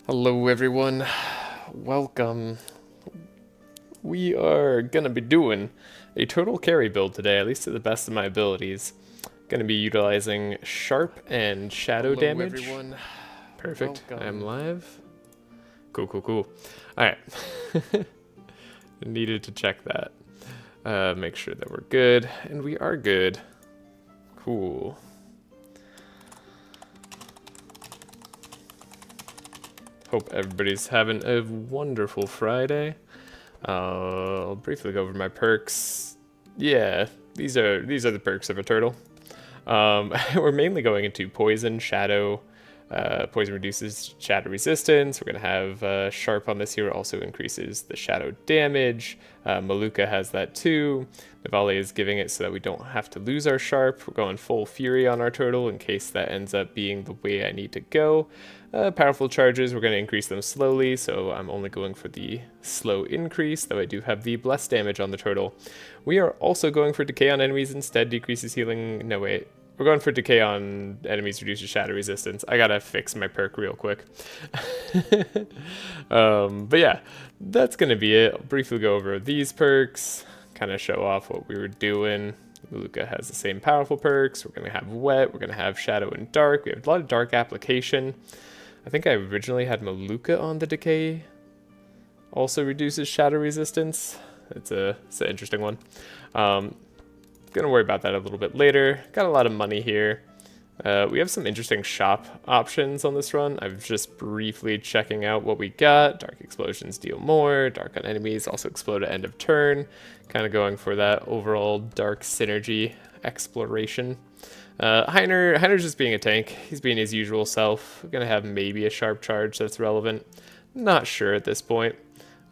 Hello everyone, welcome. We are gonna be doing a total carry build today, at least to the best of my abilities. Gonna be utilizing sharp and shadow damage. Everyone. Perfect, I'm live. Cool. Alright. Needed to check that. Make sure that we're good, and we are good. Cool. Hope everybody's having a wonderful Friday. I'll briefly go over my perks. Yeah, these are the perks of a turtle. We're mainly going into poison, shadow. Poison reduces shadow resistance. We're gonna have sharp on this here, also increases the shadow damage. Maluka has that too. Navali is giving it so that we don't have to lose our sharp. We're going full fury on our turtle in case that ends up being the way I need to go. Powerful charges, we're going to increase them slowly, so I'm only going for the slow increase, though I do have the bless damage on the turtle. We are also going for decay on enemies instead, decreases healing. No, wait. We're going for decay on enemies, reduces shadow resistance. I gotta fix my perk real quick. But yeah, that's gonna be it. I'll briefly go over these perks, kind of show off what we were doing. Maluka has the same powerful perks. We're gonna have wet, we're gonna have shadow and dark. We have a lot of dark application. I think I originally had Maluka on the decay. Also reduces shadow resistance. It's an interesting one. Gonna worry about that a little bit later. Got a lot of money here. We have some interesting shop options on this run. I'm just briefly checking out what we got. Dark explosions deal more. Dark on enemies also explode at end of turn. Kind of going for that overall dark synergy exploration. Heiner's just being a tank. He's being his usual self. We're gonna have maybe a sharp charge that's relevant. Not sure at this point.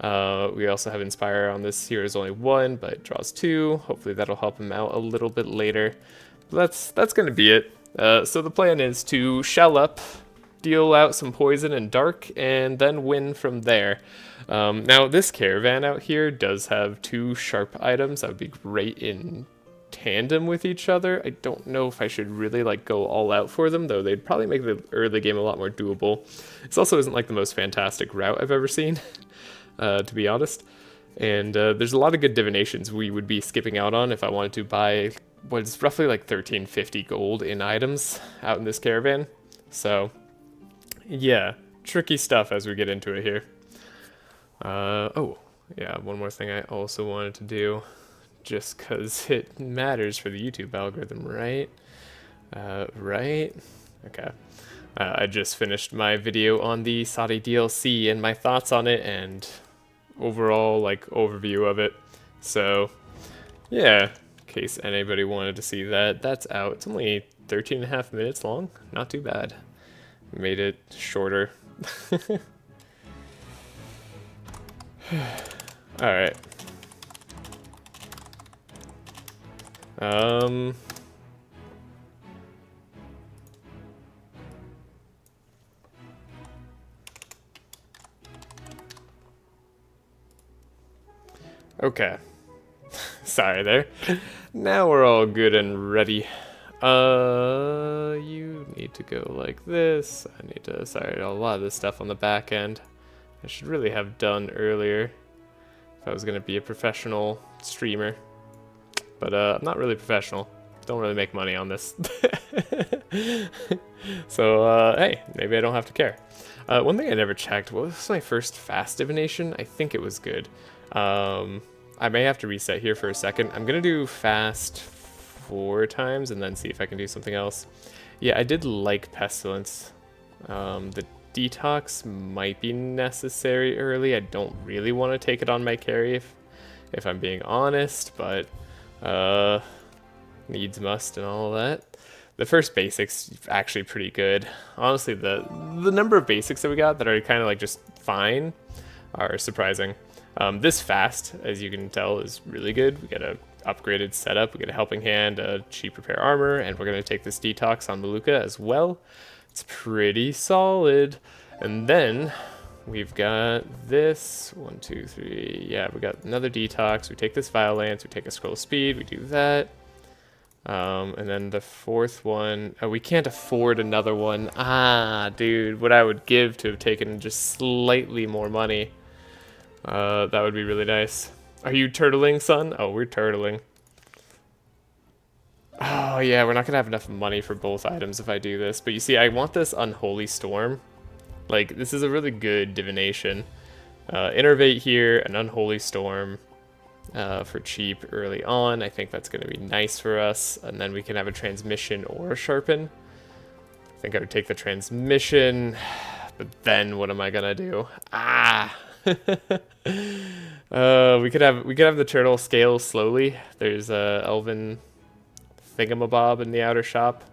We also have Inspire on this. Here is only one, but it draws two. Hopefully that'll help him out a little bit later. But that's gonna be it. So the plan is to shell up, deal out some poison and dark, and then win from there. Now this caravan out here does have two sharp items. That would be great in tandem with each other. I don't know if I should really like go all out for them, though they'd probably make the early game a lot more doable. This also isn't like the most fantastic route I've ever seen, to be honest. And there's a lot of good divinations we would be skipping out on if I wanted to buy what's roughly like 1350 gold in items out in this caravan. So yeah, tricky stuff as we get into it here. Oh yeah, one more thing I also wanted to do, just because it matters for the YouTube algorithm, right? Right? Okay. I just finished my video on the Saudi DLC and my thoughts on it and overall like overview of it. So yeah, in case anybody wanted to see that, that's out. It's only 13.5 minutes long. Not too bad. Made it shorter. Alright. Okay. Sorry there. Now we're all good and ready. You need to go like this. I need to, sorry, a lot of this stuff on the back end I should really have done earlier if I was gonna be a professional streamer. But I'm not really professional. Don't really make money on this. So hey, maybe I don't have to care. One thing I never checked, what was my first fast divination? I think it was good. I may have to reset here for a second. I'm gonna do fast 4 times and then see if I can do something else. Yeah, I did like Pestilence. The detox might be necessary early. I don't really want to take it on my carry if I'm being honest, but needs must and all that. The first basic's actually pretty good. Honestly, the number of basics that we got that are kind of like just fine are surprising. This fast, as you can tell, is really good. We get a upgraded setup, we get a helping hand, a cheap repair armor, and we're going to take this detox on Maluka as well. It's pretty solid. And then we've got this 1, 2, 3. Yeah, we got another detox. We take this Violence, we take a scroll speed, we do that. And then the fourth one, oh, we can't afford another one. Ah, dude, what I would give to have taken just slightly more money. That would be really nice. Are you turtling, son? Oh, we're turtling. Oh, yeah, we're not going to have enough money for both items if I do this. But you see, I want this Unholy Storm. Like, this is a really good divination. Innervate here, an Unholy Storm for cheap early on. I think that's going to be nice for us. And then we can have a transmission or a sharpen. I think I would take the transmission. But then what am I going to do? Ah! We could have the turtle scale slowly. There's a elven thingamabob in the outer shop.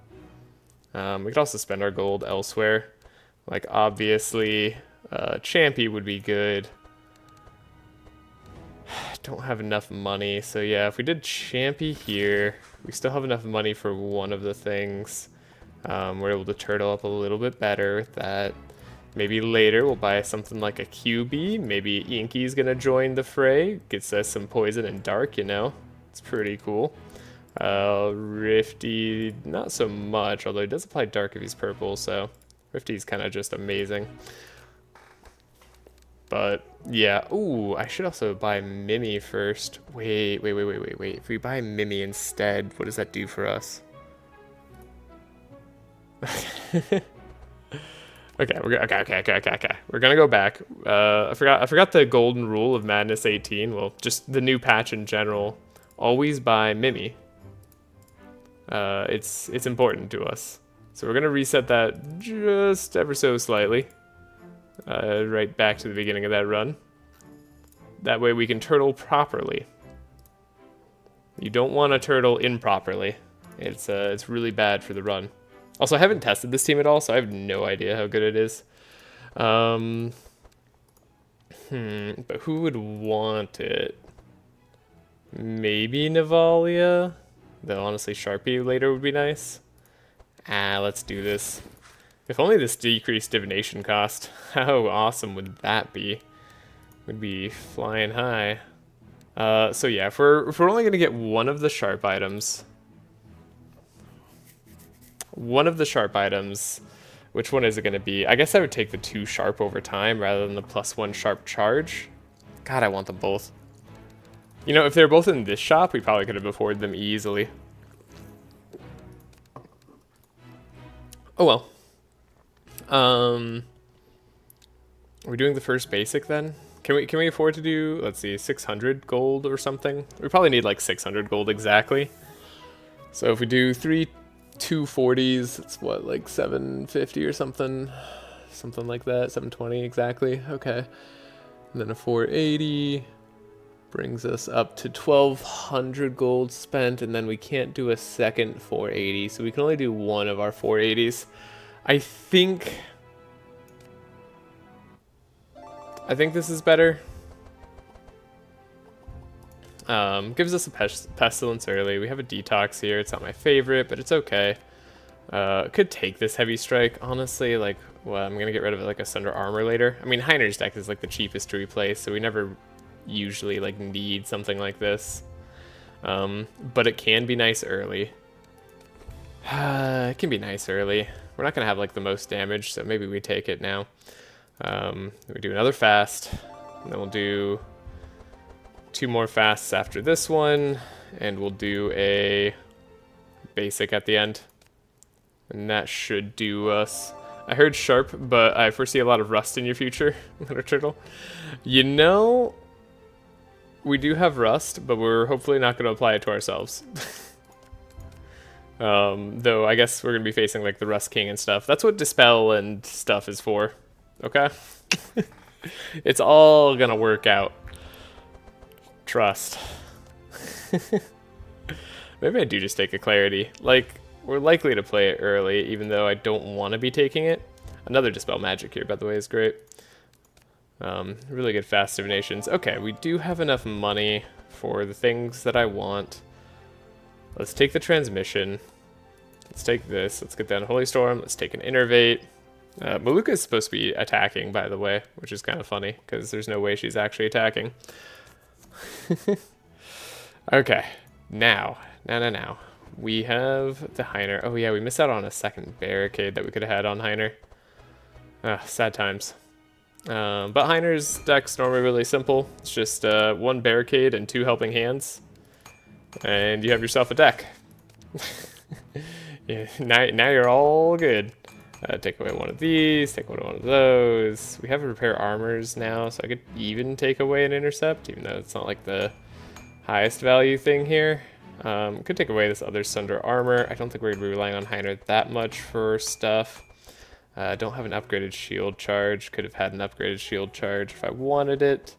We could also spend our gold elsewhere. Like, obviously, Champy would be good. Don't have enough money, so yeah, if we did Champy here, we still have enough money for one of the things. We're able to turtle up a little bit better with that. Maybe later we'll buy something like a QB. Maybe Inky's gonna join the fray. Gets us some poison and dark, you know. It's pretty cool. Rifty, not so much, although he does apply dark if he's purple, so Rifty's kind of just amazing. But yeah, ooh, I should also buy Mimi first. Wait. If we buy Mimi instead, what does that do for us? Okay, we're gonna go back. I forgot the golden rule of Madness 18. Well, just the new patch in general. Always buy Mimi. It's important to us. So we're gonna reset that just ever so slightly. Right back to the beginning of that run. That way we can turtle properly. You don't want to turtle improperly. It's really bad for the run. Also, I haven't tested this team at all, so I have no idea how good it is. But who would want it? Maybe Navalia? Though honestly, Sharpie later would be nice. Let's do this. If only this decreased divination cost. How awesome would that be? Would be flying high. So yeah, if we're only gonna get one of the sharp items. Which one is it gonna be? I guess I would take the 2 sharp over time rather than the +1 sharp charge. God, I want them both. You know, if they're both in this shop, we probably could have afforded them easily. Oh well. We're doing the first basic then? Can we afford to do, let's see, 600 gold or something? We probably need like 600 gold exactly. So if we do 3 240s, it's what, like 750 or something? Something like that, 720 exactly, okay. And then a 480 brings us up to 1200 gold spent, and then we can't do a second 480, so we can only do one of our 480s. I think this is better. Gives us a pestilence early. We have a detox here. It's not my favorite, but it's okay. Could take this heavy strike, honestly. Like, well, I'm gonna get rid of it like a Sunder Armor later. I mean, Heiner's deck is like the cheapest to replace, so we never usually like need something like this. But it can be nice early. It can be nice early. We're not gonna have like the most damage, so maybe we take it now. We do another fast, and then we'll do 2 more fasts after this one, and we'll do a basic at the end. And that should do us. I heard sharp, but I foresee a lot of rust in your future, Little Turtle. You know, we do have rust, but we're hopefully not going to apply it to ourselves. Though I guess we're going to be facing like the Rust King and stuff. That's what Dispel and stuff is for, okay? It's all going to work out. Trust. Maybe I do just take a Clarity. Like, we're likely to play it early, even though I don't want to be taking it. Another Dispel Magic here, by the way, is great. Really good fast divinations. Okay, we do have enough money for the things that I want. Let's take the transmission. Let's take this. Let's get down Holy Storm. Let's take an Innervate. Maluka is supposed to be attacking, by the way, which is kind of funny, because there's no way she's actually attacking. Okay, now. We have the Ymer. Oh yeah, we missed out on a second barricade that we could have had on Ymer. Sad times. But Ymer's deck's normally really simple. It's just one barricade and 2 helping hands. And you have yourself a deck. Yeah, now you're all good. Take away one of these, take away one of those. We have repair armors now, so I could even take away an intercept, even though it's not like the highest value thing here. Could take away this other Sunder armor. I don't think we're going to be relying on Ymer that much for stuff. Don't have an upgraded shield charge. Could have had an upgraded shield charge if I wanted it.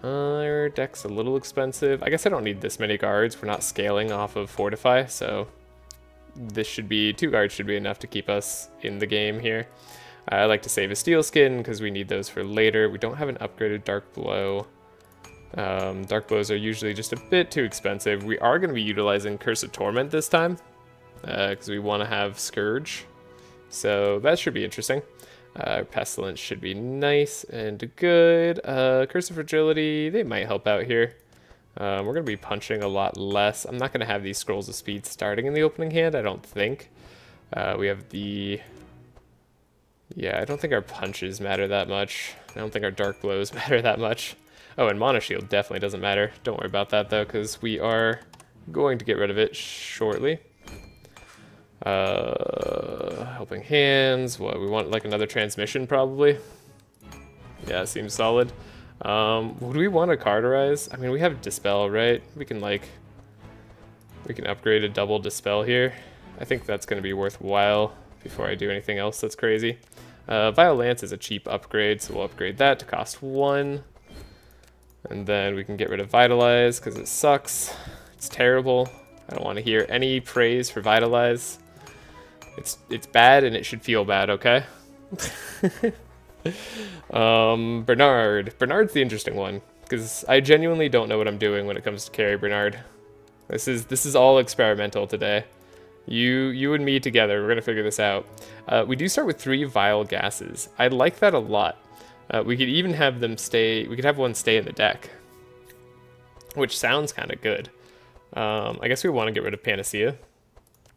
Our deck's a little expensive. I guess I don't need this many guards. We're not scaling off of Fortify, so this should be 2 guards should be enough to keep us in the game here. I like to save a steel skin because we need those for later. We don't have an upgraded dark blow. Dark blows are usually just a bit too expensive. We are going to be utilizing Curse of Torment this time because we want to have Scourge, so that should be interesting. Pestilence should be nice and good. Curse of Fragility, they might help out here. We're going to be punching a lot less. I'm not going to have these Scrolls of Speed starting in the opening hand, I don't think. We have the... Yeah, I don't think our punches matter that much. I don't think our dark blows matter that much. Oh, and Mana Shield definitely doesn't matter. Don't worry about that, though, because we are going to get rid of it shortly. Helping hands. What, we want like another transmission probably? Yeah, seems solid. Would we want to carderize? I mean, we have Dispel, right? We can upgrade a double Dispel here. I think that's going to be worthwhile before I do anything else that's crazy. Vile Lance is a cheap upgrade, so we'll upgrade that to cost 1. And then we can get rid of Vitalize because it sucks. It's terrible. I don't want to hear any praise for Vitalize. It's bad and it should feel bad, okay? Bernard. Bernard's the interesting one, because I genuinely don't know what I'm doing when it comes to carry Bernard. This is all experimental today. You and me together, we're gonna figure this out. We do start with 3 vile gases. I like that a lot. We could even have them stay, we could have one stay in the deck, which sounds kind of good. I guess we want to get rid of Panacea,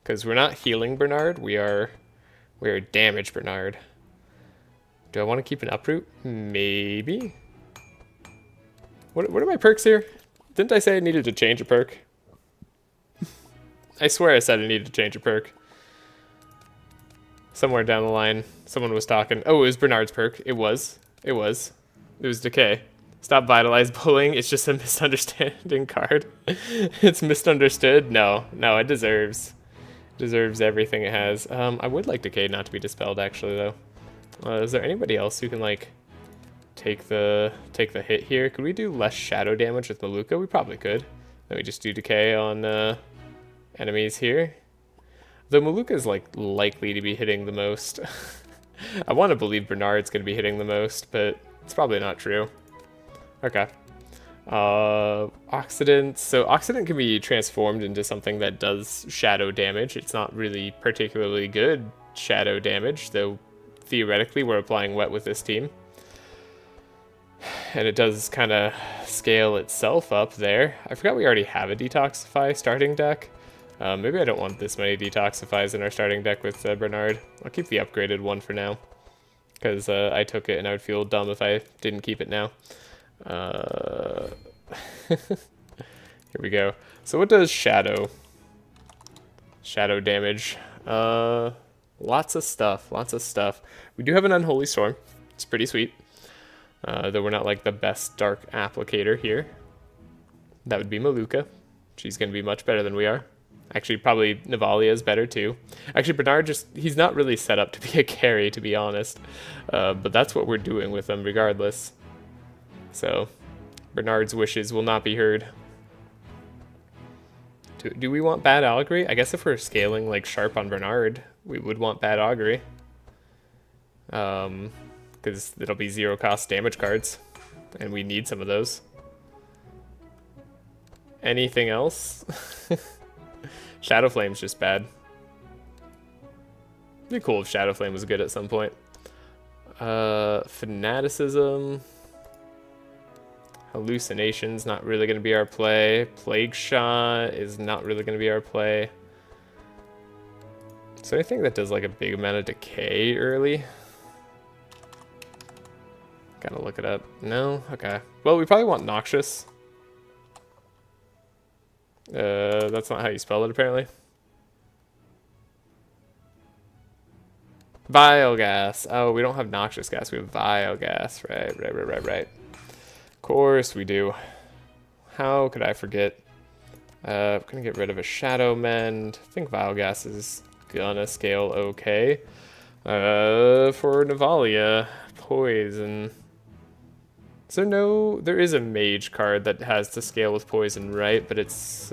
because we're not healing Bernard, we are damage Bernard. Do I want to keep an uproot? Maybe. What are my perks here? Didn't I say I needed to change a perk? I swear I said I needed to change a perk. Somewhere down the line, someone was talking. Oh, it was Bernard's perk. It was Decay. Stop Vitalize Bullying. It's just a misunderstanding card. It's misunderstood. No, it deserves everything it has. I would like Decay not to be dispelled, actually, though. Is there anybody else who can like take the hit here? Could we do less shadow damage with Maluka? We probably could. Then we just do Decay on enemies here. Though Maluka is like likely to be hitting the most. I want to believe Bernard's going to be hitting the most, but it's probably not true. Okay. Oxidant. So Oxidant can be transformed into something that does shadow damage. It's not really particularly good shadow damage, though theoretically we're applying wet with this team. And it does kind of scale itself up there. I forgot we already have a Detoxify starting deck. Maybe I don't want this many Detoxifies in our starting deck with Bernard. I'll keep the upgraded one for now, because I took it and I would feel dumb if I didn't keep it now. Here we go. So what does shadow damage? Lots of stuff. We do have an Unholy Storm. It's pretty sweet. Though we're not like the best dark applicator here. That would be Maluka. She's going to be much better than we are. Actually, probably Navalia is better too. Actually, Bernard he's not really set up to be a carry, to be honest. But that's what we're doing with him regardless. So, Bernard's wishes will not be heard. Do we want Bad Augury? I guess if we're scaling like sharp on Bernard, we would want Bad Augury. Because it'll be 0 cost damage cards. And we need some of those. Anything else? Shadow Flame's just bad. It'd be cool if Shadow Flame was good at some point. Fanaticism. Hallucination's not really going to be our play. Plague Shot is not really going to be our play. So anything that does like a big amount of decay early. Gotta look it up. No? Okay. Well, we probably want Noxious. That's not how you spell it, apparently. Vile Gas. Oh, we don't have Noxious Gas. We have Vile Gas. Right. Of course we do. How could I forget? We're gonna get rid of a Shadow Mend. I think Vile Gas is gonna scale okay. For Navalia, Poison. So no, there is a Mage card that has to scale with Poison, right? But it's,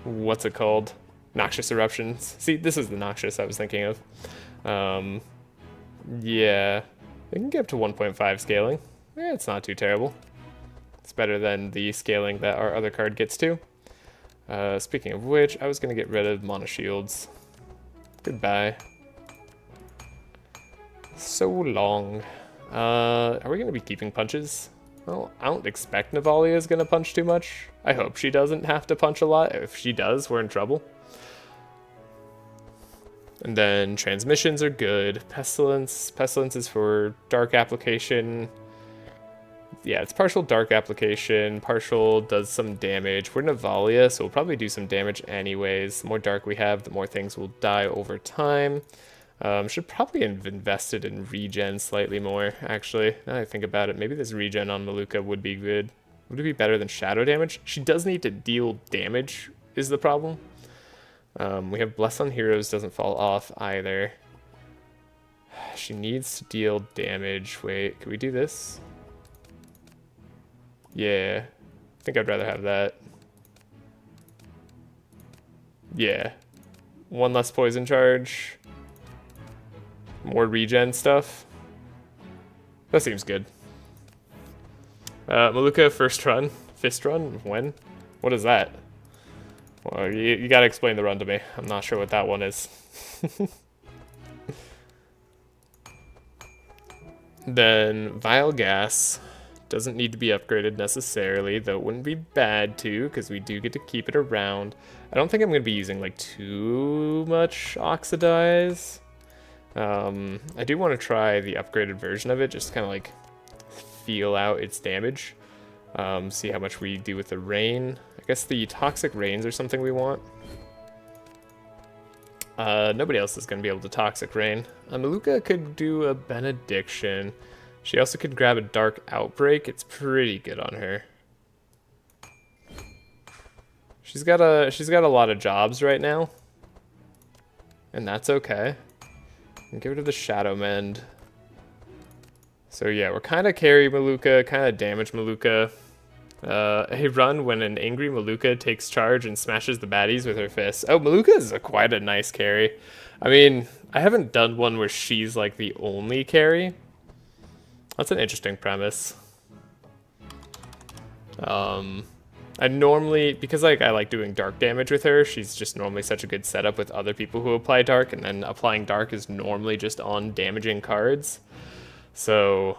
what's it called? Noxious Eruptions. See, this is the Noxious I was thinking of. Yeah, we can get up to 1.5 scaling. It's not too terrible. It's better than the scaling that our other card gets to. Speaking of which, I was going to get rid of Mono Shields. Goodbye. So long. Are we going to be keeping punches? Well, I don't expect Navalia is going to punch too much. I hope she doesn't have to punch a lot. If she does, we're in trouble. And then transmissions are good. Pestilence. Pestilence is for dark application. Yeah, it's partial dark application. Partial does some damage. We're Navalia, so we'll probably do some damage anyways. The more dark we have, the more things will die over time. Should probably have invested in regen slightly more, actually. Now that I think about it, maybe this regen on Maluka would be good. Would it be better than shadow damage? She does need to deal damage, is the problem. We have Bless on Heroes, doesn't fall off either. She needs to deal damage. Wait, can we do this? Yeah, I think I'd rather have that. Yeah. One less poison charge. More regen stuff. That seems good. Maluka, first run. Fist run? When? What is that? Well, you gotta explain the run to me. I'm not sure what that one is. Then Vile Gas. Doesn't need to be upgraded necessarily, though it wouldn't be bad to, because we do get to keep it around. I don't think I'm going to be using like too much Oxidize. I do want to try the upgraded version of it, just kind of like feel out its damage. See how much we do with the rain. I guess the Toxic Rains are something we want. Nobody else is going to be able to Toxic Rain. Maluka could do a Benediction. She also could grab a Dark Outbreak. It's pretty good on her. She's got a lot of jobs right now, and that's okay. And get rid of the Shadow Mend. So yeah, we're kind of carry Maluka, kind of damage Maluka. A run when an angry Maluka takes charge and smashes the baddies with her fists. Oh, Maluka is quite a nice carry. I mean, I haven't done one where she's like the only carry. That's an interesting premise. I normally, because like I like doing dark damage with her, she's just normally such a good setup with other people who apply dark, and then applying dark is normally just on damaging cards. So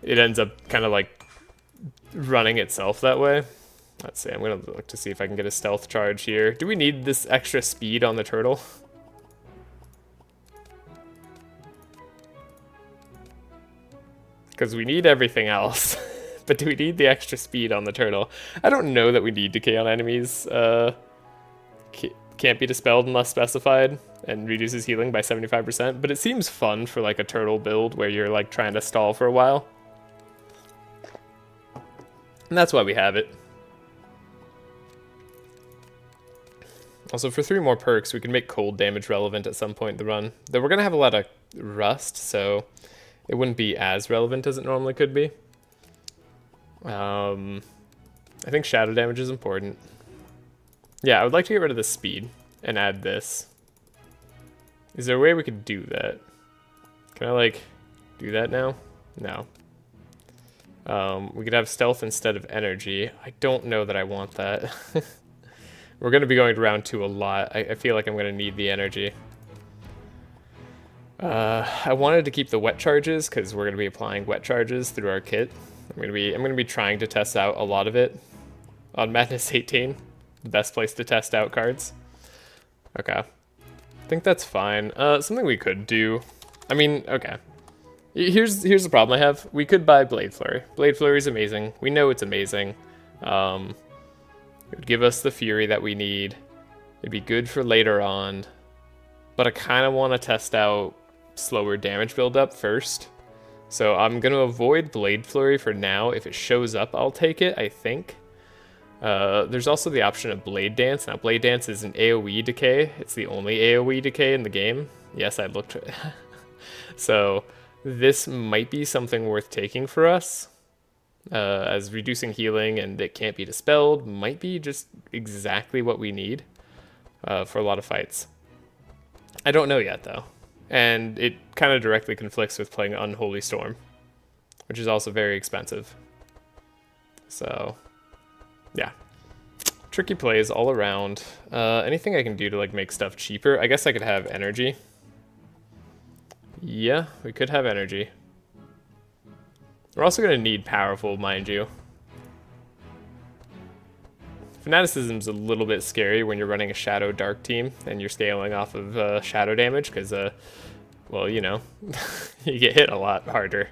it ends up kind of like running itself that way. Let's see, I'm gonna look to see if I can get a stealth charge here. Do we need this extra speed on the turtle? Because we need everything else. But do we need the extra speed on the turtle? I don't know that we need decay on enemies. Can't be dispelled unless specified, and reduces healing by 75%. But it seems fun for like a turtle build where you're like trying to stall for a while. And that's why we have it. Also, for 3 more perks, we can make cold damage relevant at some point in the run. Though we're going to have a lot of rust, so it wouldn't be as relevant as it normally could be. I think shadow damage is important. Yeah, I would like to get rid of the speed and add this. Is there a way we could do that? Can I, like, do that now? No. We could have stealth instead of energy. I don't know that I want that. We're going to be going to round 2 a lot. I feel like I'm going to need the energy. I wanted to keep the wet charges because we're going to be applying wet charges through our kit. I'm gonna be trying to test out a lot of it on Madness 18. The best place to test out cards. Okay. I think that's fine. Something we could do. I mean, okay. Here's the problem I have. We could buy Blade Flurry. Blade Flurry is amazing. We know it's amazing. It would give us the Fury that we need. It'd be good for later on. But I kind of want to test out slower damage buildup first. So I'm going to avoid Blade Flurry for now. If it shows up, I'll take it, I think. There's also the option of Blade Dance. Now, Blade Dance is an AoE decay. It's the only AoE decay in the game. Yes, I looked. So this might be something worth taking for us. As reducing healing and it can't be dispelled might be just exactly what we need for a lot of fights. I don't know yet, though. And it kind of directly conflicts with playing Unholy Storm, which is also very expensive. So, yeah. Tricky plays all around. Anything I can do to like make stuff cheaper? I guess I could have energy. Yeah, we could have energy. We're also going to need powerful, mind you. Fanaticism's a little bit scary when you're running a Shadow Dark team and you're scaling off of shadow damage because, well, you know, you get hit a lot harder.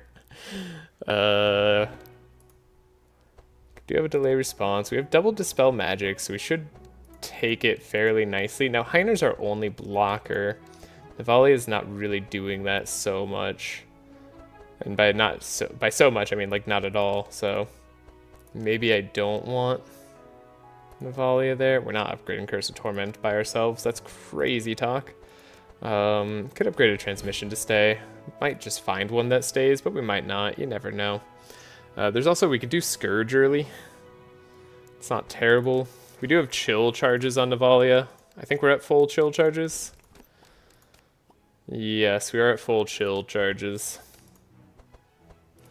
Do have a delay response. We have double dispel magic, so we should take it fairly nicely. Now, Heiner's our only blocker. Navali is not really doing that so much. And by so much, I mean like not at all. So maybe I don't want Navalia there. We're not upgrading Curse of Torment by ourselves. That's crazy talk. Could upgrade a transmission to stay. Might just find one that stays, but we might not. You never know. There's also, we could do Scourge early. It's not terrible. We do have chill charges on Navalia. I think we're at full chill charges. Yes, we are at full chill charges.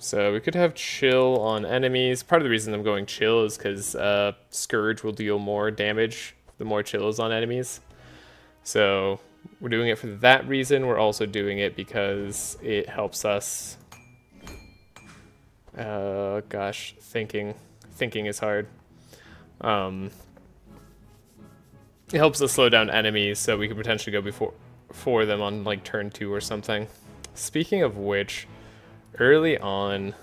So we could have chill on enemies. Part of the reason I'm going chill is because Scourge will deal more damage the more chill is on enemies. So we're doing it for that reason. We're also doing it because it helps us... gosh, thinking is hard. It helps us slow down enemies so we can potentially go before them on like turn 2 or something. Speaking of which... early on,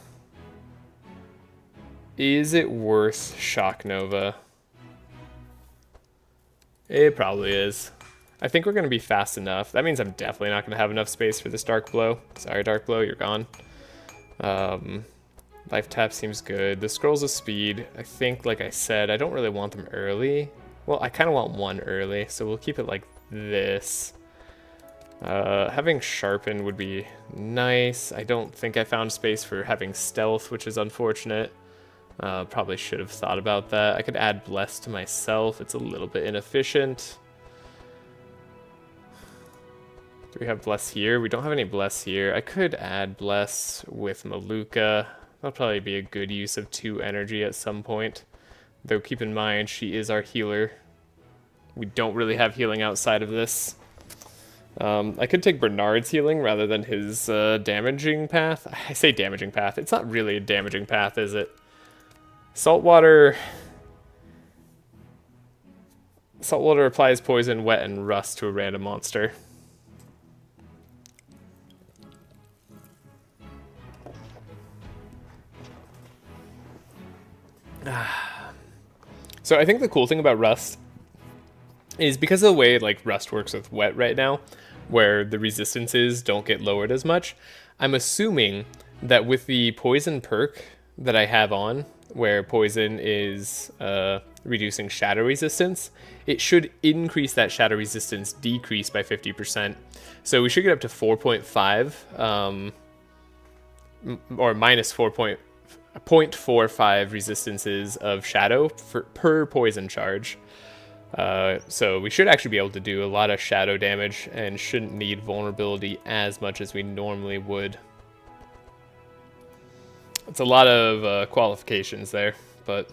is it worth Shock Nova? It probably is. I think we're going to be fast enough. That means I'm definitely not going to have enough space for this Dark Blow. Sorry, Dark Blow, you're gone. Life Tap seems good. The Scrolls of Speed, I think, like I said, I don't really want them early. Well, I kind of want one early, so we'll keep it like this. Having Sharpen would be nice. I don't think I found space for having Stealth, which is unfortunate. Probably should have thought about that. I could add Bless to myself. It's a little bit inefficient. Do we have Bless here? We don't have any Bless here. I could add Bless with Maluka. That'll probably be a good use of 2 energy at some point. Though keep in mind, she is our healer. We don't really have healing outside of this. I could take Bernard's healing rather than his damaging path. I say damaging path. It's not really a damaging path, is it? Saltwater applies poison, wet, and rust to a random monster. So I think the cool thing about rust is because of the way like rust works with wet right now, where the resistances don't get lowered as much, I'm assuming that with the poison perk that I have on, where poison is reducing shadow resistance, it should increase that shadow resistance decrease by 50%. So we should get up to 4.5 or minus 0.45 resistances of shadow per poison charge. So we should actually be able to do a lot of shadow damage and shouldn't need vulnerability as much as we normally would. It's a lot of qualifications there, but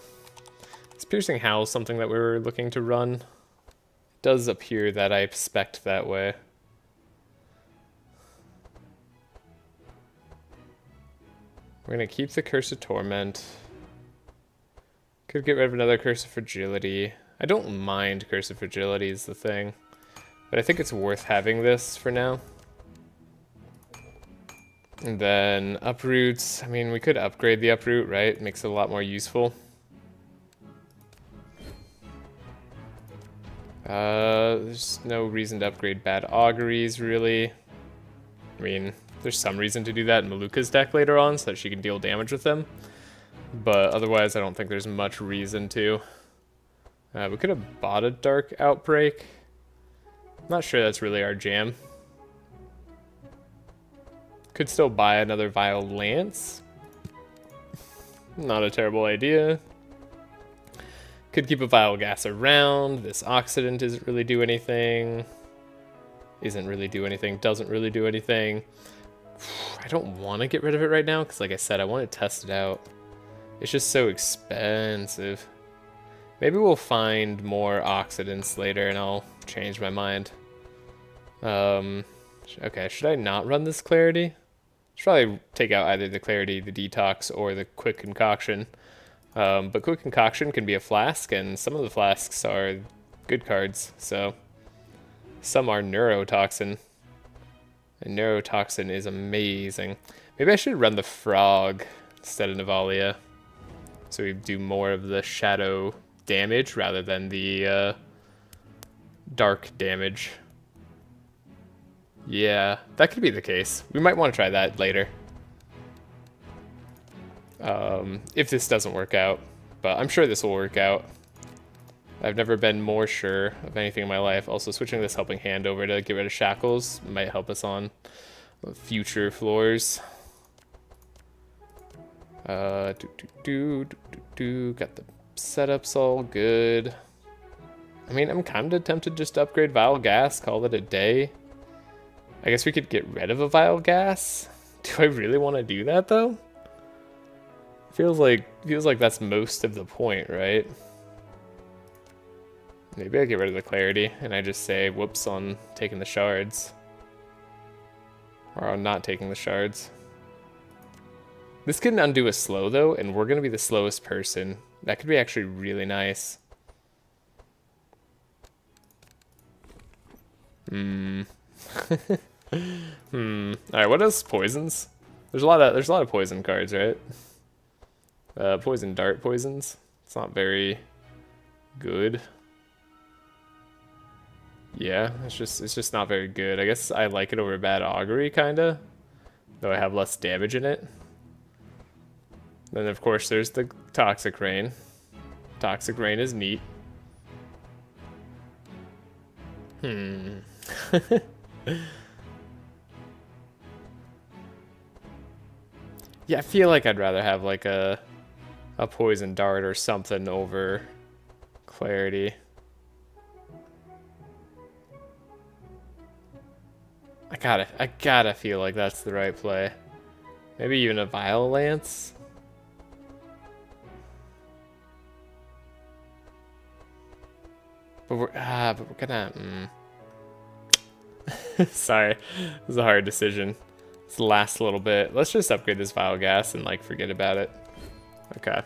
is Piercing Howl something that we were looking to run? It does appear that I expect that way. We're gonna keep the Curse of Torment. Could get rid of another Curse of Fragility. I don't mind Curse of Fragility is the thing. But I think it's worth having this for now. And then Uproots. I mean, we could upgrade the Uproot, right? Makes it a lot more useful. There's no reason to upgrade Bad Auguries, really. I mean, there's some reason to do that in Maluka's deck later on, so that she can deal damage with them. But otherwise, I don't think there's much reason to. We could have bought a Dark Outbreak. I'm not sure that's really our jam. Could still buy another Vile Lance. Not a terrible idea. Could keep a Vile Gas around. This Oxidant doesn't really do anything. Doesn't really do anything. I don't want to get rid of it right now because, like I said, I want to test it out. It's just so expensive. Maybe we'll find more Oxidants later and I'll change my mind. Okay, should I not run this Clarity? Should probably take out either the Clarity, the Detox, or the Quick Concoction. But Quick Concoction can be a flask, and some of the flasks are good cards, so some are Neurotoxin. And Neurotoxin is amazing. Maybe I should run the Frog instead of Navalia, so we do more of the shadow damage rather than the dark damage. Yeah, that could be the case. We might want to try that later. If this doesn't work out, but I'm sure this will work out. I've never been more sure of anything in my life. Also, switching this Helping Hand over to get rid of Shackles might help us on future floors. Got the setups all good. I mean, I'm kind of tempted just to upgrade Vile Gas, call it a day. I guess we could get rid of a Vile Gas. Do I really want to do that, though? Feels like that's most of the point, right? Maybe I get rid of the Clarity and I just say whoops on taking the shards. Or on not taking the shards. This can undo a slow though, and we're gonna be the slowest person. That could be actually really nice. Alright, what else poisons? There's a lot of poison cards, right? Poison dart poisons. It's not very good. Yeah, it's just not very good. I guess I like it over Bad Augury, kinda. Though I have less damage in it. Then of course there's the Toxic Rain. Toxic Rain is neat. Yeah, I feel like I'd rather have like a poison dart or something over Clarity. I gotta feel like that's the right play. Maybe even a Vile Lance. But we're gonna. Sorry, this is a hard decision. It's the last little bit. Let's just upgrade this Vile Gas and like forget about it. Okay,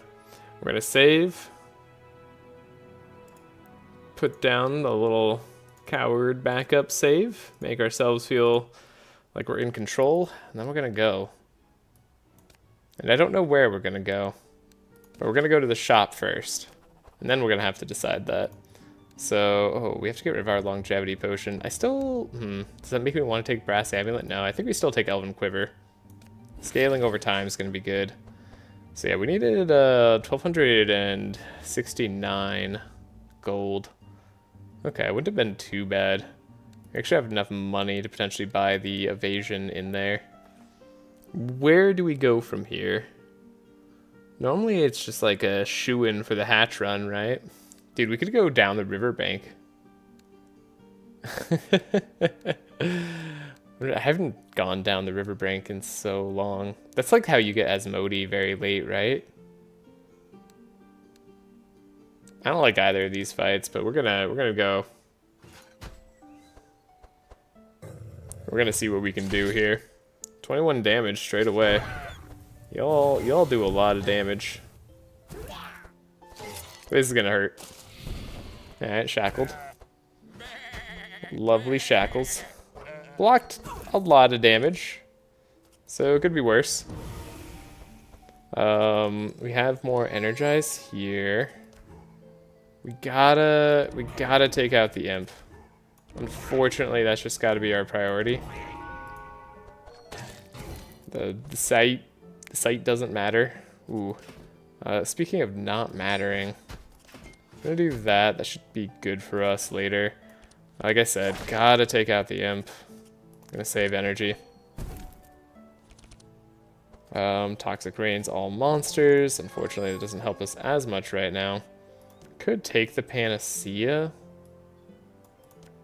we're gonna save. Put down the little coward backup save. Make ourselves feel like we're in control, and then we're gonna go. And I don't know where we're gonna go, but we're gonna go to the shop first, and then we're gonna have to decide that. So, we have to get rid of our longevity potion. I still, does that make me want to take Brass Amulet? No, I think we still take Elven Quiver. Scaling over time is going to be good. So yeah, we needed 1,269 gold. Okay, it wouldn't have been too bad. We actually have enough money to potentially buy the evasion in there. Where do we go from here? Normally it's just like a shoo-in for the hatch run, right? Dude, we could go down the riverbank. I haven't gone down the riverbank in so long. That's like how you get Asmodee very late, right? I don't like either of these fights, but we're gonna go. We're gonna see what we can do here. 21 damage straight away. Y'all do a lot of damage. This is gonna hurt. Alright, shackled. Lovely shackles. Blocked a lot of damage. So it could be worse. We have more energize here. We gotta take out the imp. Unfortunately, that's just gotta be our priority. The site doesn't matter. Ooh. Speaking of not mattering, I'm gonna do that. That should be good for us later. Like I said, gotta take out the imp. Gonna save energy. Toxic Rain's all monsters. Unfortunately, it doesn't help us as much right now. Could take the Panacea.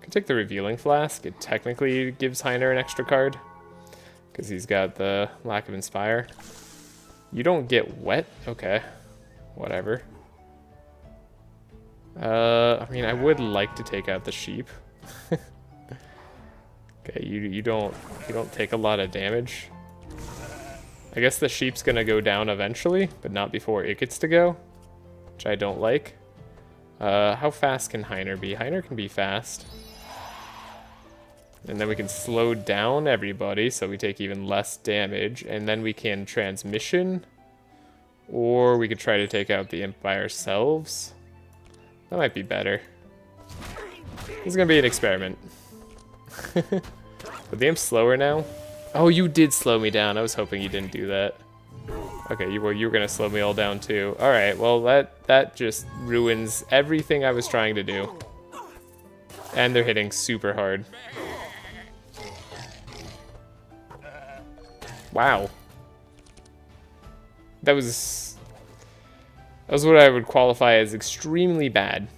Could take the Revealing Flask. It technically gives Ymer an extra card, because he's got the lack of Inspire. You don't get wet? Okay. Whatever. I mean, I would like to take out the sheep. Okay, you don't take a lot of damage. I guess the sheep's gonna go down eventually, but not before it gets to go, which I don't like. How fast can Ymer be? Ymer can be fast. And then we can slow down everybody so we take even less damage, and then we can transmission, or we could try to take out the imp by ourselves. That might be better. This is gonna be an experiment. But the imp's slower now. Oh, you did slow me down. I was hoping you didn't do that. Okay, you were gonna slow me all down too. All right, well that just ruins everything I was trying to do. And they're hitting super hard. Wow. That was what I would qualify as extremely bad.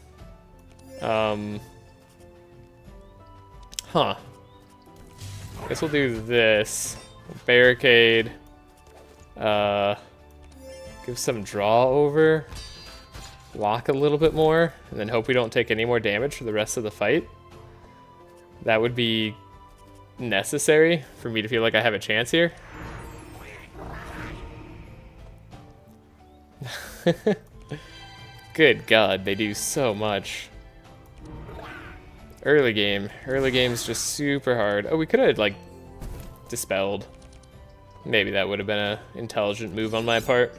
Huh. Guess we'll do this. Barricade. Give some draw over. Block a little bit more. And then hope we don't take any more damage for the rest of the fight. That would be necessary for me to feel like I have a chance here. Good God, they do so much. Early game's just super hard. Oh, we could have like dispelled. Maybe that would have been an intelligent move on my part.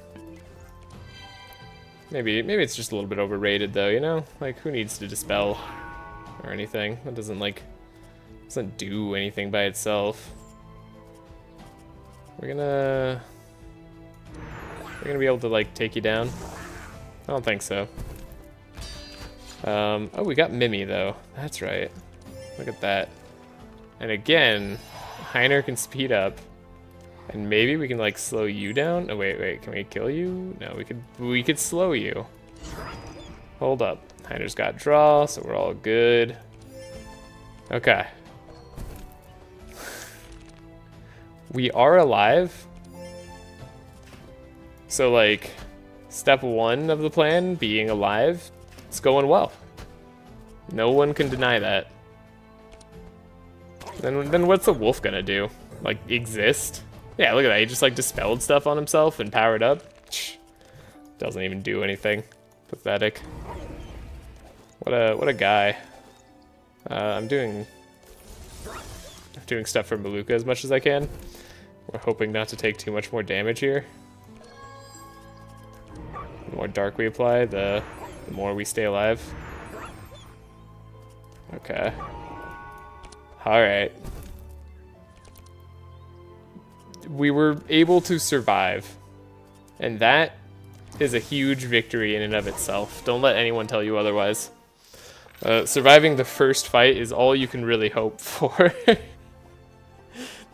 Maybe it's just a little bit overrated though, you know? Like, who needs to dispel or anything? That doesn't do anything by itself. We're gonna be able to like take you down. I don't think so. Oh, we got Mimi though. That's right. Look at that. And again, Ymer can speed up. And maybe we can like slow you down. Oh wait, can we kill you? No, we could slow you. Hold up. Ymer's got draw, so we're all good. Okay. We are alive. So like, step one of the plan, being alive, it's going well. No one can deny that. Then what's the wolf gonna do? Like, exist? Yeah, look at that. He just like dispelled stuff on himself and powered up. Doesn't even do anything. Pathetic. What a guy. I'm doing stuff for Maluka as much as I can. We're hoping not to take too much more damage here. The more dark we apply, the more we stay alive. Okay. Alright. We were able to survive. And that is a huge victory in and of itself. Don't let anyone tell you otherwise. Surviving the first fight is all you can really hope for.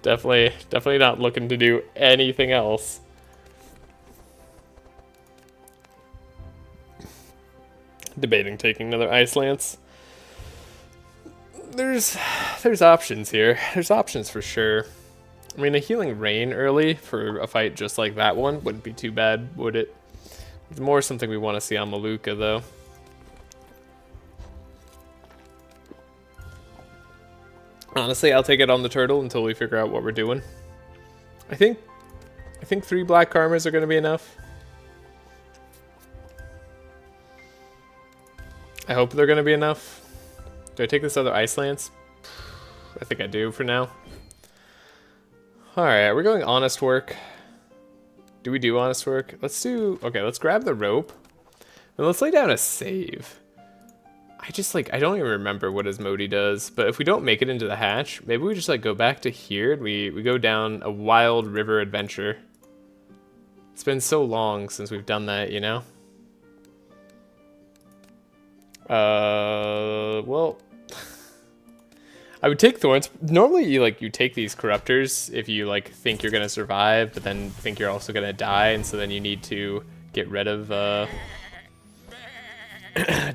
Definitely not looking to do anything else. Debating taking another Ice Lance. There's options here. There's options for sure. I mean, a Healing Rain early for a fight just like that one wouldn't be too bad, would it? It's more something we want to see on Maluka, though. Honestly, I'll take it on the turtle until we figure out what we're doing. I think I think 3 black karmas are going to be enough. I hope they're going to be enough. Do I take this other ice lance? I think I do for now. Alright, we're going honest work. Do we do honest work? Let's do... Okay, let's grab the rope. And let's lay down a save. I just, like, I don't even remember what Asmodee does. But if we don't make it into the hatch, maybe we just, like, go back to here and we go down a wild river adventure. It's been so long since we've done that, you know? Well... I would take thorns. Normally, you take these corruptors if you, like, think you're gonna survive, but then think you're also gonna die, and so then you need to get rid of,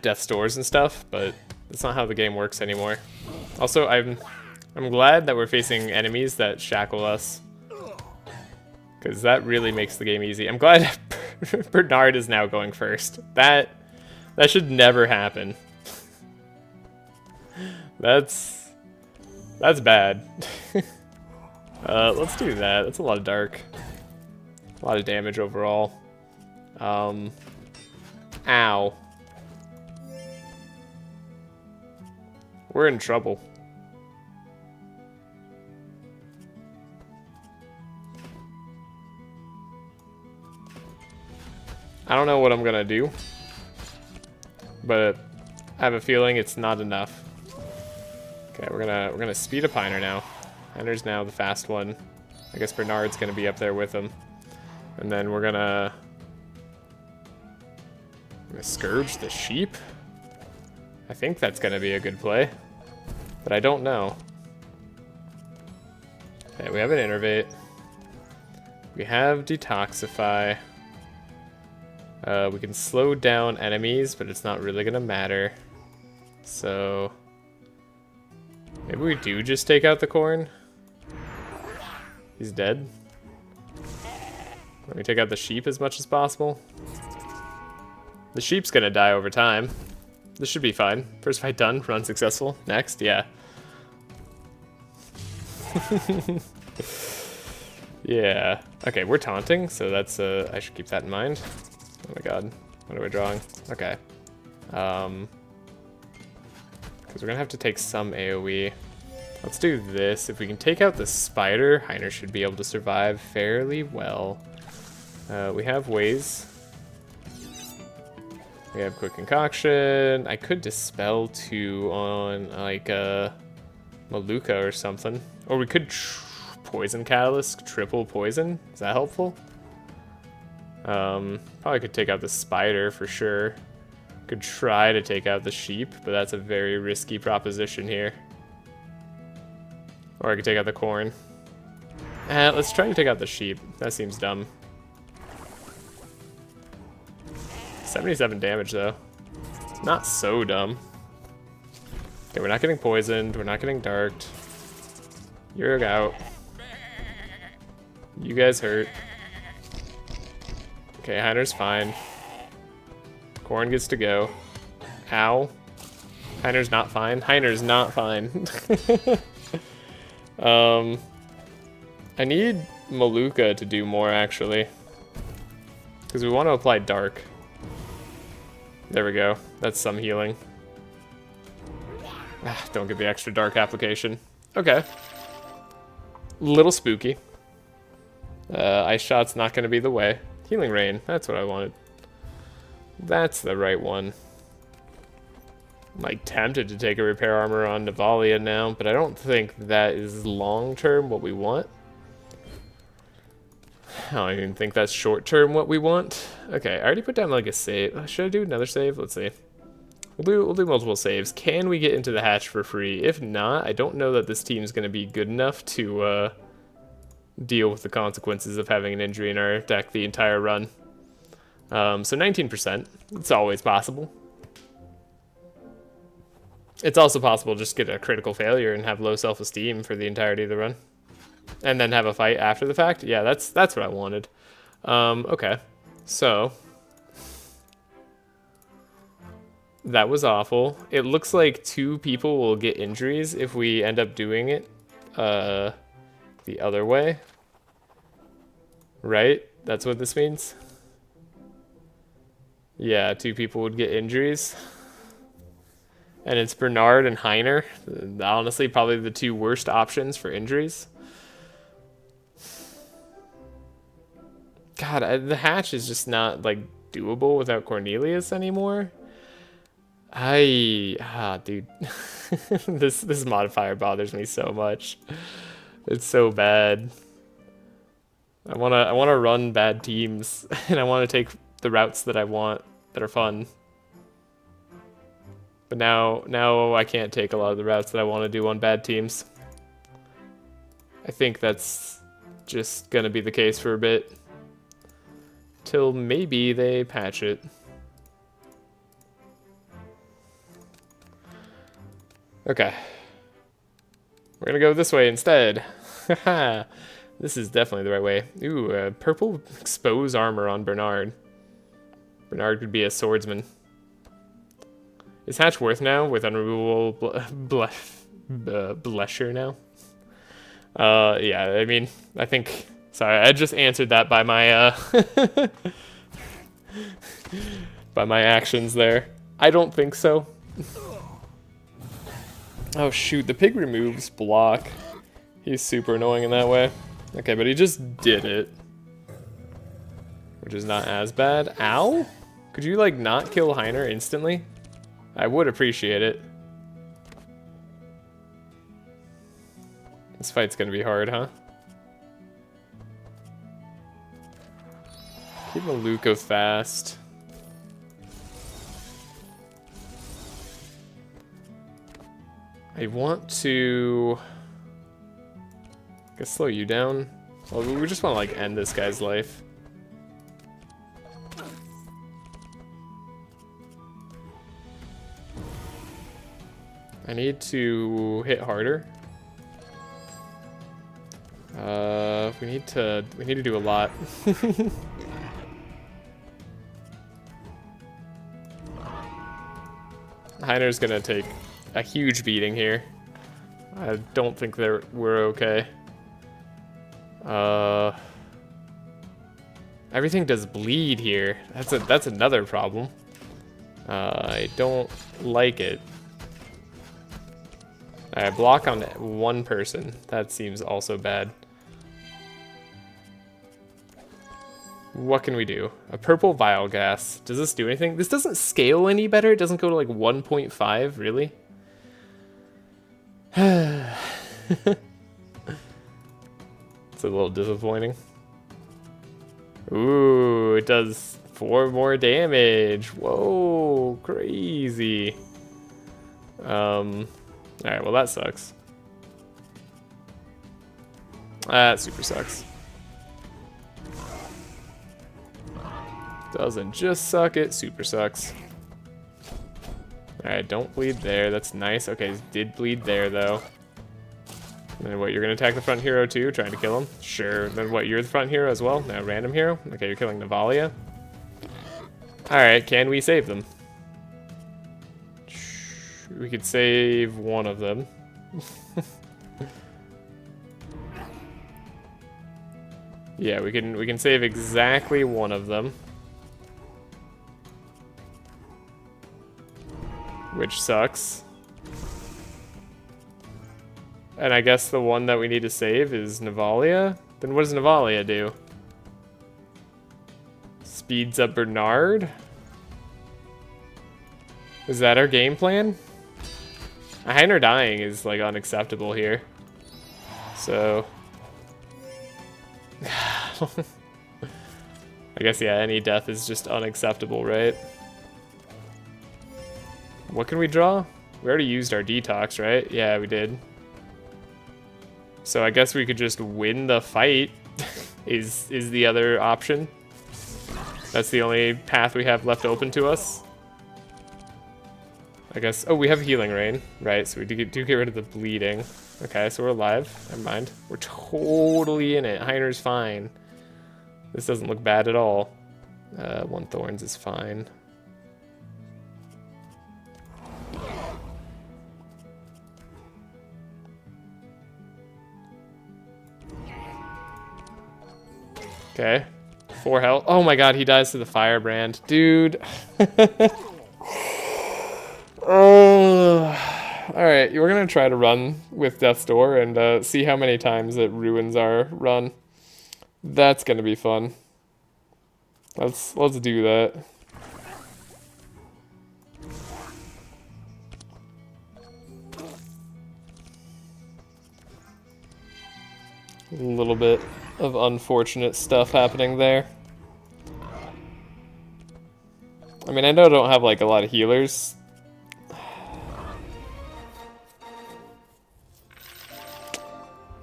death's doors and stuff, but that's not how the game works anymore. Also, I'm glad that we're facing enemies that shackle us, because that really makes the game easy. I'm glad Bernard is now going first. That should never happen. That's bad. Let's do that. That's a lot of dark. A lot of damage overall. Ow. We're in trouble. I don't know what I'm gonna do, but I have a feeling it's not enough. Okay, we're gonna speed up Ymer now. Ymer's now the fast one. I guess Bernard's gonna be up there with him, and then we're gonna scourge the sheep. I think that's gonna be a good play, but I don't know. Okay, we have an innervate. We have detoxify. We can slow down enemies, but it's not really gonna matter. So maybe we do just take out the corn. He's dead. Let me take out the sheep as much as possible. The sheep's gonna die over time. This should be fine. First fight done, run successful. Next, yeah. Yeah. Okay, we're taunting, so that's I should keep that in mind. Oh my god. What are we drawing? Okay. Because we're gonna have to take some AoE. Let's do this. If we can take out the spider, Ymer should be able to survive fairly well. We have ways. We have quick concoction. I could dispel 2 on like Maluka or something. Or we could poison catalyst, triple poison. Is that helpful? Probably could take out the spider for sure. Could try to take out the sheep, but that's a very risky proposition here. Or I could take out the corn. Let's try to take out the sheep. That seems dumb. 77 damage though. Not so dumb. Okay, we're not getting poisoned. We're not getting darked. You're out. You guys hurt. Okay, Ymer's fine. Corn gets to go. Ow. Ymer's not fine. Ymer's not fine. I need Maluka to do more actually, because we want to apply dark. There we go. That's some healing. Don't get the extra dark application. Okay. Little spooky. Ice shot's not going to be the way. Healing rain. That's what I wanted. That's the right one. I'm like tempted to take a repair armor on Navalia now, but I don't think that is long term what we want. I don't even think that's short term what we want. Okay, I already put down like a save. Should I do another save? Let's see. We'll do multiple saves. Can we get into the hatch for free? If not, I don't know that this team's going to be good enough to deal with the consequences of having an injury in our deck the entire run. So 19%. It's always possible. It's also possible just get a critical failure and have low self-esteem for the entirety of the run. And then have a fight after the fact? Yeah, that's what I wanted. Okay. So that was awful. It looks like 2 people will get injuries if we end up doing it the other way. Right? That's what this means? Yeah, 2 people would get injuries. And it's Bernard and Ymer. Honestly, probably the 2 worst options for injuries. God, the hatch is just not, like, doable without Cornelius anymore. Dude. This modifier bothers me so much. It's so bad. I wanna run bad teams, and I wanna take the routes that I want that are fun. But now I can't take a lot of the routes that I want to do on bad teams. I think that's just gonna be the case for a bit. Till maybe they patch it. Okay. We're gonna go this way instead. Haha. This is definitely the right way. Ooh, purple expose armor on Bernard. Bernard could be a swordsman. Is hatch worth now with unremovable blusher now? Yeah, I mean, I think... Sorry, I just answered that by my, by my actions there. I don't think so. Oh shoot, the pig removes block. He's super annoying in that way. Okay, but he just did it. Which is not as bad. Ow? Could you, like, not kill Ymer instantly? I would appreciate it. This fight's gonna be hard, huh? Keep Maluka fast. I want to... I guess slow you down. Well, we just want to, like, end this guy's life. I need to hit harder. We need to do a lot. Ymer's gonna take a huge beating here. I don't think we're okay. Everything does bleed here. That's another problem. I don't like it. I block on 1 person. That seems also bad. What can we do? A purple vial gas. Does this do anything? This doesn't scale any better. It doesn't go to like 1.5, really? It's a little disappointing. Ooh, it does 4 more damage. Whoa, crazy. Alright, well that sucks. That super sucks. Doesn't just suck, it super sucks. Alright, don't bleed there, that's nice. Okay, did bleed there though. And then what, you're gonna attack the front hero too, trying to kill him? Sure, then what, you're the front hero as well? Now random hero? Okay, you're killing Navalia. Alright, can we save them? We could save one of them. Yeah, we can save exactly one of them. Which sucks. And I guess the one that we need to save is Navalia? Then what does Navalia do? Speeds up Bernard? Is that our game plan? Ymer dying is like unacceptable here. So I guess yeah, any death is just unacceptable, right? What can we draw? We already used our detox, right? Yeah, we did. So I guess we could just win the fight is the other option. That's the only path we have left open to us. I guess, oh, we have Healing Rain, right, so we do get rid of the bleeding. Okay, so we're alive, never mind. We're totally in it, Ymer's fine. This doesn't look bad at all. 1 Thorns is fine. Okay. 4 health. Oh my god, he dies to the firebrand. Dude. Oh. Alright, we're gonna try to run with Death's Door and see how many times it ruins our run. That's gonna be fun. Let's do that. A little bit of unfortunate stuff happening there. I mean, I know I don't have like a lot of healers.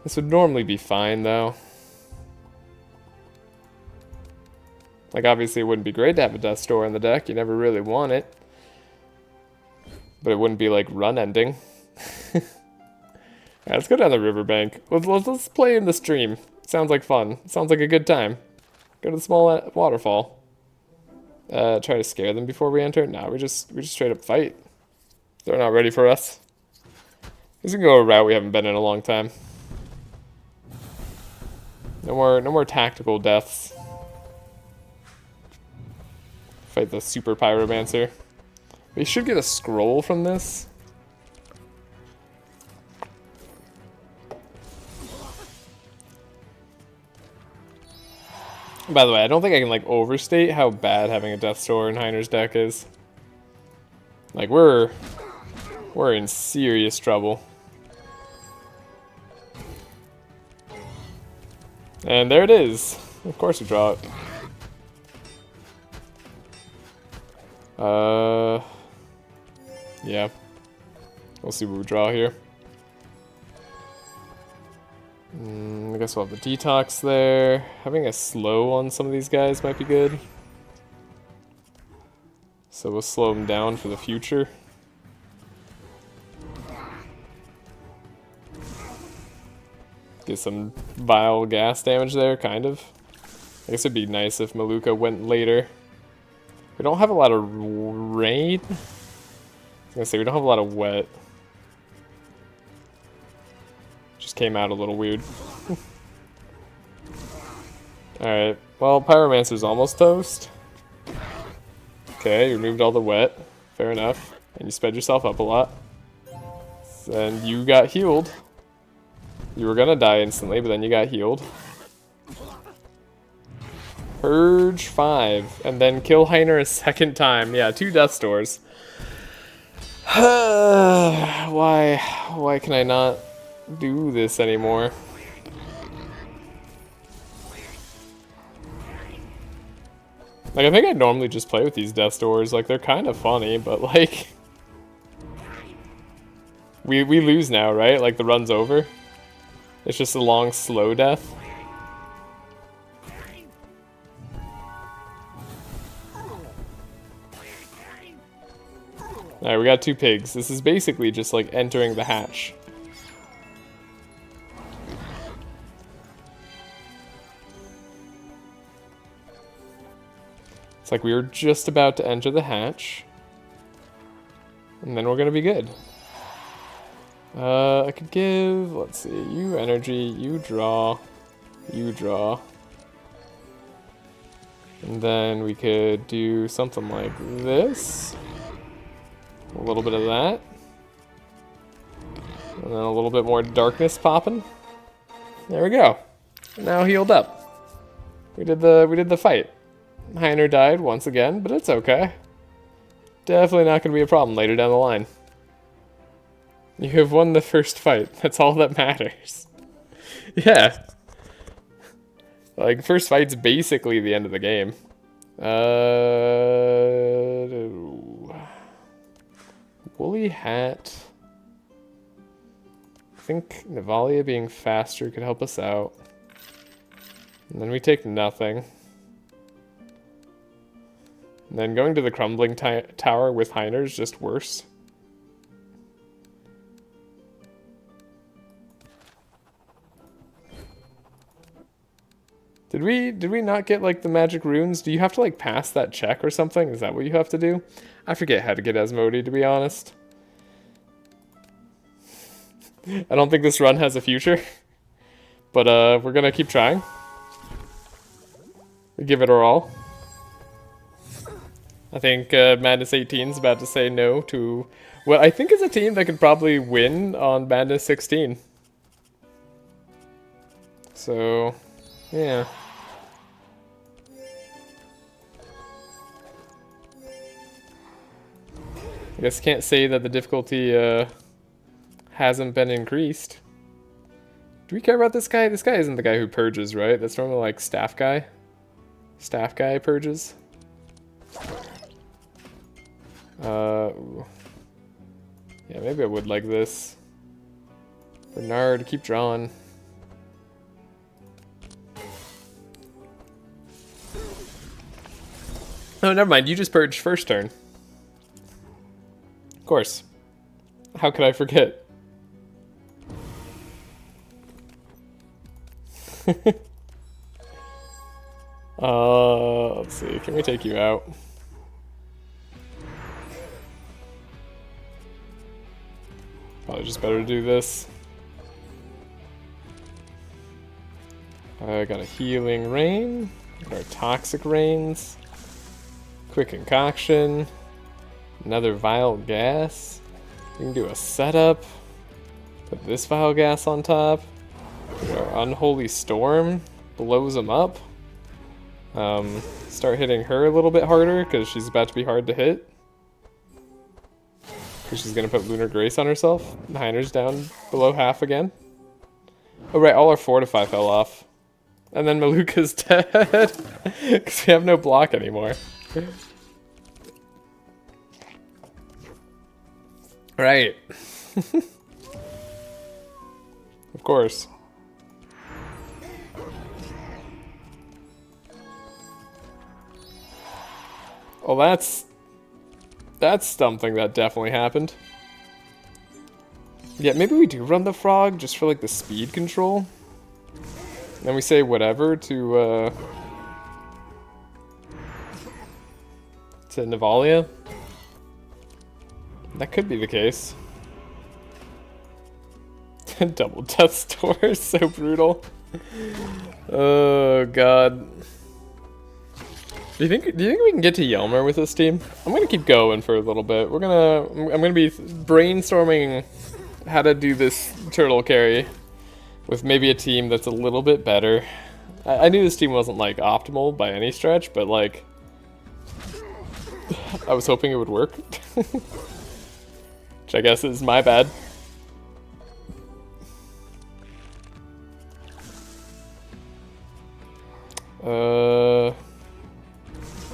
This would normally be fine though. Like obviously it wouldn't be great to have a Death's Door in the deck, you never really want it. But it wouldn't be like run ending. Alright, let's go down the riverbank. Let's play in the stream. Sounds like fun. Sounds like a good time. Go to the small waterfall. Try to scare them before we enter. No, we just straight up fight. They're not ready for us. This can go a route we haven't been in a long time. No more tactical deaths. Fight the super pyromancer. We should get a scroll from this. By the way, I don't think I can like overstate how bad having a Death's Door in Ymer's deck is. Like we're in serious trouble. And there it is. Of course we draw it. Yeah. We'll see what we draw here. I guess we'll have the detox there. Having a slow on some of these guys might be good. So we'll slow them down for the future. Get some vile gas damage there, kind of. I guess it'd be nice if Maluka went later. We don't have a lot of rain. I was gonna say, we don't have a lot of wet. Just came out a little weird. Alright, well, Pyromancer's almost toast. Okay, you removed all the wet. Fair enough. And you sped yourself up a lot. And you got healed. You were gonna die instantly, but then you got healed. Purge 5, and then kill Ymer a second time. Yeah, 2 Death's Doors. Why can I not do this anymore? Like, I think I'd normally just play with these Death's Doors. Like, they're kind of funny, but like... We lose now, right? Like, the run's over. It's just a long, slow death. Alright, we got 2 pigs. This is basically just like entering the hatch. It's like we were just about to enter the hatch. And then we're gonna be good. I could give, let's see, you energy, you draw, you draw. And then we could do something like this. A little bit of that. And then a little bit more darkness popping. There we go. Now healed up. We did the fight. Ymer died once again, but it's okay. Definitely not gonna be a problem later down the line. You have won the first fight. That's all that matters. Yeah. Like, first fight's basically the end of the game. Woolly hat. I think Navalia being faster could help us out. And then we take nothing. And then going to the crumbling tower with Ymer is just worse. Did we not get like the magic runes? Do you have to like pass that check or something? Is that what you have to do? I forget how to get Asmodee, to be honest. I don't think this run has a future. But we're gonna keep trying. We give it our all. I think Madness 18 is about to say no to what I think is a team that could probably win on Madness 16. So, yeah. I guess can't say that the difficulty hasn't been increased. Do we care about this guy? This guy isn't the guy who purges, right? That's normally like staff guy. Staff guy purges. Yeah, maybe I would like this. Bernard, keep drawing. Oh, never mind. You just purged first turn. Of course. How could I forget? Let's see. Can we take you out? Probably just better to do this. I got a healing rain. Got our toxic rains. Quick concoction. Another vile gas. We can do a setup. Put this vile gas on top. Our unholy storm blows them up. Start hitting her a little bit harder because she's about to be hard to hit. Because she's going to put Lunar Grace on herself. Heiner's down below half again. Oh right, all our Fortify fell off. And then Maluka's dead. Because we have no block anymore. Right. Of course. Well, that's something that definitely happened. Yeah, maybe we do run the frog just for like the speed control. Then we say whatever to Navalia. That could be the case. Double death store is so brutal. Oh god. Do you think we can get to Ymer with this team? I'm gonna keep going for a little bit. I'm gonna be brainstorming how to do this turtle carry with maybe a team that's a little bit better. I knew this team wasn't like optimal by any stretch, but like I was hoping it would work. Which I guess is my bad.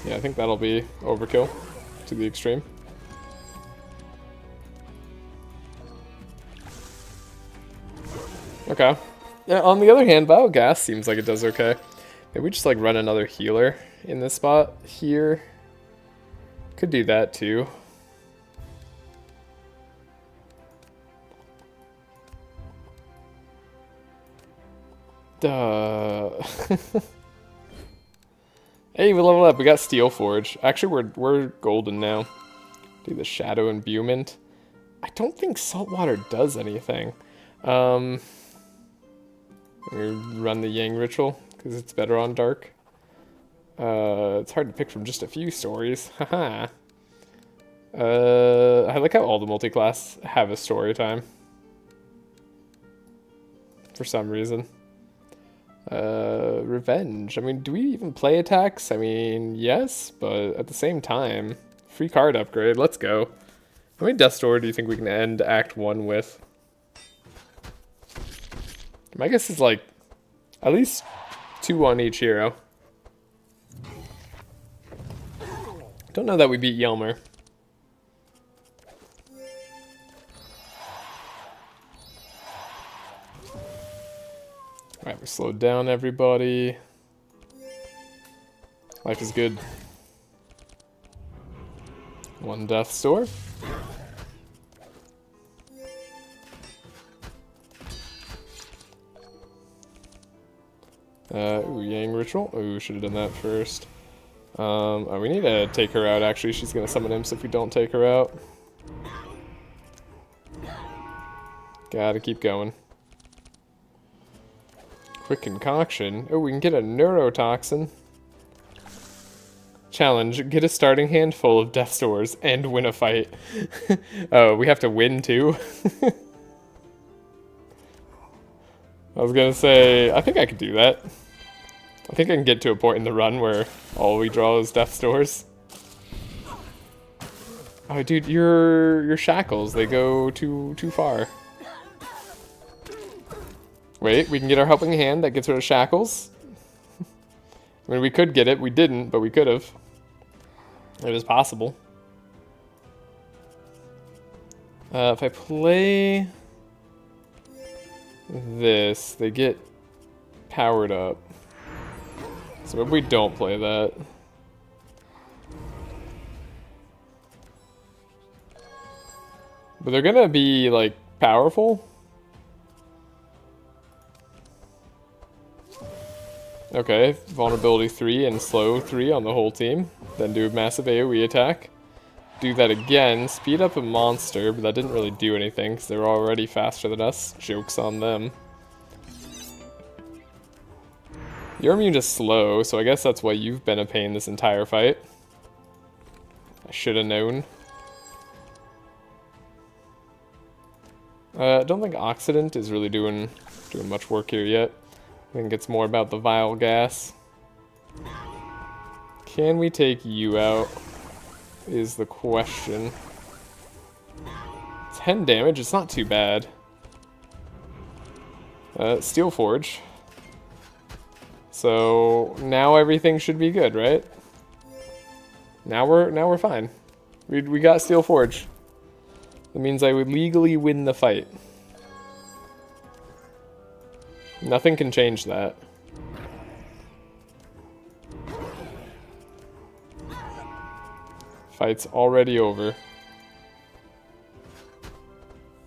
Yeah, I think that'll be overkill to the extreme. Okay. Yeah, on the other hand, Biogas seems like it does okay. Maybe we just like run another healer in this spot here. Could do that too. Duh. Hey, we leveled up. We got Steel Forge. Actually, we're golden now. Do the Shadow Imbuement. I don't think Saltwater does anything. We run the Yang Ritual because it's better on Dark. It's hard to pick from just a few stories. Haha. I like how all the multi-class have a story time. For some reason. Revenge. I mean, do we even play attacks? I mean, yes, but at the same time, free card upgrade. Let's go. How many Death Store do you think we can end Act 1 with? My guess is like at least 2 on each hero. Don't know that we beat Ymer. Alright, we slowed down everybody. Life is good. 1 Death Store. Ooh, Yang Ritual. Ooh, should have done that first. Oh, we need to take her out, actually. She's gonna summon him, so if we don't take her out. Gotta keep going. Quick Concoction. Oh, we can get a Neurotoxin. Challenge, get a starting hand full of Death's Doors and win a fight. Oh, we have to win too? I was gonna say, I think I could do that. I think I can get to a point in the run where all we draw is Death's Doors. Oh, dude, your shackles, they go too far. Wait, we can get our helping hand that gets rid of shackles. I mean, we could get it. We didn't, but we could have. It is possible. If I play this, they get powered up. So if we don't play that. But they're gonna be, like, powerful. Okay, vulnerability 3 and slow 3 on the whole team. Then do a massive AoE attack. Do that again, speed up a monster, but that didn't really do anything because they were already faster than us. Joke's on them. You're immune to slow, so I guess that's why you've been a pain this entire fight. I should have known. I don't think Oxidant is really doing much work here yet. I think it's more about the Vile Gas. Can we take you out? Is the question. 10 damage, it's not too bad. Steel Forge. So now everything should be good, right? Now we're fine. We got Steel Forge. That means I would legally win the fight. Nothing can change that. Fight's already over.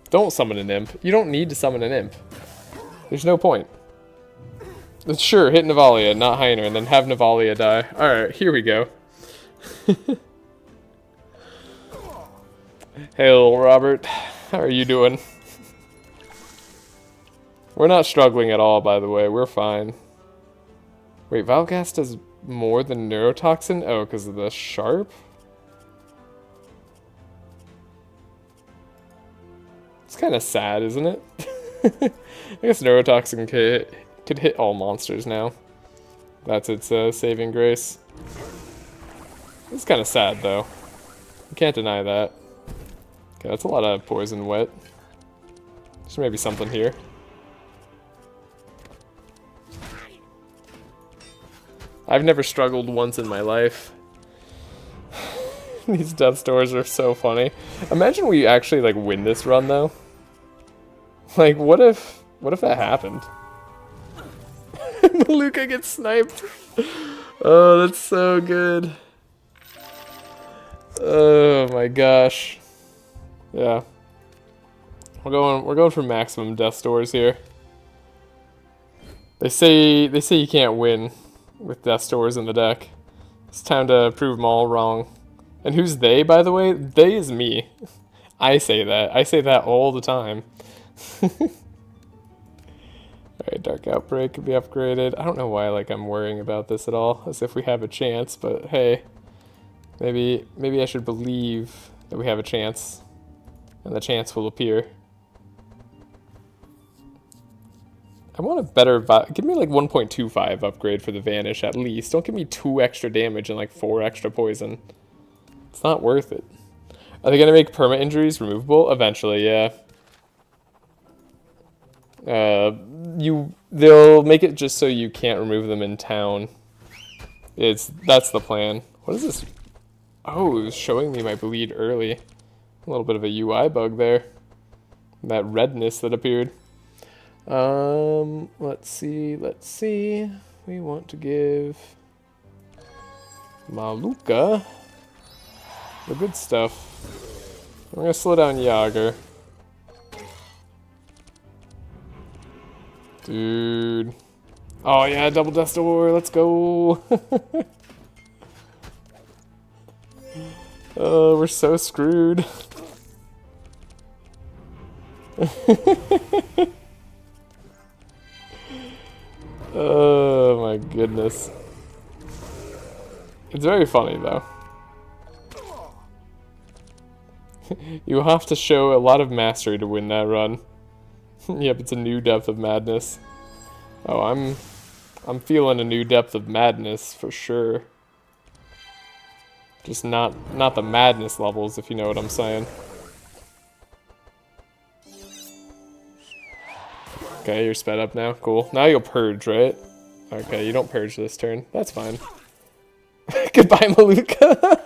Don't summon an imp. You don't need to summon an imp. There's no point. Sure, hit Navalia, not Ymer, and then have Navalia die. Alright, here we go. Hail, Robert. How are you doing? We're not struggling at all, by the way. We're fine. Wait, Valgas does more than Neurotoxin? Oh, because of the Sharp? It's kind of sad, isn't it? I guess Neurotoxin could hit all monsters now. That's its saving grace. It's kind of sad, though. You can't deny that. Okay, that's a lot of poison wet. There's maybe something here. I've never struggled once in my life. These Death's Doors are so funny. Imagine we actually, like, win this run, though. Like, what if that happened? Maluka gets sniped. Oh, that's so good. Oh my gosh. Yeah. We're going for maximum Death's Doors here. They say you can't win with Death's Doors in the deck. It's time to prove them all wrong. And who's they, by the way? They is me. I say that. I say that all the time. Alright, Dark Outbreak could be upgraded. I don't know why I'm worrying about this at all, as if we have a chance, but hey. Maybe I should believe that we have a chance. And the chance will appear. I want a better... Give me 1.25 upgrade for the Vanish at least. Don't give me 2 extra damage and 4 extra poison. It's not worth it. Are they going to make perma injuries removable? Eventually, yeah. They'll make it just so you can't remove them in town. That's the plan. What is this? Oh, it was showing me my bleed early. A little bit of a UI bug there. That redness that appeared. Let's see. We want to give Maluka the good stuff. I'm gonna slow down Yager. Dude. Oh yeah, double Death's Door, let's go. Oh, we're so screwed. Oh my goodness. It's very funny, though. You have to show a lot of mastery to win that run. Yep, it's a new depth of madness. Oh, I'm feeling a new depth of madness for sure. Just not the madness levels, if you know what I'm saying. Okay, you're sped up now. Cool. Now you'll purge, right? Okay, you don't purge this turn. That's fine. Goodbye, Maluka.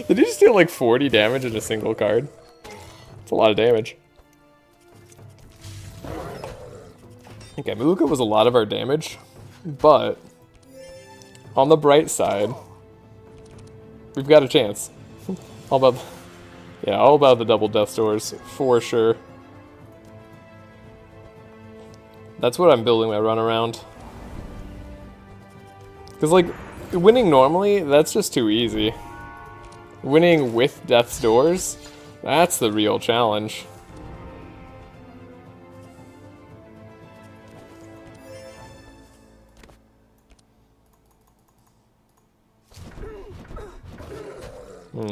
Did you just deal like 40 damage in a single card? That's a lot of damage. Okay, Maluka was a lot of our damage, but on the bright side, we've got a chance. All about, yeah, all about the double death doors for sure. That's what I'm building my run around. Because like winning normally, that's just too easy. Winning with death's doors, that's the real challenge.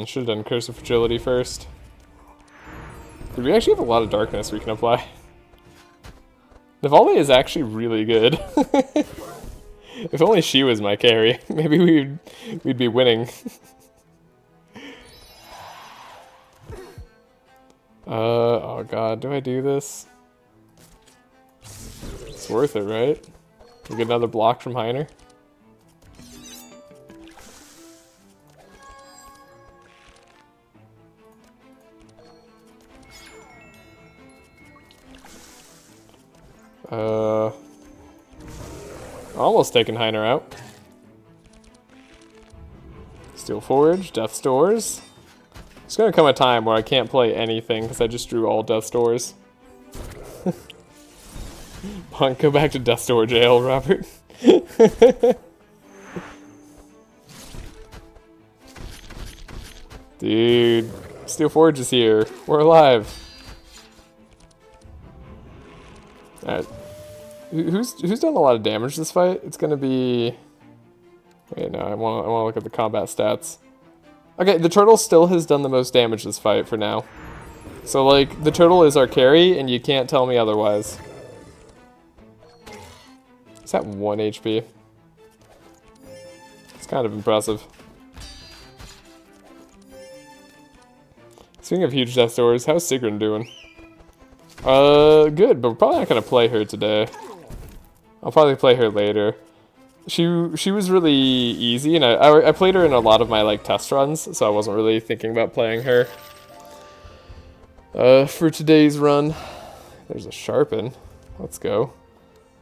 Should have done Curse of Fragility first. Did we actually have a lot of darkness we can apply? Nivali is actually really good. If only she was my carry, maybe we'd be winning. Oh god, do I do this? It's worth it, right? We get another block from Ymer. Almost taking Ymer out. Steel Forge, Death's Doors. There's gonna come a time where I can't play anything because I just drew all Death's Doors. Punk, go back to Death's Door jail, Robert. Dude, Steel Forge is here. We're alive. Alright. Who's done a lot of damage this fight? It's gonna be... Wait, no, I wanna look at the combat stats. Okay, the turtle still has done the most damage this fight for now. So, like, the turtle is our carry, and you can't tell me otherwise. Is that 1 HP? It's kind of impressive. Speaking of huge death doors, how's Sigrun doing? Good, but we're probably not gonna play her today. I'll probably play her later. She was really easy, and I played her in a lot of my like test runs, so I wasn't really thinking about playing her. For today's run, there's a sharpen. Let's go.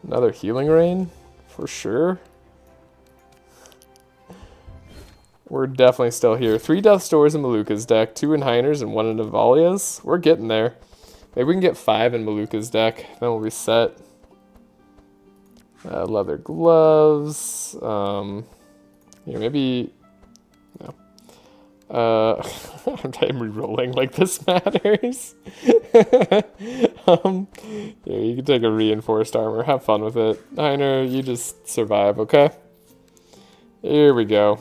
Another healing rain, for sure. We're definitely still here. 3 Death's Doors in Maluka's deck, 2 in Ymer's, and 1 in Nivalia's. We're getting there. Maybe we can get 5 in Maluka's deck, then we'll be set. Leather gloves. Yeah, maybe. No. I'm re-rolling like this matters. Yeah, you can take a reinforced armor. Have fun with it. Ymer, you just survive, okay? Here we go.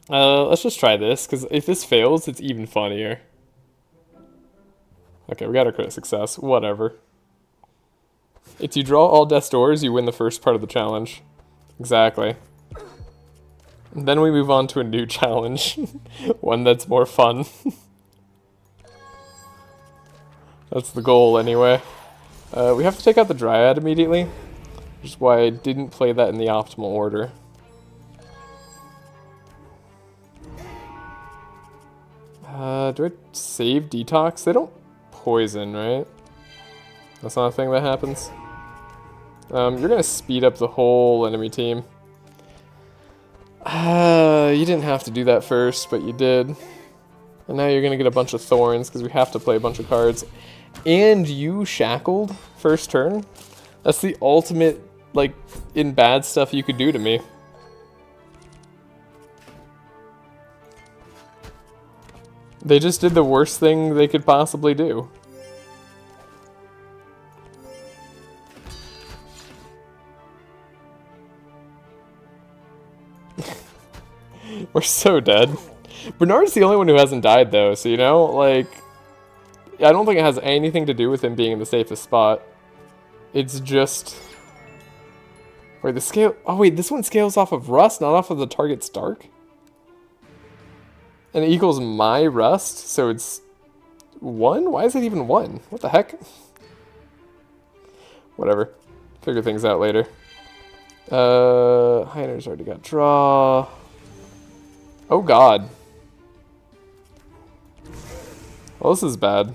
Let's just try this, because if this fails, it's even funnier. Okay, we got a crit success. Whatever. If you draw all Death's Doors, you win the first part of the challenge. Exactly. And then we move on to a new challenge. One that's more fun. That's the goal, anyway. We have to take out the Dryad immediately, which is why I didn't play that in the optimal order. Do I save Detox? They don't poison, right? That's not a thing that happens. You're gonna speed up the whole enemy team. You didn't have to do that first, but you did. And now you're gonna get a bunch of thorns, because we have to play a bunch of cards. And you shackled first turn? That's the ultimate, like, in bad stuff you could do to me. They just did the worst thing they could possibly do. We're so dead. Bernard's the only one who hasn't died, though, so, you know, like... I don't think it has anything to do with him being in the safest spot. It's just... Wait, the scale... Oh, wait, this one scales off of rust, not off of the target's dark? And it equals my rust, so it's... 1? Why is it even 1? What the heck? Whatever. Figure things out later. Heiner's already got draw. Oh, God. Well, this is bad.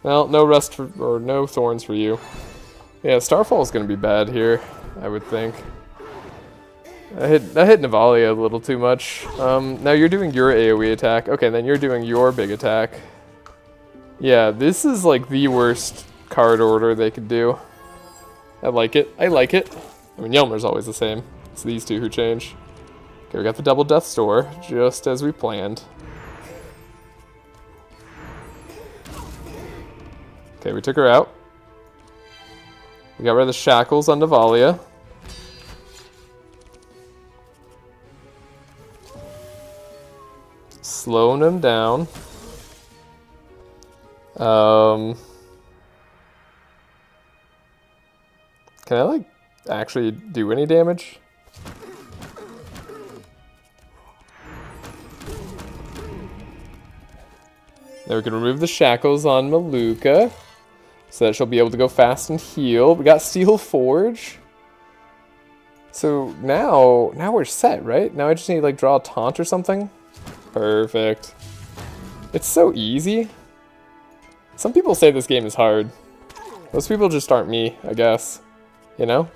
Well, no rust for, or no thorns for you. Yeah, Starfall's gonna be bad here, I would think. I hit Navalia a little too much. Now you're doing your AoE attack. Okay, then you're doing your big attack. Yeah, this is like the worst card order they could do. I like it. I like it. I mean, Ymer's always the same. It's these two who change. Okay, we got the double Death Store, just as we planned. Okay, we took her out. We got rid of the shackles on Navalia. Slowing him down. Can I, like, actually do any damage? Now we can remove the shackles on Maluka, so that she'll be able to go fast and heal. We got Steel Forge. So now we're set, right? Now I just need to, like, draw a taunt or something. Perfect. It's so easy. Some people say this game is hard. Those people just aren't me, I guess. You know?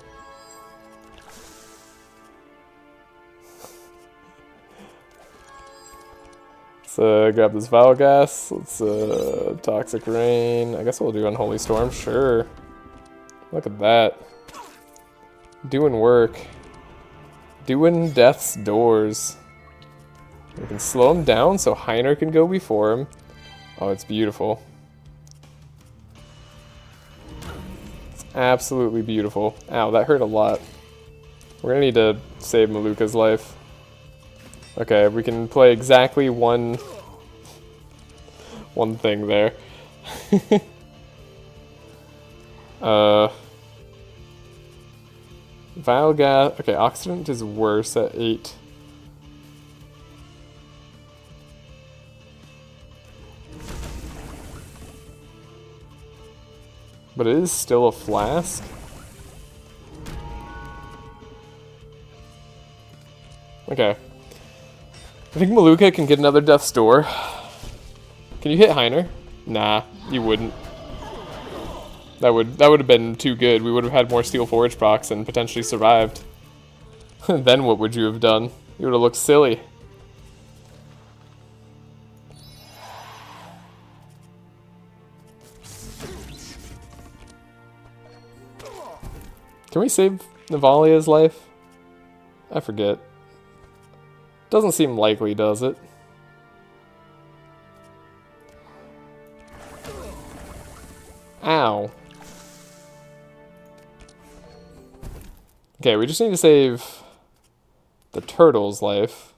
Let's grab this Vile Gas. Let's Toxic Rain. I guess we'll do Unholy Storm. Sure. Look at that. Doing work. Doing death's doors. We can slow him down so Ymer can go before him. Oh, it's beautiful. It's absolutely beautiful. Ow, that hurt a lot. We're gonna need to save Maluka's life. Okay, we can play exactly one thing there. Vile Gas. Okay, Oxidant is worse at 8. But it is still a flask. Okay. I think Maluka can get another Death's Door. Can you hit Ymer? Nah, you wouldn't. That would have been too good. We would have had more Steel Forge procs and potentially survived. Then what would you have done? You would have looked silly. Can we save Navalia's life? I forget. Doesn't seem likely, does it? Ow. Okay, we just need to save the turtle's life.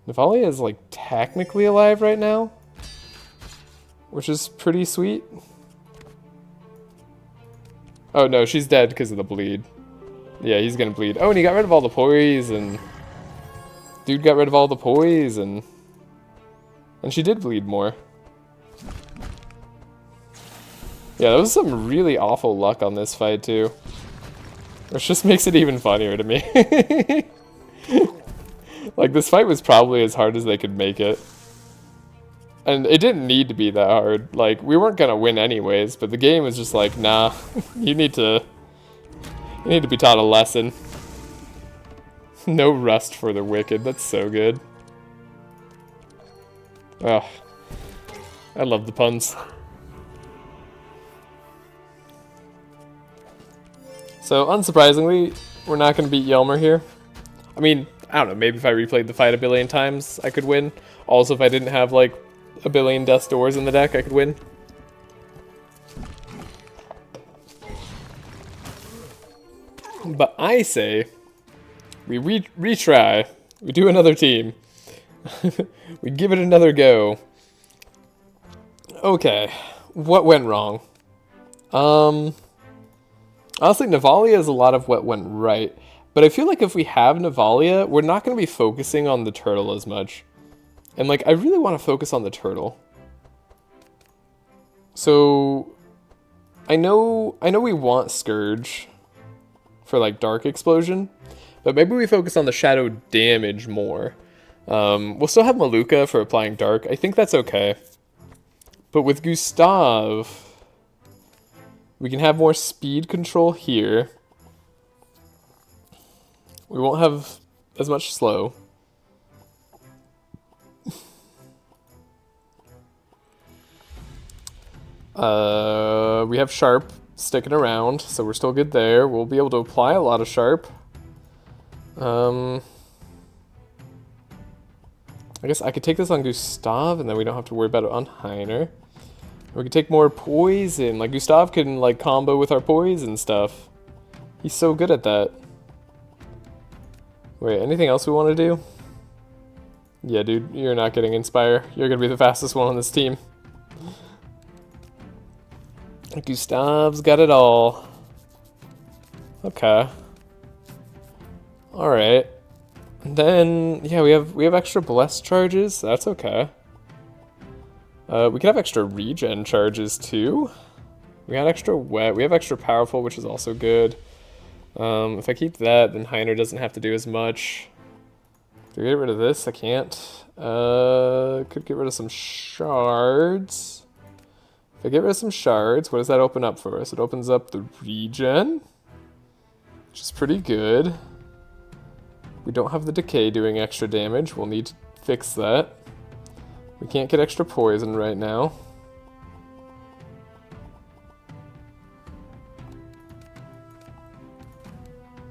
Navalia is, like, technically alive right now, which is pretty sweet. Oh, no, she's dead because of the bleed. Yeah, he's gonna bleed. Oh, and he got rid of all the poison. Dude got rid of all the poison. And she did bleed more. Yeah, that was some really awful luck on this fight, too. Which just makes it even funnier to me. Like, this fight was probably as hard as they could make it. And it didn't need to be that hard. Like, we weren't gonna win anyways, but the game was just like, nah, you need to be taught a lesson. No rust for the wicked. That's so good. Oh, I love the puns. So, unsurprisingly, we're not going to beat Ymer here. I mean, I don't know, maybe if I replayed the fight a billion times, I could win. Also, if I didn't have, like, a billion Death's Doors in the deck, I could win. But I say, we retry. We do another team. We give it another go. Okay, what went wrong? Honestly, Navalia is a lot of what went right. But I feel like if we have Navalia, we're not going to be focusing on the turtle as much. And, like, I really want to focus on the turtle. So, I know we want Scourge for, like, Dark Explosion. But maybe we focus on the shadow damage more. We'll still have Maluka for applying Dark. I think that's okay. But with Gustav, we can have more speed control here. We won't have as much slow. We have Sharp sticking around, so we're still good there. We'll be able to apply a lot of Sharp. I guess I could take this on Gustav, and then we don't have to worry about it on Ymer. We could take more poison. Like, Gustav can, like, combo with our poison stuff. He's so good at that. Wait, anything else we want to do? Yeah, dude, you're not getting Inspire. You're going to be the fastest one on this team. Gustav's got it all. Okay. Alright. Then, yeah, we have extra Bless charges. That's okay. We could have extra Regen charges, too. We got extra Wet. We have extra Powerful, which is also good. If I keep that, then Ymer doesn't have to do as much. Do I get rid of this? I can't. Could get rid of some shards. If I get rid of some shards, what does that open up for us? It opens up the regen, which is pretty good. We don't have the decay doing extra damage. We'll need to fix that. We can't get extra poison right now.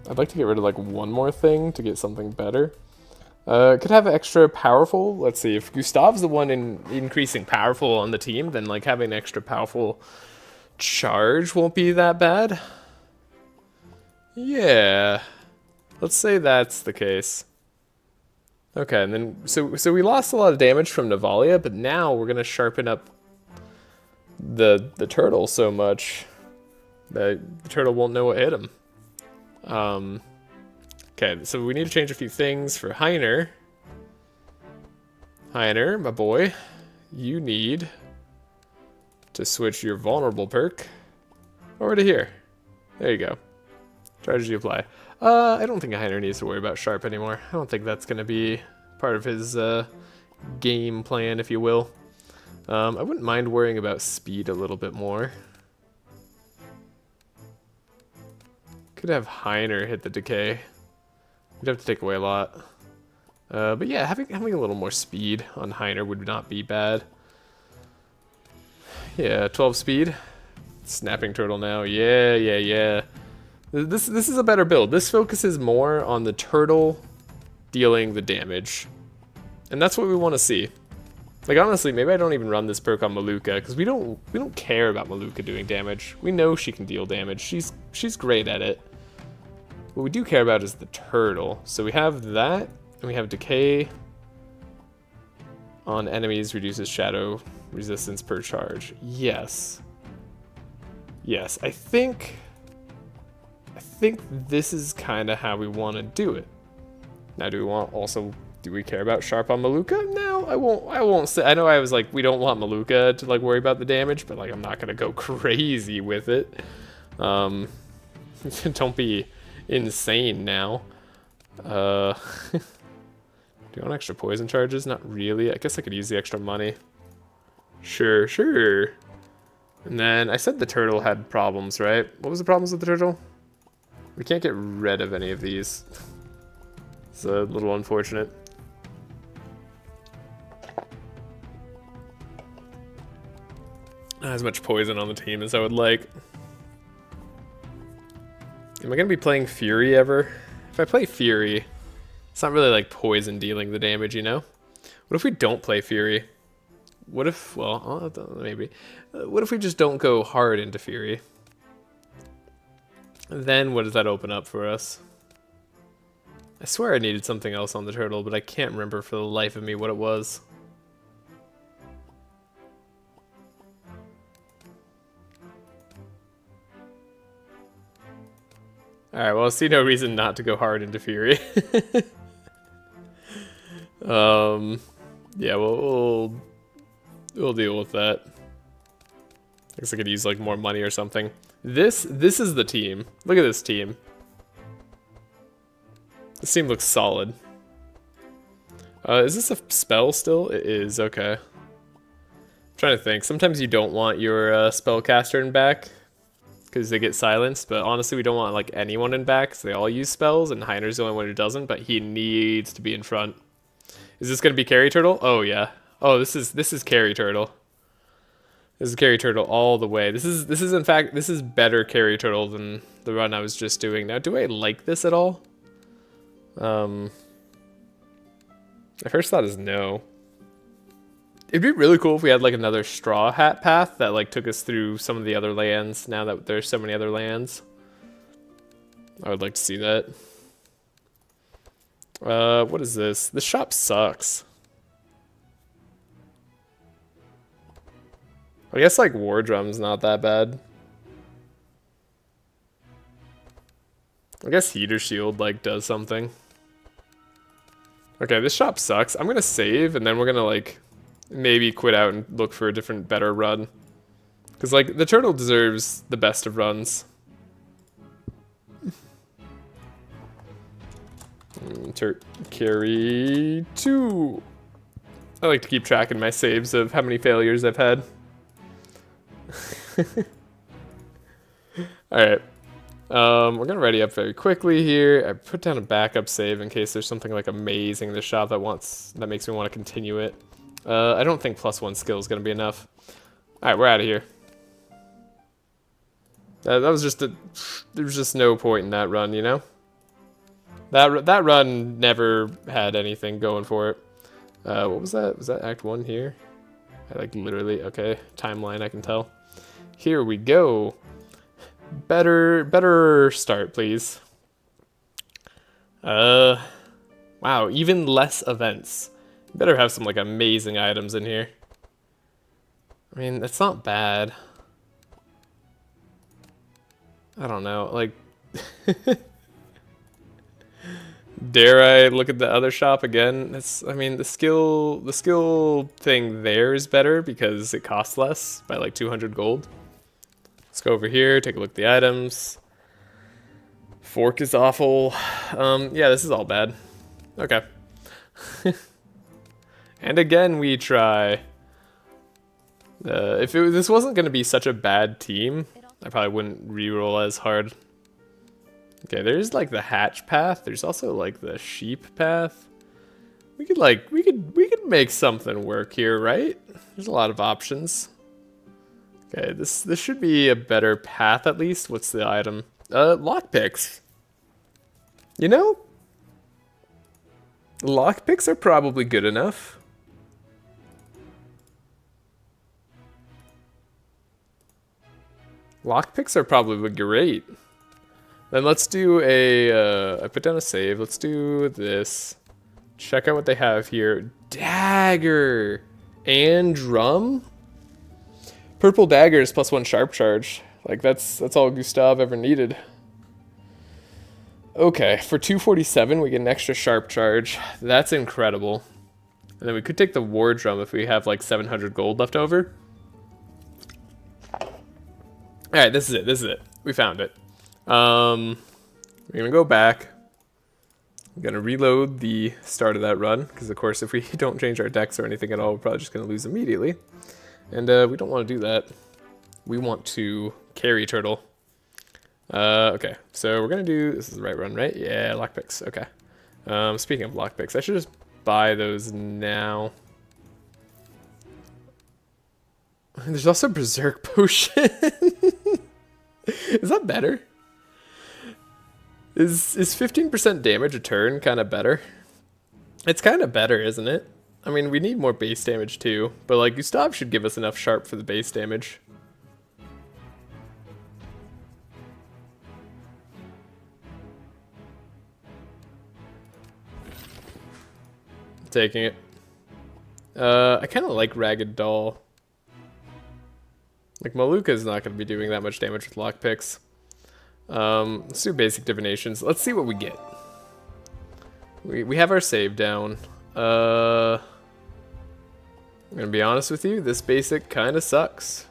I'd like to get rid of like one more thing to get something better. Could have extra powerful. Let's see, if Gustav's the one increasing powerful on the team, then like having extra powerful charge won't be that bad. Yeah, let's say that's the case. Okay, and then so we lost a lot of damage from Navalia, but now we're gonna sharpen up the turtle so much that the turtle won't know what hit him. Okay, so we need to change a few things for Ymer. Ymer, my boy, you need to switch your vulnerable perk over to here. There you go. Charge you apply. I don't think Ymer needs to worry about Sharp anymore. I don't think that's going to be part of his game plan, if you will. I wouldn't mind worrying about speed a little bit more. Could have Ymer hit the decay. We'd have to take away a lot. But yeah, having a little more speed on Ymer would not be bad. Yeah, 12 speed. Snapping turtle now. Yeah. This is a better build. This focuses more on the turtle dealing the damage. And that's what we want to see. Like, honestly, maybe I don't even run this perk on Maluka, because we don't care about Maluka doing damage. We know she can deal damage. She's great at it. What we do care about is the turtle. So we have that, and we have decay on enemies, reduces shadow resistance per charge. Yes. Yes, I think this is kind of how we want to do it. Now, do we care about Sharp on Maluka? No, I won't say. I know I was like, we don't want Maluka to like worry about the damage, but like I'm not gonna go crazy with it. Don't be insane now. Do you want extra poison charges? Not really. I guess I could use the extra money. Sure. And then I said the turtle had problems, right? What was the problems with the turtle? We can't get rid of any of these. It's a little unfortunate. Not as much poison on the team as I would like. Am I going to be playing Fury ever? If I play Fury, It's not really like poison dealing the damage, you know? What if we don't play Fury? What if, well, maybe. What if we just don't go hard into Fury? Then what does that open up for us? I swear I needed something else on the turtle, but I can't remember for the life of me what it was. Alright, well, I see no reason not to go hard into Fury. Yeah, we'll deal with that. I guess I could use like more money or something. This is the team. Look at this team. This team looks solid. Is this a spell still? It is, okay. I'm trying to think. Sometimes you don't want your spellcaster in back because they get silenced, but honestly we don't want like anyone in back because they all use spells and Heiner's the only one who doesn't, but he needs to be in front. Is this gonna be carry turtle? Oh yeah. Oh, this is carry turtle. This is carry turtle all the way. This is in fact, this is better carry turtle than the run I was just doing. Now, do I like this at all? My first thought is no. It'd be really cool if we had like another straw hat path that like took us through some of the other lands now that there's so many other lands. I would like to see that. What is this? This shop sucks. I guess like War Drum's not that bad. I guess Heater Shield like does something. Okay, this shop sucks. I'm gonna save and then we're gonna like maybe quit out and look for a different better run. Cause like the turtle deserves the best of runs. Carry 2. I like to keep track in my saves of how many failures I've had. Alright. We're gonna ready up very quickly here. I put down a backup save in case there's something like amazing in the shop that makes me want to continue it. I don't think +1 skill is gonna be enough. Alright, we're out of here. That was just there was just no point in that run, you know? That run never had anything going for it. What was that? Was that Act 1 here? I like literally, okay, timeline I can tell. Here we go. Better start, please. Wow, even less events. Better have some like amazing items in here. I mean, that's not bad. I don't know, like dare I look at the other shop again? I mean, the skill thing there is better because it costs less by like 200 gold. Let's go over here, take a look at the items. Fork is awful. Yeah, this is all bad. Okay. And again, we try. If this wasn't going to be such a bad team, I probably wouldn't reroll as hard. Okay, there's like the hatch path. There's also like the sheep path. We could make something work here, right? There's a lot of options. Okay, this should be a better path at least. What's the item? Lockpicks. You know, lockpicks are probably good enough. Lockpicks are probably great. Then let's do I put down a save. Let's do this. Check out what they have here. Dagger and drum. Purple dagger is +1 sharp charge. Like that's all Gustav ever needed. Okay, for 247 we get an extra sharp charge. That's incredible. And then we could take the war drum if we have like 700 gold left over. Alright, this is it. We found it. We're gonna go back. I'm gonna reload the start of that run, because of course if we don't change our decks or anything at all, we're probably just gonna lose immediately. And we don't want to do that. We want to carry turtle. Okay, so we're gonna do, this is the right run, right? Yeah, lockpicks, okay. Speaking of lockpicks, I should just buy those now. There's also Berserk Potion. Is that better? Is 15% damage a turn kind of better? It's kind of better, isn't it? I mean, we need more base damage too, but like Gustav should give us enough sharp for the base damage. Taking it. I kind of like Ragged Doll. Like, Maluka is not going to be doing that much damage with lockpicks. Let's do basic divinations. Let's see what we get. We have our save down. I'm going to be honest with you, this basic kind of sucks.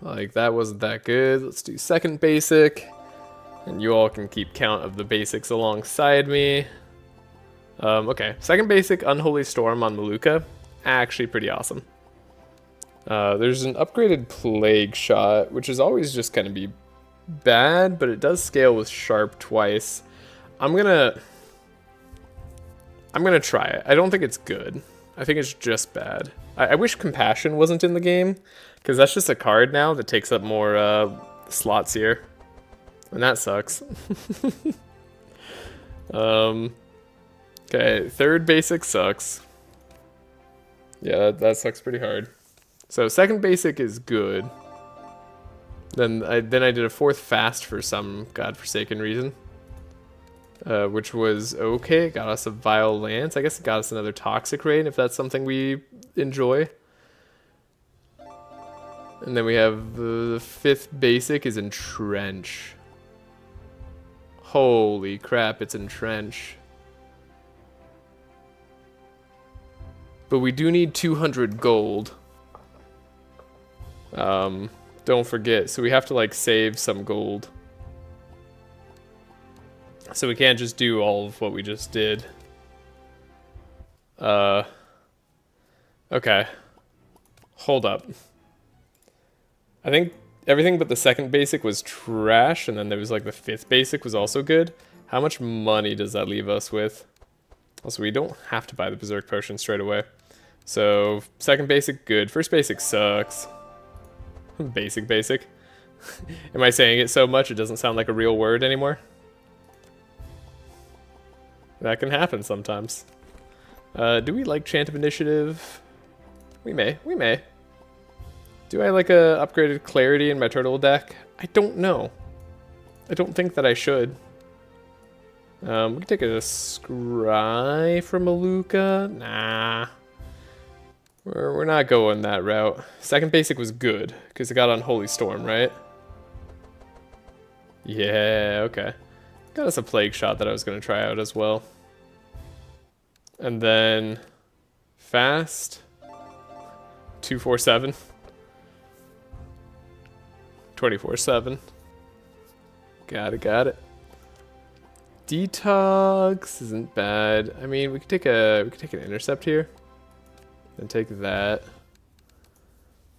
Like, that wasn't that good. Let's do second basic. And you all can keep count of the basics alongside me. Okay, second basic, Unholy Storm on Maluka. Actually pretty awesome. There's an upgraded Plague Shot, which is always just going to be bad, but it does scale with Sharp twice. I'm gonna try it. I don't think it's good. I think it's just bad. I wish Compassion wasn't in the game, because that's just a card now that takes up more slots here. And that sucks. Okay, third basic sucks. Yeah, that sucks pretty hard. So second basic is good. Then I did a fourth fast for some godforsaken reason. Which was okay. Got us a Vile Lance. I guess it got us another Toxic Rain if that's something we enjoy. And then we have the fifth basic is Entrench. Holy crap, it's Entrench. But we do need 200 gold. Don't forget. So we have to like save some gold. So we can't just do all of what we just did. Okay. Hold up. I think everything but the second basic was trash, and then there was like the fifth basic was also good. How much money does that leave us with? Also, we don't have to buy the Berserk Potion straight away. So, second basic, good. First basic sucks. Basic. Am I saying it so much it doesn't sound like a real word anymore? That can happen sometimes. Do we like Chant of Initiative? We may. Do I like a upgraded Clarity in my turtle deck? I don't know. I don't think that I should. We can take a Scry from Maluka. Nah. We're not going that route. Second basic was good, because it got Unholy Storm, right? Yeah, okay. Got us a Plague Shot that I was going to try out as well. And then... Fast. 247. 24/7. Got it. Detox isn't bad. I mean, we could take an intercept here, and take that.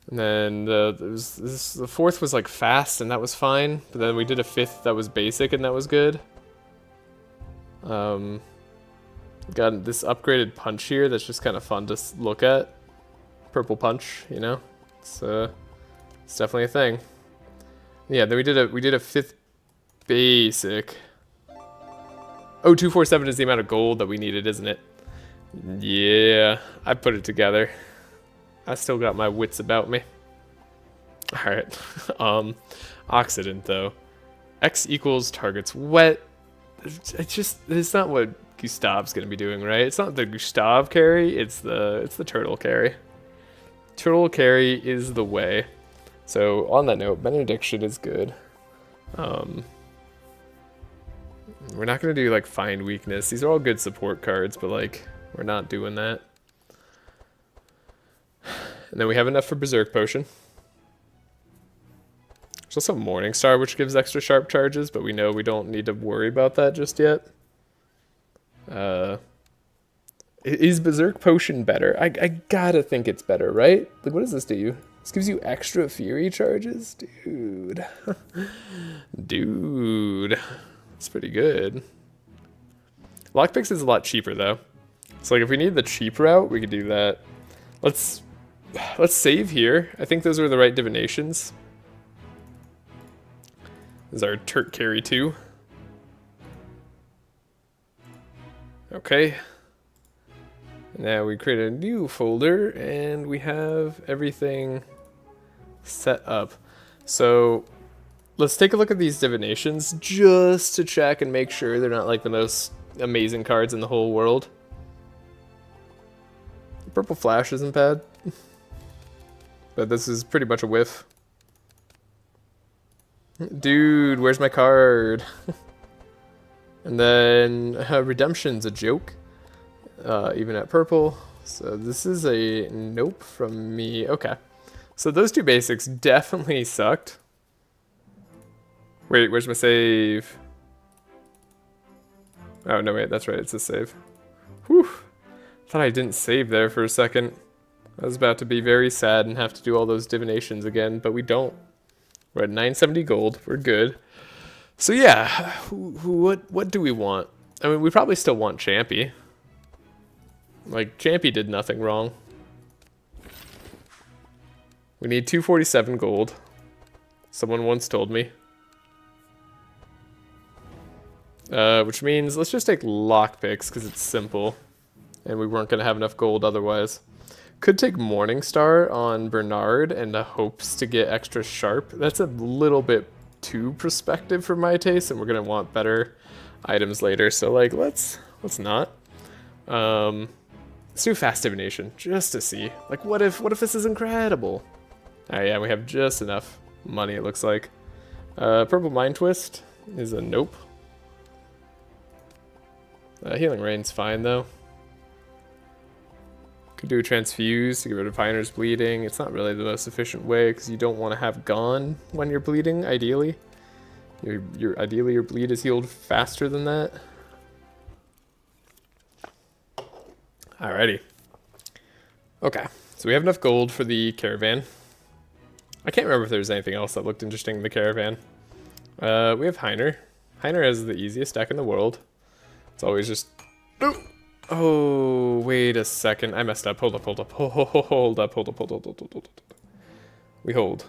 And then the fourth was like fast, and that was fine. But then we did a fifth that was basic, and that was good. Got this upgraded punch here that's just kind of fun to look at. Purple punch, you know, it's definitely a thing. Yeah, then we did a fifth basic. Oh, 247 is the amount of gold that we needed, isn't it? Yeah, I put it together. I still got my wits about me. Alright. Occident, though. X equals target's wet. It's not what Gustav's gonna be doing, right? It's not the Gustav carry, it's the turtle carry. Turtle carry is the way. So, on that note, Benediction is good. We're not going to do, like, Find Weakness. These are all good support cards, but, like, we're not doing that. And then we have enough for Berserk Potion. There's also Morningstar, which gives extra sharp charges, but we know we don't need to worry about that just yet. Is Berserk Potion better? I gotta think it's better, right? Like, what does this do? This gives you extra Fury charges? Dude. Dude. It's pretty good. Lockpicks is a lot cheaper, though. So, like, if we need the cheap route, we could do that. Let's save here. I think those were the right divinations. This is our Turk carry, too. Okay. Now we create a new folder and we have everything set up. So let's take a look at these divinations just to check and make sure they're not like the most amazing cards in the whole world. Purple Flash isn't bad, but this is pretty much a whiff. Dude, where's my card? And then Redemption's a joke, even at purple. So this is a nope from me. Okay, so those two basics definitely sucked. Wait, where's my save? Oh, no, wait, that's right, it's a save. Whew. Thought I didn't save there for a second. I was about to be very sad and have to do all those divinations again, but we don't. We're at 970 gold, we're good. So yeah, what do we want? I mean, we probably still want Champy. Like, Champy did nothing wrong. We need 247 gold. Someone once told me. Which means let's just take lockpicks because it's simple. And we weren't going to have enough gold otherwise. Could take Morningstar on Bernard and the hopes to get extra sharp. That's a little bit too prospective for my taste, and we're going to want better items later. So, like, let's not. Let's do Fast Divination just to see. Like, what if this is incredible? Oh, yeah, we have just enough money, it looks like. Purple Mind Twist is a nope. Healing Rain's fine, though. Could do a Transfuse to get rid of Heiner's bleeding. It's not really the most efficient way because you don't want to have gone when you're bleeding, ideally. Ideally, your bleed is healed faster than that. Alrighty. Okay, so we have enough gold for the caravan. I can't remember if there was anything else that looked interesting in the caravan. We have Heiner. Heiner has the easiest deck in the world. It's always just... Oh, wait a second. I messed up. Hold up. Hold up. We hold.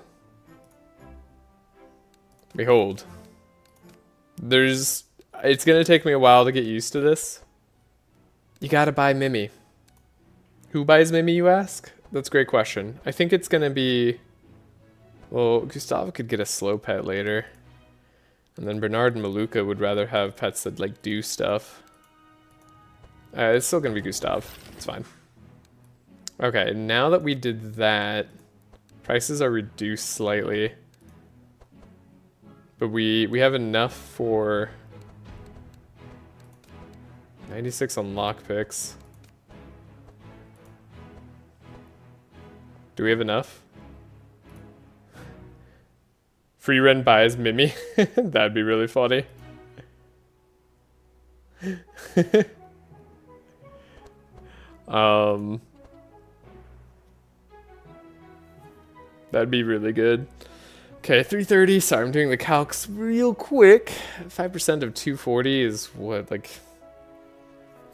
It's gonna take me a while to get used to this. You gotta buy Mimi. Who buys Mimi, you ask? That's a great question. I think it's gonna be... Well, Gustav could get a slow pet later. And then Bernard and Maluka would rather have pets that, like, do stuff. It's still gonna be Gustav. It's fine. Okay, now that we did that, prices are reduced slightly. But we have enough for 96 on lockpicks. Do we have enough? Free Ren buys Mimi. That'd be really funny. That'd be really good. Okay, 330. Sorry, I'm doing the calcs real quick. 5% of 240 is what, like,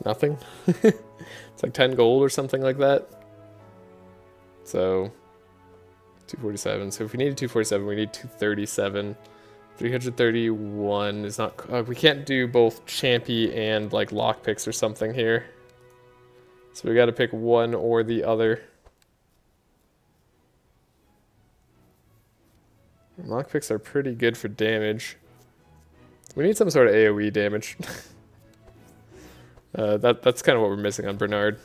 nothing? It's like 10 gold or something like that. So 247. So if we needed 247, we need 237. 331 is not... we can't do both Champy and, like, lockpicks or something here. So we gotta pick one or the other. Lockpicks are pretty good for damage. We need some sort of AoE damage. That's kind of what we're missing on Bernard.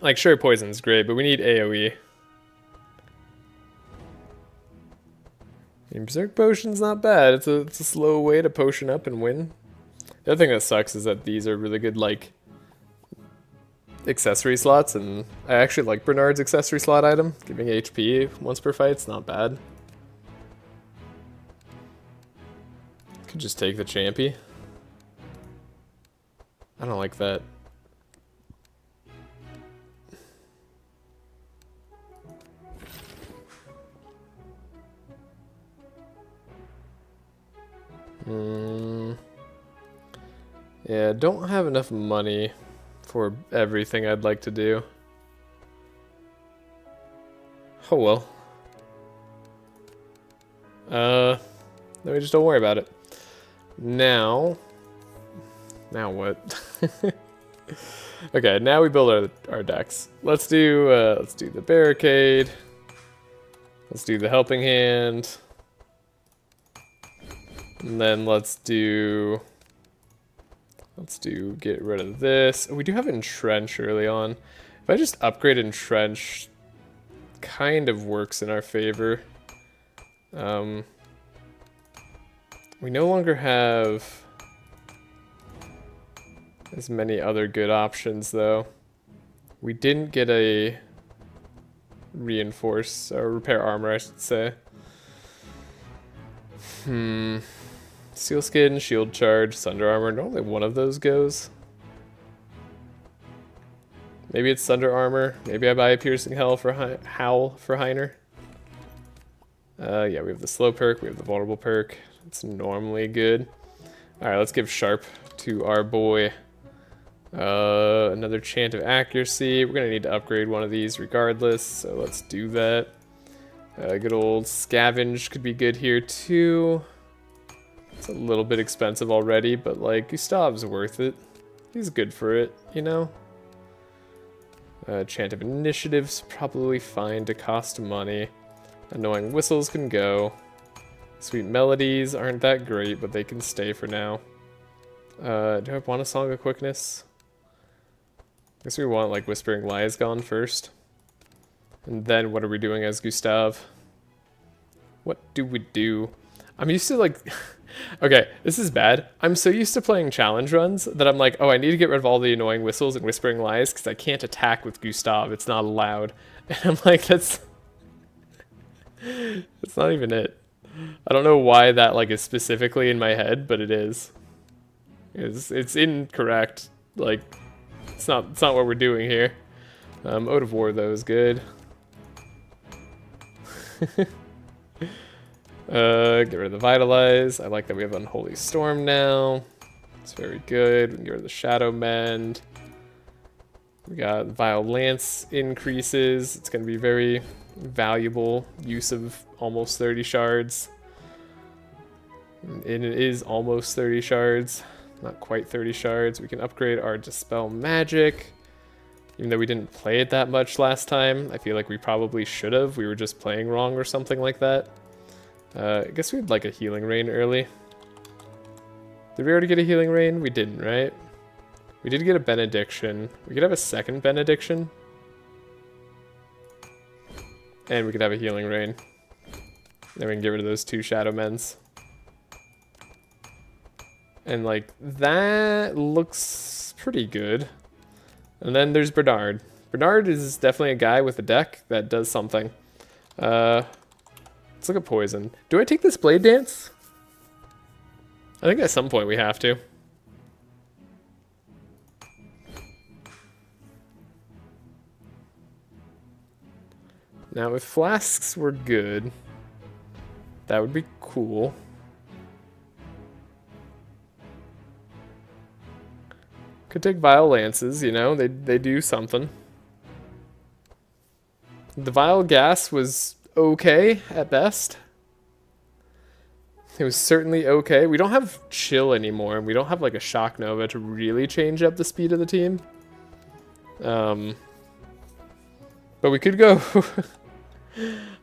Like, sure, poison's great, but we need AoE. And Berserk Potion's not bad. It's a slow way to potion up and win. The other thing that sucks is that these are really good, like, accessory slots, and I actually like Bernard's accessory slot item. Giving HP once per fight's not bad. Could just take the Champy. I don't like that. Yeah, don't have enough money for everything I'd like to do. Oh well. Then we just don't worry about it. Now, Now what? Okay, now we build our decks. Let's do the barricade. Let's do the helping hand. And then let's do get rid of this. Oh, we do have entrench early on. If I just upgrade entrench, kind of works in our favor. We no longer have as many other good options though. We didn't get a reinforce or repair armor, I should say. Sealskin, shield charge, thunder armor. Normally one of those goes. Maybe it's thunder armor. Maybe I buy a piercing howl for Ymer. Yeah, we have the slow perk. We have the vulnerable perk. It's normally good. All right, let's give sharp to our boy. Another chant of accuracy. We're gonna need to upgrade one of these regardless, so let's do that. Good old scavenge could be good here too. It's a little bit expensive already, but like Gustav's worth it. He's good for it, you know? Chant of initiative's probably fine to cost money. Annoying whistles can go. Sweet melodies aren't that great, but they can stay for now. Do I want a Song of Quickness? I guess we want like Whispering Lies gone first. And then what are we doing as Gustav? What do we do? I'm used to like... Okay, this is bad. I'm so used to playing challenge runs that I'm like, oh, I need to get rid of all the annoying whistles and Whispering Lies because I can't attack with Gustav. It's not allowed. And I'm like, that's not even it. I don't know why that like is specifically in my head, but it is. It's incorrect. Like, it's not what we're doing here. Ode of War though is good. Get rid of the Vitalize. I like that we have Unholy Storm now. It's very good. We can get rid of the Shadow Mend. We got Vile Lance increases. It's going to be very valuable use of almost 30 shards. And it is almost 30 shards. Not quite 30 shards. We can upgrade our Dispel Magic. Even though we didn't play it that much last time, I feel like we probably should have. We were just playing wrong or something like that. I guess we'd like a Healing Rain early. Did we already get a Healing Rain? We didn't, right? We did get a Benediction. We could have a second Benediction. And we could have a Healing Rain. Then we can get rid of those two Shadow Mends. And like, that looks pretty good. And then there's Bernard. Bernard is definitely a guy with a deck that does something. Let's look at poison. Do I take this Blade Dance? I think at some point we have to. Now if flasks were good, that would be cool. Could take Vile Lances, you know, they do something. The Vile Gas was okay at best. It was certainly okay. We don't have Chill anymore, and we don't have like a Shock Nova to really change up the speed of the team. But we could go...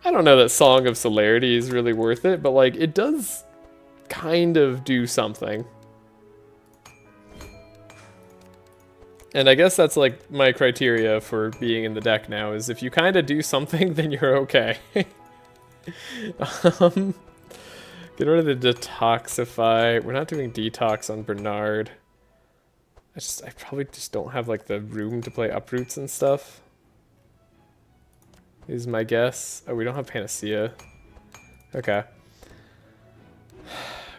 I don't know that Song of Celerity is really worth it, but like it does kind of do something. And I guess that's like my criteria for being in the deck now, is if you kind of do something, then you're okay. Get rid of the Detoxify. We're not doing Detox on Bernard. I probably just don't have like the room to play Uproots and stuff. Is my guess. Oh, we don't have Panacea. Okay.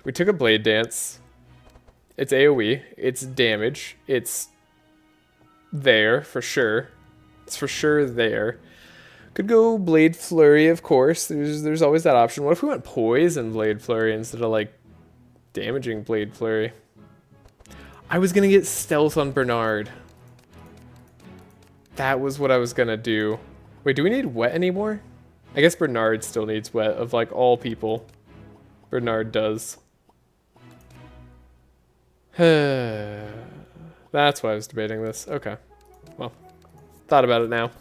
We took a Blade Dance. It's AoE. It's damage. It's there for sure. It's for sure there. Could go Blade Flurry, of course. There's always that option. What if we went Poison Blade Flurry instead of like damaging Blade Flurry? I was gonna get Stealth on Bernard. That was what I was gonna do. Wait, do we need Wet anymore? I guess Bernard still needs Wet, of like all people. Bernard does. That's why I was debating this. Okay. Well, thought about it now.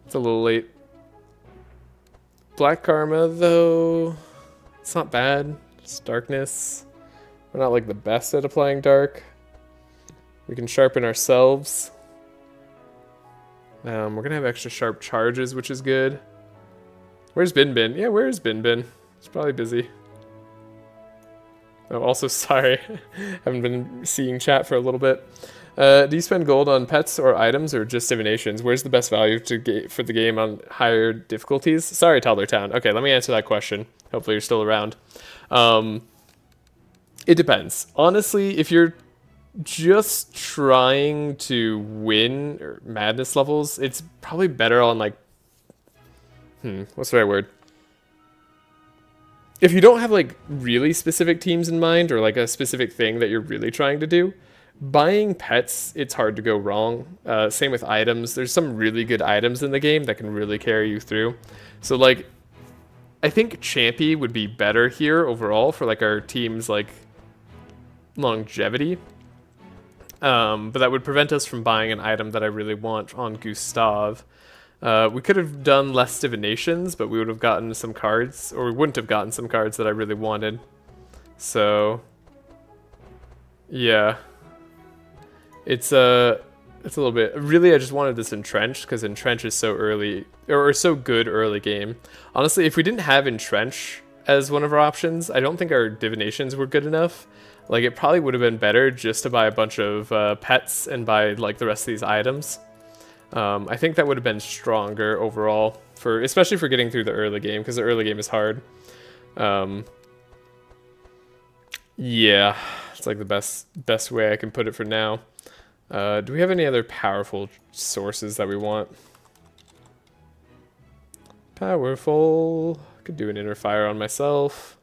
It's a little late. Black Karma, though, it's not bad. It's darkness. We're not like the best at applying dark. We can sharpen ourselves. We're gonna have extra sharp charges, which is good. Where's Bin Bin? Yeah, where's Bin Bin? He's probably busy. Oh, also sorry. Haven't been seeing chat for a little bit. Do you spend gold on pets or items or just divinations? Where's the best value for the game on higher difficulties? Sorry, Toddler Town. Okay, let me answer that question. Hopefully you're still around. It depends. Honestly, if you're just trying to win or madness levels, it's probably better on like... what's the right word? If you don't have like really specific teams in mind or like a specific thing that you're really trying to do, buying pets, it's hard to go wrong. Same with items. There's some really good items in the game that can really carry you through. So like, I think Champy would be better here overall for like our team's like longevity. But that would prevent us from buying an item that I really want on Gustav. We could have done less divinations, but we would have gotten some cards, or we wouldn't have gotten some cards that I really wanted. So, yeah. It's a little bit... Really, I just wanted this Entrench, because Entrench is so early, or so good early game. Honestly, if we didn't have Entrench as one of our options, I don't think our divinations were good enough. Like, it probably would have been better just to buy a bunch of pets and buy, like, the rest of these items. I think that would have been stronger overall, especially for getting through the early game, because the early game is hard. Yeah, it's like the best way I can put it for now. Do we have any other powerful sources that we want? Powerful. Could do an inner fire on myself.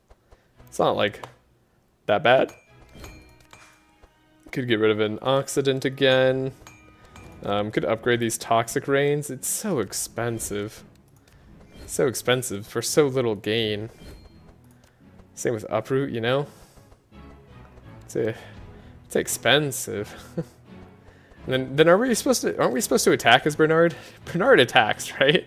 It's not like that bad. Could get rid of an Occident again. Could upgrade these toxic rains. It's so expensive. So expensive for so little gain. Same with uproot, you know? It's expensive. And then aren't we supposed to attack as Bernard? Bernard attacks, right?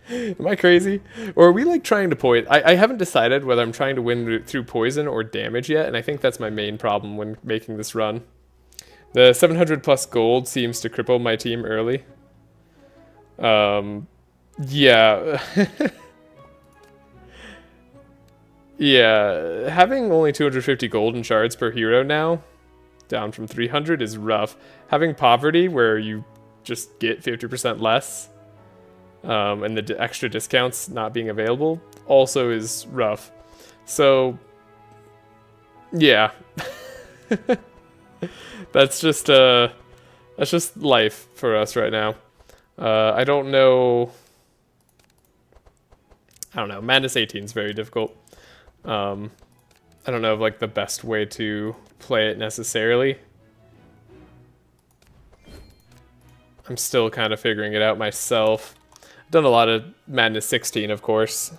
Am I crazy? Or are we like trying to poison? I haven't decided whether I'm trying to win through poison or damage yet, and I think that's my main problem when making this run. The 700 plus gold seems to cripple my team early. Yeah. Yeah, having only 250 golden shards per hero now, down from 300, is rough. Having poverty, where you just get 50% less, and the extra discounts not being available, also is rough. So, yeah. That's just life for us right now. I don't know. Madness 18 is very difficult. I don't know of like the best way to play it necessarily. I'm still kind of figuring it out myself. I've done a lot of Madness 16, of course.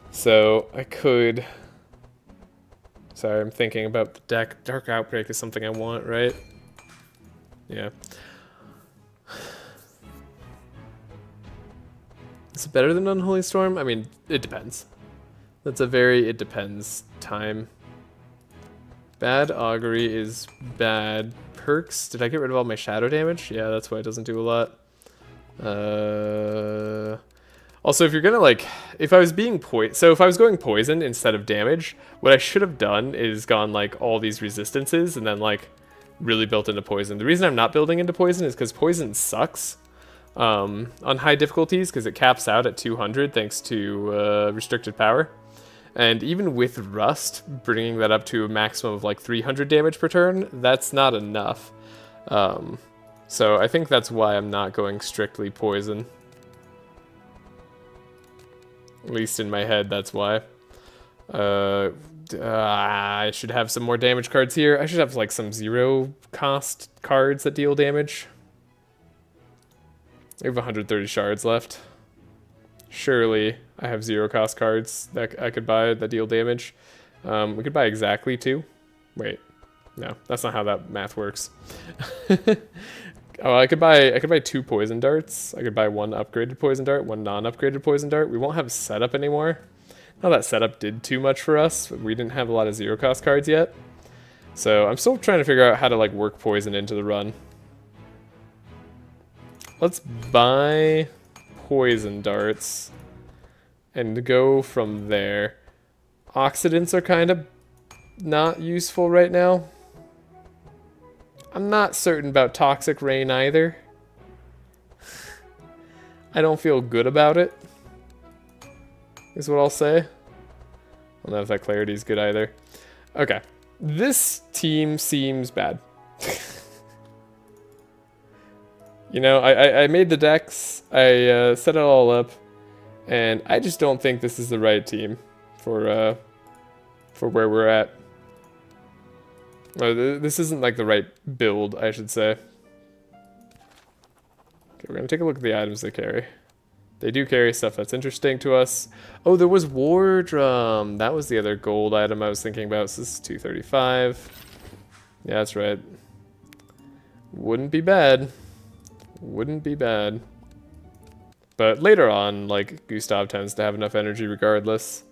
So I could... Sorry, I'm thinking about the deck. Dark Outbreak is something I want, right? Yeah. Is it better than Unholy Storm? I mean, it depends. That's a very it depends time. Bad Augury is bad. Perks, did I get rid of all my shadow damage? Yeah, that's why it doesn't do a lot. Also, if you're gonna like, if I was being if I was going poison instead of damage, what I should have done is gone like all these resistances and then like really built into poison. The reason I'm not building into poison is because poison sucks on high difficulties because it caps out at 200 thanks to restricted power. And even with Rust, bringing that up to a maximum of like 300 damage per turn, that's not enough. So I think that's why I'm not going strictly poison. At least in my head, that's why. I should have some more damage cards here. I should have like some 0 cost cards that deal damage. I have 130 shards left. Surely I have 0 cost cards that I could buy that deal damage. We could buy exactly 2. Wait. No, that's not how that math works. Oh, I could buy 2 poison darts. I could buy 1 upgraded poison dart, 1 non-upgraded poison dart. We won't have setup anymore. Not that setup did too much for us. We didn't have a lot of 0 cost cards yet. So I'm still trying to figure out how to like work poison into the run. Let's buy poison darts and go from there. Oxidants are kind of not useful right now. I'm not certain about Toxic Rain either. I don't feel good about it, is what I'll say. I don't know if that clarity is good either. Okay, this team seems bad. You know, I made the decks, I set it all up, and I just don't think this is the right team for where we're at. This isn't like the right build, I should say. Okay, we're gonna take a look at the items they carry. They do carry stuff that's interesting to us. Oh, there was War Drum. That was the other gold item I was thinking about. So this is 235. Yeah, that's right. Wouldn't be bad. Wouldn't be bad. But later on, like, Gustav tends to have enough energy regardless.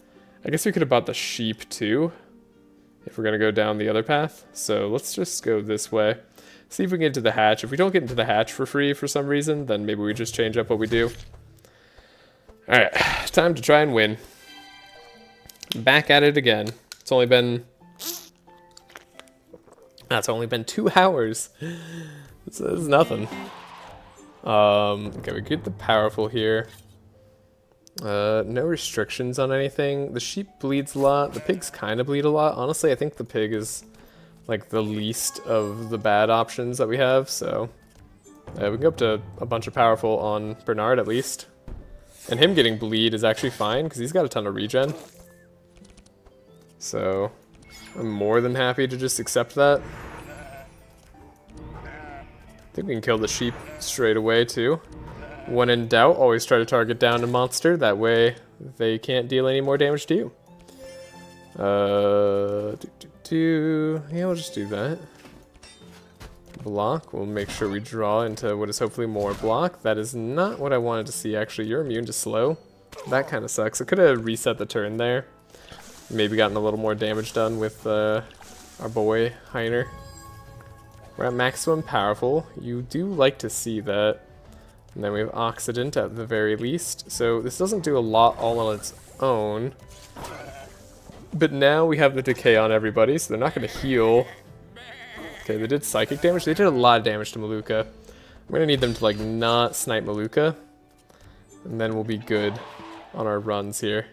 I guess we could have bought the sheep too, if we're going to go down the other path. So let's just go this way. See if we can get into the hatch. If we don't get into the hatch for free for some reason, then maybe we just change up what we do. Alright, time to try and win. Back at it again. It's only been 2 hours. This is nothing. Okay, we get the powerful here. No restrictions on anything. The sheep bleeds a lot. The pigs kind of bleed a lot. Honestly, I think the pig is like the least of the bad options that we have. So we can go up to a bunch of powerful on Bernard at least. And him getting bleed is actually fine because he's got a ton of regen. So I'm more than happy to just accept that. I think we can kill the sheep straight away too. When in doubt, always try to target down a monster. That way they can't deal any more damage to you. Yeah, we'll just do that. Block. We'll make sure we draw into what is hopefully more block. That is not what I wanted to see, actually. You're immune to slow. That kind of sucks. I could have reset the turn there. Maybe gotten a little more damage done with our boy, Ymer. We're at maximum powerful. You do like to see that. And then we have Oxidant at the very least. So this doesn't do a lot all on its own. But now we have the decay on everybody, so they're not going to heal. Okay, they did psychic damage. They did a lot of damage to Maluka. I'm going to need them to, like, not snipe Maluka. And then we'll be good on our runs here.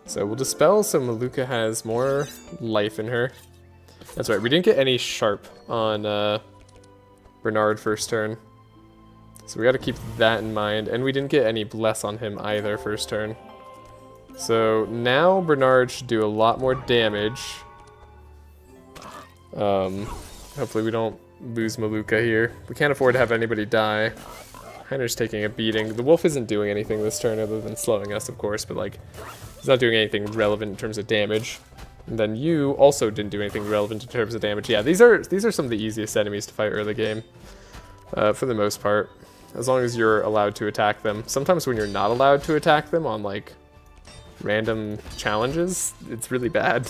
So we'll dispel so Maluka has more life in her. That's right, we didn't get any sharp on Bernard first turn. So we got to keep that in mind. And we didn't get any bless on him either first turn. So now Bernard should do a lot more damage. Hopefully we don't lose Maluka here. We can't afford to have anybody die. Ymer's taking a beating. The wolf isn't doing anything this turn other than slowing us, of course, but like he's not doing anything relevant in terms of damage. And then you also didn't do anything relevant in terms of damage. Yeah, these are some of the easiest enemies to fight early game, for the most part, as long as you're allowed to attack them. Sometimes when you're not allowed to attack them on like random challenges, it's really bad.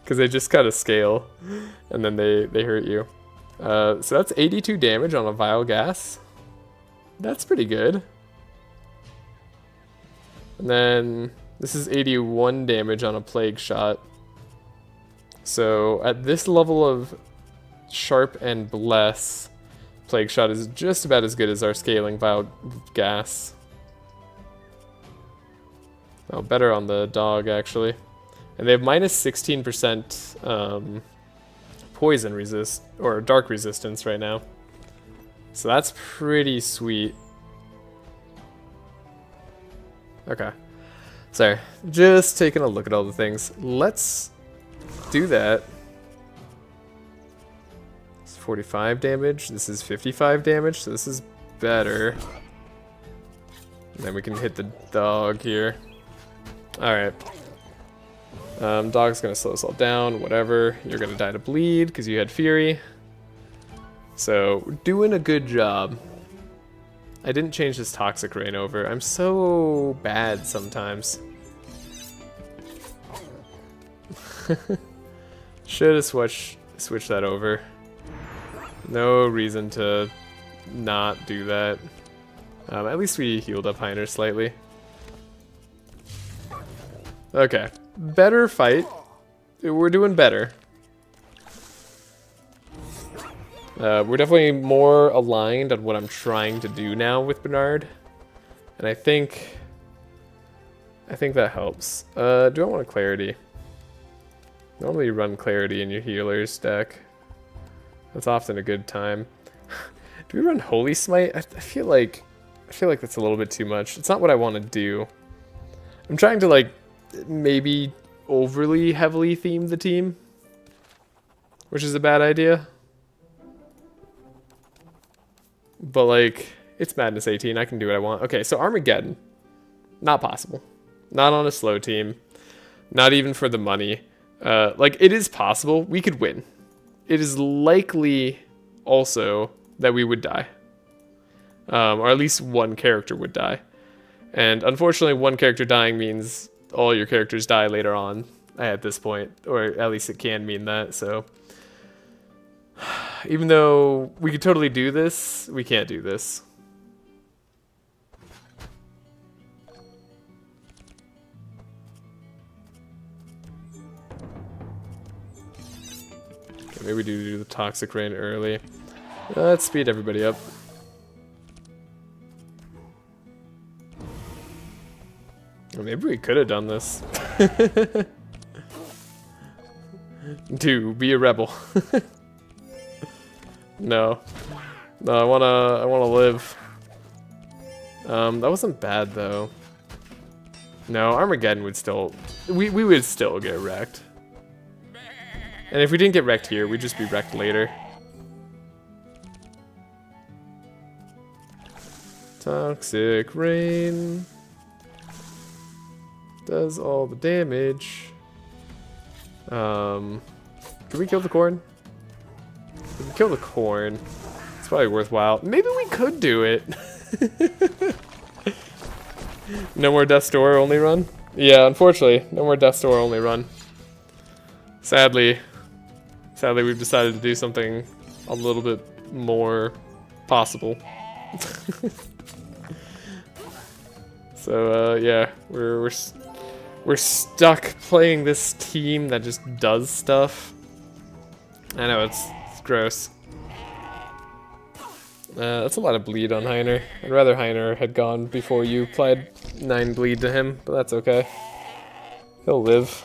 Because they just kind of scale, and then they hurt you. So that's 82 damage on a Vile Gas. That's pretty good. And then this is 81 damage on a Plague Shot. So at this level of Sharp and Bless, Plague Shot is just about as good as our scaling Vile Gas. Oh, better on the dog, actually. And they have minus 16% poison resist, or dark resistance right now. So that's pretty sweet. Okay. Sorry, just taking a look at all the things. Let's do that. It's 45 damage. This is 55 damage, so this is better. And then we can hit the dog here. Alright. Dog's gonna slow us all down, whatever. You're gonna die to bleed because you had Fury. So, we're doing a good job. I didn't change this Toxic Rain over. I'm so bad sometimes. Should have switched that over. No reason to not do that. At least we healed up Ymer slightly. Okay. Better fight. We're doing better. We're definitely more aligned on what I'm trying to do now with Bernard. And I think that helps. Do I want a Clarity? Normally you run Clarity in your healer's deck. That's often a good time. Do we run Holy Smite? I feel like that's a little bit too much. It's not what I want to do. I'm trying to like maybe overly heavily theme the team, which is a bad idea. But like, it's Madness 18. I can do what I want. Okay, so Armageddon. Not possible. Not on a slow team. Not even for the money. Like, it is possible. We could win. It is likely also that we would die. Or at least one character would die. And unfortunately, one character dying means all your characters die later on at this point. Or at least it can mean that, so... Even though we could totally do this, we can't do this. Okay, maybe we do the Toxic Rain early. Let's speed everybody up. Or maybe we could have done this. Do be a rebel. No, I wanna live. That wasn't bad though. No, Armageddon would still, we would still get wrecked. And if we didn't get wrecked here, we'd just be wrecked later. Toxic Rain does all the damage. Can we kill the corn? We can kill the corn. It's probably worthwhile. Maybe we could do it. No more Death's Door only run? Yeah, unfortunately, no more Death's Door only run. Sadly, we've decided to do something a little bit more possible. So, yeah, we're stuck playing this team that just does stuff. I know, it's gross. That's a lot of bleed on Ymer. I'd rather Ymer had gone before you applied 9 bleed to him, but that's okay. He'll live.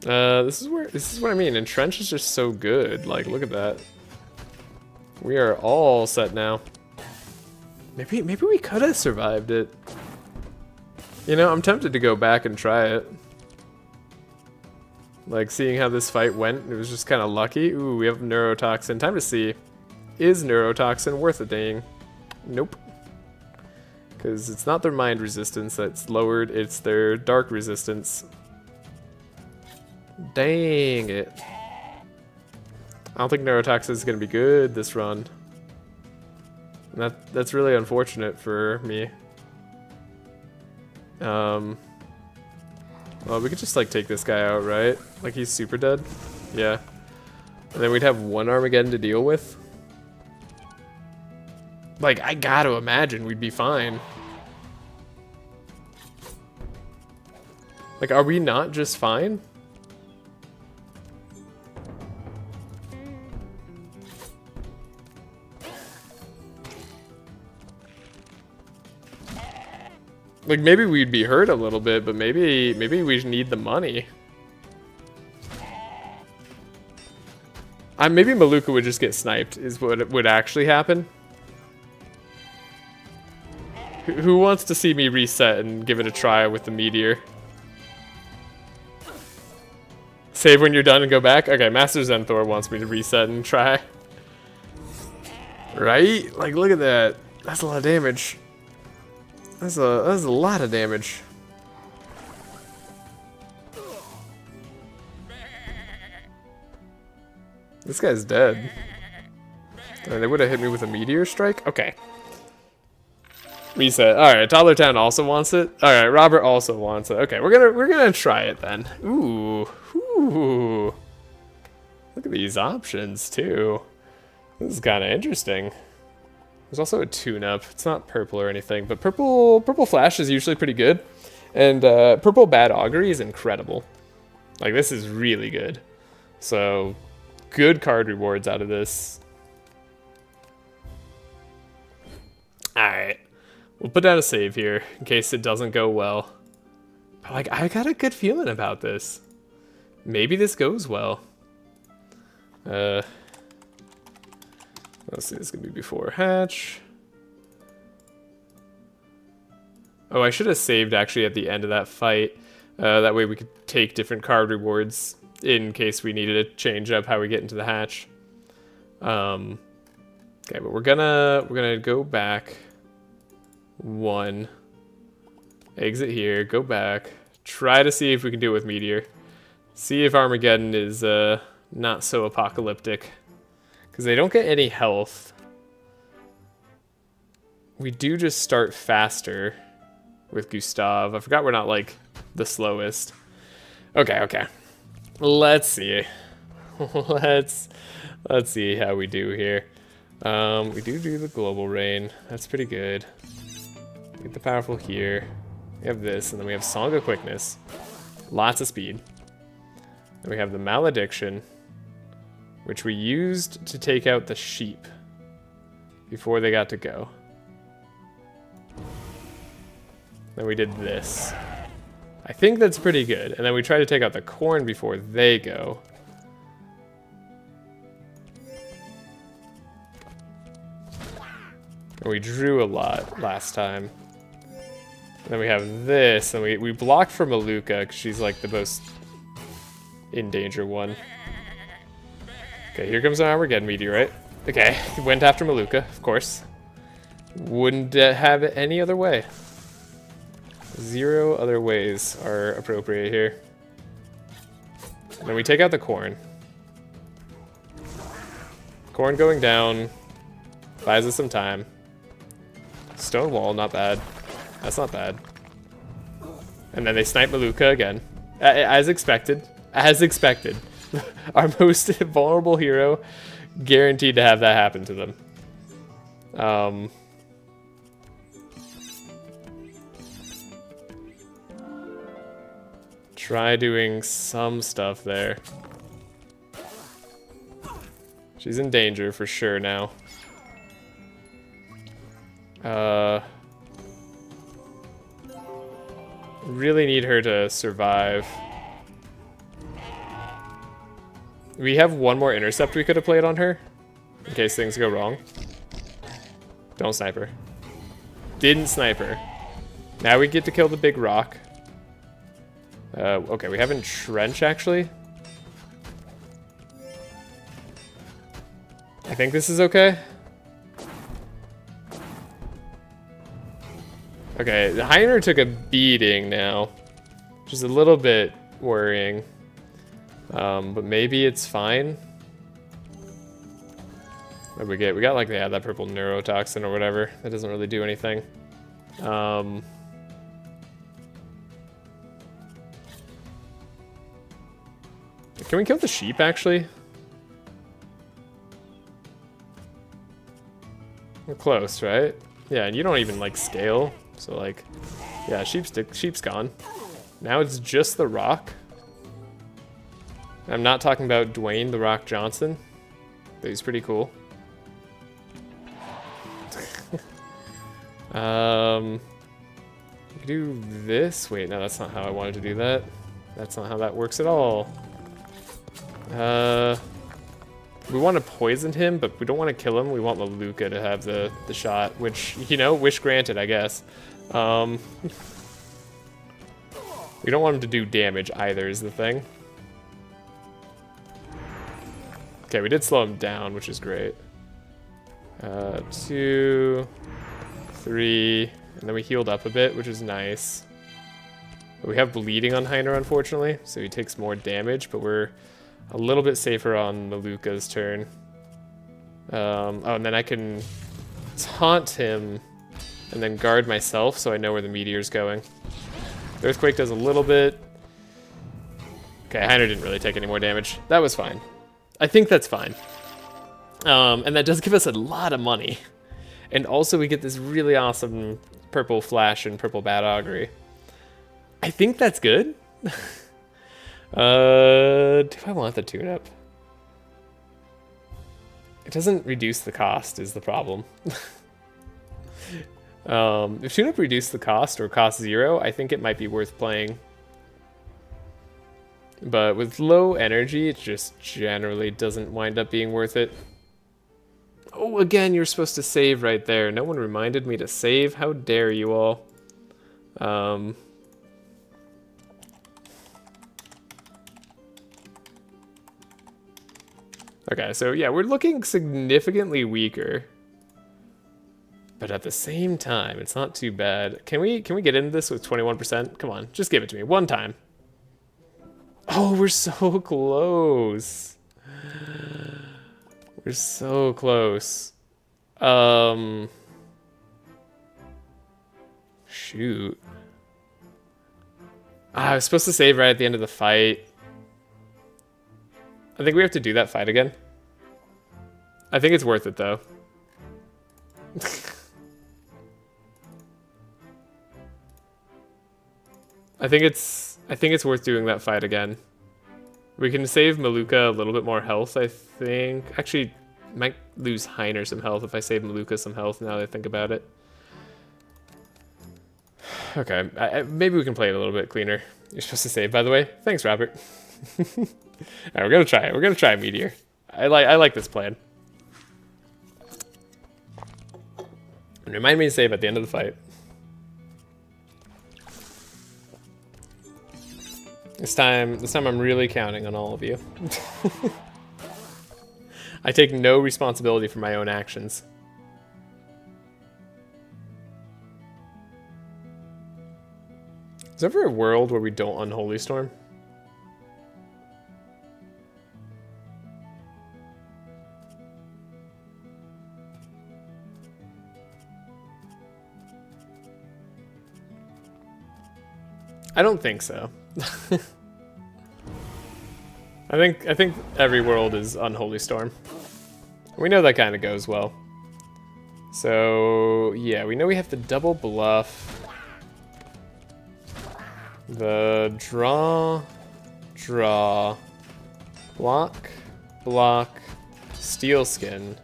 This is what I mean. Entrench is just so good. Like, look at that. We are all set now. Maybe we could have survived it. You know, I'm tempted to go back and try it. Like, seeing how this fight went, it was just kind of lucky. Ooh, we have Neurotoxin. Time to see. Is Neurotoxin worth a dang? Nope. Because it's not their mind resistance that's lowered, it's their dark resistance. Dang it. I don't think Neurotoxin is going to be good this run. And that's really unfortunate for me. Well, we could just, like, take this guy out, right? Like, he's super dead? Yeah. And then we'd have one Armageddon to deal with. Like, I gotta imagine we'd be fine. Like, are we not just fine? Like, maybe we'd be hurt a little bit, but maybe we need the money. Maybe Maluka would just get sniped, is what would actually happen. Who wants to see me reset and give it a try with the meteor? Save when you're done and go back? Okay, Master Zenthor wants me to reset and try. Right? Like, look at that. That's a lot of damage. That's a lot of damage. This guy's dead. They would have hit me with a meteor strike? Okay. Reset. Alright, Toddler Town also wants it. Alright, Robert also wants it. Okay, we're gonna try it then. Ooh. Ooh. Look at these options too. This is kinda interesting. There's also a tune-up. It's not purple or anything, but purple flash is usually pretty good. And purple bad augury is incredible. Like, this is really good. So, good card rewards out of this. Alright. We'll put down a save here in case it doesn't go well. But, like, I got a good feeling about this. Maybe this goes well. Let's see, this could be before hatch. Oh, I should have saved actually at the end of that fight. That way we could take different card rewards in case we needed to change up how we get into the hatch. Okay, but we're gonna go back one. Exit here, go back. Try to see if we can do it with Meteor. See if Armageddon is not so apocalyptic. Because they don't get any health. We do just start faster with Gustav. I forgot we're not, like, the slowest. Okay, okay. Let's see. Let's see how we do here. We do the global rain. That's pretty good. Get the powerful here. We have this, and then we have Song of Quickness. Lots of speed. And we have the Malediction, which we used to take out the sheep before they got to go. Then we did this. I think that's pretty good. And then we try to take out the corn before they go. And we drew a lot last time. And then we have this, and we blocked for Maluka, because she's like the most in danger one. Okay, here comes an Armageddon meteorite. Okay, went after Maluka, of course. Wouldn't have it any other way. 0 other ways are appropriate here. And then we take out the corn. Corn going down. Buys us some time. Stone wall, not bad. That's not bad. And then they snipe Maluka again. As expected. As expected. Our most vulnerable hero, guaranteed to have that happen to them. Try doing some stuff there. She's in danger for sure now. Really need her to survive. We have one more intercept we could have played on her, in case things go wrong. Don't snipe her. Didn't snipe her. Now we get to kill the big rock. Okay, we have Entrench, actually. I think this is okay. Okay, the Ymer took a beating now, which is a little bit worrying. But maybe it's fine. What did we get? We got, like, yeah, that purple neurotoxin or whatever. That doesn't really do anything. Can we kill the sheep, actually? We're close, right? Yeah, and you don't even, like, scale. So, like, yeah, sheep's gone. Now it's just the rock. I'm not talking about Dwayne The Rock Johnson, but he's pretty cool. We can do this. Wait, no, that's not how I wanted to do that. That's not how that works at all. We want to poison him, but we don't want to kill him. We want Maluka to have the shot, which, you know, wish granted, I guess. We don't want him to do damage either, is the thing. Okay, we did slow him down, which is great. 2, 3, and then we healed up a bit, which is nice. But we have bleeding on Ymer, unfortunately, so he takes more damage, but we're A little bit safer on Maluka's turn. Oh, and then I can taunt him and then guard myself so I know where the meteor's going. The Earthquake does a little bit. Okay, Ymer didn't really take any more damage. That was fine. I think that's fine. And that does give us a lot of money. And also we get this really awesome purple flash and purple bad augury. I think that's good. Do I want the tune-up? It doesn't reduce the cost is the problem. If tune-up reduced the cost or cost 0, I think it might be worth playing. But with low energy, it just generally doesn't wind up being worth it. Oh, again, you're supposed to save right there. No one reminded me to save. How dare you all? Okay, so yeah, we're looking significantly weaker. But at the same time, it's not too bad. Can we get into this with 21%? Come on, just give it to me one time. Oh, we're so close. We're so close. Shoot. I was supposed to save right at the end of the fight. I think we have to do that fight again. I think it's worth it though. I think it's worth doing that fight again. We can save Maluka a little bit more health, I think. Actually, might lose Ymer some health if I save Maluka some health now that I think about it. Okay, maybe we can play it a little bit cleaner. You're supposed to save, by the way. Thanks, Robert. Alright, we're gonna try it. We're gonna try Meteor. I like this plan. And remind me to save at the end of the fight. This time I'm really counting on all of you. I take no responsibility for my own actions. Is there ever a world where we don't Unholy Storm? I don't think so. I think every world is Unholy Storm. We know that kind of goes well. So yeah, we know we have to double bluff. The draw, block, steel skin.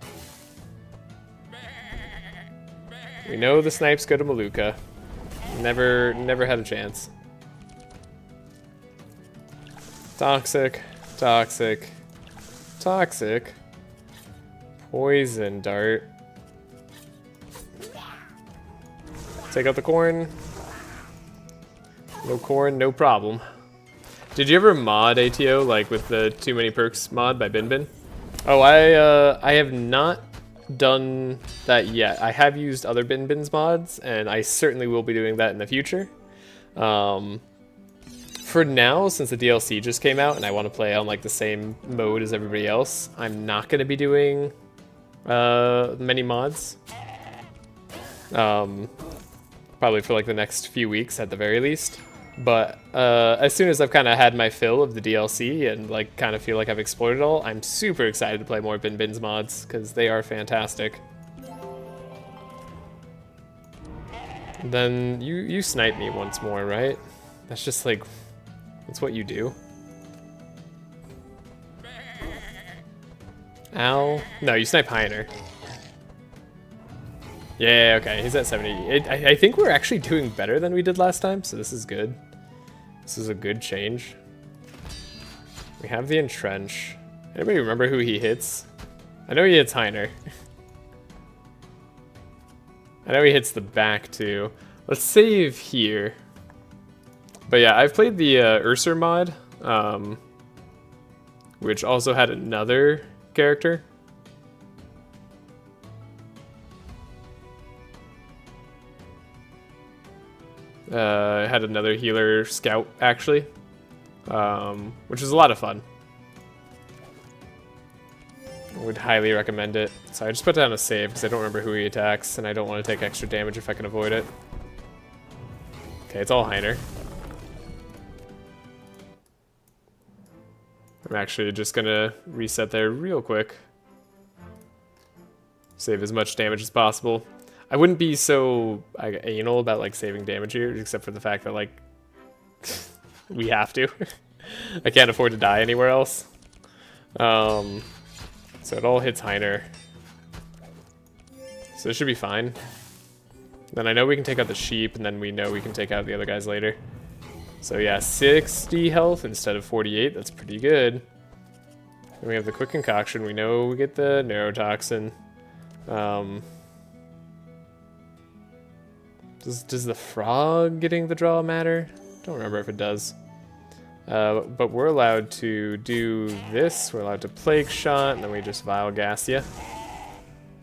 We know the snipes go to Maluka. Never had a chance. Toxic. Poison dart. Take out the corn. No corn, no problem. Did you ever mod ATO, like with the Too Many Perks mod by Bin? Oh, I have not done that yet. I have used other Bin's mods, and I certainly will be doing that in the future. For now, since the DLC just came out and I want to play on like the same mode as everybody else, I'm not going to be doing many mods. Probably for like the next few weeks at the very least. But as soon as I've kind of had my fill of the DLC and like kind of feel like I've explored it all, I'm super excited to play more Bin's mods because they are fantastic. Then you snipe me once more, right? That's just like, that's what you do. Ow. No, you snipe Ymer. Yeah, okay, he's at 70. I think we're actually doing better than we did last time, so this is good. This is a good change. We have the Entrench. Anybody remember who he hits? I know he hits Ymer. I know he hits the back too. Let's save here. But yeah, I've played the Urser mod, which also had another character. It had another healer scout, actually, which was a lot of fun. Would highly recommend it. So I just put down a save because I don't remember who he attacks, and I don't want to take extra damage if I can avoid it. Okay, it's all Ymer. I'm actually just gonna reset there real quick. Save as much damage as possible. I wouldn't be so anal about like saving damage here, except for the fact that like we have to. I can't afford to die anywhere else. So it all hits Ymer. So it should be fine. Then I know we can take out the sheep, and then we know we can take out the other guys later. So yeah, 60 health instead of 48. That's pretty good. Then we have the quick concoction. We know we get the neurotoxin. Does the frog getting the draw matter? Don't remember if it does. But we're allowed to do this. We're allowed to plague shot, and then we just vile gas you.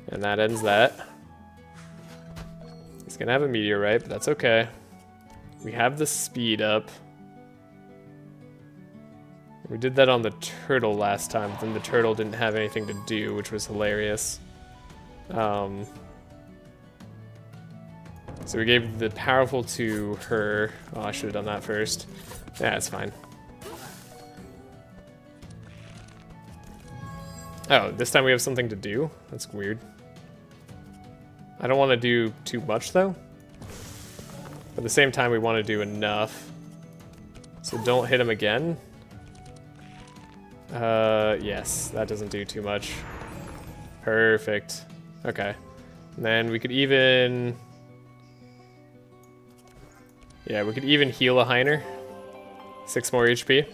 And that ends that. He's gonna have a meteorite, but that's okay. We have the speed up. We did that on the turtle last time, but then the turtle didn't have anything to do, which was hilarious. So we gave the powerful to her. Oh, I should have done that first. Yeah, it's fine. Oh, this time we have something to do? That's weird. I don't want to do too much, though. But at the same time, we want to do enough. So don't hit him again. Yes, that doesn't do too much. Perfect. Okay. And then we could even... Yeah, we could even heal a Ymer. 6 more HP.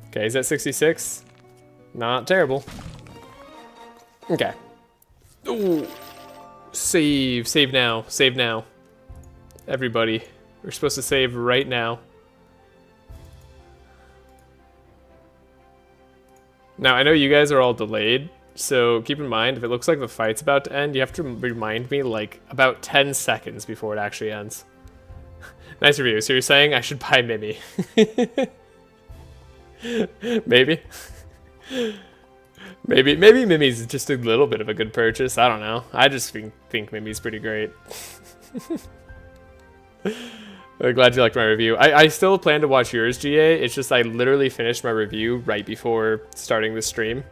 Okay, he's at 66. Not terrible. Okay. Ooh. Save. Save now. Save now. Everybody. We're supposed to save right now. Now, I know you guys are all delayed, so keep in mind, if it looks like the fight's about to end, you have to remind me, like, about 10 seconds before it actually ends. Nice review. So you're saying I should buy Mimi? Maybe. Maybe Mimi's just a little bit of a good purchase. I don't know. I just think Mimi's pretty great. I'm glad you liked my review. I still plan to watch yours, GA. It's just I literally finished my review right before starting the stream.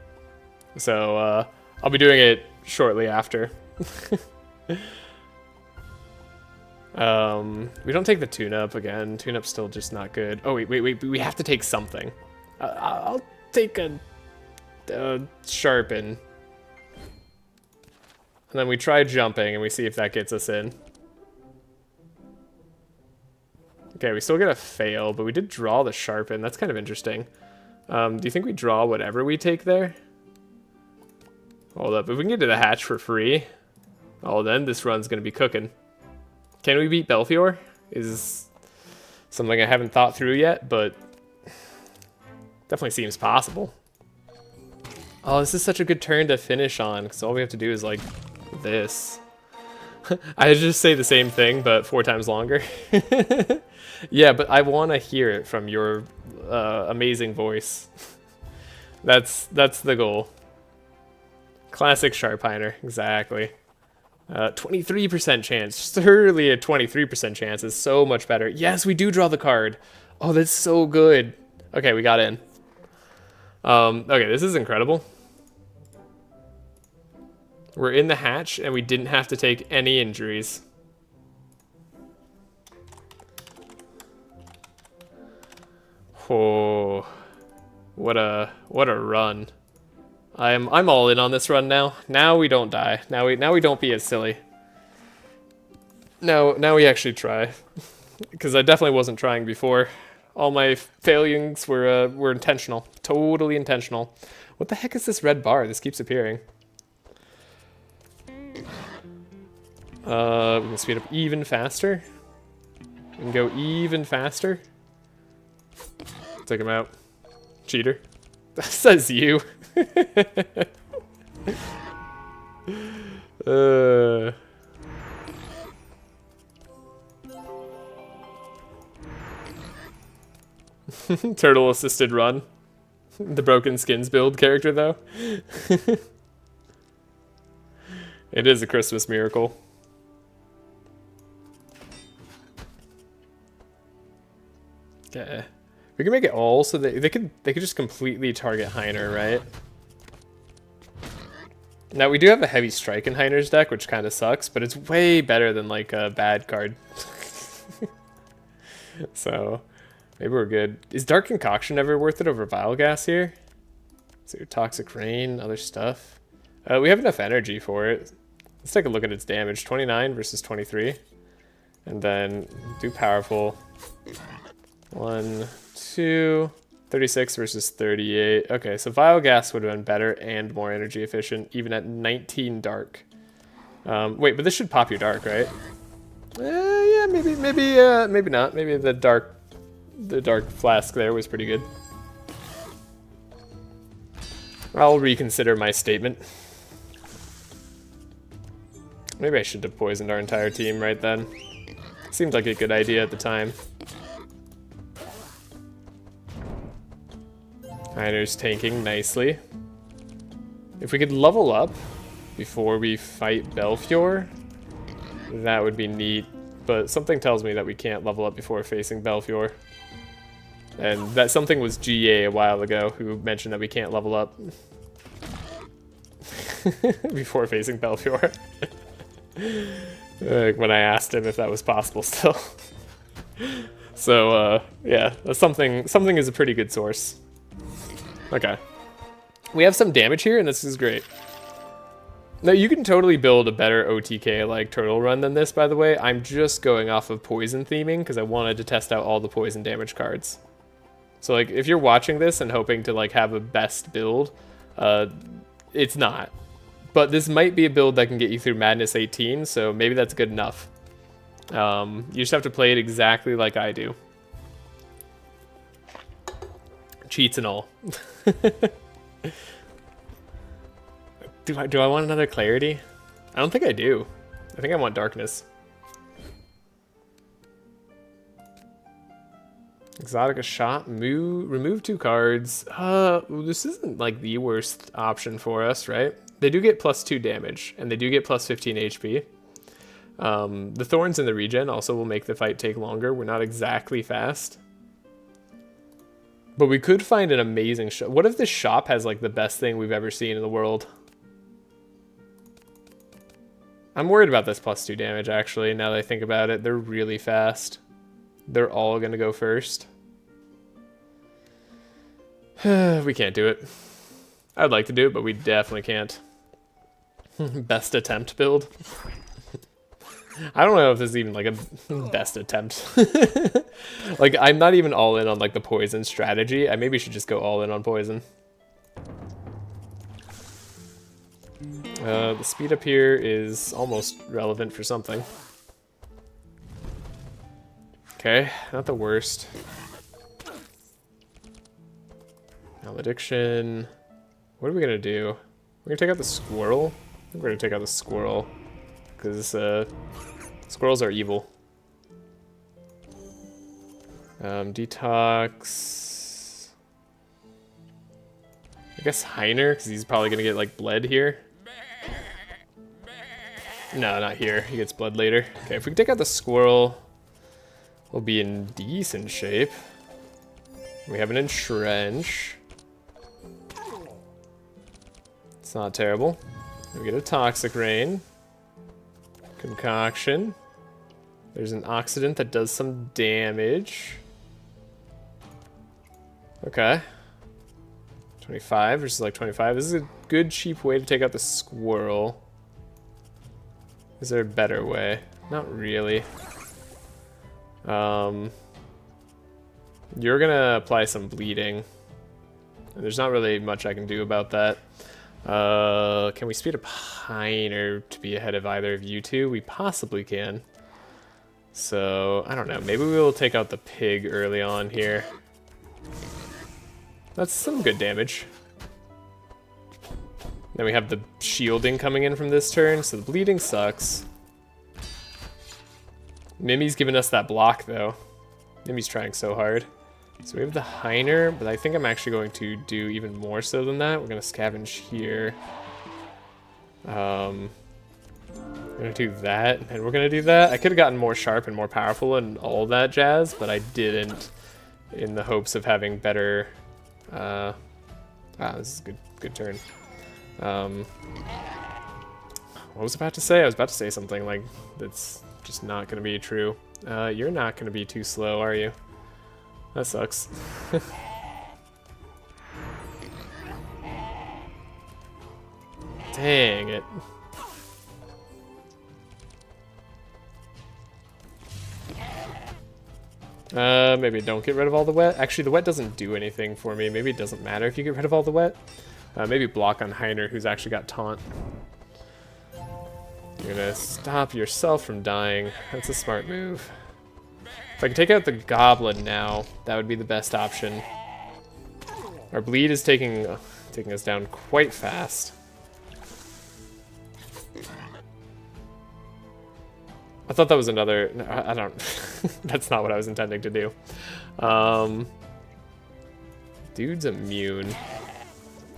So I'll be doing it shortly after. We don't take the tune-up again. Tune-up's still just not good. Oh, wait. We have to take something. I'll take a sharpen. And then we try jumping, and we see if that gets us in. Okay, we still get a fail, but we did draw the sharpen. That's kind of interesting. Do you think we draw whatever we take there? Hold up. If we can get to the hatch for free, oh, then this run's going to be cooking. Can we beat Belfior? Is something I haven't thought through yet, but definitely seems possible. Oh, this is such a good turn to finish on, because all we have to do is, like, this. I just say the same thing, but 4 times longer. Yeah, but I want to hear it from your amazing voice. That's the goal. Classic Sharpiner, exactly. 23% chance. Surely a 23% chance is so much better. Yes, we do draw the card. Oh, that's so good. Okay, we got in. Okay, this is incredible. We're in the hatch, and we didn't have to take any injuries. Oh, what a run! I'm all in on this run now. Now we don't die. Now we don't be as silly. Now we actually try, because I definitely wasn't trying before. All my failings were intentional, totally intentional. What the heck is this red bar? This keeps appearing. We can speed up even faster. We can go even faster. Take him out. Cheater. That says you. Turtle assisted run. The Broken Skins build character, though. It is a Christmas miracle. Okay. We can make it all so that they could just completely target Ymer, right? Now we do have a heavy strike in Ymer's deck, which kind of sucks, but it's way better than like a bad card. So maybe we're good. Is Dark Concoction ever worth it over Vile Gas here? So your Toxic Rain, other stuff. We have enough energy for it. Let's take a look at its damage. 29 versus 23. And then do powerful. 1, 2, 36 versus 38. Okay, so Vile Gas would have been better and more energy efficient, even at 19 dark. Wait, but this should pop your dark, right? Yeah, maybe not. Maybe the dark flask there was pretty good. I'll reconsider my statement. Maybe I should have poisoned our entire team right then. Seemed like a good idea at the time. Ymer's tanking nicely. If we could level up before we fight Belfior, that would be neat. But something tells me that we can't level up before facing Belfior. And that something was GA a while ago who mentioned that we can't level up before facing Belfior. Like when I asked him if that was possible still. So yeah, that's something is a pretty good source. Okay. We have some damage here, and this is great. Now, you can totally build a better OTK-like turtle run than this, by the way. I'm just going off of poison theming, because I wanted to test out all the poison damage cards. So, like, if you're watching this and hoping to, like, have a best build, it's not. But this might be a build that can get you through Madness 18, so maybe that's good enough. You just have to play it exactly like I do. Cheats and all. Do I want another clarity? I don't think I do. I think I want darkness. Exotica shot, remove 2 cards. This isn't like the worst option for us, right? They do get +2 damage, and they do get +15 HP. The thorns in the regen also will make the fight take longer. We're not exactly fast. But we could find an amazing shop. What if this shop has like the best thing we've ever seen in the world? I'm worried about this +2 damage, actually, now that I think about it. They're really fast. They're all going to go first. We can't do it. I'd like to do it, but we definitely can't. Best attempt build. I don't know if this is even like a best attempt. Like, I'm not even all in on like the poison strategy. I maybe should just go all in on poison. The speed up here is almost relevant for something. Okay, not the worst. Malediction. What are we gonna do? We're gonna take out the squirrel? I think we're gonna take out the squirrel. Because squirrels are evil. Detox. I guess Ymer, because he's probably gonna get like bled here. No, not here. He gets blood later. Okay, if we can take out the squirrel, we'll be in decent shape. We have an entrench. It's not terrible. We get a toxic rain. Concoction. There's an oxidant that does some damage. Okay. 25 versus like 25. This is a good cheap way to take out the squirrel. Is there a better way? Not really. You're gonna apply some bleeding. There's not really much I can do about that. Can we speed up Ymer to be ahead of either of you two? We possibly can. So, I don't know. Maybe we'll take out the pig early on here. That's some good damage. Then we have the shielding coming in from this turn, so the bleeding sucks. Mimi's giving us that block, though. Mimi's trying so hard. So we have the Ymer, but I think I'm actually going to do even more so than that. We're going to scavenge here. I'm going to do that, and we're going to do that. I could have gotten more sharp and more powerful and all that jazz, but I didn't, in the hopes of having better... this is a good turn. What was I about to say? I was about to say something like that's just not going to be true. You're not going to be too slow, are you? That sucks. Dang it. Maybe don't get rid of all the wet. Actually, the wet doesn't do anything for me. Maybe it doesn't matter if you get rid of all the wet. Maybe block on Ymer, who's actually got taunt. You're gonna stop yourself from dying. That's a smart move. If I can take out the goblin now, that would be the best option. Our bleed is taking us down quite fast. I thought that was another... No, I don't... That's not what I was intending to do. Dude's immune.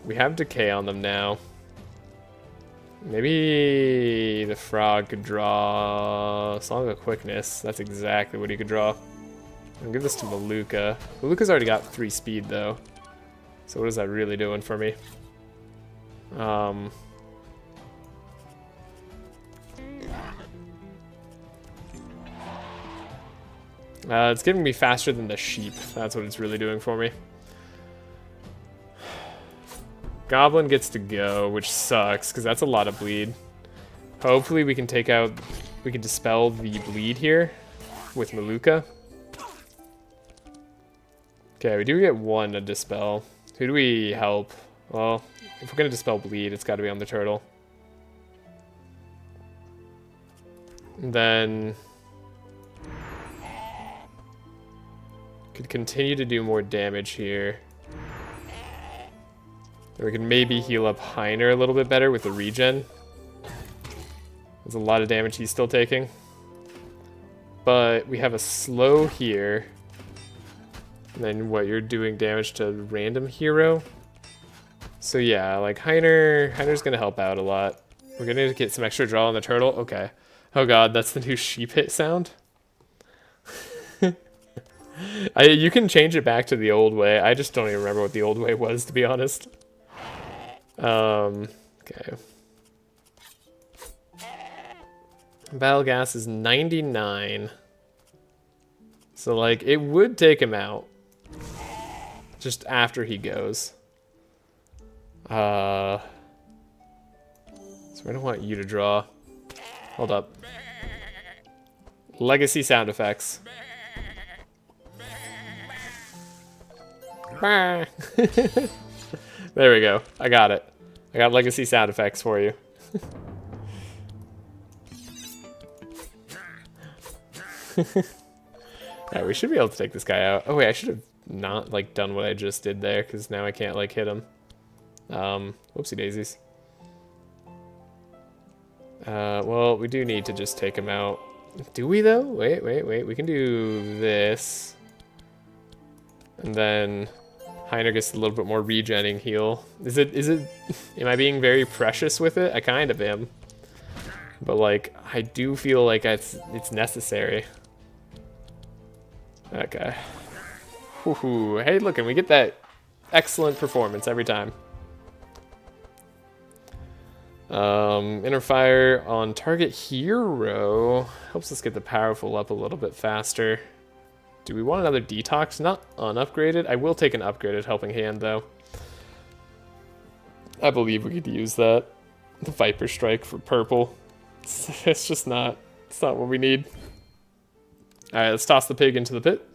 We have decay on them now. Maybe the frog could draw Song of Quickness. That's exactly what he could draw. I'll give this to Maluka. Maluka's already got 3 speed though. So what is that really doing for me? It's giving me faster than the sheep. That's what it's really doing for me. Goblin gets to go, which sucks, because that's a lot of bleed. Hopefully we can dispel the bleed here with Maluka. Okay, we do get 1 to dispel. Who do we help? Well, if we're going to dispel bleed, it's got to be on the turtle. And then... could continue to do more damage here. Or we can maybe heal up Ymer a little bit better with the regen. There's a lot of damage he's still taking. But we have a slow here. And then what, you're doing damage to random hero? So yeah, like Ymer's gonna help out a lot. We're gonna get some extra draw on the turtle. Okay. Oh god, that's the new sheep hit sound? You can change it back to the old way. I just don't even remember what the old way was, to be honest. Okay. Battle gas is 99. So, like, it would take him out. Just after he goes. So I don't want you to draw. Hold up. Legacy sound effects. There we go. I got it. I got legacy sound effects for you. Alright, we should be able to take this guy out. Oh wait, I should have not like done what I just did there, because now I can't like hit him. Whoopsie daisies. Well, we do need to just take him out. Do we though? Wait. We can do this. And then Ymer gets a little bit more regenning heal. Is it, am I being very precious with it? I kind of am. But like, I do feel like it's necessary. Okay. Woohoo. Hey, look, and we get that excellent performance every time. Inner fire on target hero helps us get the powerful up a little bit faster. Do we want another detox? Not unupgraded. I will take an upgraded helping hand though. I believe we could use that. The Viper Strike for purple. It's just not. It's not what we need. All right, let's toss the pig into the pit.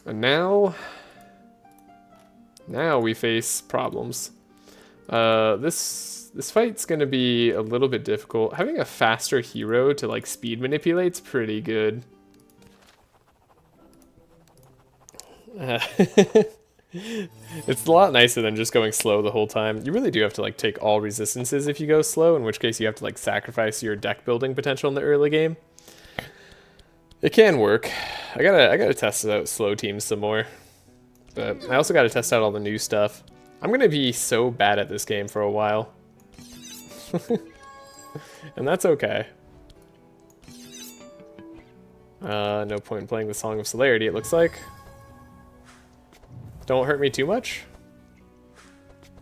And now we face problems. This fight's gonna be a little bit difficult. Having a faster hero to like speed manipulate's pretty good. It's a lot nicer than just going slow the whole time. You really do have to like take all resistances if you go slow, in which case you have to like sacrifice your deck building potential in the early game. It can work. I gotta test out slow teams some more. But I also gotta test out all the new stuff. I'm gonna be so bad at this game for a while. And that's okay. No point in playing the Song of Celerity, it looks like. Don't hurt me too much.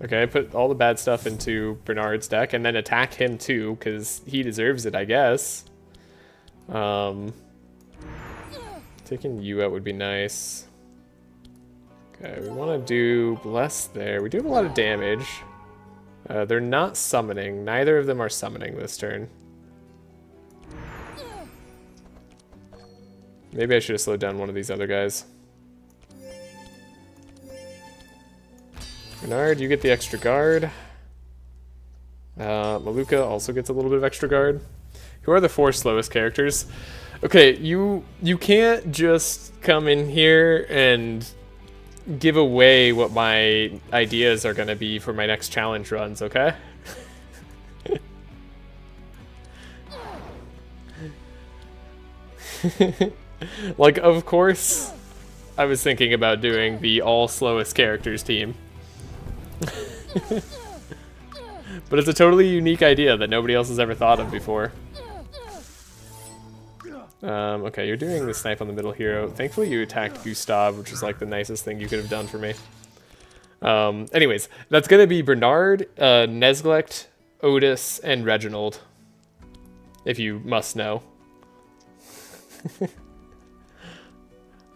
Okay, I put all the bad stuff into Bernard's deck, and then attack him too, because he deserves it, I guess. Taking you out would be nice. Okay, we want to do Bless there. We do have a lot of damage. They're not summoning. Neither of them are summoning this turn. Maybe I should have slowed down one of these other guys. Bernard, you get the extra guard. Maluka also gets a little bit of extra guard. Who are the 4 slowest characters? Okay, you can't just come in here and give away what my ideas are going to be for my next challenge runs, okay? Like, of course, I was thinking about doing the all slowest characters team. But it's a totally unique idea that nobody else has ever thought of before. Okay, you're doing the snipe on the middle hero. Thankfully you attacked Gustav, which is like the nicest thing you could have done for me. Anyways, that's gonna be Bernard, Nesglect, Otis, and Reginald. If you must know.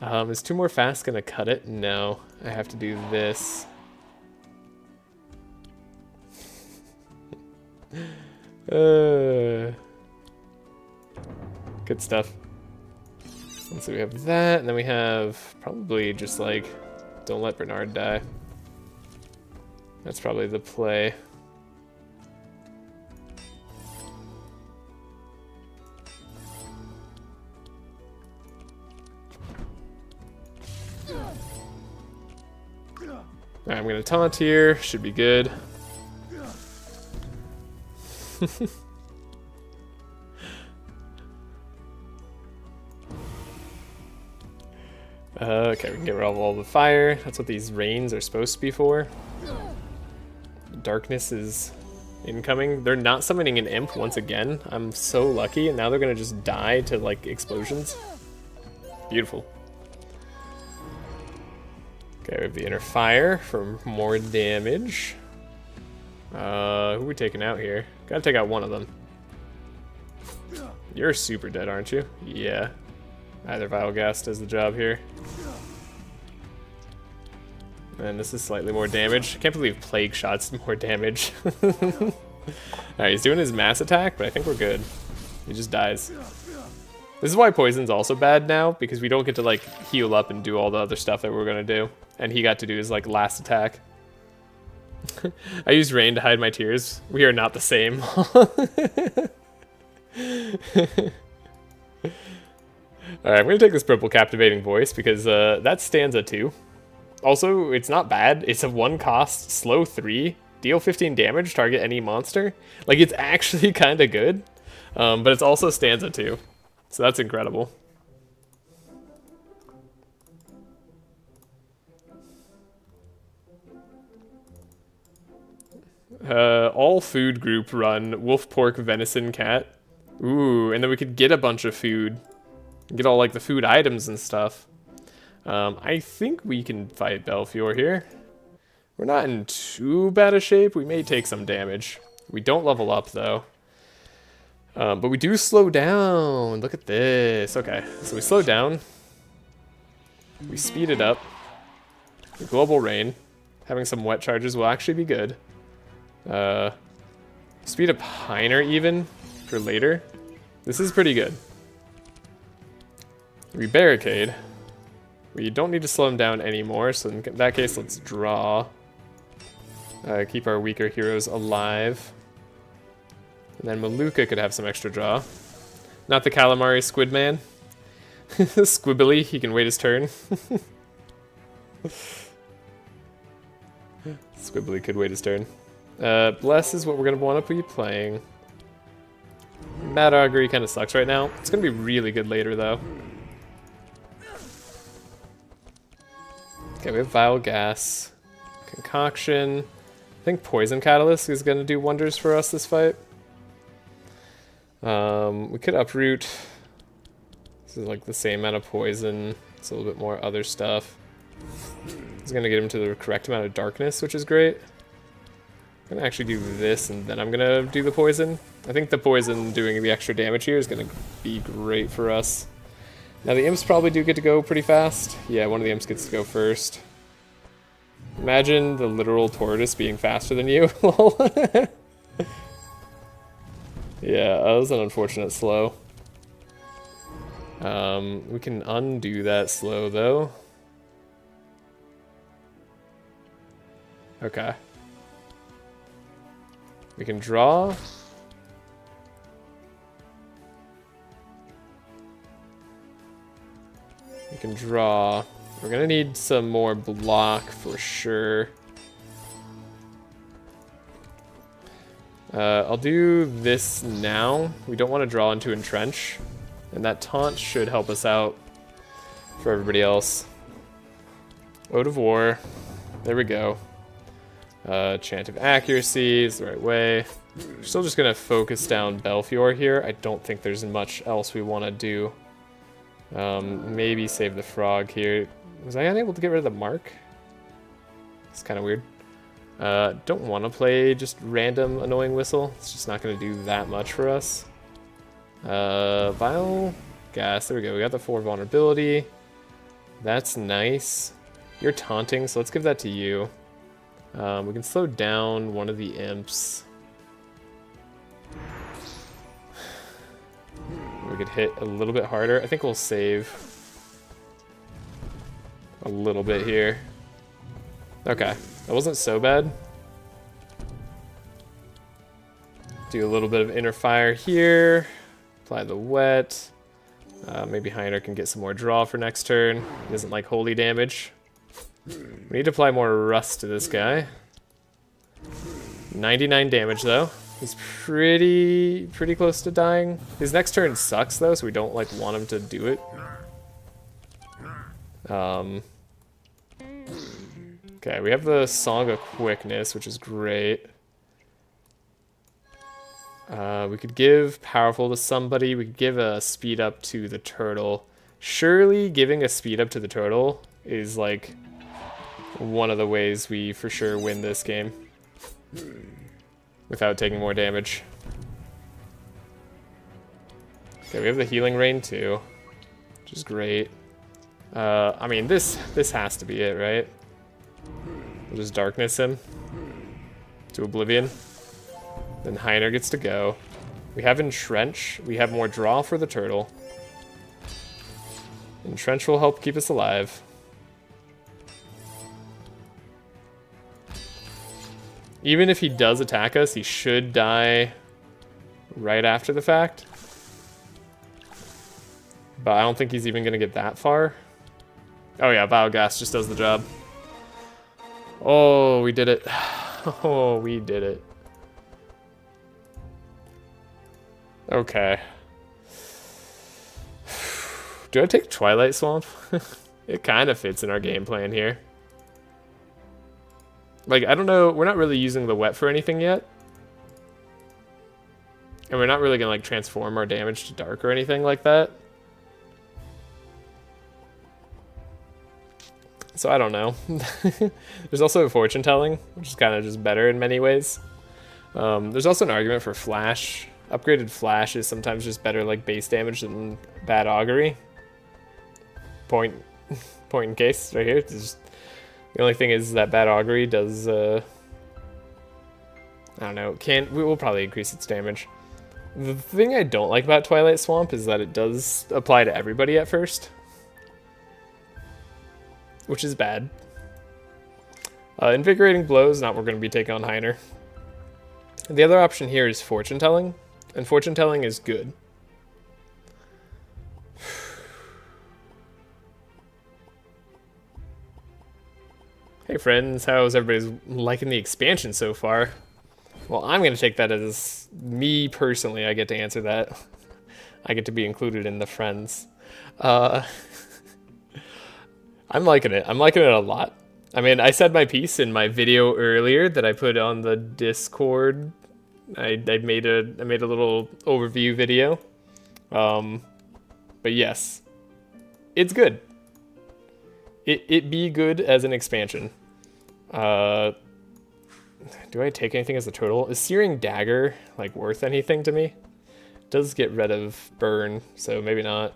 Is 2 more fast gonna cut it? No, I have to do this. Good stuff. And so we have that, and then we have probably just like, don't let Bernard die. That's probably the play. Alright, I'm gonna taunt here, should be good. Okay, we can get rid of all the fire. That's what these rains are supposed to be for. Darkness is incoming. They're not summoning an imp once again. I'm so lucky, and now they're gonna just die to like explosions. Beautiful. Okay, we have the inner fire for more damage. Who are we taking out here? Gotta take out one of them. You're super dead, aren't you? Yeah. Either Vile Gas does the job here. And this is slightly more damage. I can't believe Plague Shot's more damage. Alright, he's doing his mass attack, but I think we're good. He just dies. This is why Poison's also bad now, because we don't get to like heal up and do all the other stuff that we're gonna do. And he got to do his like last attack. I used rain to hide my tears. We are not the same. Alright, I'm gonna take this purple captivating voice because that stanza 2. Also, it's not bad. It's a 1 cost, slow 3, deal 15 damage, target any monster. Like, it's actually kind of good, but it's also stanza 2. So that's incredible. All food group run, wolf, pork, venison, cat. Ooh, and then we could get a bunch of food. Get all like the food items and stuff. I think we can fight Belfior here. We're not in too bad a shape. We may take some damage. We don't level up though. But we do slow down. Look at this. Okay, so we slow down. We speed it up. The global rain. Having some wet charges will actually be good. Speed up Heiner even for later. This is pretty good. We barricade. We don't need to slow him down anymore, so in that case, let's draw. Keep our weaker heroes alive. And then Maluka could have some extra draw. Not the Calamari Squid Man. Squibbly, he can wait his turn. Squibbly could wait his turn. Bless is what we're going to want to be playing. Mad Augury kind of sucks right now. It's going to be really good later, though. Okay, we have Vile Gas. Concoction. I think Poison Catalyst is going to do wonders for us this fight. We could Uproot. This is like the same amount of poison. It's a little bit more other stuff. It's going to get him to the correct amount of darkness, which is great. I'm going to actually do this, and then I'm going to do the poison. I think the poison doing the extra damage here is going to be great for us. Now the imps probably do get to go pretty fast. Yeah, one of the imps gets to go first. Imagine the literal tortoise being faster than you. Yeah, that was an unfortunate slow. We can undo that slow though. Okay. We can draw. We can draw. We're gonna need some more block for sure. I'll do this now. We don't want to draw into Entrench. And that taunt should help us out for everybody else. Ode of War. There we go. Chant of Accuracy is the right way. We're still just going to focus down Belfior here. I don't think there's much else we want to do. Maybe save the frog here. Was I unable to get rid of the mark? It's kind of weird. Don't want to play just random annoying whistle. It's just not going to do that much for us. Vile Gas. There we go. We got the 4 vulnerability. That's nice. You're taunting, so let's give that to you. We can slow down one of the imps. We could hit a little bit harder. I think we'll save a little bit here. Okay, that wasn't so bad. Do a little bit of inner fire here. Apply the wet. Maybe Ymer can get some more draw for next turn. He doesn't like holy damage. We need to apply more rust to this guy. 99 damage though. He's pretty close to dying. His next turn sucks though, so we don't like want him to do it. Okay, we have the Song of Quickness, which is great. We could give Powerful to somebody. We could give a speed up to the turtle. Surely giving a speed up to the turtle is like one of the ways we for sure win this game without taking more damage. Okay, we have the Healing Rain too, which is great. I mean, this has to be it, right? We'll just darkness him to oblivion. Then Ymer gets to go. We have Entrench. We have more draw for the turtle. Entrench will help keep us alive. Even if he does attack us, he should die right after the fact. But I don't think he's even going to get that far. Oh yeah, Biogas just does the job. Oh, we did it. Oh, we did it. Okay. Do I take Twilight Swamp? It kind of fits in our game plan here. Like, I don't know, we're not really using the wet for anything yet. And we're not really gonna like transform our damage to dark or anything like that. So I don't know. There's also fortune telling, which is kind of just better in many ways. There's also an argument for flash. Upgraded flash is sometimes just better like base damage than bad augury. Point in case right here. The only thing is that bad augury does I don't know, we will probably increase its damage. The thing I don't like about Twilight Swamp is that it does apply to everybody at first, which is bad. Invigorating Blows, not what we're going to be taking on Ymer. The other option here is fortune telling, and fortune telling is good. Hey friends, how's everybody's liking the expansion so far? Well, I'm going to take that as me personally. I get to answer that. I get to be included in the friends. I'm liking it. I'm liking it a lot. I mean, I said my piece in my video earlier that I put on the Discord. I made a little overview video. But yes, it's good. It be good as an expansion. Do I take anything as a total? Is Searing Dagger like worth anything to me? It does get rid of burn, so maybe not.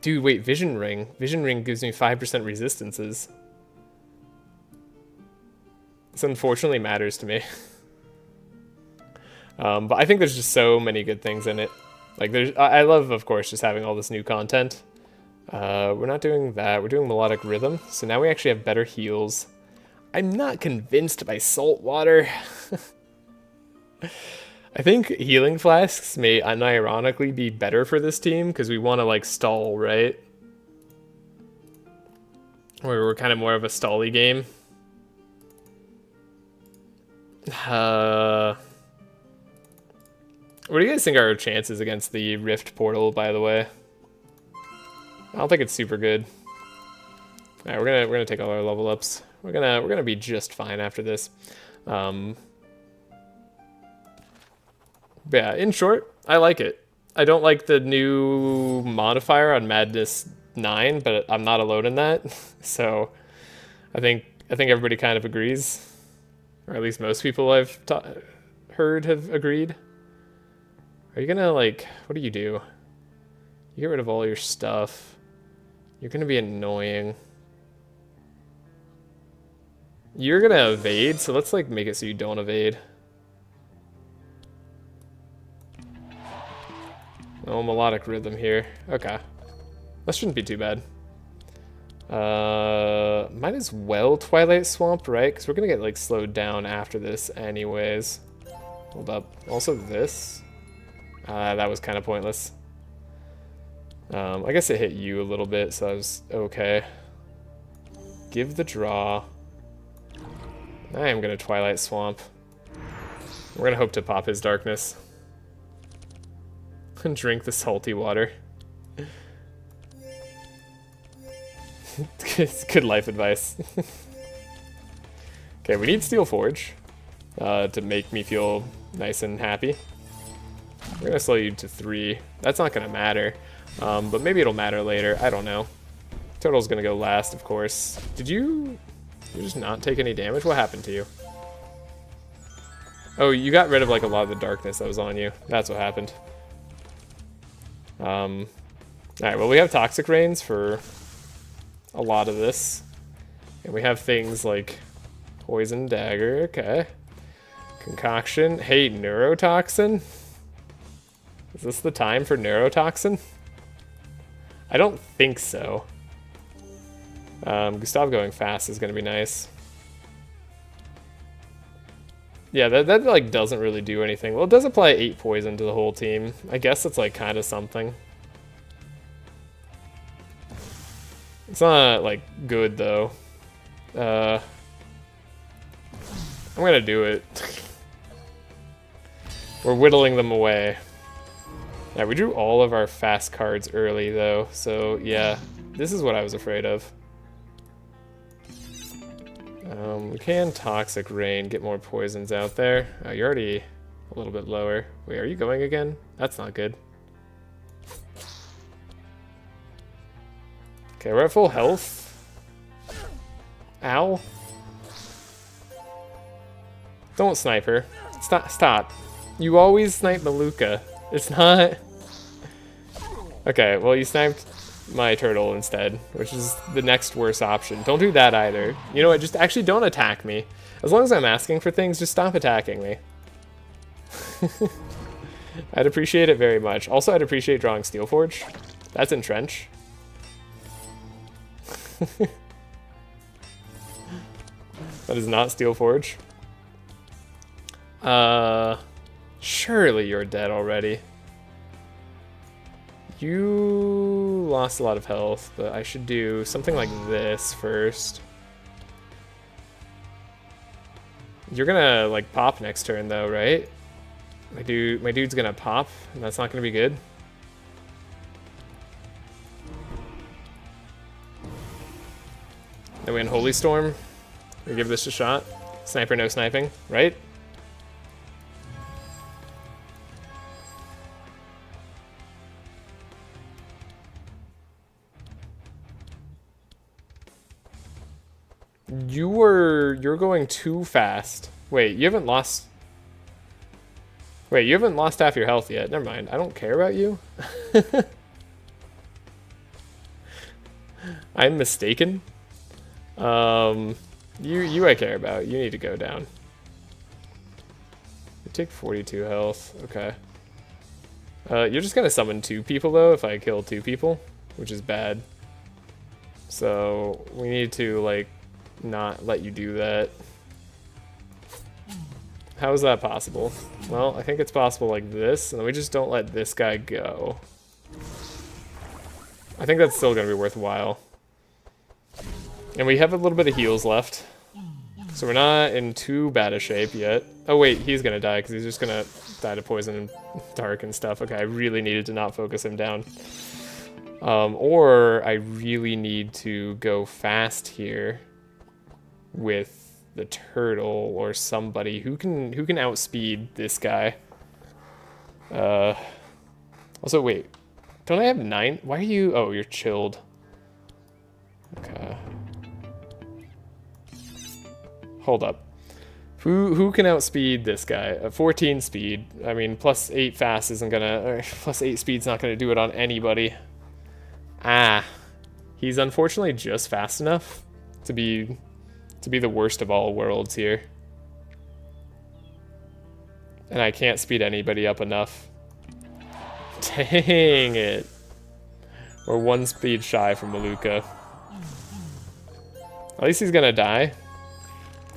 Dude, wait, Vision Ring. Vision Ring gives me 5% resistances. This unfortunately matters to me. But I think there's just so many good things in it. Like, I love, of course, just having all this new content. We're not doing that. We're doing Melodic Rhythm. So now we actually have better heals. I'm not convinced by Salt Water. I think Healing Flasks may unironically be better for this team because we want to, like, stall, right? Or we're kind of more of a stally game. What do you guys think are our chances against the Rift Portal, by the way? I don't think it's super good. All right, we're gonna take all our level ups. We're gonna be just fine after this. But yeah, in short, I like it. I don't like the new modifier on Madness 9, but I'm not alone in that. So I think everybody kind of agrees, or at least most people I've heard have agreed. Are you gonna, like, what do? You get rid of all your stuff. You're gonna be annoying. You're gonna evade, so let's, like, make it so you don't evade. Oh, Melodic Rhythm here. Okay. That shouldn't be too bad. Might as well Twilight Swamp, right? Because we're gonna get, like, slowed down after this anyways. Hold up. Also this. That was kind of pointless. I guess it hit you a little bit, so I was okay. Give the draw. I am gonna Twilight Swamp. We're gonna hope to pop his darkness. And drink the salty water. It's good life advice. Okay, we need Steel Forge to make me feel nice and happy. We're gonna slow you to 3. That's not gonna matter, but maybe it'll matter later. I don't know. Total's gonna go last, of course. Did you just not take any damage? What happened to you? Oh, you got rid of, like, a lot of the darkness that was on you. That's what happened. Alright, well, we have Toxic Rains for a lot of this. And we have things like Poison Dagger, okay. Concoction. Hey, Neurotoxin? Is this the time for Neurotoxin? I don't think so. Gustav going fast is going to be nice. Yeah, that like doesn't really do anything. Well, it does apply 8 poison to the whole team. I guess it's like kind of something. It's not like good though. I'm gonna do it. We're whittling them away. Yeah, we drew all of our fast cards early though, so yeah, this is what I was afraid of. We can Toxic Rain, get more poisons out there. Oh, you're already a little bit lower. Wait, are you going again? That's not good. Okay, we're at full health. Ow. Don't snipe her. Stop. You always snipe Maluka. It's not... Okay, well, you sniped my turtle instead, which is the next worst option. Don't do that either. You know what, just actually don't attack me. As long as I'm asking for things, just stop attacking me. I'd appreciate it very much. Also, I'd appreciate drawing Steel Forge. That's Entrench. That is not Steel Forge. Surely you're dead already. You lost a lot of health, but I should do something like this first. You're gonna, like, pop next turn, though, right? My dude's gonna pop, and that's not gonna be good. Then we Holy Storm. We give this a shot. Sniper, no sniping, right? You're going too fast. Wait, you haven't lost... Wait, you haven't lost half your health yet. Never mind. I don't care about you. I'm mistaken. You I care about. You need to go down. You take 42 health. Okay. You're just gonna summon 2 people though if I kill 2 people, which is bad. So we need to like not let you do that. How is that possible? Well, I think it's possible like this, and then we just don't let this guy go. I think that's still gonna be worthwhile. And we have a little bit of heals left. So we're not in too bad a shape yet. Oh wait, he's gonna die because he's just gonna die to poison and dark and stuff. Okay, I really needed to not focus him down. Or I really need to go fast here with the turtle or somebody who can outspeed this guy. Also wait, don't I have 9? Why are you? Oh, you're chilled. Okay. Hold up. Who can outspeed this guy? 14 speed. I mean, plus 8 fast isn't gonna. Plus 8 speed's not gonna do it on anybody. Ah, he's unfortunately just fast enough to be the worst of all worlds here. And I can't speed anybody up enough. Dang it. We're 1 speed shy from Maluka. At least he's gonna die.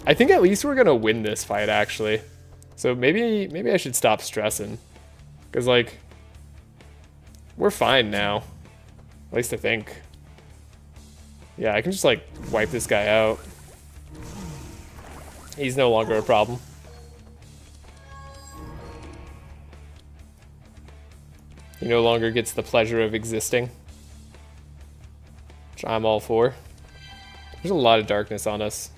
I think at least we're gonna win this fight, actually. So maybe I should stop stressing. Because, like, we're fine now. At least I think. Yeah, I can just, like, wipe this guy out. He's no longer a problem. He no longer gets the pleasure of existing. Which I'm all for. There's a lot of darkness on us.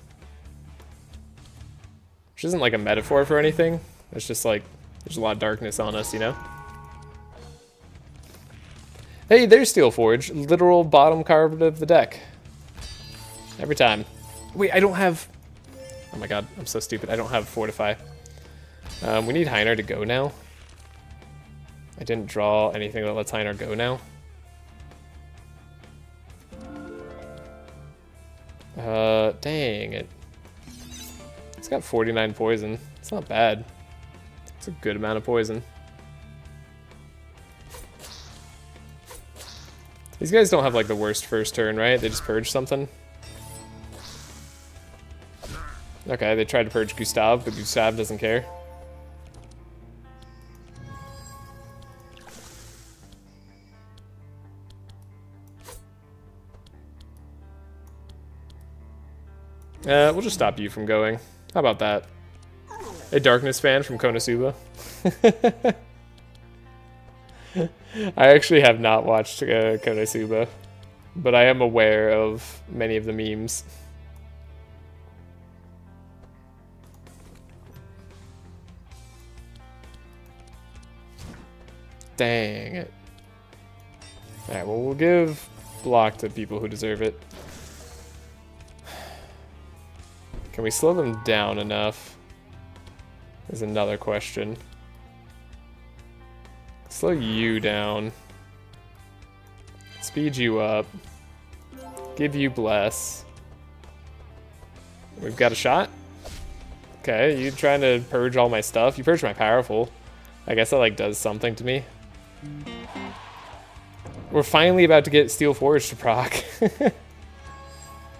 Which isn't like a metaphor for anything. It's just like, there's a lot of darkness on us, you know? Hey, there's Steelforge. Literal bottom card of the deck. Every time. Wait, I don't have... Oh my god, I'm so stupid. I don't have Fortify. We need Ymer to go now. I didn't draw anything that lets Ymer go now. Dang it. It's got 49 poison. It's not bad. It's a good amount of poison. These guys don't have like the worst first turn, right? They just purge something. Okay, they tried to purge Gustav, but Gustav doesn't care. We'll just stop you from going. How about that? A Darkness fan from Konosuba. I actually have not watched Konosuba, but I am aware of many of the memes. Dang it. Alright, well, we'll give block to people who deserve it. Can we slow them down enough? Is another question. Slow you down. Speed you up. Give you bless. We've got a shot? Okay, you trying to purge all my stuff? You purged my powerful. I guess that like does something to me. We're finally about to get Steelforge to proc.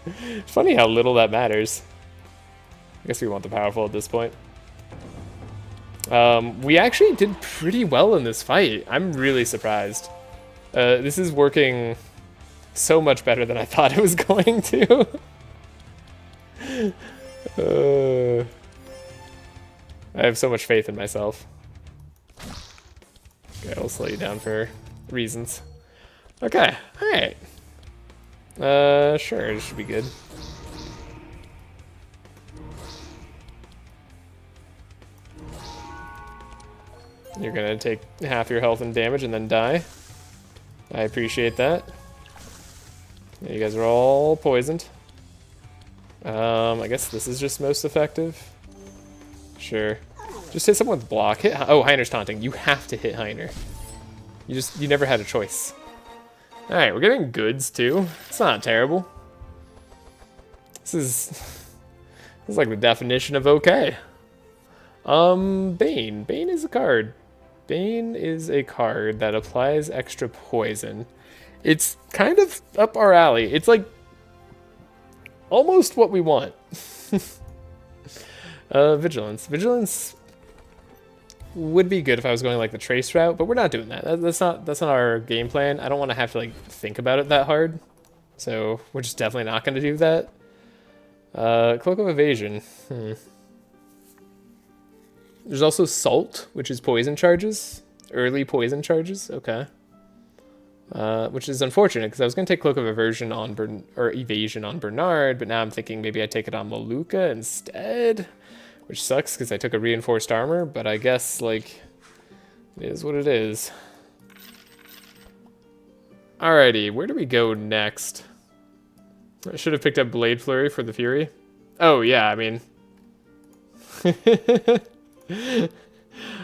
It's funny how little that matters. I guess we want the powerful at this point. We actually did pretty well in this fight. I'm really surprised. This is working so much better than I thought it was going to. I have so much faith in myself. Okay, I'll slow you down for reasons. Okay, alright. Sure, it should be good. You're gonna take half your health and damage and then die. I appreciate that. You guys are all poisoned. I guess this is just most effective. Sure. Just hit someone with block. Hit. Oh, Heiner's taunting. You have to hit Heiner. You never had a choice. All right, we're getting goods too. It's not terrible. This is like the definition of okay. Bane. Bane is a card. Bane is a card that applies extra poison. It's kind of up our alley. It's like almost what we want. Vigilance. Vigilance would be good if I was going like the trace route, but we're not doing that. That's not our game plan. I don't want to have to like think about it that hard. So we're just definitely not going to do that. Cloak of Evasion. There's also Salt, which is poison charges. Early poison charges. Okay. Which is unfortunate because I was going to take Cloak of Evasion on Evasion on Bernard, but now I'm thinking maybe I take it on Maluka instead, which sucks because I took a reinforced armor, but I guess like it is what it is. Alrighty, where do we go next? I should have picked up Blade Flurry for the Fury. Oh yeah, I mean,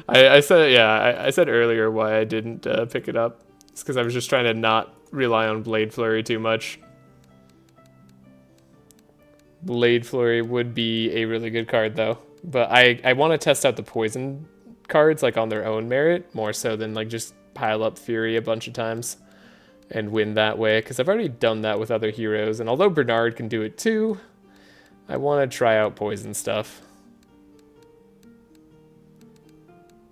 I said earlier why I didn't pick it up. It's because I was just trying to not rely on Blade Flurry too much. Blade Flurry would be a really good card though, but I want to test out the poison cards like on their own merit more so than like just pile up Fury a bunch of times and win that way, because I've already done that with other heroes, and although Bernard can do it too, I want to try out poison stuff.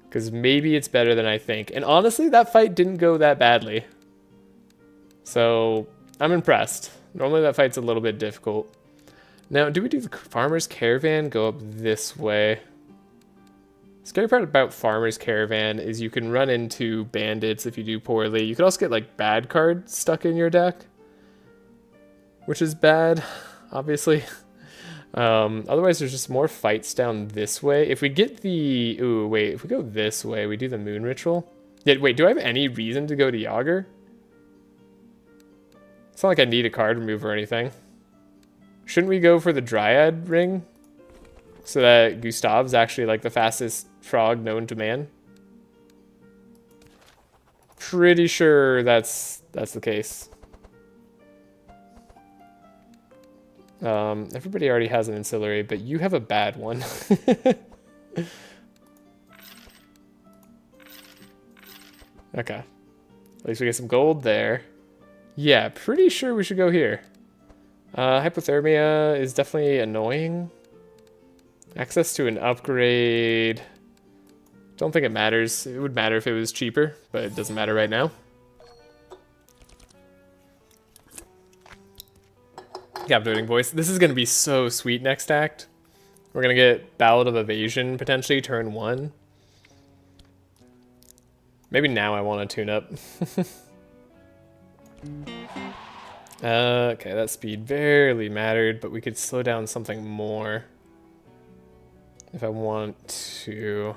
Because maybe it's better than I think. And honestly, that fight didn't go that badly. So, I'm impressed. Normally that fight's a little bit difficult. Now, do we do the Farmer's Caravan? Go up this way. Scary part about Farmer's Caravan is you can run into bandits if you do poorly. You could also get like bad cards stuck in your deck, which is bad, obviously. Otherwise, there's just more fights down this way. If we get the... Ooh, wait. If we go this way, we do the Moon Ritual. Yeah, wait, do I have any reason to go to Yager? It's not like I need a card remover or anything. Shouldn't we go for the Dryad Ring? So that Gustav's actually like the fastest frog known to man? Pretty sure that's the case. Everybody already has an ancillary, but you have a bad one. Okay. At least we get some gold there. Yeah, pretty sure we should go here. Hypothermia is definitely annoying. Access to an upgrade. Don't think it matters. It would matter if it was cheaper, but it doesn't matter right now. Captivating Voice. This is going to be so sweet next act. We're going to get Ballad of Evasion, potentially, turn 1. Maybe now I want to tune up. Okay, that speed barely mattered, but we could slow down something more if I want to.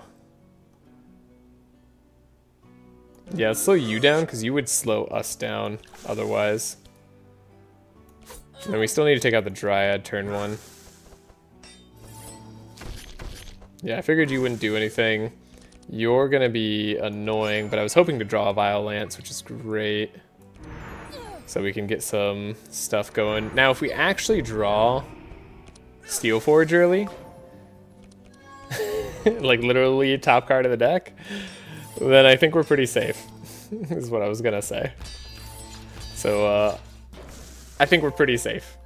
Yeah, let's slow you down, because you would slow us down otherwise. And we still need to take out the Dryad turn 1. Yeah, I figured you wouldn't do anything. You're going to be annoying, but I was hoping to draw a Vile Lance, which is great. So we can get some stuff going. Now, if we actually draw Steelforge early, like literally top card of the deck, then I think we're pretty safe, is what I was going to say. So, I think we're pretty safe.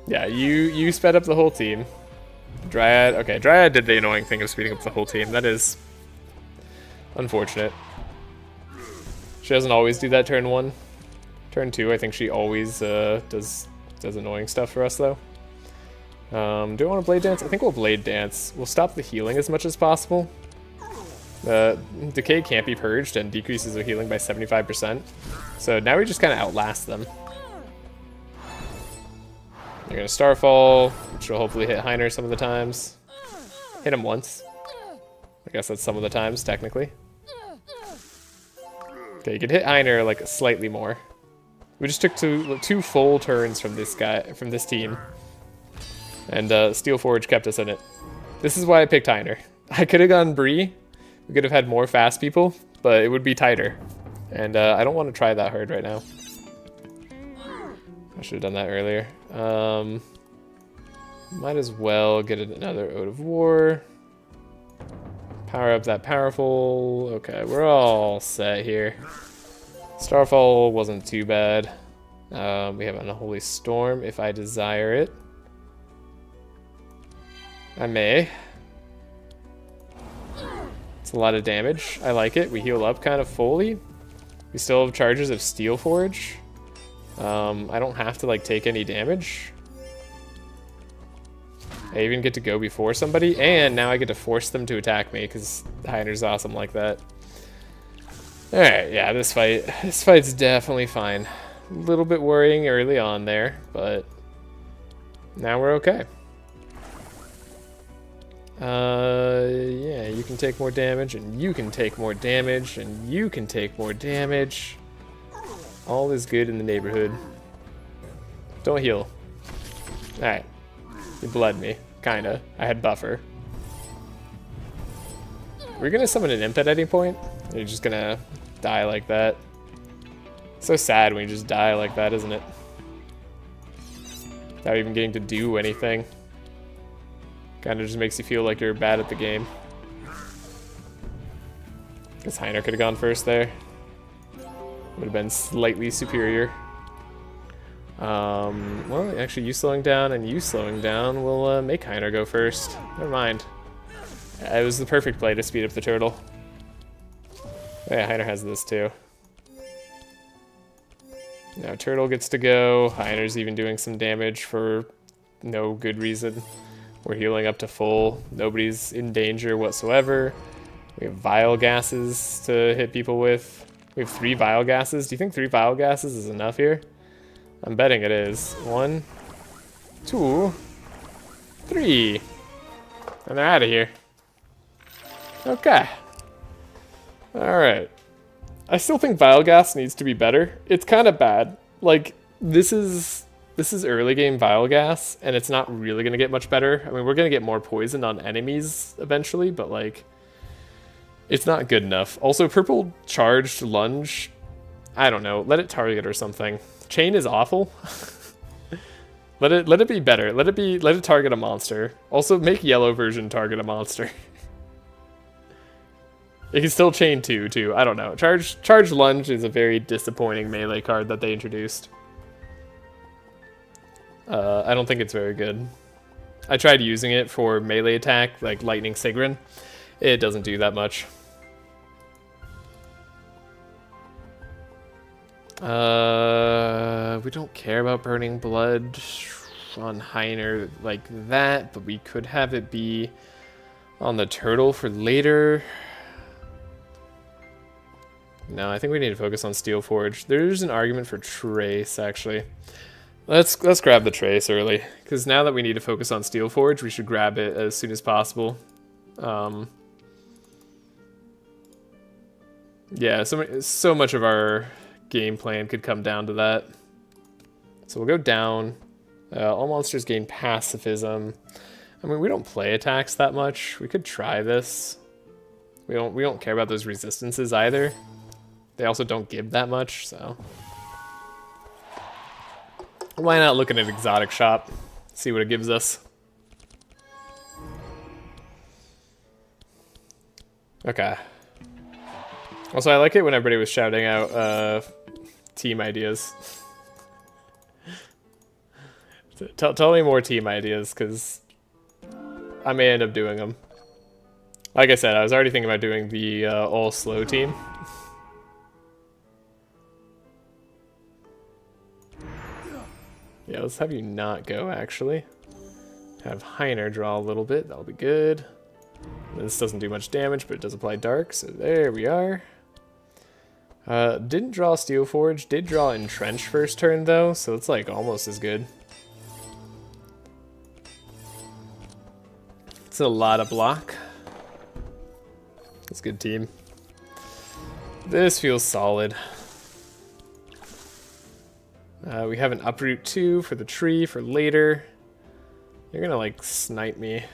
Yeah, you sped up the whole team. Dryad, okay, Dryad did the annoying thing of speeding up the whole team. That is unfortunate. She doesn't always do that turn 1. Turn 2, I think she always does annoying stuff for us, though. Do I want to Blade Dance? I think we'll Blade Dance. We'll stop the healing as much as possible. Decay can't be purged and decreases the healing by 75%. So now we just kind of outlast them. You're going to Starfall, which will hopefully hit Heiner some of the times. Hit him once. I guess that's some of the times, technically. Okay, you could hit Ymer like slightly more. We just took two full turns from this team. And Steel Forge kept us in it. This is why I picked Ymer. I could have gone Bree. We could have had more fast people, but it would be tighter. And I don't want to try that hard right now. I should have done that earlier. Might as well get another Ode of War. Power up that powerful. Okay, we're all set here. Starfall wasn't too bad. We have an Unholy Storm if I desire it. I may. It's a lot of damage. I like it. We heal up kind of fully. We still have charges of Steel Forge. I don't have to like take any damage. I even get to go before somebody, and now I get to force them to attack me because Ymer's awesome like that. Alright, yeah, this fight's definitely fine. A little bit worrying early on there, but now we're okay. Yeah, you can take more damage, and you can take more damage, and you can take more damage. All is good in the neighborhood. Don't heal. Alright. You bled me. Kinda. I had buffer. We're gonna summon an imp at any point? Or you're just gonna die like that? So sad when you just die like that, isn't it? Without even getting to do anything. Kinda just makes you feel like you're bad at the game. Guess Ymer could have gone first there. Would have been slightly superior. Well, actually, you slowing down and you slowing down will make Ymer go first. Never mind. It was the perfect play to speed up the turtle. Yeah, Ymer has this too. Now turtle gets to go. Ymer's even doing some damage for no good reason. We're healing up to full. Nobody's in danger whatsoever. We have vile gases to hit people with. We have 3 vile gases. Do you think 3 vile gases is enough here? I'm betting it is. 1, 2, 3. And they're out of here. Okay. Alright. I still think vile gas needs to be better. It's kind of bad. Like, this is early game vile gas, and it's not really going to get much better. I mean, we're going to get more poison on enemies eventually, but like, it's not good enough. Also, purple charged lunge, I don't know. Let it target or something. Chain is awful. let it be better. Let it target a monster. Also, make yellow version target a monster. It can still chain too. I don't know. Charge lunge is a very disappointing melee card that they introduced. I don't think it's very good. I tried using it for melee attack, like Lightning Sigrun. It doesn't do that much. We don't care about burning blood on Ymer like that, but we could have it be on the turtle for later. No, I think we need to focus on Steel Forge. There's an argument for Trace, actually. Let's grab the Trace early, because now that we need to focus on Steel Forge, we should grab it as soon as possible. Yeah, so much of our game plan could come down to that. So we'll go down. All monsters gain pacifism. I mean, we don't play attacks that much. We could try this. We don't care about those resistances either. They also don't give that much, so why not look at an exotic shop, see what it gives us. Okay. Also, I like it when everybody was shouting out team ideas. Tell me more team ideas, because I may end up doing them. Like I said, I was already thinking about doing the all slow team. Yeah, let's have you not go, actually. Have Ymer draw a little bit, that'll be good. This doesn't do much damage, but it does apply dark, so there we are. Didn't draw Steel Forge, did draw Entrench first turn though, so it's like almost as good. It's a lot of block. That's a good team. This feels solid. We have an uproot 2 for the tree for later. You're gonna like snipe me.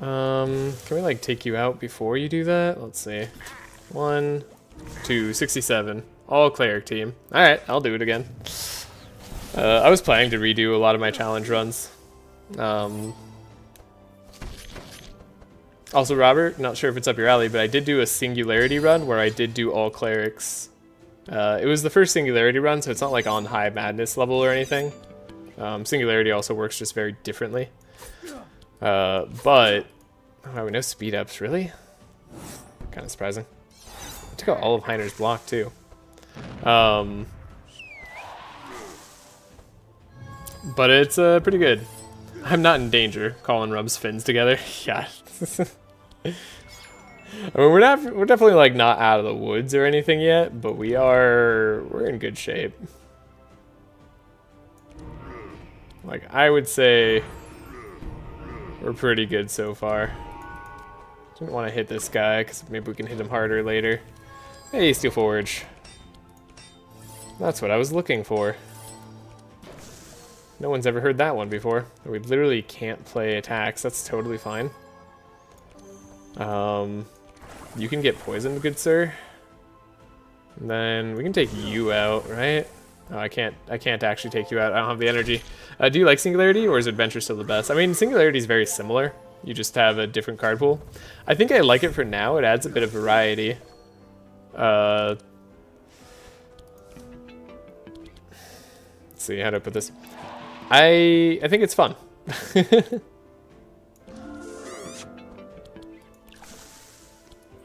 Can we like take you out before you do that? Let's see. 1, 2, 67. All cleric team. Alright, I'll do it again. I was planning to redo a lot of my challenge runs. Also, Robert, not sure if it's up your alley, but I did do a singularity run where I did do all clerics. It was the first singularity run, so it's not like on high madness level or anything. Singularity also works just very differently. But oh, no speed ups, really? Kind of surprising. I took out all of Heiner's block too. But it's pretty good. I'm not in danger. Colin rubs fins together. Yeah. I mean, we're definitely like not out of the woods or anything yet, but we're in good shape. Like, I would say we're pretty good so far. Didn't want to hit this guy because maybe we can hit him harder later. Hey, Steel Forge. That's what I was looking for. No one's ever heard that one before. We literally can't play attacks. That's totally fine. You can get poisoned, good sir. And then we can take you out, right? Oh, I can't actually take you out. I don't have the energy. Do you like Singularity, or is Adventure still the best? I mean, Singularity is very similar. You just have a different card pool. I think I like it for now. It adds a bit of variety. Let's see how to put this. I think it's fun.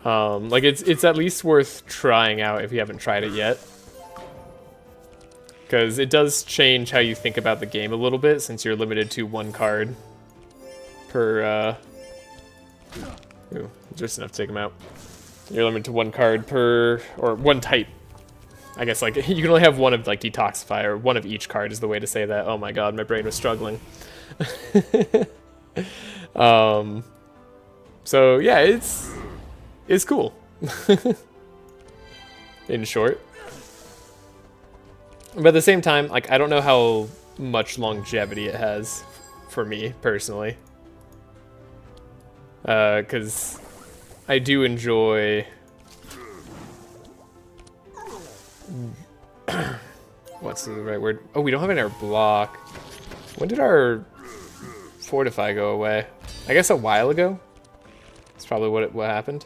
Like it's at least worth trying out if you haven't tried it yet. Because it does change how you think about the game a little bit, since you're limited to one card per, ooh, just enough to take him out. You're limited to one card per, or one type. I guess, like, you can only have one of, like, Detoxify, or one of each card is the way to say that. Oh my god, my brain was struggling. So, yeah, it's cool. In short. But at the same time, like, I don't know how much longevity it has for me, personally. Because I do enjoy... What's the right word? Oh, we don't have any our block. When did our Fortify go away? I guess a while ago? That's probably what happened.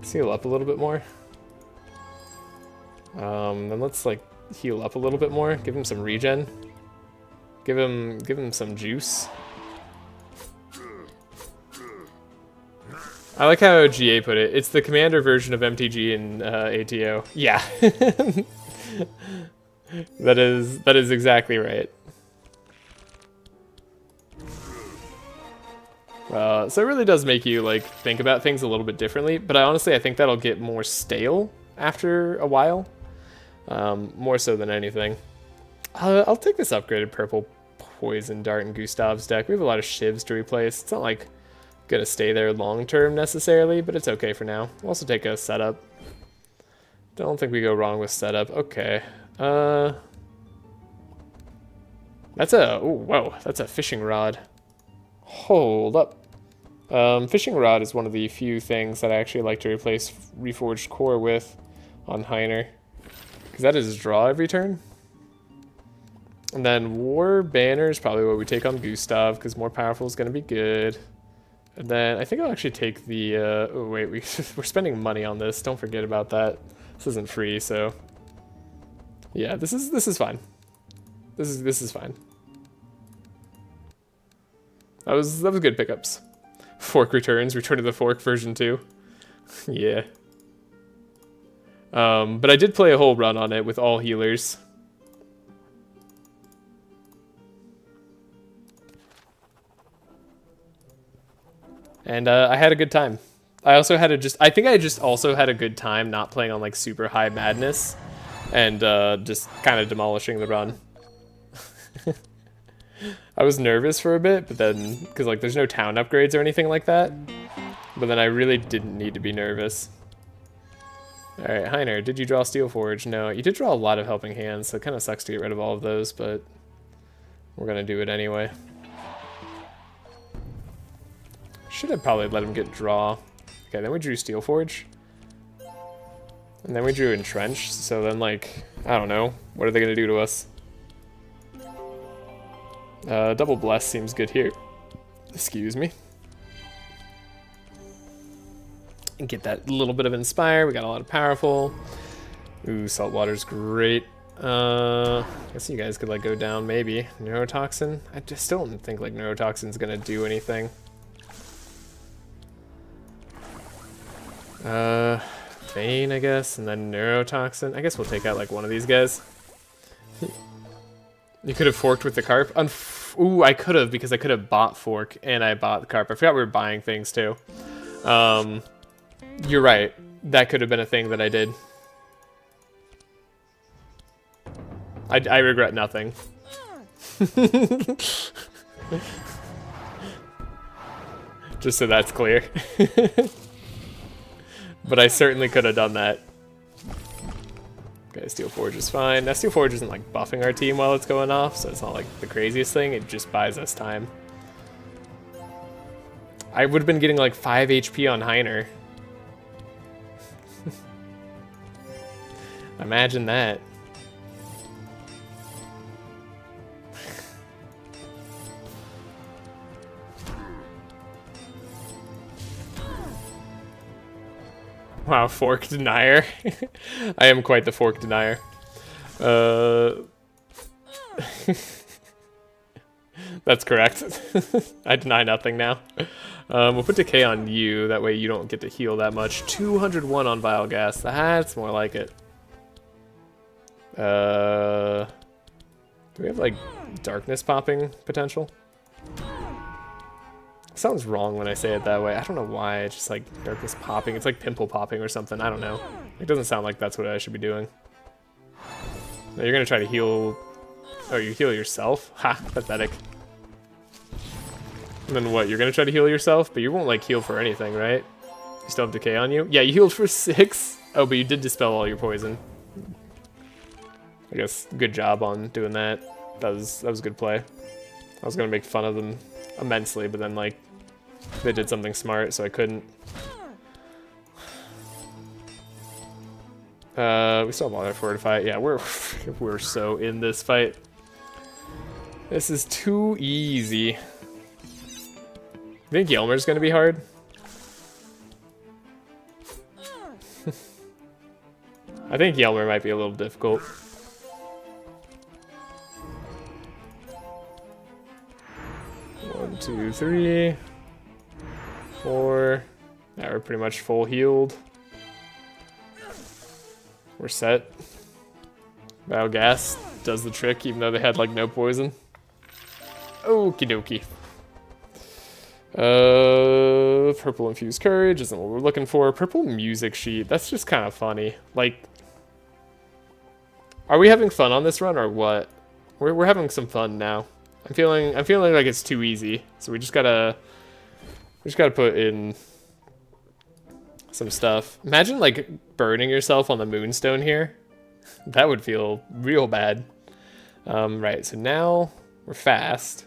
Heal up a little bit more. Then let's, like, heal up a little bit more. Give him some regen. Give him some juice. I like how GA put it. It's the commander version of MTG in ATO. Yeah. That is exactly right. So it really does make you like think about things a little bit differently, but I think that'll get more stale after a while. More so than anything. I'll take this upgraded purple Poison Dart in Gustav's deck. We have a lot of shivs to replace. It's not like gonna stay there long term necessarily, but it's okay for now. We'll also take a setup. Don't think we go wrong with setup. Okay. That's a whoa, that's a fishing rod. Hold up. Fishing rod is one of the few things that I actually like to replace Reforged Core with on Heiner. Because that is draw every turn. And then War Banner is probably what we take on Gustav, because more powerful is going to be good. And then I think I'll actually take the, oh wait, we're spending money on this. Don't forget about that. This isn't free, so. Yeah, this is fine. This is fine. That was good pickups. Fork returns, Return to the Fork version 2. Yeah. But I did play a whole run on it with all healers. And I had a good time. I also had I think I just also had a good time not playing on like super high madness and just kind of demolishing the run. I was nervous for a bit, but then, because like there's no town upgrades or anything like that, But then I really didn't need to be nervous. Alright, Ymer, did you draw Steelforge? No, you did draw a lot of helping hands, so it kind of sucks to get rid of all of those, but we're going to do it anyway. Should have probably let him get draw. Okay, then we drew Steelforge. And then we drew Entrench, so then, like, I don't know. What are they going to do to us? Double Bless seems good here. Excuse me. And get that little bit of Inspire. We got a lot of Powerful. Ooh, Saltwater's great. I guess you guys could, like, go down, maybe. Neurotoxin? I just don't think, like, Neurotoxin's gonna do anything. Bane, I guess, and then Neurotoxin. I guess we'll take out, like, one of these guys. You could have forked with the Carp. Ooh, I could have, because I could have bought Fork, and I bought the Carp. I forgot we were buying things, too. You're right. That could have been a thing that I did. I regret nothing. Just so that's clear. But I certainly could have done that. Okay, Steelforge is fine. Now Steelforge isn't like buffing our team while it's going off, so it's not like the craziest thing. It just buys us time. I would have been getting like 5 HP on Ymer. Imagine that. Wow, fork denier. I am quite the fork denier. That's correct. I deny nothing now. We'll put Decay on you, that way you don't get to heal that much. 201 on Vile Gas, that's more like it. Do we have like darkness popping potential? Sounds wrong when I say it that way. I don't know why. It's just like darkness popping. It's like pimple popping or something. I don't know. It doesn't sound like that's what I should be doing. No, you're gonna try to heal. Oh, you heal yourself? Ha! Pathetic. And then what? You're gonna try to heal yourself, but you won't like heal for anything, right? You still have decay on you? Yeah, you healed for 6. Oh, but you did dispel all your poison. I guess good job on doing that. That was a good play. I was gonna make fun of them immensely, but then like they did something smart, so I couldn't. We still have all our fortify. Yeah, we're so in this fight. This is too easy. You think Ymer's gonna be hard? I think Ymer might be a little difficult. One, 2, 3, 4. Yeah, we're pretty much full healed. We're set. Vile Gas does the trick, even though they had like no poison. Okie dokie. Purple Infused Courage isn't what we're looking for. Purple Music Sheet, that's just kind of funny. Like, are we having fun on this run or what? We're having some fun now. I'm feeling like it's too easy, so we just gotta put in some stuff. Imagine like burning yourself on the Moonstone here. That would feel real bad. Right, so now we're fast.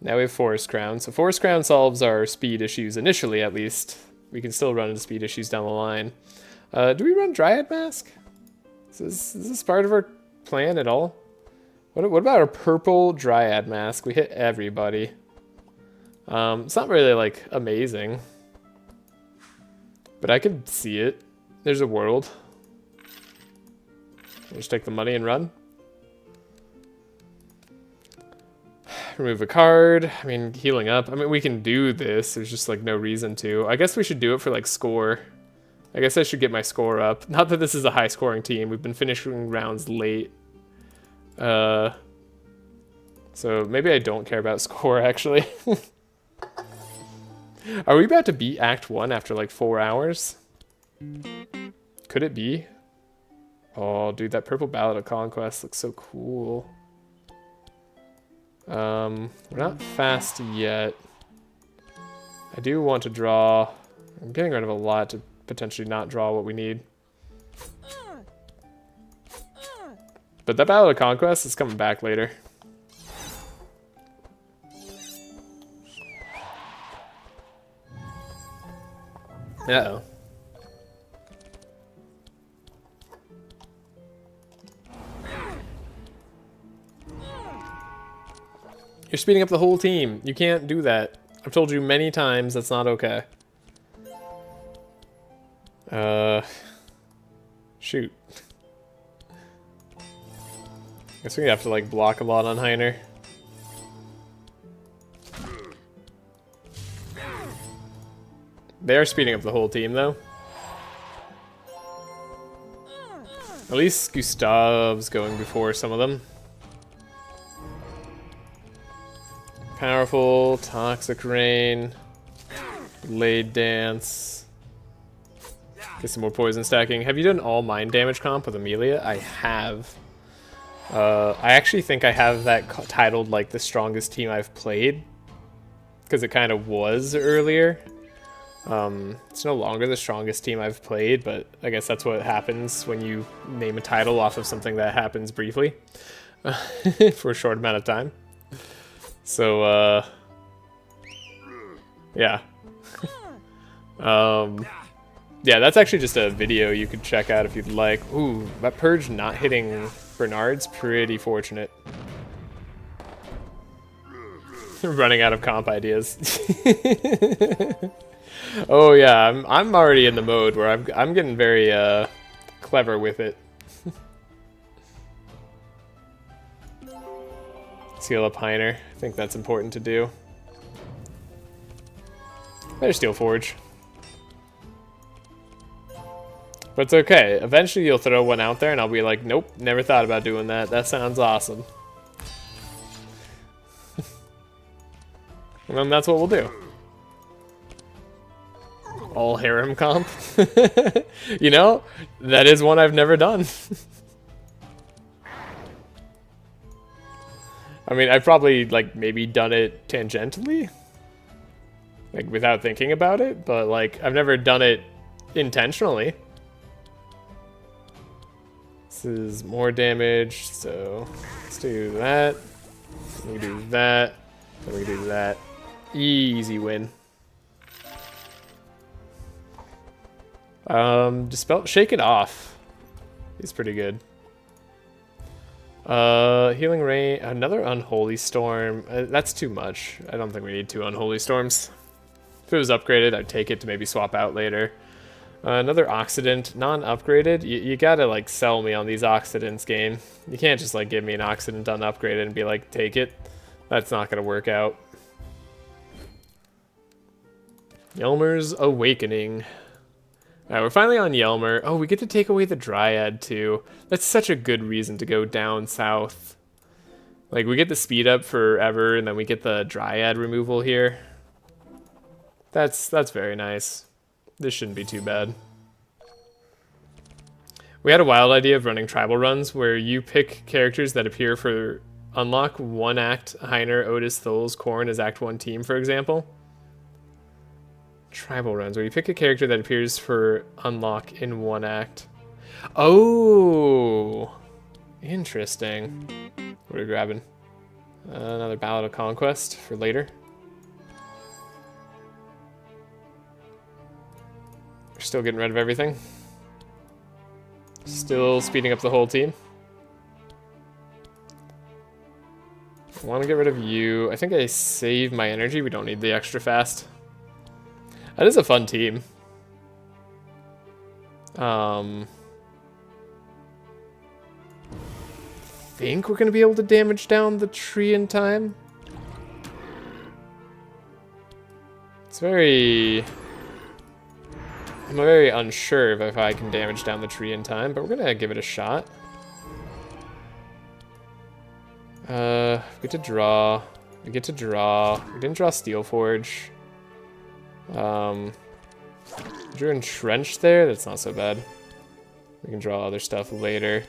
Now we have Forest Crown. So Forest Crown solves our speed issues initially, at least. We can still run into speed issues down the line. Do we run Dryad Mask? Is this part of our plan at all? What about our purple Dryad Mask? We hit everybody. It's not really like amazing, but I could see it. There's a world. Just take the money and run. Remove a card. I mean, healing up. I mean, we can do this. There's just like no reason to. I guess we should do it for like score. I guess I should get my score up. Not that this is a high scoring team. We've been finishing rounds late. So maybe I don't care about score actually. Are we about to beat Act 1 after like 4 hours? Could it be? Oh, dude, that purple Ballad of Conquest looks so cool. We're not fast yet. I do want to draw. I'm getting rid of a lot to potentially not draw what we need. But that Battle of Conquest is coming back later. Uh-oh. You're speeding up the whole team. You can't do that. I've told you many times that's not okay. Shoot. Guess we have to like block a lot on Ymer. They are speeding up the whole team though. At least Gustav's going before some of them. Powerful, Toxic Rain, Blade Dance. Get some more poison stacking. Have you done all mind damage comp with Amelia? I have. I actually think I have that titled like the strongest team I've played, because it kind of was earlier. It's no longer the strongest team I've played, but I guess that's what happens when you name a title off of something that happens briefly for a short amount of time. So, yeah. Yeah, that's actually just a video you could check out if you'd like. Ooh, that Purge not hitting Bernard's pretty fortunate. Running out of comp ideas. Oh yeah, I'm already in the mode where I'm getting very clever with it. Seal up Ymer. I think that's important to do. Better Steel Forge. But it's okay. Eventually you'll throw one out there and I'll be like, nope, never thought about doing that. That sounds awesome. And then that's what we'll do. All harem comp. You know, that is one I've never done. I mean, I've probably, like, maybe done it tangentially. Like, without thinking about it. But, like, I've never done it intentionally. This is more damage, so let's do that. We can do that. Then we can do that. Easy win. Dispel, Shake It Off. He's pretty good. Healing Rain, another Unholy Storm. That's too much. I don't think we need 2 Unholy Storms. If it was upgraded, I'd take it to maybe swap out later. Another Oxidant, non-upgraded. You gotta like sell me on these Oxidants, game. You can't just like give me an Oxidant unupgraded and be like, take it. That's not gonna work out. Ymer's Awakening. Alright, we're finally on Ymer. Oh, we get to take away the Dryad too. That's such a good reason to go down south. Like, we get the speed up forever, and then we get the Dryad removal here. That's very nice. This shouldn't be too bad. We had a wild idea of running tribal runs where you pick characters that appear for unlock 1 act, Ymer, Otis, Tholes, Korn as Act 1 team, for example. Tribal runs, where you pick a character that appears for unlock in 1 act. Oh! Interesting. What are we grabbing? Another Ballad of Conquest for later. We're still getting rid of everything. Still speeding up the whole team. I want to get rid of you. I think I saved my energy. We don't need the extra fast. That is a fun team. Think we're going to be able to damage down the tree in time. It's very... I'm very unsure of if I can damage down the tree in time, but we're going to give it a shot. We get to draw. We get to draw. We didn't draw Steel Forge. Drew Entrench there. That's not so bad. We can draw other stuff later.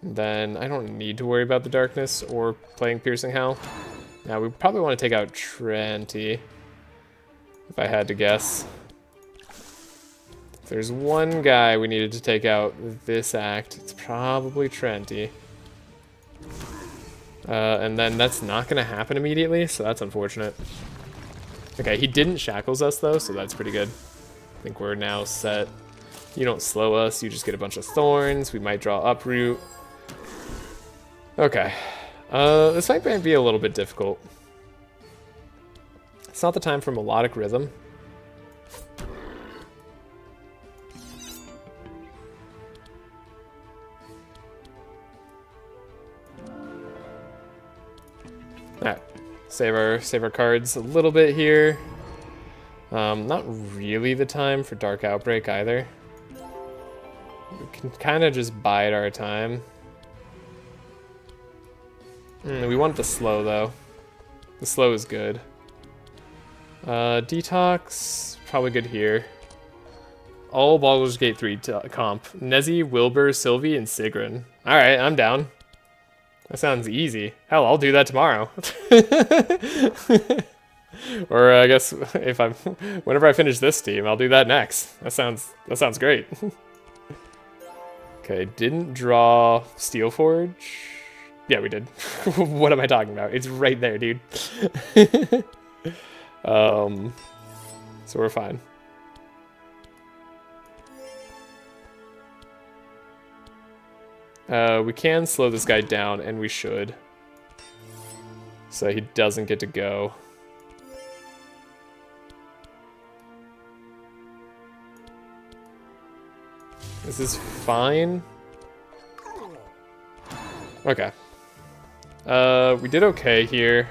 And then I don't need to worry about the darkness or playing Piercing Howl. Now we probably want to take out Trenty. if I had to guess. If there's one guy we needed to take out this act, it's probably Trenty. And then that's not going to happen immediately, so that's unfortunate. Okay, he didn't shackles us though, so that's pretty good. I think we're now set. You don't slow us, you just get a bunch of thorns. We might draw uproot. Okay. This might be a little bit difficult. It's not the time for melodic rhythm. Alright, save our cards a little bit here. Not really the time for Dark Outbreak either. We can kind of just bide our time. We want the slow though. The slow is good. Detox, probably good here. All Baldur's Gate 3 comp. Nezzy, Wilbur, Sylvie, and Sigrun. Alright, I'm down. That sounds easy. Hell, I'll do that tomorrow. Or I guess whenever I finish this team, I'll do that next. That sounds great. Okay, didn't draw Steelforge. Yeah, we did. What am I talking about? It's right there, dude. So we're fine. We can slow this guy down, and we should. So he doesn't get to go. This is fine. Okay. We did okay here.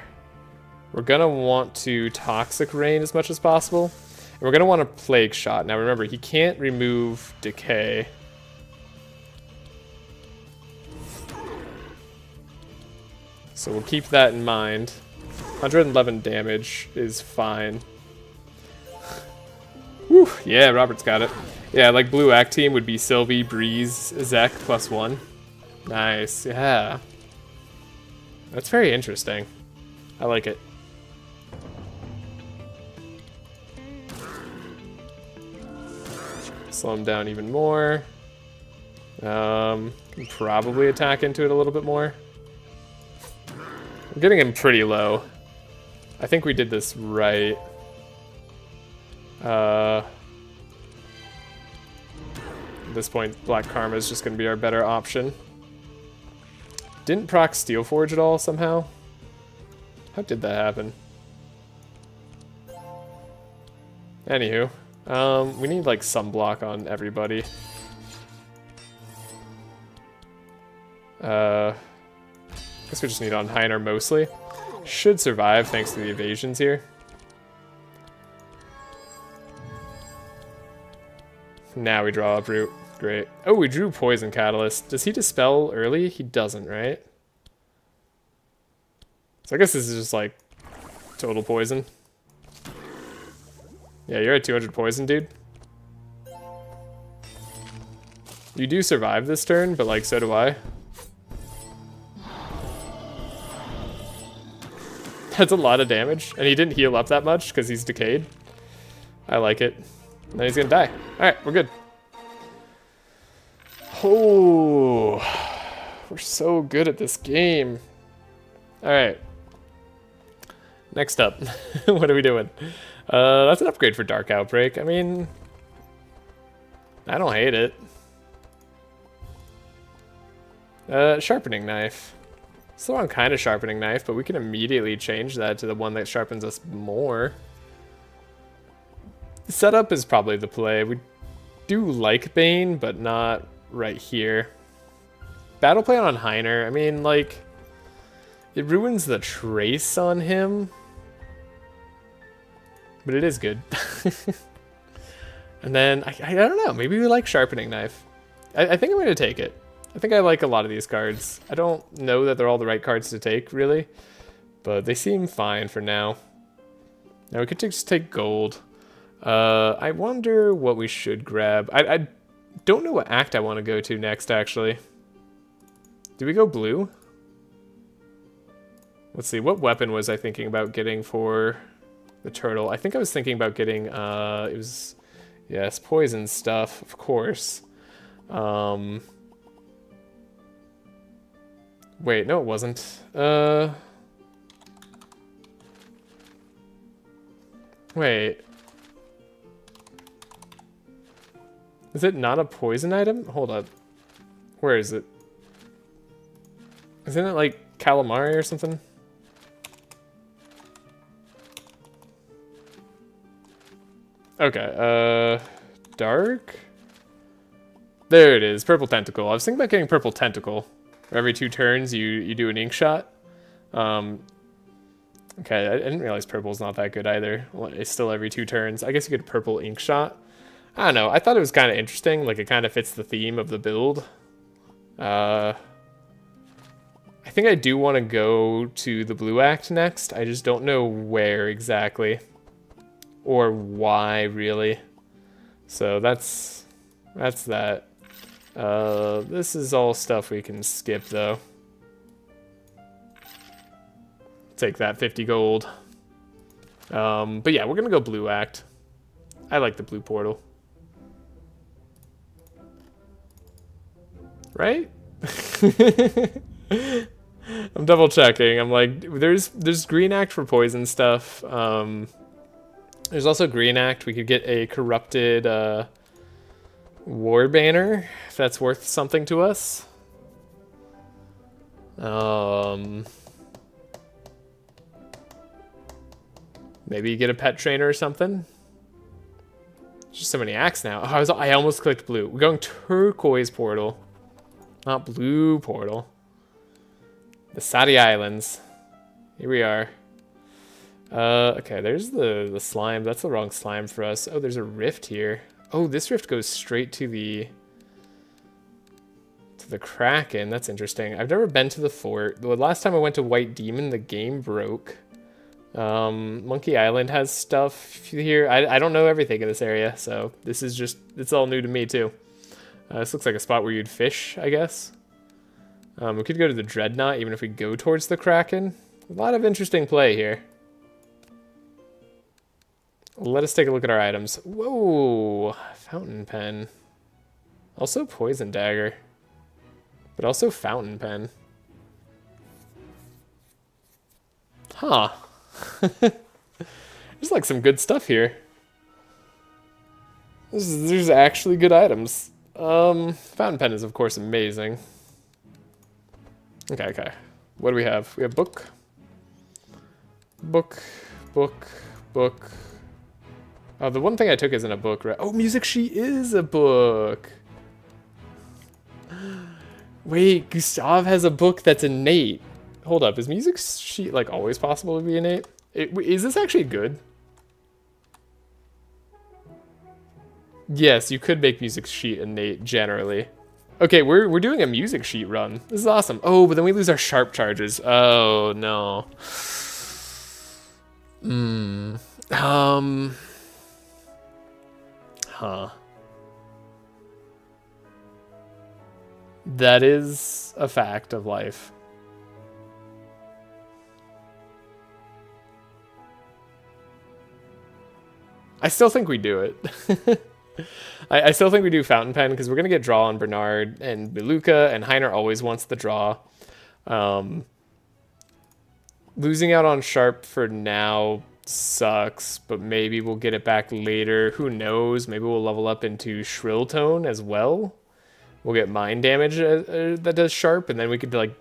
We're gonna want to Toxic Rain as much as possible. And we're gonna want a Plague Shot. Now remember, he can't remove Decay. So we'll keep that in mind. 111 damage is fine. Whew, yeah, Robert's got it. Yeah, like blue act team would be Sylvie, Breeze, Zek +1. Nice, yeah. That's very interesting. I like it. Slow him down even more. Can probably attack into it a little bit more. I'm getting him pretty low. I think we did this right. At this point, Black Karma is just going to be our better option. Didn't proc Steelforge at all somehow? How did that happen? Anywho, we need like some block on everybody. Guess we just need on Ymer mostly. Should survive thanks to the evasions here. Now we draw Uproot. Great. Oh, we drew Poison Catalyst. Does he dispel early? He doesn't, right? So I guess this is just like total poison. Yeah, you're at 200 poison, dude. You do survive this turn, but like so do I. That's a lot of damage, and he didn't heal up that much because he's decayed. I like it. And then he's gonna die. Alright, we're good. Oh, we're so good at this game. Alright. Next up. What are we doing? That's an upgrade for Dark Outbreak. I mean, I don't hate it. Sharpening Knife. Still on kind of Sharpening Knife, but we can immediately change that to the one that sharpens us more. The setup is probably the play. We do like Bane, but not right here. Battle plan on Ymer. I mean, like, it ruins the trace on him, but it is good. And then, I don't know, maybe we like Sharpening Knife. I think I'm going to take it. I think I like a lot of these cards. I don't know that they're all the right cards to take, really, but they seem fine for now. Now we could just take gold. I wonder what we should grab. I don't know what act I want to go to next, actually. Do we go blue? Let's see, what weapon was I thinking about getting for the turtle. I think I was thinking about getting, it was, yes, poison stuff, of course. Wait, no, it wasn't. Wait. Is it not a poison item? Hold up. Where is it? Isn't it like calamari or something? Okay, dark? There it is, purple tentacle. I was thinking about getting purple tentacle. Every 2 turns, you do an ink shot. Okay, I didn't realize purple's not that good either. It's still every 2 turns. I guess you get a purple ink shot. I don't know. I thought it was kind of interesting. Like, it kind of fits the theme of the build. I think I do want to go to the blue act next. I just don't know where exactly. Or why, really. So that's that. This is all stuff we can skip, though. Take that 50 gold. But yeah, we're gonna go blue act. I like the blue portal. Right? I'm double checking. I'm like, there's green act for poison stuff. There's also green act. We could get a corrupted war banner if that's worth something to us. Maybe get a pet trainer or something. There's just so many acts now. Oh, I almost clicked blue. We're going turquoise portal, not blue portal. The Sadi Islands. Here we are. Okay, there's the slime. That's the wrong slime for us. Oh, there's a rift here. Oh, this rift goes straight to the Kraken. That's interesting. I've never been to the fort. The last time I went to White Demon, the game broke. Monkey Island has stuff here. I don't know everything in this area, so this is just, it's all new to me too. This looks like a spot where you'd fish, I guess. We could go to the Dreadnought even if we go towards the Kraken. A lot of interesting play here. Let us take a look at our items. Whoa, fountain pen. Also poison dagger. But also fountain pen. Huh. There's like some good stuff here. There's actually good items. Fountain pen is of course amazing. Okay. What do we have? We have book. Book. Oh, the one thing I took isn't a book, right? Oh, music sheet is a book. Wait, Gustav has a book that's innate. Hold up, is music sheet like always possible to be innate? Is this actually good? Yes, you could make music sheet innate generally. Okay, we're doing a music sheet run. This is awesome. Oh, but then we lose our sharp charges. Oh no. Huh. That is a fact of life. I still think we do it. I still think we do fountain pen because we're gonna get draw on Bernard and Maluka, and Ymer always wants the draw. Losing out on sharp for now sucks, but maybe we'll get it back later. Who knows? Maybe we'll level up into shrill tone as well. We'll get mind damage that does sharp, and then we could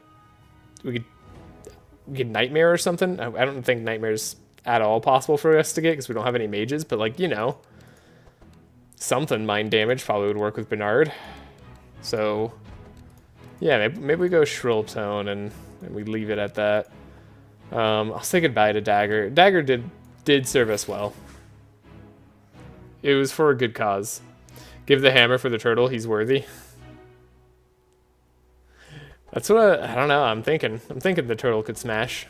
get nightmare or something. I don't think nightmare's at all possible for us to get because we don't have any mages, but like, you know, something mind damage probably would work with Bernard. So yeah, maybe we go shrill tone and we leave it at that. I'll say goodbye to Dagger. Dagger did serve us well. It was for a good cause. Give the hammer for the turtle, he's worthy. That's what I don't know, I'm thinking the turtle could smash.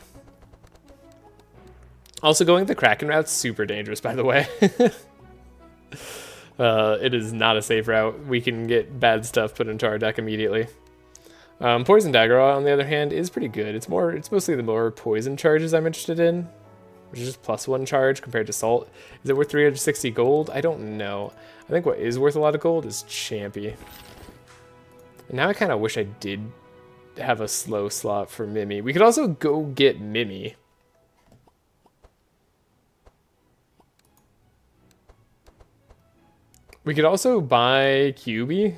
Also, going the Kraken route's super dangerous, by the way. It is not a safe route. We can get bad stuff put into our deck immediately. Poison Dagger, on the other hand, is pretty good. It's mostly the more poison charges I'm interested in. which is just +1 charge compared to Salt. Is it worth 360 gold? I don't know. I think what is worth a lot of gold is Champy. And now I kind of wish I did have a slow slot for Mimi. We could also go get Mimi. We could also buy QB.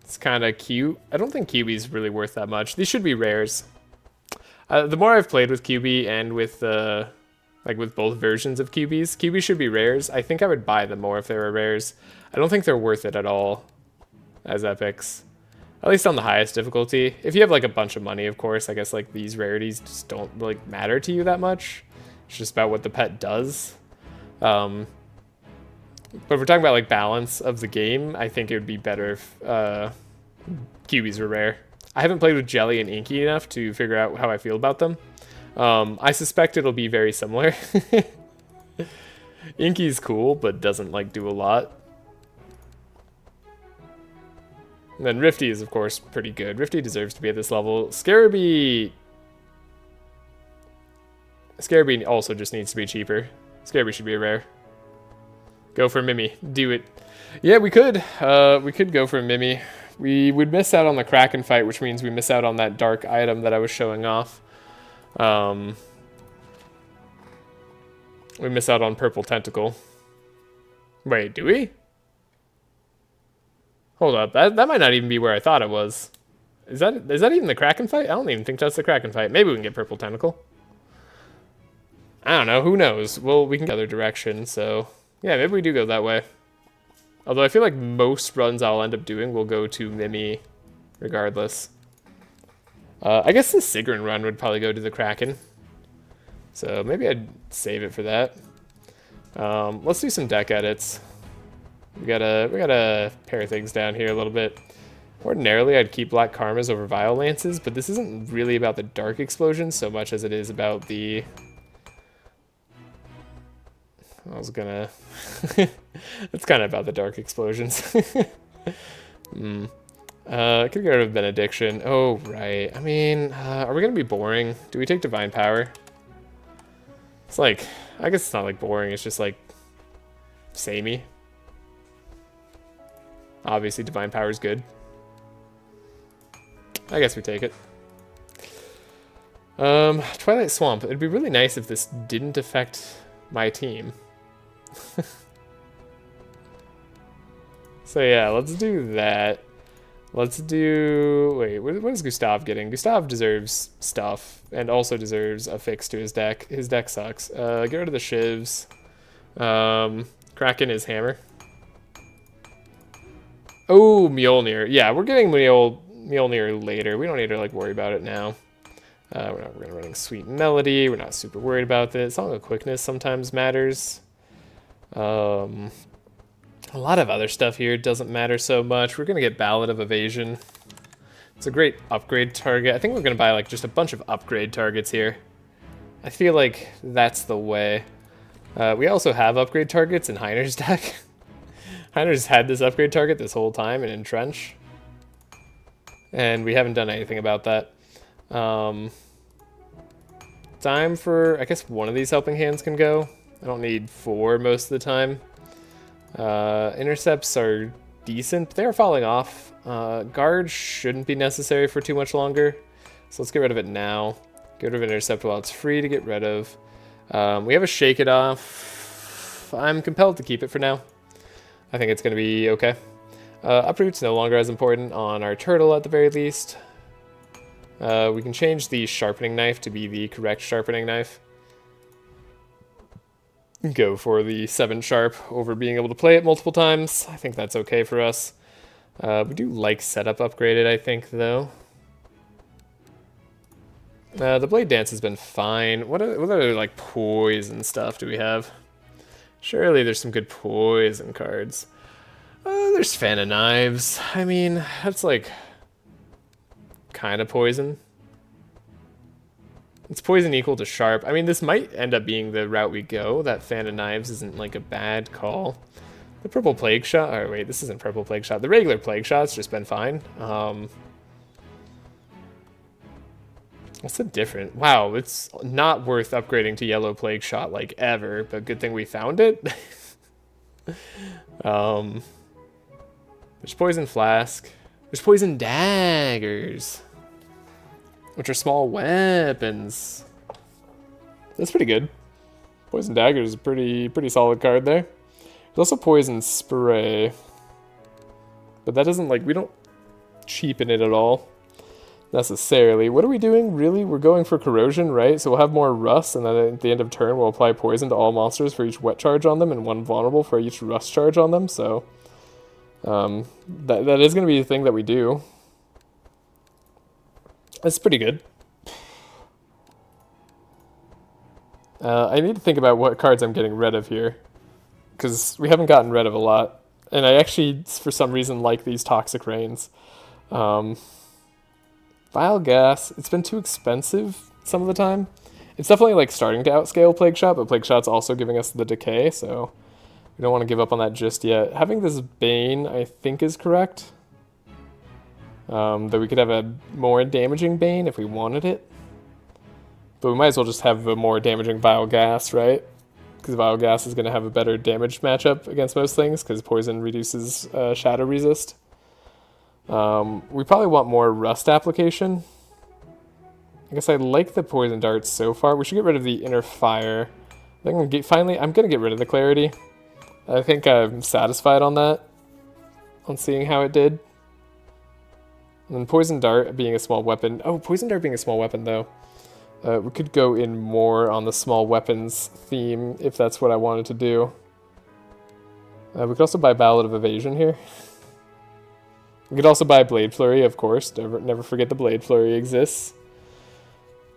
It's kind of cute. I don't think QB's really worth that much. These should be rares. The more I've played with QB and with like with both versions of QBs, QB should be rares. I think I would buy them more if they were rares. I don't think they're worth it at all as epics. At least on the highest difficulty. If you have like a bunch of money, of course, I guess like these rarities just don't like matter to you that much. It's just about what the pet does. But if we're talking about like balance of the game, I think it would be better if QBs were rare. I haven't played with Jelly and Inky enough to figure out how I feel about them. I suspect it'll be very similar. Inky's cool, but doesn't like do a lot. And then Rifty is of course pretty good. Rifty deserves to be at this level. Scarabee also just needs to be cheaper. Scarabee should be a rare. Go for Mimi. Do it. Yeah, we could. We could go for Mimi. We would miss out on the Kraken fight, which means we miss out on that dark item that I was showing off. We miss out on Purple Tentacle. Wait, do we? Hold up. That might not even be where I thought it was. Is that even the Kraken fight? I don't even think that's the Kraken fight. Maybe we can get Purple Tentacle. I don't know. Who knows? Well, we can go the other direction, so... Yeah, maybe we do go that way. Although I feel like most runs I'll end up doing will go to Mimi regardless. I guess the Sigrun run would probably go to the Kraken. So maybe I'd save it for that. Let's do some deck edits. We gotta pare things down here a little bit. Ordinarily, I'd keep Black Karmas over Vile Lances, but this isn't really about the Dark Explosions so much as it is about the... It's kind of about the Dark Explosions. I could get rid of Benediction. Oh, right. I mean, are we going to be boring? Do we take Divine Power? It's like, I guess it's not like boring. It's just like, samey. Obviously, Divine Power is good. I guess we take it. Twilight Swamp. It'd be really nice if this didn't affect my team. So yeah, let's do that. Let's do... Wait, what is Gustav getting? Gustav deserves stuff, and also deserves a fix to his deck. His deck sucks. Get rid of the Shivs. Kraken is Hammer. Oh, Mjolnir. Yeah, we're getting Mjolnir later. We don't need to like worry about it now. We're running Sweet Melody. We're not super worried about this. Song of Quickness sometimes matters. A lot of other stuff here doesn't matter so much. We're going to get Ballad of Evasion. It's a great upgrade target. I think we're going to buy like just a bunch of upgrade targets here. I feel like that's the way. We also have upgrade targets in Heiner's deck. Heiner's had this upgrade target this whole time in Entrench. And we haven't done anything about that. Time for, I guess one of these helping hands can go. I don't need 4 most of the time. Intercepts are decent, but they're falling off. Guard shouldn't be necessary for too much longer. So let's get rid of it now. Get rid of Intercept while it's free to get rid of. We have a Shake It Off. I'm compelled to keep it for now. I think it's going to be okay. Uproot's no longer as important on our turtle at the very least. We can change the sharpening knife to be the correct sharpening knife. Go for the 7 sharp over being able to play it multiple times. I think that's okay for us. We do like setup upgraded, I think, though. The Blade Dance has been fine. What other like poison stuff do we have? Surely there's some good poison cards. There's Fan of Knives. I mean, that's like kind of poison. It's poison equal to sharp. I mean, this might end up being the route we go. That Fan of Knives isn't like a bad call. The Purple Plague Shot. Oh wait, this isn't Purple Plague Shot. The regular Plague Shot's just been fine. What's the difference? Wow, it's not worth upgrading to Yellow Plague Shot like ever, but good thing we found it. There's Poison Flask. There's Poison Daggers, which are small weapons. That's pretty good. Poison Daggers is a pretty solid card there. There's also Poison Spray, but that doesn't, like, we don't cheapen it at all necessarily. What are we doing, really? We're going for Corrosion, right? So we'll have more Rust, and then at the end of turn we'll apply Poison to all monsters for each Wet charge on them, and 1 Vulnerable for each Rust charge on them, so that is going to be the thing that we do. That's pretty good. I need to think about what cards I'm getting rid of here, because we haven't gotten rid of a lot, and I actually, for some reason, like these Toxic Rains. Vile Gas, it's been too expensive some of the time. It's definitely like starting to outscale Plague Shot, but Plague Shot's also giving us the decay, so we don't want to give up on that just yet. Having this Bane, I think, is correct. That we could have a more damaging Bane if we wanted it. But we might as well just have a more damaging Vile Gas, right? Because Vile Gas is going to have a better damage matchup against most things, because Poison reduces Shadow Resist. We probably want more Rust application. I guess I like the Poison Darts so far. We should get rid of the Inner Fire. I think I'm going to get rid of the Clarity. I think I'm satisfied on that, on seeing how it did. And then Poison Dart being a small weapon. Oh, Poison Dart being a small weapon, though. We could go in more on the small weapons theme if that's what I wanted to do. We could also buy Ballad of Evasion here. We could also buy Blade Flurry, of course. Never forget the Blade Flurry exists.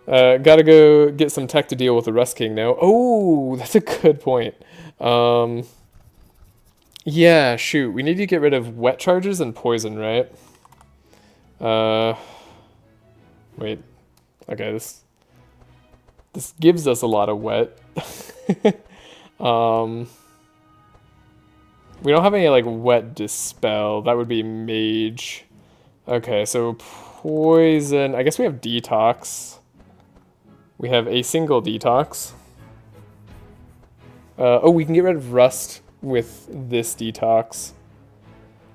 Gotta go get some tech to deal with the Rust King now. Oh, that's a good point. Yeah, shoot. We need to get rid of Wet Charges and Poison, right? Wait. Okay, this gives us a lot of Wet. We don't have any, like, Wet Dispel. That would be Mage. Okay, so Poison. I guess we have Detox. We have a single Detox. Oh, we can get rid of Rust with this Detox.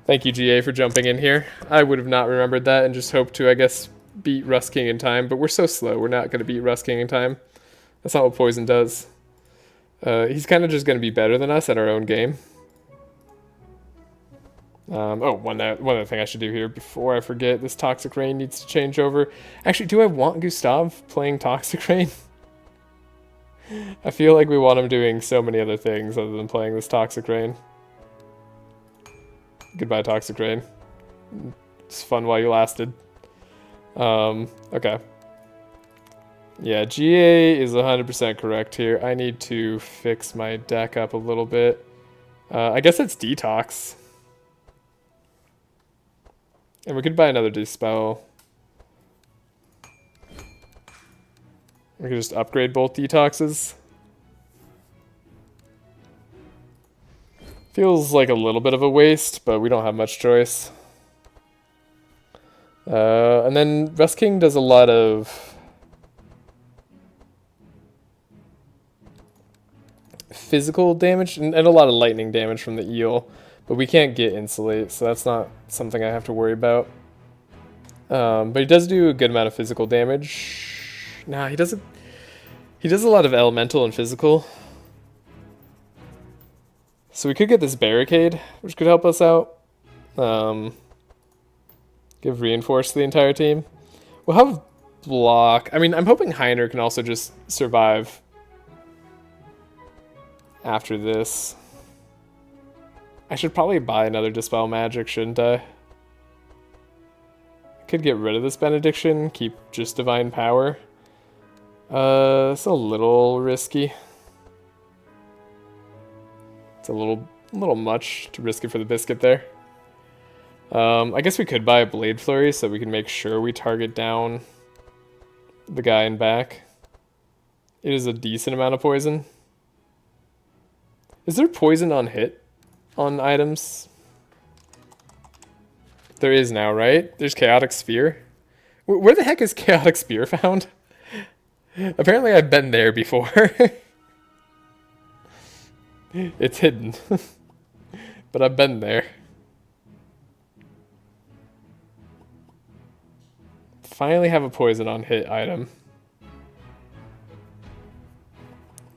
Thank you, GA, for jumping in here. I would have not remembered that and just hoped to, I guess, beat Rust King in time. But we're so slow. We're not going to beat Rust King in time. That's not what Poison does. He's kind of just going to be better than us at our own game. One other thing I should do here before I forget, this Toxic Rain needs to change over. Actually, do I want Gustav playing Toxic Rain? I feel like we want him doing so many other things other than playing this Toxic Rain. Goodbye, Toxic Rain. It's fun while you lasted. Okay. Yeah, GA is 100% correct here. I need to fix my deck up a little bit. I guess it's Detox. And we could buy another Dispel. We could just upgrade both Detoxes. Feels like a little bit of a waste, but we don't have much choice. And then Rust King does a lot of physical damage and a lot of lightning damage from the eel. But we can't get Insulate, so that's not something I have to worry about. But he does do a good amount of physical damage. Nah, he does a lot of elemental and physical. So we could get this Barricade, which could help us out. Give Reinforce to the entire team. We'll have Block. I mean, I'm hoping Heiner can also just survive after this. I should probably buy another Dispel Magic, shouldn't I? Could get rid of this Benediction, keep just Divine Power. It's a little risky. It's a little much to risk it for the biscuit there. I guess we could buy a Blade Flurry so we can make sure we target down the guy in back. It is a decent amount of poison. Is there poison on hit on items? There is now, right? There's Chaotic Sphere. Where the heck is Chaotic Spear found? Apparently I've been there before. It's hidden. But I've been there. Finally have a poison on hit item.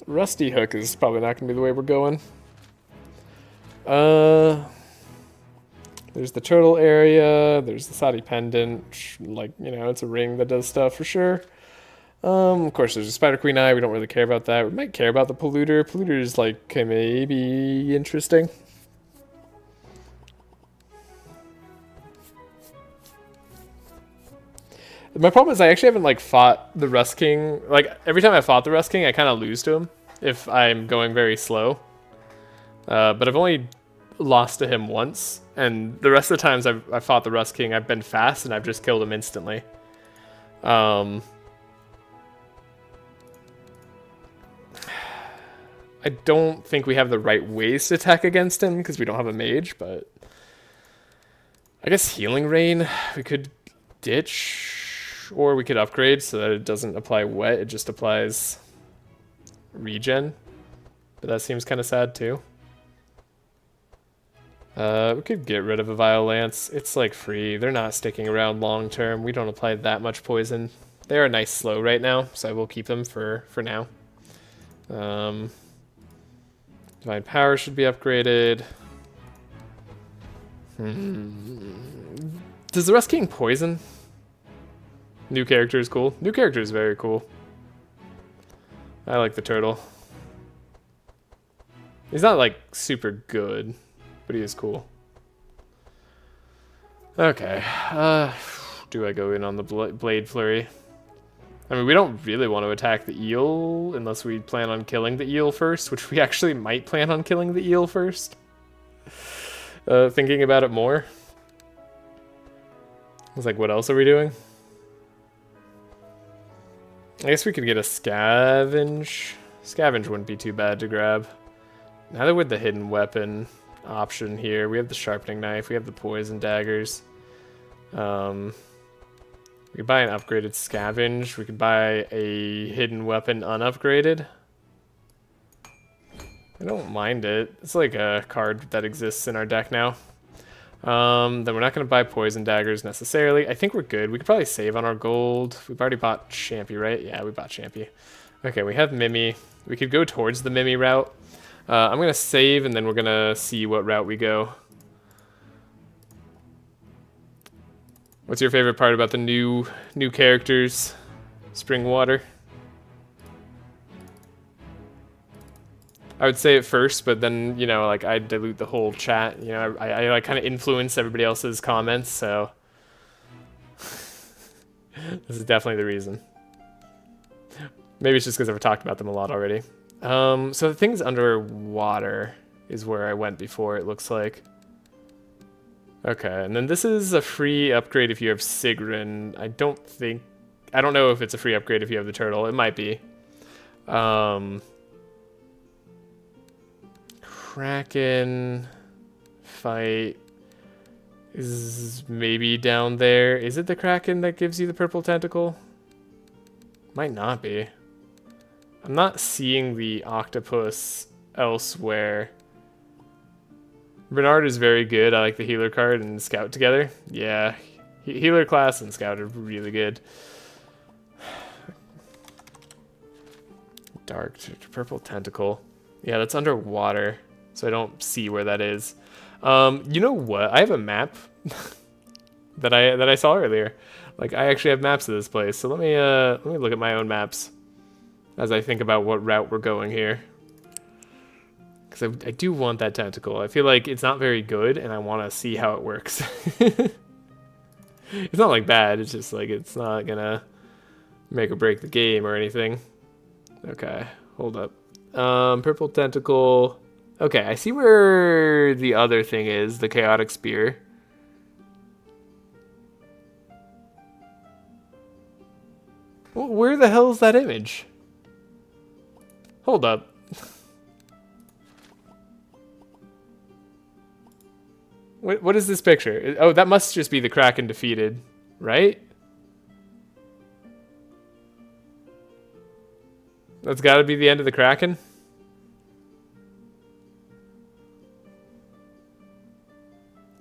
Rusty Hook is probably not going to be the way we're going. There's the turtle area. There's the Sadi pendant. Like, you know, it's a ring that does stuff for sure. Of course, there's a Spider Queen Eye. We don't really care about that. We might care about the Polluter. Polluter is like maybe interesting. My problem is I actually haven't like fought the Rust King. Like every time I fought the Rust King, I kind of lose to him if I'm going very slow. But I've only lost to him once, and the rest of the times I've fought the Rust King, I've been fast and I've just killed him instantly. I don't think we have the right ways to attack against him because we don't have a mage, but I guess Healing Rain we could ditch, or we could upgrade so that it doesn't apply wet, it just applies regen, but that seems kind of sad too. We could get rid of a Vile Lance. It's like free. They're not sticking around long term. We don't apply that much poison. They're a nice slow right now, so I will keep them for now. Divine Power should be upgraded. Does the Rust King poison? New character is cool. New character is very cool. I like the turtle. He's not like super good, but he is cool. Okay. Do I go in on the Blade Flurry? I mean, we don't really want to attack the eel unless we plan on killing the eel first, which we actually might plan on killing the eel first. Thinking about it more. I was like, what else are we doing? I guess we could get a Scavenge. Scavenge wouldn't be too bad to grab. Neither would the hidden weapon option here. We have the sharpening knife. We have the poison daggers. We could buy an upgraded Scavenge. We could buy a hidden weapon unupgraded. I don't mind it. It's like a card that exists in our deck now. Then we're not going to buy poison daggers necessarily. I think we're good. We could probably save on our gold. We've already bought Champy, right? Yeah, we bought Champy. Okay, we have Mimi. We could go towards the Mimi route. I'm going to save, and then we're going to see what route we go. What's your favorite part about the new characters? Spring Water. I would say it first, but then, you know, like I dilute the whole chat. You know, I like kind of influence everybody else's comments, so this is definitely the reason. Maybe it's just because I've talked about them a lot already. So the things underwater is where I went before, it looks like. Okay, and then this is a free upgrade if you have Sigrun. I don't know if it's a free upgrade if you have the turtle. It might be. Kraken fight is maybe down there. Is it the Kraken that gives you the purple tentacle? Might not be. I'm not seeing the octopus elsewhere. Bernard is very good. I like the healer card and scout together. Yeah, healer class and scout are really good. Dark purple tentacle. Yeah, that's underwater, so I don't see where that is. You know what? I have a map that I saw earlier. Like I actually have maps of this place. So let me look at my own maps as I think about what route we're going here. Because I do want that tentacle. I feel like it's not very good, and I want to see how it works. It's not like bad. It's just like it's not gonna make or break the game or anything. Okay, hold up. Purple tentacle. Okay, I see where the other thing is, the chaotic spear. Well, where the hell is that image? Hold up. What is this picture? Oh, that must just be the Kraken defeated, right? That's got to be the end of the Kraken.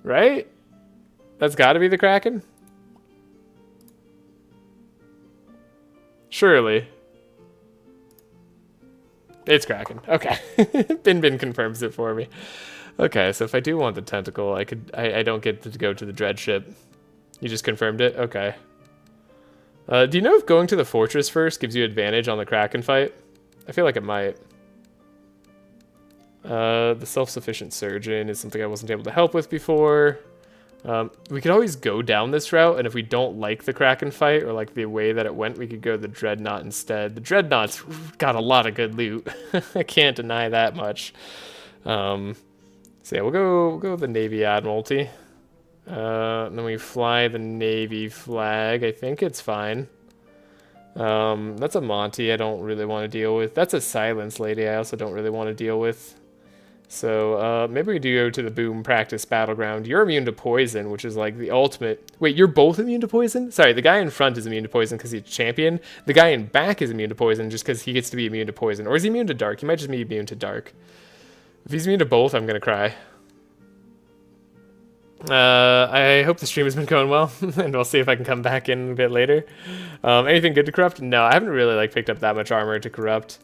Right? That's got to be the Kraken? Surely. It's Kraken. Okay. Bin confirms it for me. Okay, so if I do want the tentacle, I don't get to go to the dread ship. You just confirmed it? Okay. Do you know if going to the fortress first gives you advantage on the Kraken fight? I feel like it might. The self-sufficient surgeon is something I wasn't able to help with before. We could always go down this route, and if we don't like the Kraken fight or like the way that it went, we could go the Dreadnought instead. The Dreadnought's got a lot of good loot. I can't deny that much. So yeah, we'll go the Navy Admiralty. And then we fly the Navy flag. I think it's fine. That's a Monty I don't really want to deal with. That's a Silence Lady I also don't really want to deal with. So, maybe we do go to the Boom Practice Battleground. You're immune to poison, which is like the ultimate... Wait, you're both immune to poison? Sorry, the guy in front is immune to poison because he's champion. The guy in back is immune to poison just because he gets to be immune to poison. Or is he immune to dark? He might just be immune to dark. If he's immune to both, I'm going to cry. I hope the stream has been going well, and we'll see if I can come back in a bit later. Anything good to corrupt? No, I haven't really picked up that much armor to corrupt.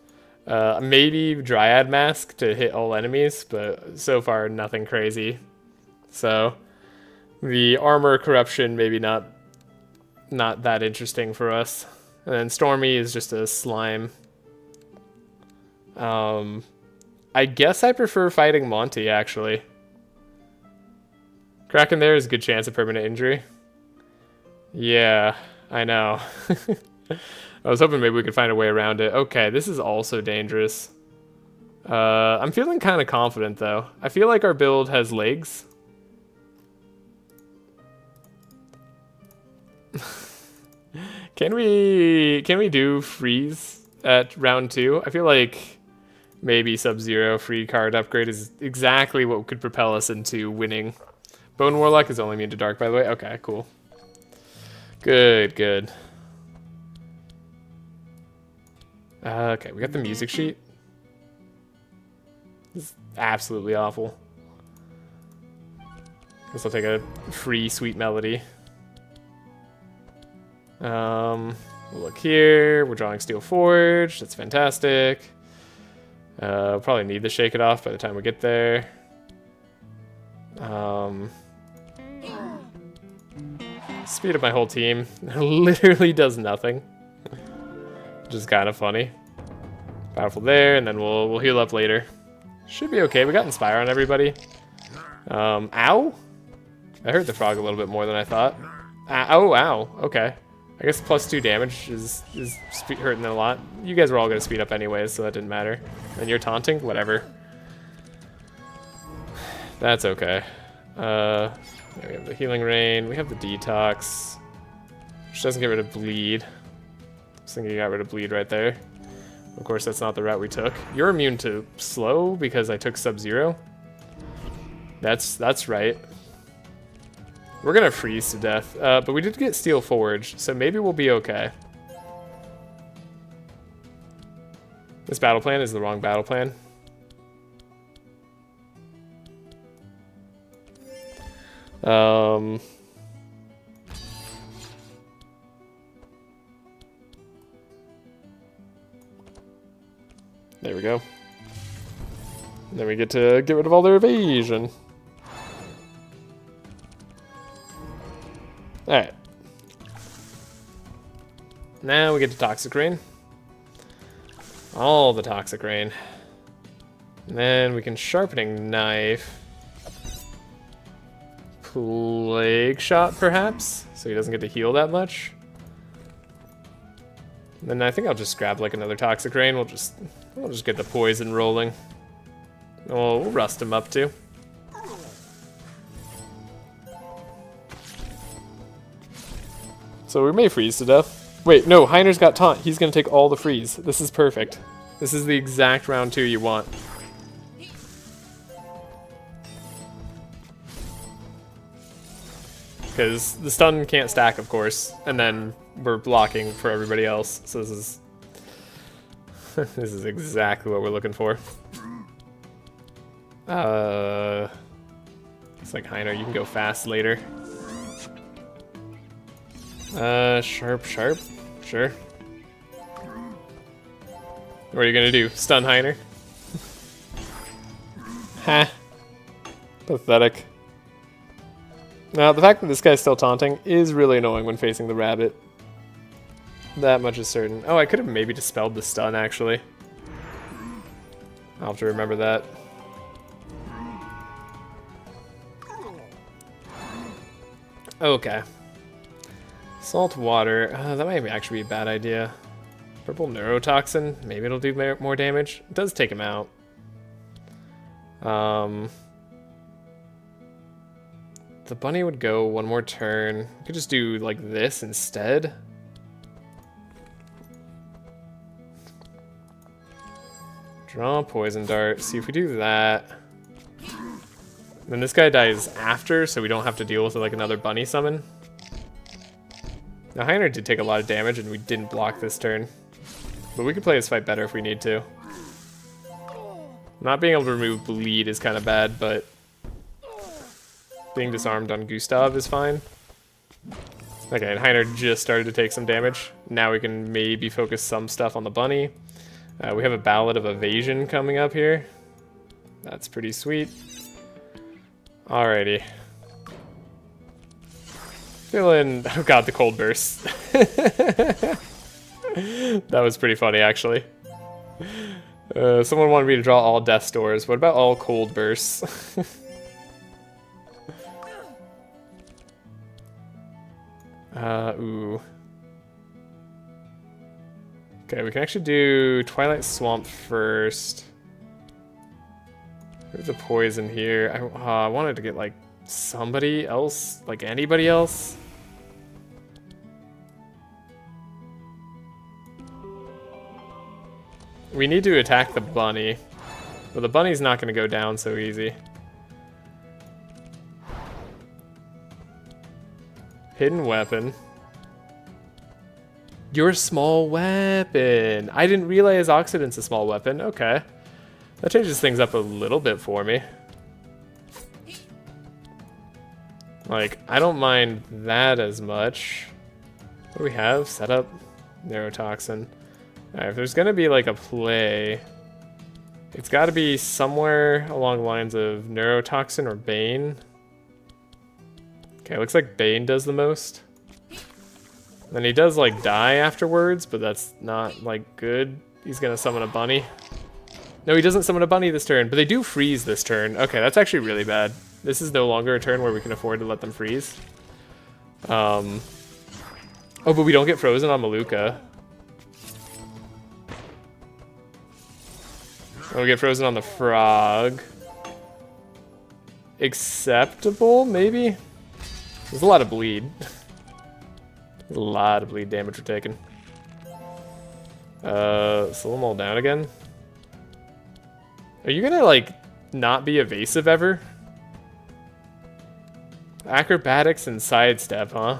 Maybe Dryad Mask to hit all enemies, but so far nothing crazy. So the armor corruption maybe not that interesting for us. And then Stormy is just a slime. I guess I prefer fighting Monty actually. Kraken there is a good chance of permanent injury. Yeah, I know. I was hoping maybe we could find a way around it. Okay, this is also dangerous. I'm feeling kind of confident, though. I feel like our build has legs. Can we do freeze at round 2? I feel like maybe Sub-Zero free card upgrade is exactly what could propel us into winning. Bone Warlock is only immune to dark, by the way. Okay, cool. Good. Okay, we got the music sheet. This is absolutely awful. Guess I'll take a free sweet melody. We'll look here. We're drawing Steel Forge. That's fantastic. We'll probably need to shake it off by the time we get there. Speed up my whole team. Literally does nothing. Which is kind of funny. Powerful there, and then we'll heal up later. Should be okay. We got Inspire on everybody. Ow? I hurt the frog a little bit more than I thought. Oh, ow. Okay. I guess +2 damage is hurting them a lot. You guys were all going to speed up anyways, so that didn't matter. And you're taunting? Whatever. That's okay. Yeah, we have the Healing Rain. We have the Detox. Which doesn't get rid of Bleed. I was thinking you got rid of Bleed right there. Of course, that's not the route we took. You're immune to Slow because I took Sub-Zero. That's right. We're gonna freeze to death, but we did get Steel Forge, so maybe we'll be okay. This battle plan is the wrong battle plan. There we go. And then we get to get rid of all their evasion. Alright. Now we get to Toxic Rain. All the Toxic Rain. And then we can Sharpening Knife. Plague Shot, perhaps? So he doesn't get to heal that much. And then I think I'll just grab like another Toxic Rain. We'll just get the poison rolling. We'll rust him up too. So we may freeze to death. Wait, no, Heiner's got taunt. He's gonna take all the freeze. This is perfect. This is the exact round 2 you want. Because the stun can't stack, of course, and then we're blocking for everybody else. So this is This is exactly what we're looking for. It's like Ymer, you can go fast later. Sharp. Sure. What are you gonna do? Stun Ymer? Ha. Pathetic. Now, the fact that this guy's still taunting is really annoying when facing the rabbit. That much is certain. Oh, I could have maybe dispelled the stun, actually. I'll have to remember that. Okay. Salt water. That might actually be a bad idea. Purple neurotoxin. Maybe it'll do more damage. It does take him out. The bunny would go one more turn. We could just do like this instead. Draw a poison dart. See if we do that. Then this guy dies after, so we don't have to deal with like another bunny summon. Now Ymer did take a lot of damage and we didn't block this turn. But we could play this fight better if we need to. Not being able to remove bleed is kind of bad, but being disarmed on Gustav is fine. Okay, and Ymer just started to take some damage. Now we can maybe focus some stuff on the bunny. We have a Ballad of Evasion coming up here. That's pretty sweet. Alrighty. Feeling... Oh god, the cold burst. That was pretty funny, actually. Someone wanted me to draw all death doors. What about all cold bursts? Ooh. Okay, we can actually do Twilight Swamp first. There's a poison here. I wanted to get like somebody else, like anybody else. We need to attack the bunny, but the bunny's not going to go down so easy. Hidden weapon. Your small weapon. I didn't realize Oxidant's a small weapon. Okay. That changes things up a little bit for me. Like, I don't mind that as much. What do we have? Setup? Neurotoxin. Alright, if there's gonna be like a play, it's gotta be somewhere along the lines of Neurotoxin or Bane. Okay, looks like Bane does the most. Then he does like die afterwards, but that's not like good. He's gonna summon a bunny. No, he doesn't summon a bunny this turn, but they do freeze this turn. Okay, that's actually really bad. This is no longer a turn where we can afford to let them freeze. Oh, but we don't get frozen on Maluka. Oh, we get frozen on the frog. Acceptable, maybe? There's a lot of bleed. There's a lot of bleed damage we're taking. Slow them all down again. Are you gonna, like, not be evasive ever? Acrobatics and sidestep, huh?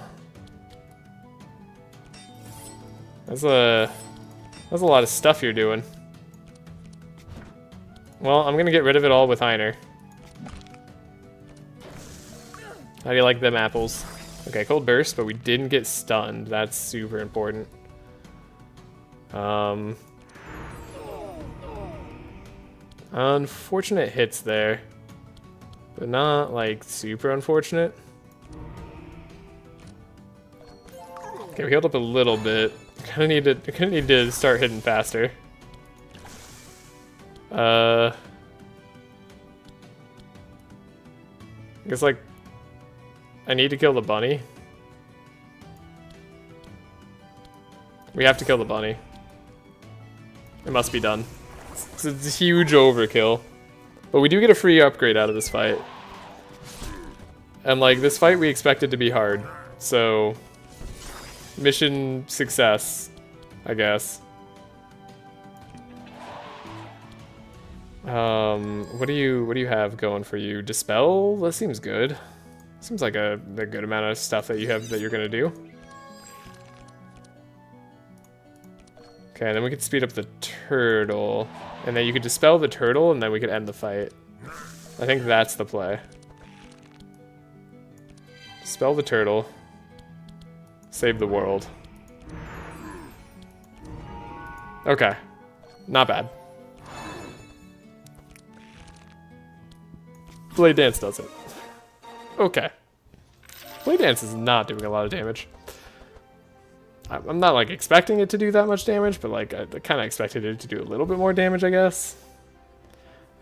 That's a lot of stuff you're doing. Well, I'm gonna get rid of it all with Ymer. How do you like them apples? Okay, cold burst, but we didn't get stunned. That's super important. Unfortunate hits there, but not like super unfortunate. Okay, we healed up a little bit. Kinda need to start hitting faster. I guess like I need to kill the bunny. We have to kill the bunny. It must be done. It's a huge overkill. But we do get a free upgrade out of this fight. And like this fight we expected to be hard. So mission success, I guess. What do you have going for you? Dispel? That seems good. Seems like a good amount of stuff that you have that you're gonna do. Okay, then we could speed up the turtle. And then you could dispel the turtle, and then we could end the fight. I think that's the play. Dispel the turtle. Save the world. Okay. Not bad. Blade Dance does it. Okay. Blade Dance is not doing a lot of damage. I'm not, like, expecting it to do that much damage, but, like, I kind of expected it to do a little bit more damage, I guess.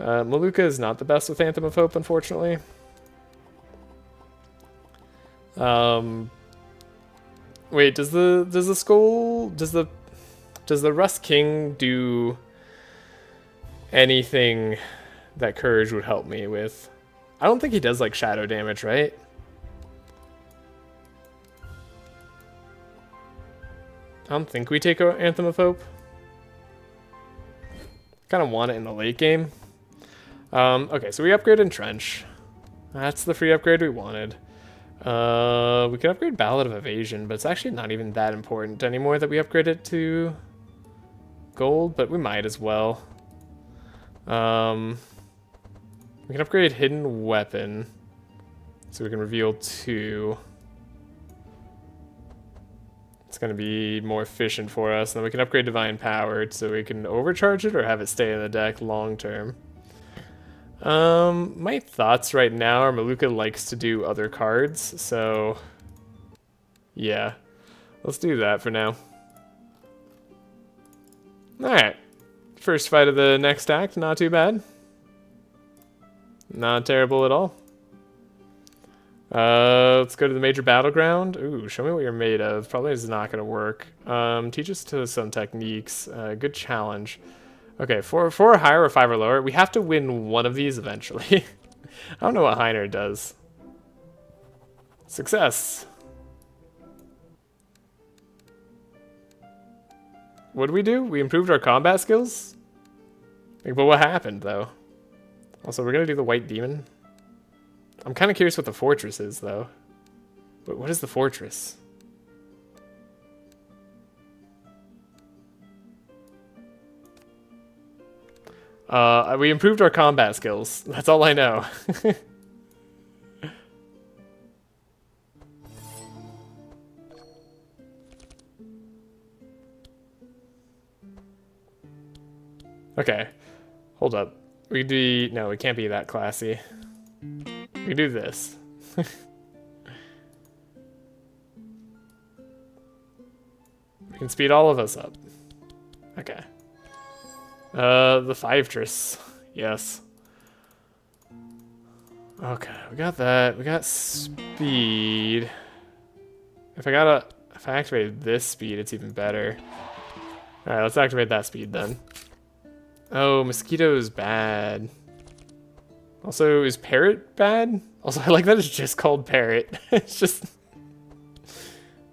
Maluka is not the best with Anthem of Hope, unfortunately. Wait, does the skull, does the Rust King do anything that Courage would help me with? I don't think he does, like, shadow damage, right? I don't think we take Anthem of Hope. Kind of want it in the late game. Okay, so we upgrade Entrench. That's the free upgrade we wanted. We can upgrade Ballad of Evasion, but it's actually not even that important anymore that we upgrade it to gold, but we might as well. We can upgrade Hidden Weapon, so we can reveal 2. It's going to be more efficient for us. And then we can upgrade Divine Power so we can overcharge it or have it stay in the deck long term. My thoughts right now are Maluka likes to do other cards, so yeah, let's do that for now. Alright, first fight of the next act, not too bad. Not terrible at all. Let's go to the major battleground. Ooh, show me what you're made of. Probably is not going to work. Teach us to some techniques. Good challenge. Okay, 4 or higher or 5 or lower. We have to win one of these eventually. I don't know what Ymer does. Success. What did we do? We improved our combat skills? Like, but what happened, though? Also, we're going to do the White Demon. I'm kind of curious what the fortress is, though. But what is the fortress? We improved our combat skills. That's all I know. Okay. Hold up. We do... No, we can't be that classy. We do this. We can speed all of us up. Okay. The Fivetris. Yes. Okay, we got that. We got speed. If I activated this speed, it's even better. Alright, let's activate that speed then. Oh, Mosquito is bad. Also, is Parrot bad? Also, I like that it's just called Parrot. It's just...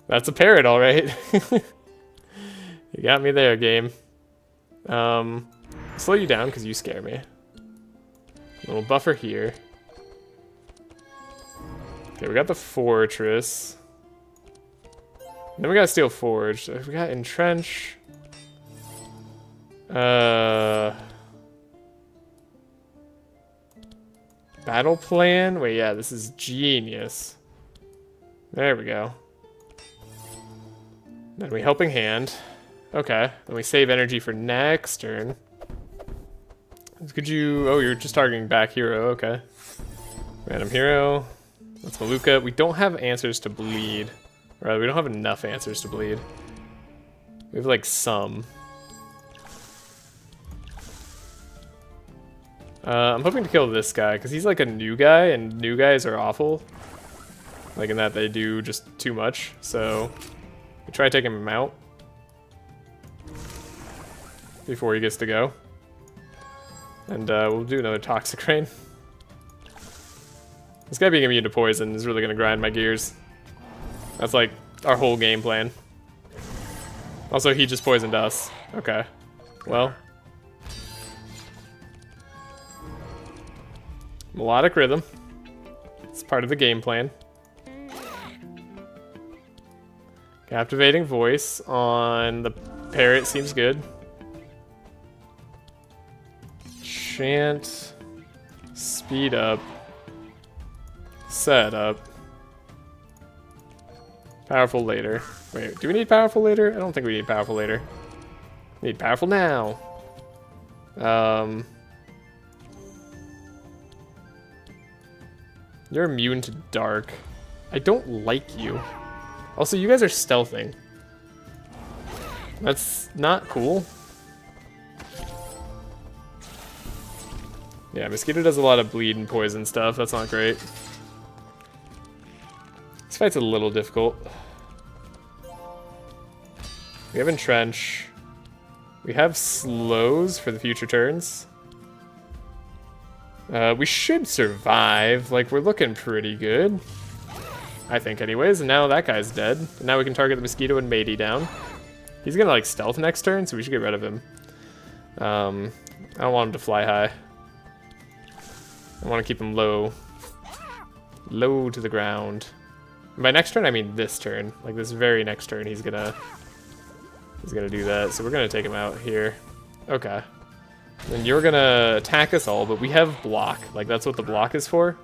That's a parrot, alright. You got me there, game. Slow you down, because you scare me. A little buffer here. Okay, we got the Fortress. Then we got Steel Forge. We got Entrench. Battle Plan? Wait, yeah, this is genius. There we go. Then we Helping Hand. Okay, then we save energy for next turn. Could you... Oh, you're just targeting back hero, okay. Random hero. That's Maluka. We don't have answers to bleed. Or rather, we don't have enough answers to bleed. We have, like, some. I'm hoping to kill this guy, because he's like a new guy, and new guys are awful. Like in that they do just too much, so we try taking him out before he gets to go. And we'll do another Toxic Rain. This guy being immune to poison is really going to grind my gears. That's like our whole game plan. Also, he just poisoned us. Okay. Well. Melodic Rhythm. It's part of the game plan. Captivating voice on the parrot seems good. Chant. Speed up. Set up. Powerful later. Wait, do we need powerful later? I don't think we need powerful later. We need powerful now. You're immune to dark. I don't like you. Also, you guys are stealthing. That's not cool. Yeah, Mosquito does a lot of bleed and poison stuff. That's not great. This fight's a little difficult. We have Entrench. We have slows for the future turns. We should survive. Like, we're looking pretty good. I think anyways. And now that guy's dead. And now we can target the Mosquito and Matey down. He's gonna like stealth next turn, so we should get rid of him. I don't want him to fly high. I want to keep him low. Low to the ground. And by next turn, I mean this turn. Like this very next turn, he's gonna do that. So we're gonna take him out here. Okay. And you're gonna attack us all, but we have block. Like that's what the block is for.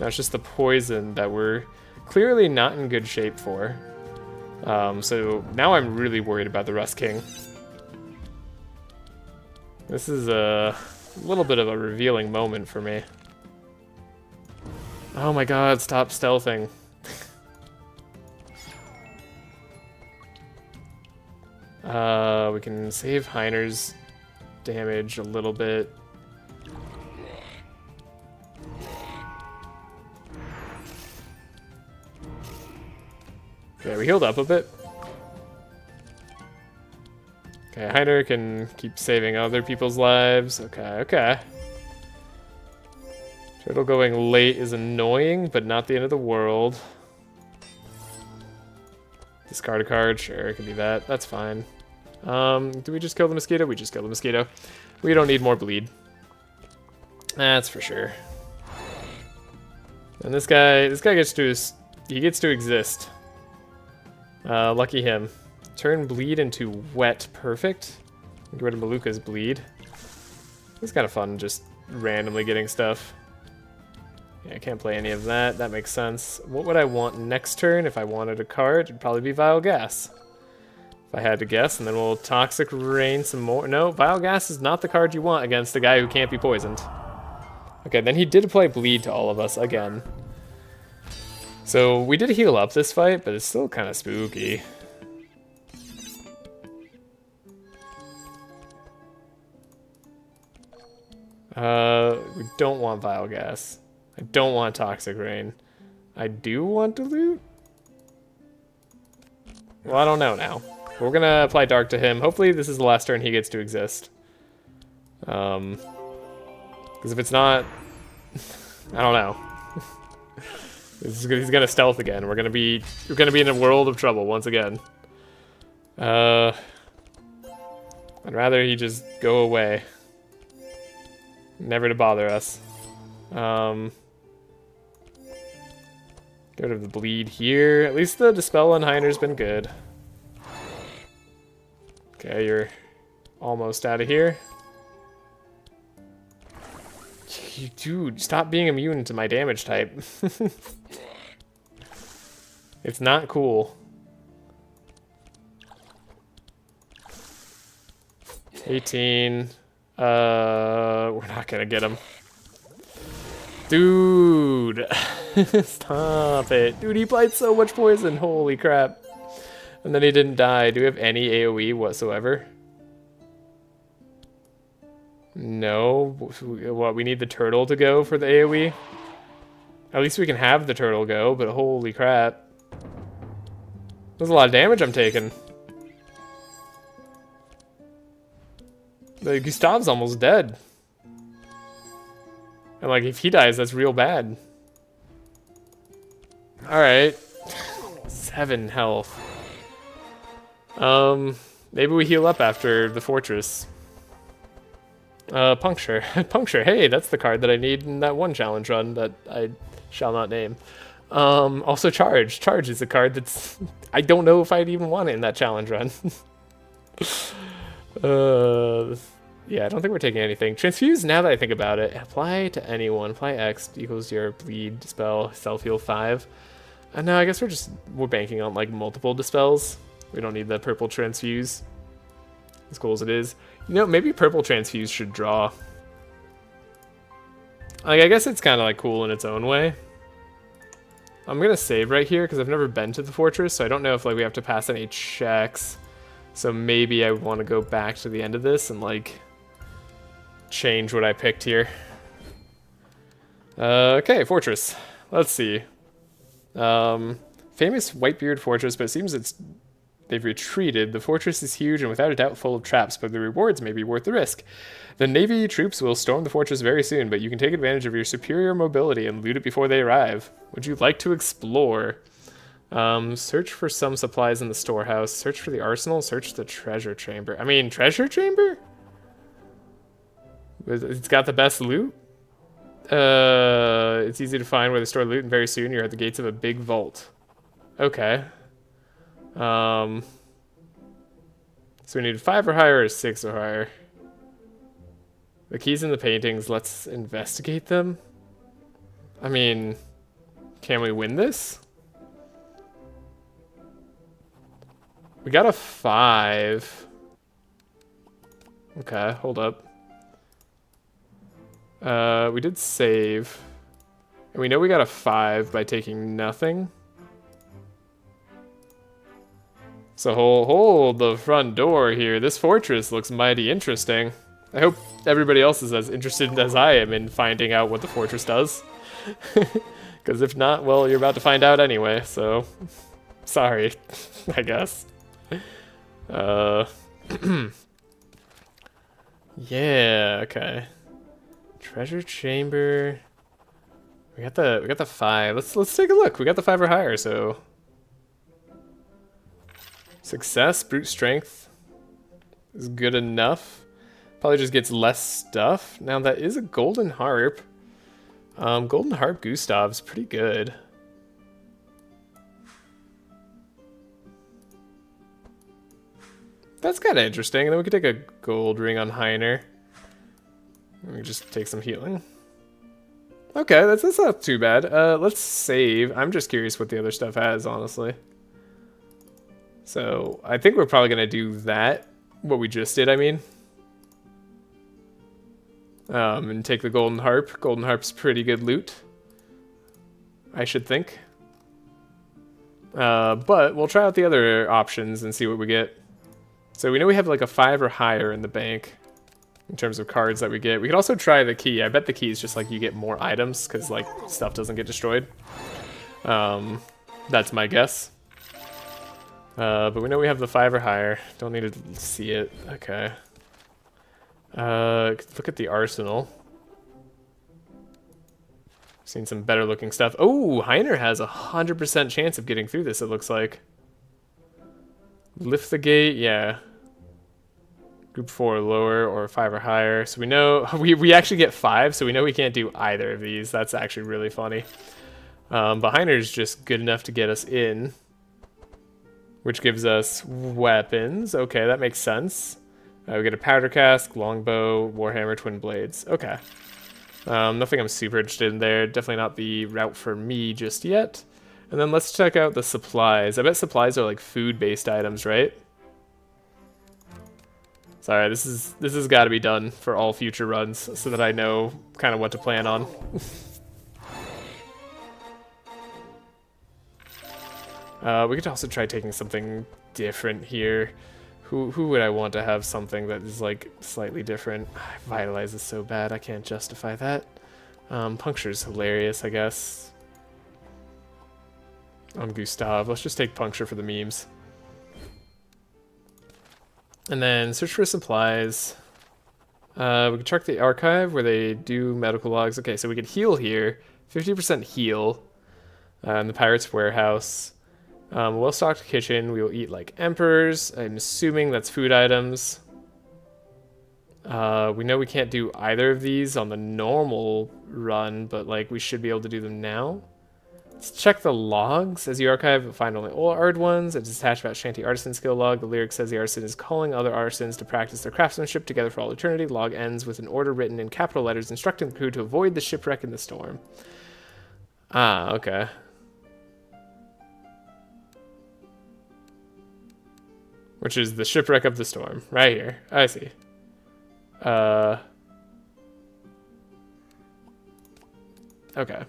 Now it's just the poison that we're clearly not in good shape for. So now I'm really worried about the Rust King. This is a little bit of a revealing moment for me. Oh my god, stop stealthing. We can save Heiner's damage a little bit. Okay, we healed up a bit. Okay, Heiner can keep saving other people's lives. Okay, okay. Turtle going late is annoying, but not the end of the world. Discard a card, sure, it can be that. That's fine. Do we just kill the Mosquito? We just kill the Mosquito. We don't need more bleed. That's for sure. And this guy gets to exist. Lucky him. Turn bleed into wet. Perfect. Get rid of Maluka's bleed. It's kind of fun just randomly getting stuff. Yeah, I can't play any of that. That makes sense. What would I want next turn if I wanted a card? It'd probably be Vile Gas. If I had to guess, and then we'll Toxic Rain some more. No, Vile Gas is not the card you want against the guy who can't be poisoned. Okay, then he did apply bleed to all of us again. So we did heal up this fight, but it's still kind of spooky. We don't want Vile Gas. I don't want Toxic Rain. I do want to loot? Well, I don't know now. We're gonna apply Dark to him. Hopefully this is the last turn he gets to exist. Because if it's not... I don't know. He's gonna stealth again. We're gonna be in a world of trouble once again. I'd rather he just go away. Never to bother us. Get rid of the bleed here. At least the Dispel on Heiner's been good. Okay, you're almost out of here. Dude, stop being immune to my damage type. It's not cool. 18. We're not gonna get him. Dude. Stop it. Dude, he applied so much poison. Holy crap. And then he didn't die. Do we have any AoE whatsoever? No. What, we need the turtle to go for the AoE? At least we can have the turtle go, but holy crap. There's a lot of damage I'm taking. Like, Gustav's almost dead. And like, if he dies, that's real bad. Alright. 7 health. Maybe we heal up after the fortress. Puncture. Puncture, hey, that's the card that I need in that one challenge run that I shall not name. Also charge. Charge is a card that's... I don't know if I'd even want it in that challenge run. Yeah, I don't think we're taking anything. Transfuse, now that I think about it, apply to anyone. Apply X equals your bleed, dispel, self-heal 5. No, I guess we're banking on like multiple dispels. We don't need the purple transfuse. As cool as it is. You know, maybe purple transfuse should draw. Like, I guess it's kind of like cool in its own way. I'm gonna save right here because I've never been to the fortress, so I don't know if like we have to pass any checks. So maybe I want to go back to the end of this and like change what I picked here. Okay, fortress. Let's see. Famous Whitebeard fortress, but it seems they've retreated. The fortress is huge and without a doubt full of traps, but the rewards may be worth the risk. The Navy troops will storm the fortress very soon, but you can take advantage of your superior mobility and loot it before they arrive. Would you like to explore? Search for some supplies in the storehouse. Search for the arsenal. Search the treasure chamber. I mean, treasure chamber? It's got the best loot? It's easy to find where they store loot, and very soon you're at the gates of a big vault. Okay. So we need 5 or higher or 6 or higher. The keys in the paintings, let's investigate them. I mean, can we win this? We got a 5. Okay, hold up. We did save. And we know we got a 5 by taking nothing. So hold the front door here. This fortress looks mighty interesting. I hope everybody else is as interested as I am in finding out what the fortress does. Because if not, well, you're about to find out anyway, so... Sorry, I guess. Yeah, okay. Treasure chamber. We got the 5. Let's take a look. We got the 5 or higher, so... Success, brute strength is good enough. Probably just gets less stuff. Now that is a golden harp. Golden harp Gustav's pretty good. That's kind of interesting. And then we could take a gold ring on Ymer. Let me just take some healing. Okay, that's not too bad. Let's save. I'm just curious what the other stuff has, honestly. So I think we're probably gonna do that. What we just did, I mean. And take the golden harp. Golden harp's pretty good loot, I should think. But we'll try out the other options and see what we get. So we know we have like a 5 or higher in the bank in terms of cards that we get. We could also try the key. I bet the key is just like you get more items because like stuff doesn't get destroyed. That's my guess. But we know we have the 5 or higher. Don't need to see it. Okay. Look at the arsenal. Seen some better looking stuff. Oh, Ymer has 100% chance of getting through this, it looks like. Lift the gate, yeah. Group 4 or lower or 5 or higher. So we know we actually get 5, so we know we can't do either of these. That's actually really funny. But Ymer's just good enough to get us in. Which gives us weapons. Okay, that makes sense. We get a powder cask, longbow, warhammer, twin blades. Okay. Nothing I'm super interested in there. Definitely not the route for me just yet. And then let's check out the supplies. I bet supplies are like food-based items, right? Sorry, this has got to be done for all future runs so that I know kind of what to plan on. We could also try taking something different here. Who would I want to have something that is like slightly different? Vitalize is so bad, I can't justify that. Puncture's hilarious, I guess. On Gustav, let's just take puncture for the memes. And then search for supplies. We can check the archive where they do medical logs. Okay, so we could heal here. 50% heal in the Pirate's Warehouse. Well-stocked kitchen. We will eat like emperors. I'm assuming that's food items. We know we can't do either of these on the normal run, but like we should be able to do them now. Let's check the logs. As you archive, find only old art ones. It's attached about shanty artisan skill log. The lyric says the artisan is calling other artisans to practice their craftsmanship together for all eternity. Log ends with an order written in capital letters instructing the crew to avoid the shipwreck in the storm. Ah, okay. Which is the shipwreck of the storm. Right here. I see. Okay.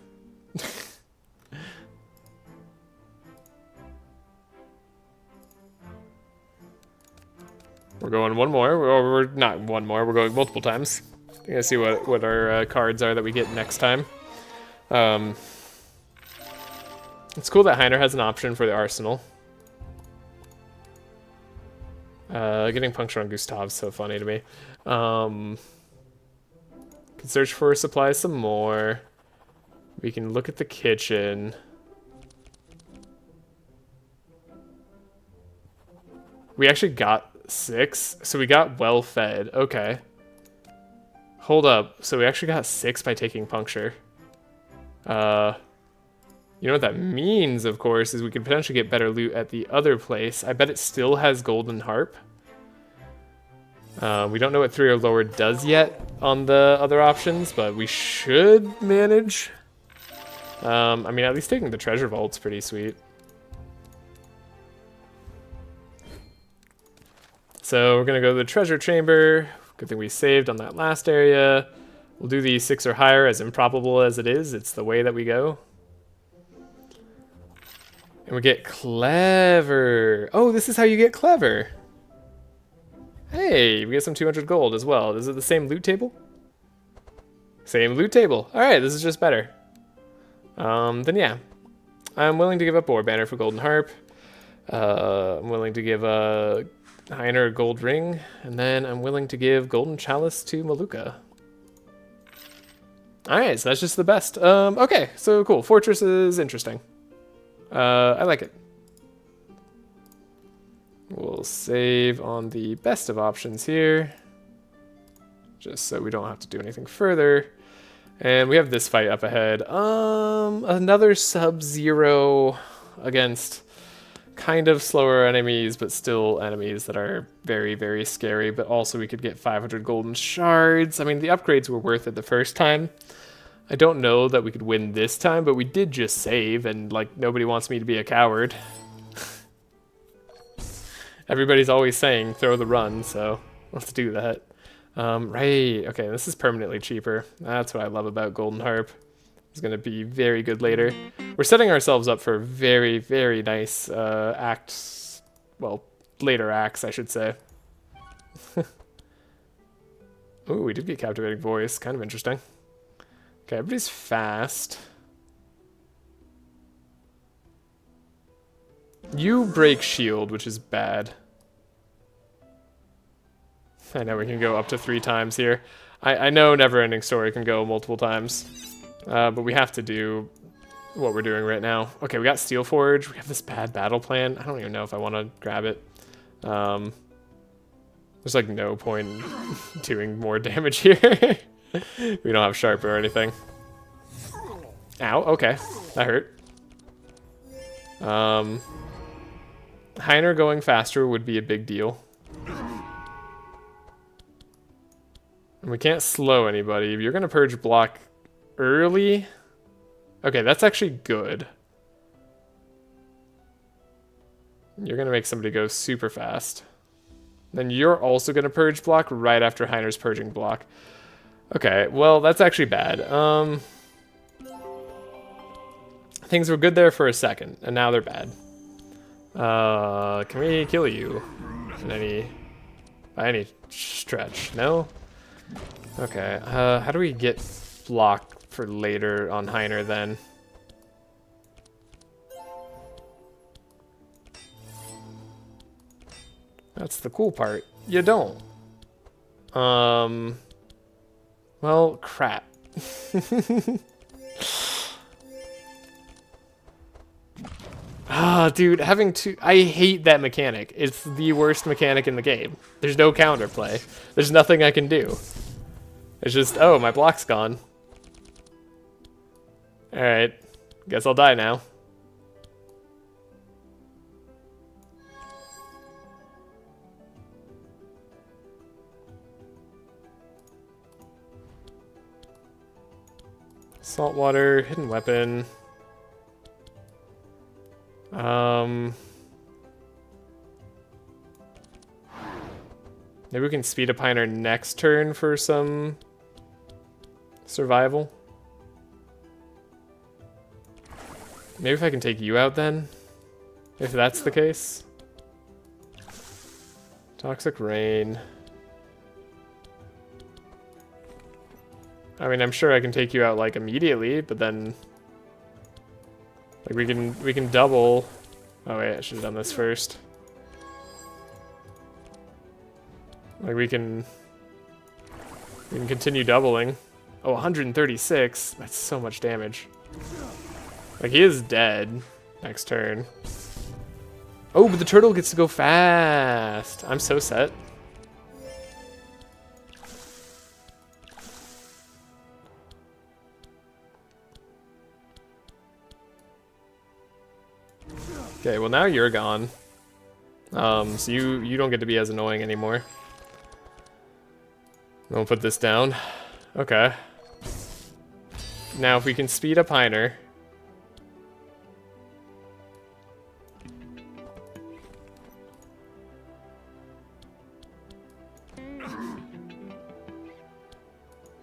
We're going one more. We're not one more. We're going multiple times. I'm gonna see what our cards are that we get next time. It's cool that Ymer has an option for the arsenal. Getting puncture on Gustav's so funny to me. Can search for supplies some more. We can look at the kitchen. We actually got 6, so we got well fed. Okay. Hold up. So we actually got 6 by taking puncture. You know what that means, of course, is we could potentially get better loot at the other place. I bet it still has golden harp. We don't know what 3 or lower does yet on the other options, but we should manage. I mean, at least taking the treasure vault's pretty sweet. So we're gonna go to the treasure chamber. Good thing we saved on that last area. We'll do the 6 or higher, as improbable as it is. It's the way that we go. And we get clever. Oh, this is how you get clever. Hey, we get some 200 gold as well. Is it the same loot table? Same loot table. All right, this is just better. Then yeah. I'm willing to give up War Banner for Golden Harp. I'm willing to give Ymer a gold ring. And then I'm willing to give Golden Chalice to Maluka. All right, so that's just the best. Okay, so cool. Fortress is interesting. I like it. We'll save on the best of options here, just so we don't have to do anything further. And we have this fight up ahead. Another Sub-Zero against kind of slower enemies, but still enemies that are very, very scary. But also we could get 500 golden shards. I mean, the upgrades were worth it the first time. I don't know that we could win this time, but we did just save, and like nobody wants me to be a coward. Everybody's always saying throw the run, so let's do that. Right, okay, this is permanently cheaper. That's what I love about Golden Harp. It's gonna be very good later. We're setting ourselves up for very, very nice acts, well, later acts, I should say. Ooh, we did get Captivating Voice, kind of interesting. Okay, everybody's fast. You break shield, which is bad. I know we can go up to 3 times here. I know Neverending Story can go multiple times. But we have to do what we're doing right now. Okay, we got Steel Forge. We have this bad battle plan. I don't even know if I want to grab it. There's like no point in doing more damage here. We don't have Sharp or anything. Ow, okay. That hurt. Ymer going faster would be a big deal. And we can't slow anybody. If you're going to purge block early... Okay, that's actually good. You're going to make somebody go super fast. Then you're also going to purge block right after Ymer's purging block. Okay, well, that's actually bad. Things were good there for a second, and now they're bad. Can we kill you by any stretch? No? Okay, how do we get block for later on Ymer then? That's the cool part. You don't. Well, crap. Ah, dude, having to... I hate that mechanic. It's the worst mechanic in the game. There's no counterplay. There's nothing I can do. It's just, oh, my block's gone. Alright. Guess I'll die now. Saltwater, hidden weapon. Maybe we can speed up Pioneer next turn for some survival. Maybe if I can take you out then, if that's the case. Toxic Rain. I mean, I'm sure I can take you out like immediately, but then like we can double. Oh wait, I should have done this first. Like we can continue doubling. Oh, 136. That's so much damage. Like he is dead next turn. Oh, but the turtle gets to go fast. I'm so set. Okay, well now you're gone. So you don't get to be as annoying anymore. I'll put this down. Okay. Now if we can speed up Heiner.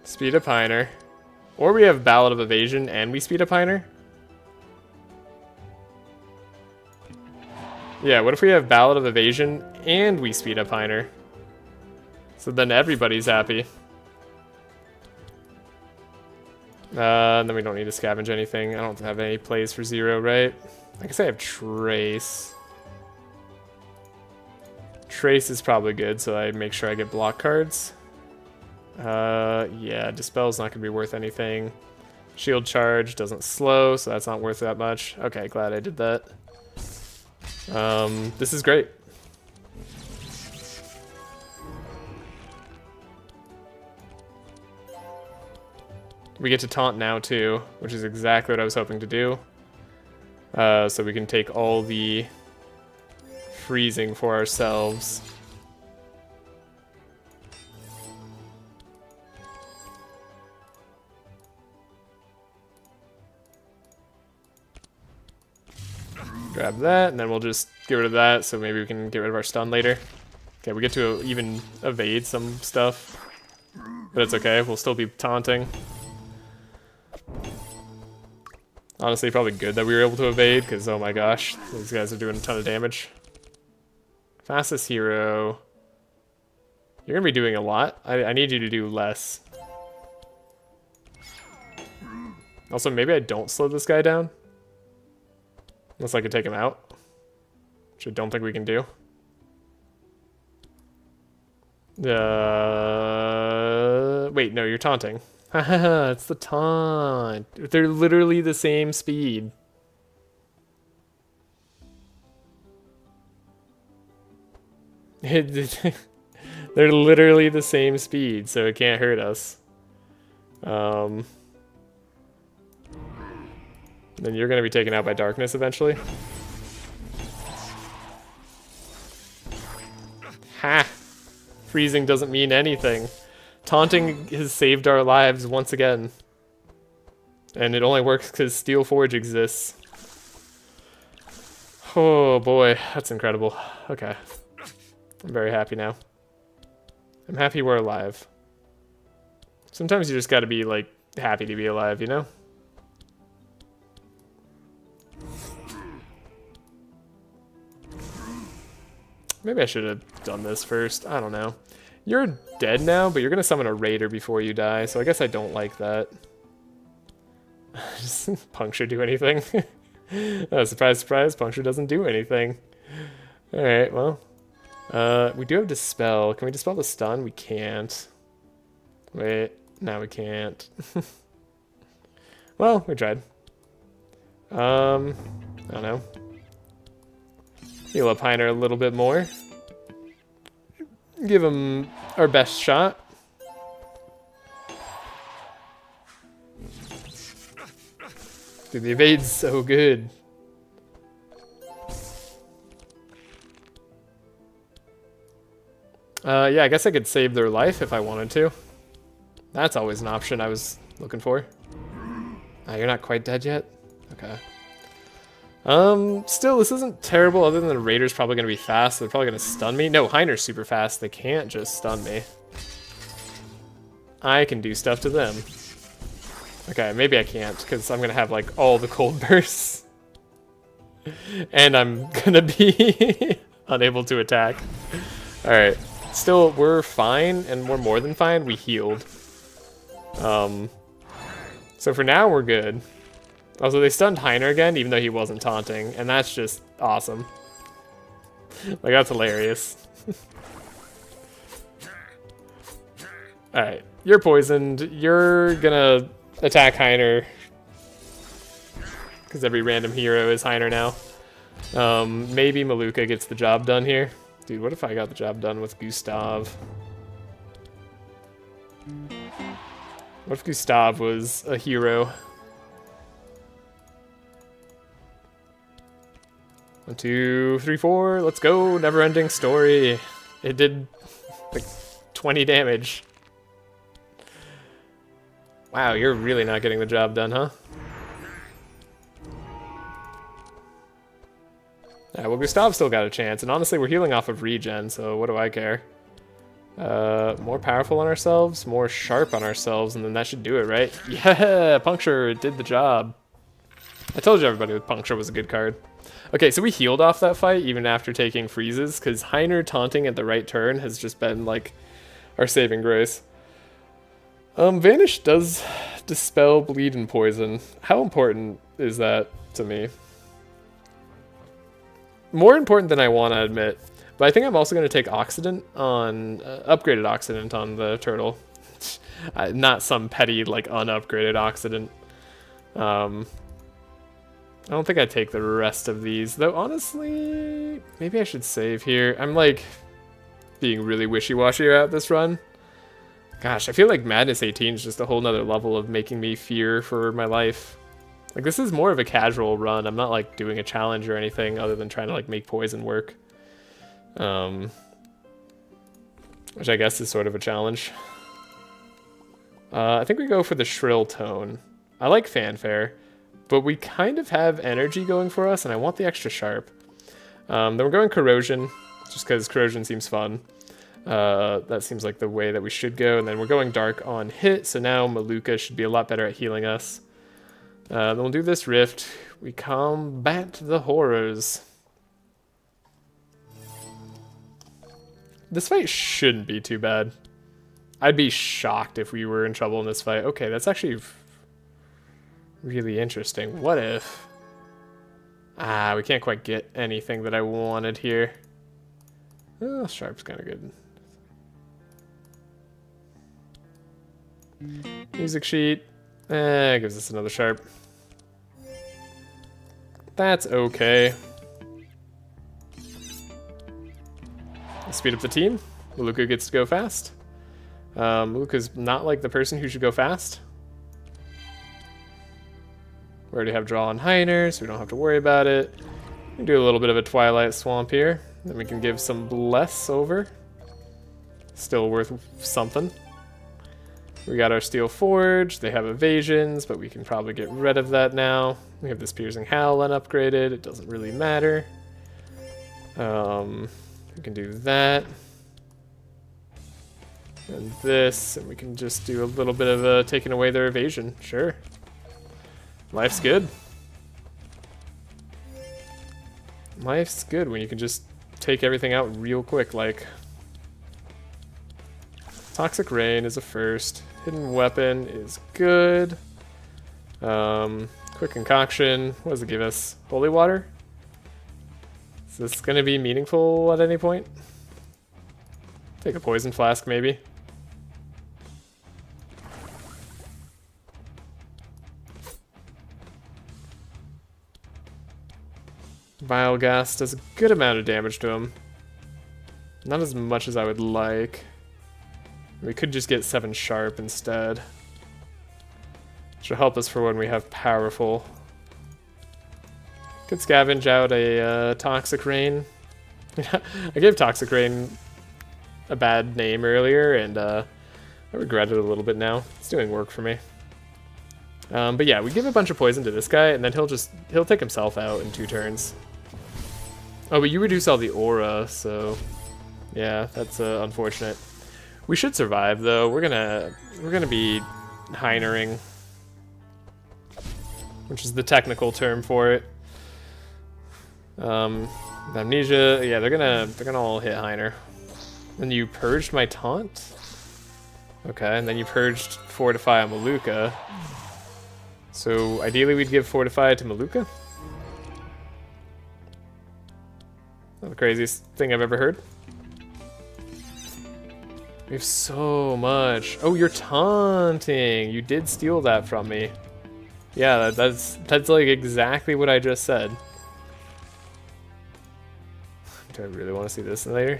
Speed up Heiner. Or we have Ballad of Evasion and we speed up Heiner. Yeah, what if we have Ballad of Evasion and we speed up Heiner? So then everybody's happy. And then we don't need to scavenge anything. I don't have any plays for 0, right? I guess I have Trace. Trace is probably good, so I make sure I get block cards. Yeah, Dispel's not going to be worth anything. Shield Charge doesn't slow, so that's not worth that much. Okay, glad I did that. This is great. We get to taunt now too, which is exactly what I was hoping to do. So we can take all the freezing for ourselves. Grab that, and then we'll just get rid of that, so maybe we can get rid of our stun later. Okay, we get to even evade some stuff, but it's okay, we'll still be taunting. Honestly, probably good that we were able to evade, because oh my gosh, these guys are doing a ton of damage. Fastest hero. You're going to be doing a lot. I need you to do less. Also, maybe I don't slow this guy down. Unless I could take him out. Which I don't think we can do. Wait, no, you're taunting. Haha, it's the taunt. They're literally the same speed. They're literally the same speed, so it can't hurt us. Then you're going to be taken out by darkness eventually. Ha! Freezing doesn't mean anything. Taunting has saved our lives once again. And it only works because Steel Forge exists. Oh boy, that's incredible. Okay. I'm very happy now. I'm happy we're alive. Sometimes you just gotta be, like, happy to be alive, you know? Maybe I should have done this first. I don't know. You're dead now, but you're gonna summon a raider before you die, so I guess I don't like that. Does Puncture do anything? Oh, surprise, surprise, Puncture doesn't do anything. Alright, well. We do have Dispel. Can we Dispel the stun? We can't. Wait, no we can't. Well, we tried. I don't know. Heal up Heiner a little bit more. Give him our best shot. Dude, the evade's so good. Yeah, I guess I could save their life if I wanted to. That's always an option I was looking for. You're not quite dead yet? Okay. Still, this isn't terrible other than the Raider's probably going to be fast. So they're probably going to stun me. No, Heiner's super fast. They can't just stun me. I can do stuff to them. Okay, maybe I can't because I'm going to have like all the cold bursts. And I'm going to be unable to attack. Alright. Still, we're fine, and we're more than fine. We healed. So for now, we're good. Also, they stunned Heiner again, even though he wasn't taunting, and that's just awesome. Like, that's hilarious. Alright, you're poisoned. You're gonna attack Heiner. Because every random hero is Heiner now. Maybe Maluka gets the job done here. Dude, what if I got the job done with Gustav? What if Gustav was a hero? 1, 2, 3, 4. Let's go. Never-ending story. It did like 20 damage. Wow, you're really not getting the job done, huh? Yeah, well, Gustav's still got a chance, and honestly, we're healing off of regen, so what do I care? More powerful on ourselves, more sharp on ourselves, and then that should do it, right? Yeah, Puncture, it did the job. I told you everybody with Puncture was a good card. Okay, so we healed off that fight, even after taking freezes, because Heiner taunting at the right turn has just been, like, our saving grace. Vanish does dispel bleed and poison. How important is that to me? More important than I want to admit. But I think I'm also going to take Oxidant on... upgraded Oxidant on the turtle. Not some petty, like, unupgraded Oxidant. I don't think I'd take the rest of these. Though, honestly, maybe I should save here. I'm, like, being really wishy-washy about this run. Gosh, I feel like Madness 18 is just a whole nother level of making me fear for my life. Like, this is more of a casual run. I'm not, like, doing a challenge or anything other than trying to, like, make poison work. Which I guess is sort of a challenge. I think we go for the Shrill Tone. I like Fanfare, but we kind of have energy going for us, and I want the extra sharp. Then we're going Corrosion, just because Corrosion seems fun. That seems like the way that we should go. And then we're going Dark on hit, so now Maluka should be a lot better at healing us. Then we'll do this Rift. We combat the horrors. This fight shouldn't be too bad. I'd be shocked if we were in trouble in this fight. Okay, that's actually really interesting. What if... we can't quite get anything that I wanted here. Oh, Sharp's kind of good. Music sheet. Gives us another Sharp. That's okay. Let's speed up the team. Maluka gets to go fast. Maluka's not like the person who should go fast. We already have draw on Heiner, so we don't have to worry about it. We can do a little bit of a Twilight Swamp here. Then we can give some Bless over. Still worth something. We got our Steel Forge. They have evasions, but we can probably get rid of that now. We have this Piercing Howl unupgraded. It doesn't really matter. We can do that. And this, and we can just do a little bit of taking away their evasion. Sure. Life's good. Life's good when you can just take everything out real quick, like... Toxic Rain is a first. Hidden Weapon is good. Quick Concoction. What does it give us? Holy Water? Is this going to be meaningful at any point? Take a Poison Flask, maybe. Vile Gas does a good amount of damage to him. Not as much as I would like. We could just get 7 Sharp instead. Which will help us for when we have Powerful. Could scavenge out a Toxic Rain. I gave Toxic Rain a bad name earlier, and I regret it a little bit now. It's doing work for me. But yeah, we give a bunch of poison to this guy, and then he'll take himself out in 2 turns. Oh, but you reduce all the aura, so yeah, that's unfortunate. We should survive though. We're gonna be Heinering, which is the technical term for it. Amnesia, yeah, they're gonna all hit Heiner. And you purged my taunt? Okay, and then you purged Fortify on Maluka. So ideally we'd give Fortify to Maluka? Not the craziest thing I've ever heard. We have so much. Oh, you're taunting. You did steal that from me. Yeah, that's like exactly what I just said. Do I really want to see this later?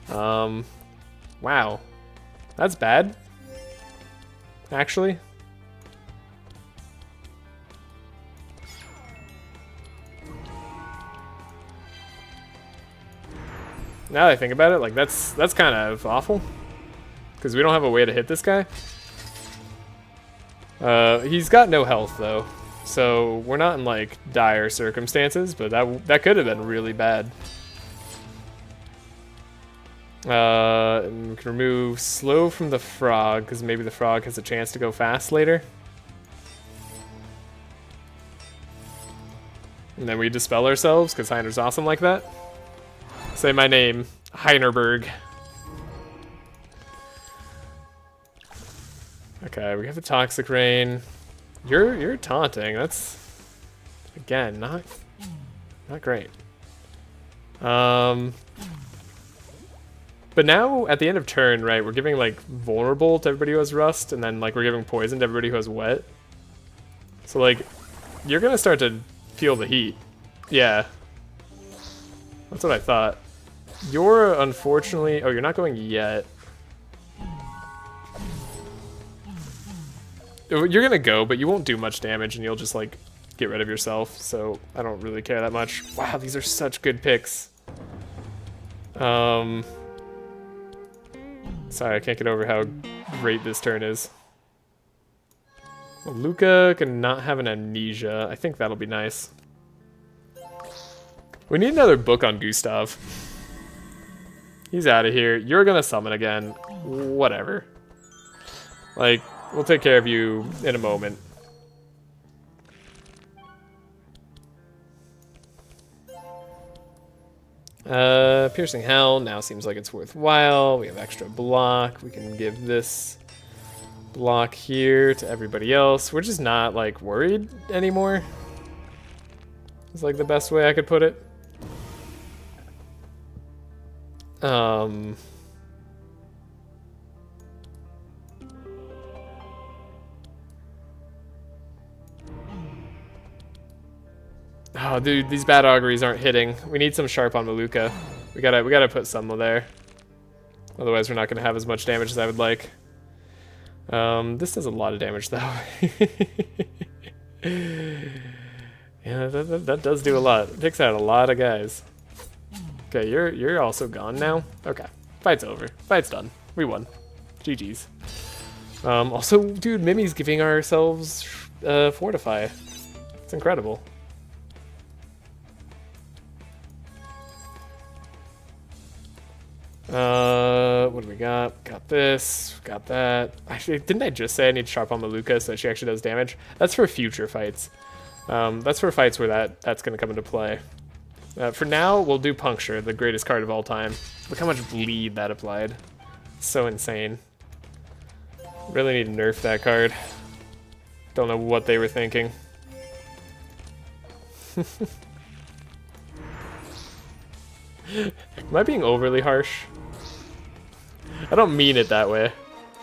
No. Wow. That's bad. Actually. Now that I think about it, like that's kind of awful. Because we don't have a way to hit this guy. He's got no health though. So we're not in like dire circumstances, but that could have been really bad. And we can remove slow from the frog, because maybe the frog has a chance to go fast later. And then we dispel ourselves, because Heiner's awesome like that. Say my name, Heinerberg. Okay, we have the Toxic Rain. You're taunting. That's again not great. But now at the end of turn, right, we're giving like vulnerable to everybody who has rust, and then like we're giving poison to everybody who has wet. So like you're gonna start to feel the heat. Yeah. That's what I thought. You're unfortunately... Oh, you're not going yet. You're gonna go, but you won't do much damage, and you'll just, like, get rid of yourself, so I don't really care that much. Wow, these are such good picks. Sorry, I can't get over how great this turn is. Maluka can not have an amnesia. I think that'll be nice. We need another book on Gustav. He's out of here. You're gonna summon again. Whatever. Like, we'll take care of you in a moment. Piercing Hell now seems like it's worthwhile. We have extra block. We can give this block here to everybody else. We're just not, like, worried anymore. It's like the best way I could put it. Oh, dude, these bad auguries aren't hitting. We need some sharp on Maluka. We gotta put some there. Otherwise, we're not gonna have as much damage as I would like. This does a lot of damage, though. Yeah, that does do a lot. It takes out a lot of guys. Okay, you're also gone now? Okay. Fight's over. Fight's done. We won. GG's. Also, dude, Mimi's giving ourselves Fortify. It's incredible. What do we got? Got this. Got that. Actually, didn't I just say I need Sharp on Maluka so that she actually does damage? That's for future fights. That's for fights where that's going to come into play. For now, we'll do Puncture, the greatest card of all time. Look how much bleed that applied. So insane. Really need to nerf that card. Don't know what they were thinking. Am I being overly harsh? I don't mean it that way.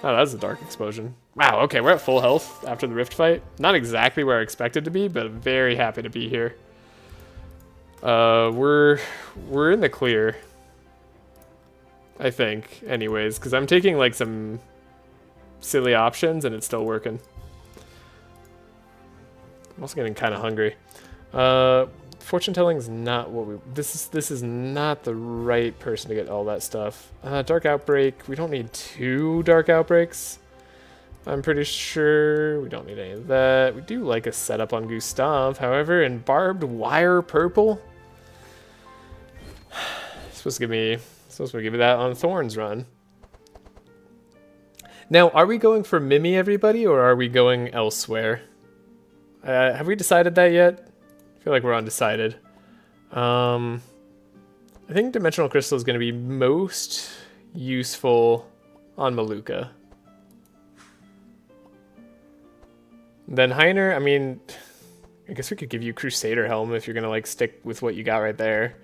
Oh, that's a Dark Explosion. Wow, okay, we're at full health after the Rift fight. Not exactly where I expected to be, but I'm very happy to be here. We're in the clear. I think, anyways, because I'm taking like some silly options and it's still working. I'm also getting kind of hungry. fortune telling is not what we. This is not the right person to get all that stuff. Dark outbreak. We don't need 2 dark outbreaks. I'm pretty sure we don't need any of that. We do like a setup on Gustav, however, and barbed wire purple. Supposed to give me that on Thorn's run. Now, are we going for Mimi, everybody, or are we going elsewhere? Have we decided that yet? I feel like we're undecided. I think Dimensional Crystal is going to be most useful on Maluka. Then Ymer, I mean, I guess we could give you Crusader Helm if you're going to like stick with what you got right there.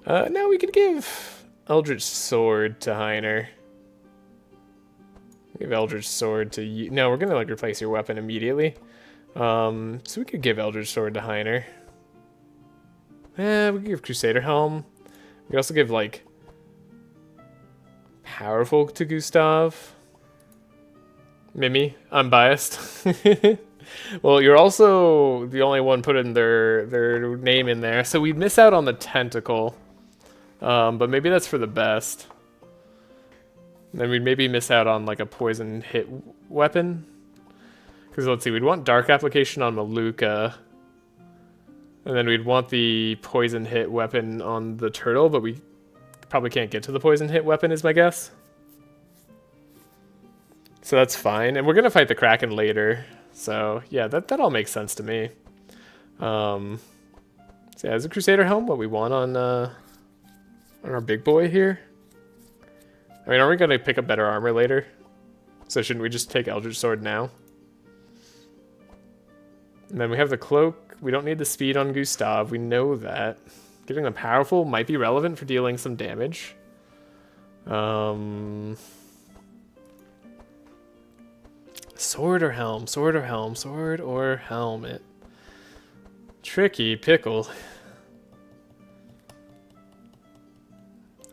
No, we could give Eldritch Sword to Ymer. Give Eldritch Sword to you. No, we're going to like replace your weapon immediately. So we could give Eldritch Sword to Ymer. We could give Crusader Helm. We could also give like Powerful to Gustav. Mimi, unbiased. Well, you're also the only one putting their name in there, so we'd miss out on the tentacle. But maybe that's for the best. Then we'd maybe miss out on like a poison hit weapon. Because let's see, we'd want dark application on Maluka. And then we'd want the poison hit weapon on the turtle, but we probably can't get to the poison hit weapon is my guess. So that's fine. And we're going to fight the Kraken later. So yeah, that all makes sense to me. So yeah, is a Crusader Helm what we want on our big boy here? I mean, are we going to pick up better armor later? So shouldn't we just take Eldritch Sword now? And then we have the cloak. We don't need the speed on Gustav. We know that. Giving them powerful might be relevant for dealing some damage. Sword or helm? Sword or helm? Sword or helmet? Tricky pickle.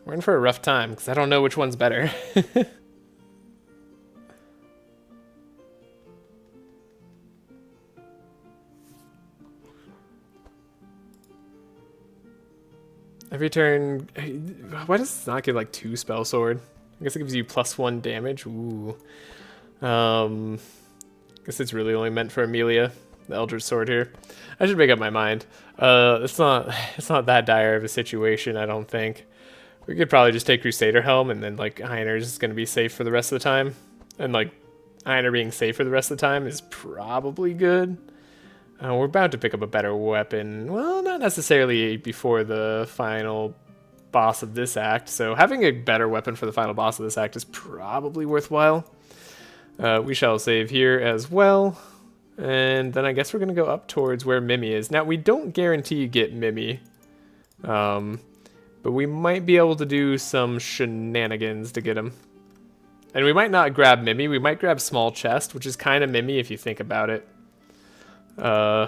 We're in for a rough time because I don't know which one's better. Every turn, why does it not give like 2 spell sword? I guess it gives you +1 damage. Ooh. Guess it's really only meant for Amelia, the Eldritch Sword here. I should make up my mind. It's not that dire of a situation, I don't think. We could probably just take Crusader Helm and then like Ymer's is going to be safe for the rest of the time. And like Ymer being safe for the rest of the time is probably good. We're about to pick up a better weapon. Well, not necessarily before the final boss of this act. So having a better weapon for the final boss of this act is probably worthwhile. We shall save here as well. And then I guess we're going to go up towards where Mimi is. Now, we don't guarantee you get Mimi. But we might be able to do some shenanigans to get him. And we might not grab Mimi. We might grab Small Chest, which is kind of Mimi if you think about it. I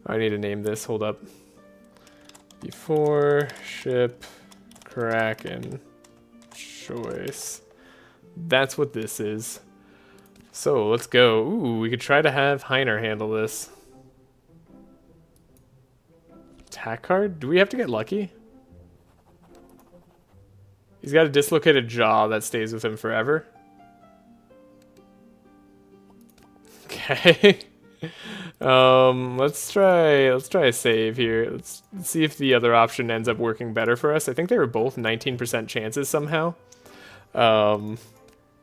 need to name this. Hold up. Before ship Kraken choice. That's what this is. So let's go. Ooh, we could try to have Ymer handle this. Attack card? Do we have to get lucky? He's got a dislocated jaw that stays with him forever. Okay. Let's try a save here. Let's see if the other option ends up working better for us. I think they were both 19% chances somehow.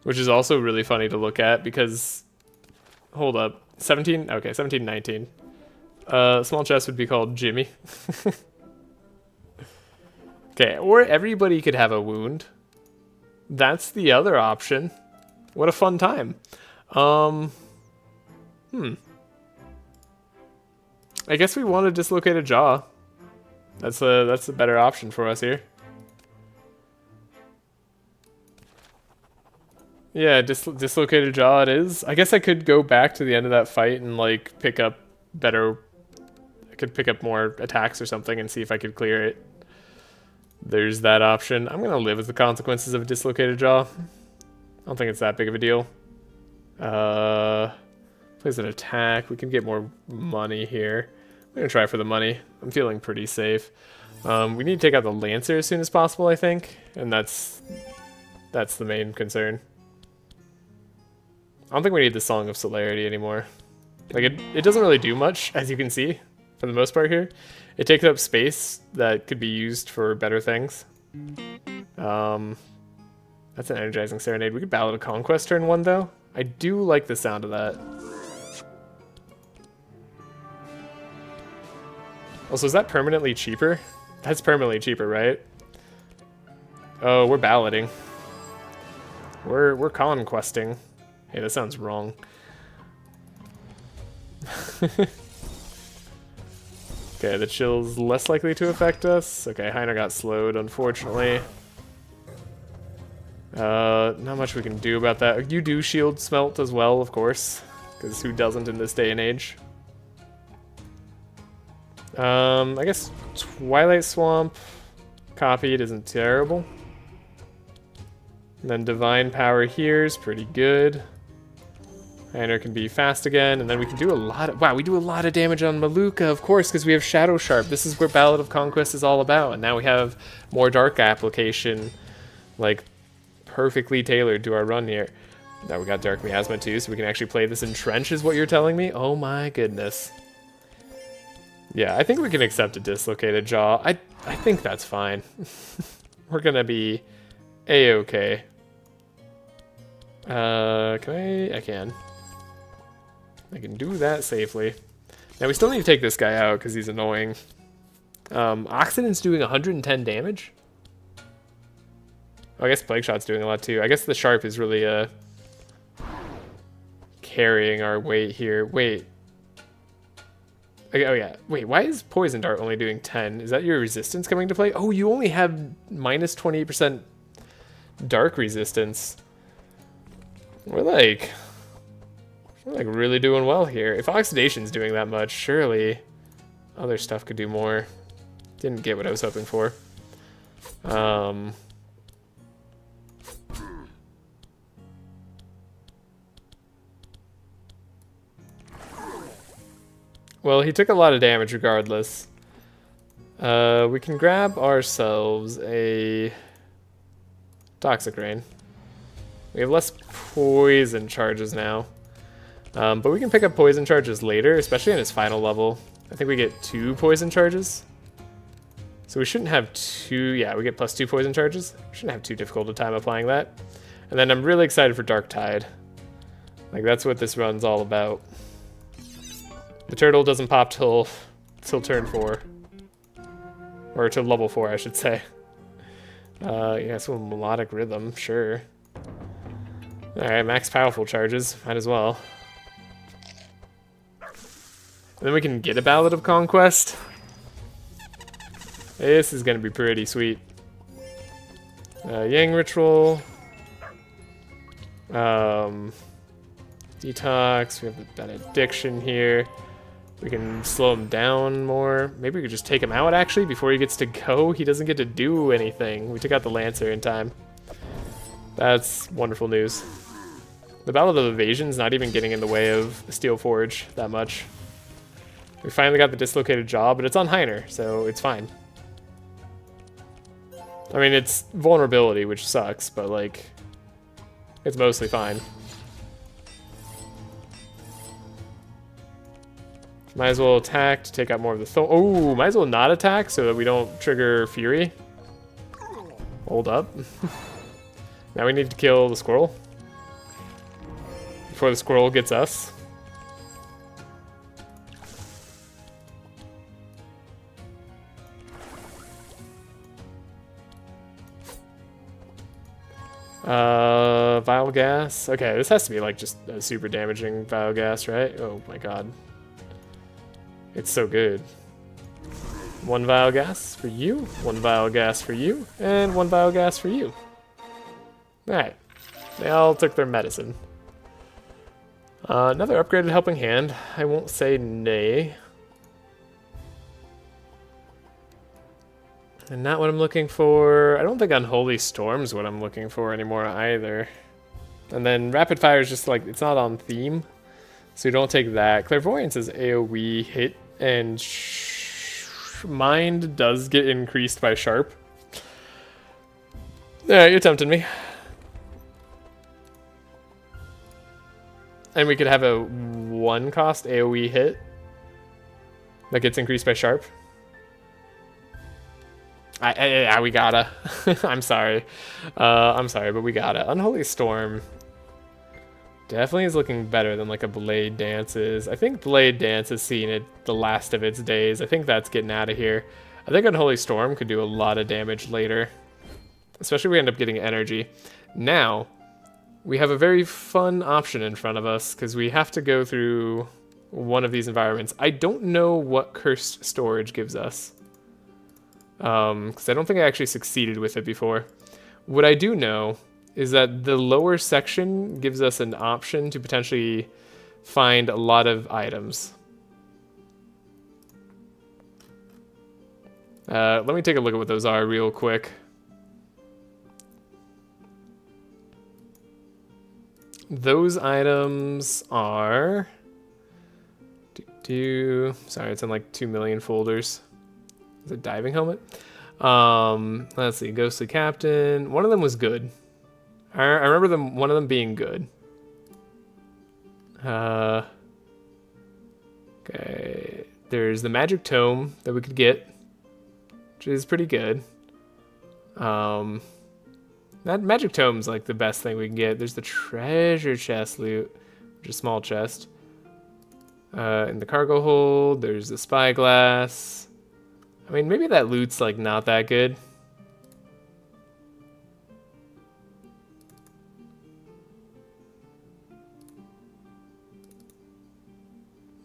Which is also really funny to look at because hold up. 17? Okay, 17, 19. Small chest would be called Jimmy. Okay, or everybody could have a wound. That's the other option. What a fun time. I guess we want to dislocate a jaw. That's a better option for us here. Yeah, dislocated jaw it is. I guess I could go back to the end of that fight and like pick up better. I could pick up more attacks or something and see if I could clear it. There's that option. I'm gonna live with the consequences of a dislocated jaw. I don't think it's that big of a deal. Plays an attack. We can get more money here. gonna try for the money. I'm feeling pretty safe. We need to take out the Lancer as soon as possible, I think, and that's the main concern. I don't think we need the Song of Celerity anymore. Like, it doesn't really do much, as you can see, for the most part here. It takes up space that could be used for better things. That's an Energizing Serenade. We could Ballad of Conquest turn 1, though. I do like the sound of that. Also, is that permanently cheaper? That's permanently cheaper, right? Oh, we're balloting. We're conquesting. Hey, that sounds wrong. Okay, the chill's less likely to affect us. Okay, Ymer got slowed, unfortunately. Not much we can do about that. You do shield smelt as well, of course, because who doesn't in this day and age? I guess Twilight Swamp copied isn't terrible. And then Divine Power here is pretty good. Ymer can be fast again, and then we can do a lot of... Wow, we do a lot of damage on Maluka, of course, because we have Shadow Sharp. This is where Ballad of Conquest is all about, and now we have more Dark application, like, perfectly tailored to our run here. Now we got Dark Miasma too, so we can actually play this in Trench, is what you're telling me? Oh my goodness. Yeah, I think we can accept a Dislocated Jaw. I think that's fine. We're gonna be A-okay. Can I? I can. I can do that safely. Now we still need to take this guy out because he's annoying. Oxidant's doing 110 damage? Oh, I guess Plague Shot's doing a lot too. I guess the Sharp is really carrying our weight here. Wait. Okay, oh yeah. Wait, why is Poison Dart only doing 10? Is that your resistance coming to play? Oh, you only have minus 28% dark resistance. We're like really doing well here. If Oxidation's doing that much, surely other stuff could do more. Didn't get what I was hoping for. Well, he took a lot of damage regardless. We can grab ourselves a Toxic Rain. We have less poison charges now. But we can pick up poison charges later, especially on his final level. I think we get 2 poison charges. So we shouldn't have 2, yeah, we get plus 2 poison charges. Shouldn't have too difficult a time applying that. And then I'm really excited for Dark Tide. Like, that's what this run's all about. The turtle doesn't pop till turn 4. Or till level 4, I should say. Yeah, so Melodic Rhythm, sure. Alright, max powerful charges, might as well. And then we can get a Ballad of Conquest. This is gonna be pretty sweet. Yang Ritual. Detox, we have the Benediction here. We can slow him down more. Maybe we could just take him out, actually, before he gets to go. He doesn't get to do anything. We took out the Lancer in time. That's wonderful news. The Ballad of Evasion's not even getting in the way of Steel Forge that much. We finally got the Dislocated Jaw, but it's on Ymer, so it's fine. I mean, it's vulnerability, which sucks, but, like, it's mostly fine. Might as well attack to take out more of the oh, might as well not attack so that we don't trigger Fury. Hold up. Now we need to kill the squirrel before the squirrel gets us. Vile Gas. Okay, this has to be like just a super damaging Vile Gas, right? Oh my god. It's so good. 1 Vile Gas for you, 1 Vile Gas for you, and 1 Vile Gas for you. Alright. They all took their medicine. Another upgraded Helping Hand. I won't say nay. And not what I'm looking for. I don't think Unholy Storm's what I'm looking for anymore either. And then Rapid Fire is just like, it's not on theme. So you don't take that. Clairvoyance is AoE hit and mind does get increased by sharp. Alright, you're tempting me. And we could have a 1 cost AoE hit that gets increased by sharp. We gotta. I'm sorry. But we gotta. Unholy Storm definitely is looking better than like a Blade Dance is. I think Blade Dance has seen it the last of its days. I think that's getting out of here. I think Unholy Storm could do a lot of damage later, especially if we end up getting energy. Now, we have a very fun option in front of us because we have to go through one of these environments. I don't know what Cursed Storage gives us, because I don't think I actually succeeded with it before. What I do know is that the lower section gives us an option to potentially find a lot of items. Let me take a look at what those are real quick. Those items are... Sorry, it's in like 2 million folders. Is it diving helmet? Let's see, Ghostly Captain. One of them was good. I remember one of them being good. Okay, there's the Magic Tome that we could get, which is pretty good. That Magic Tome's like the best thing we can get. There's the Treasure Chest loot, which is a small chest. In the cargo hold, there's the Spyglass. I mean, maybe that loot's like not that good.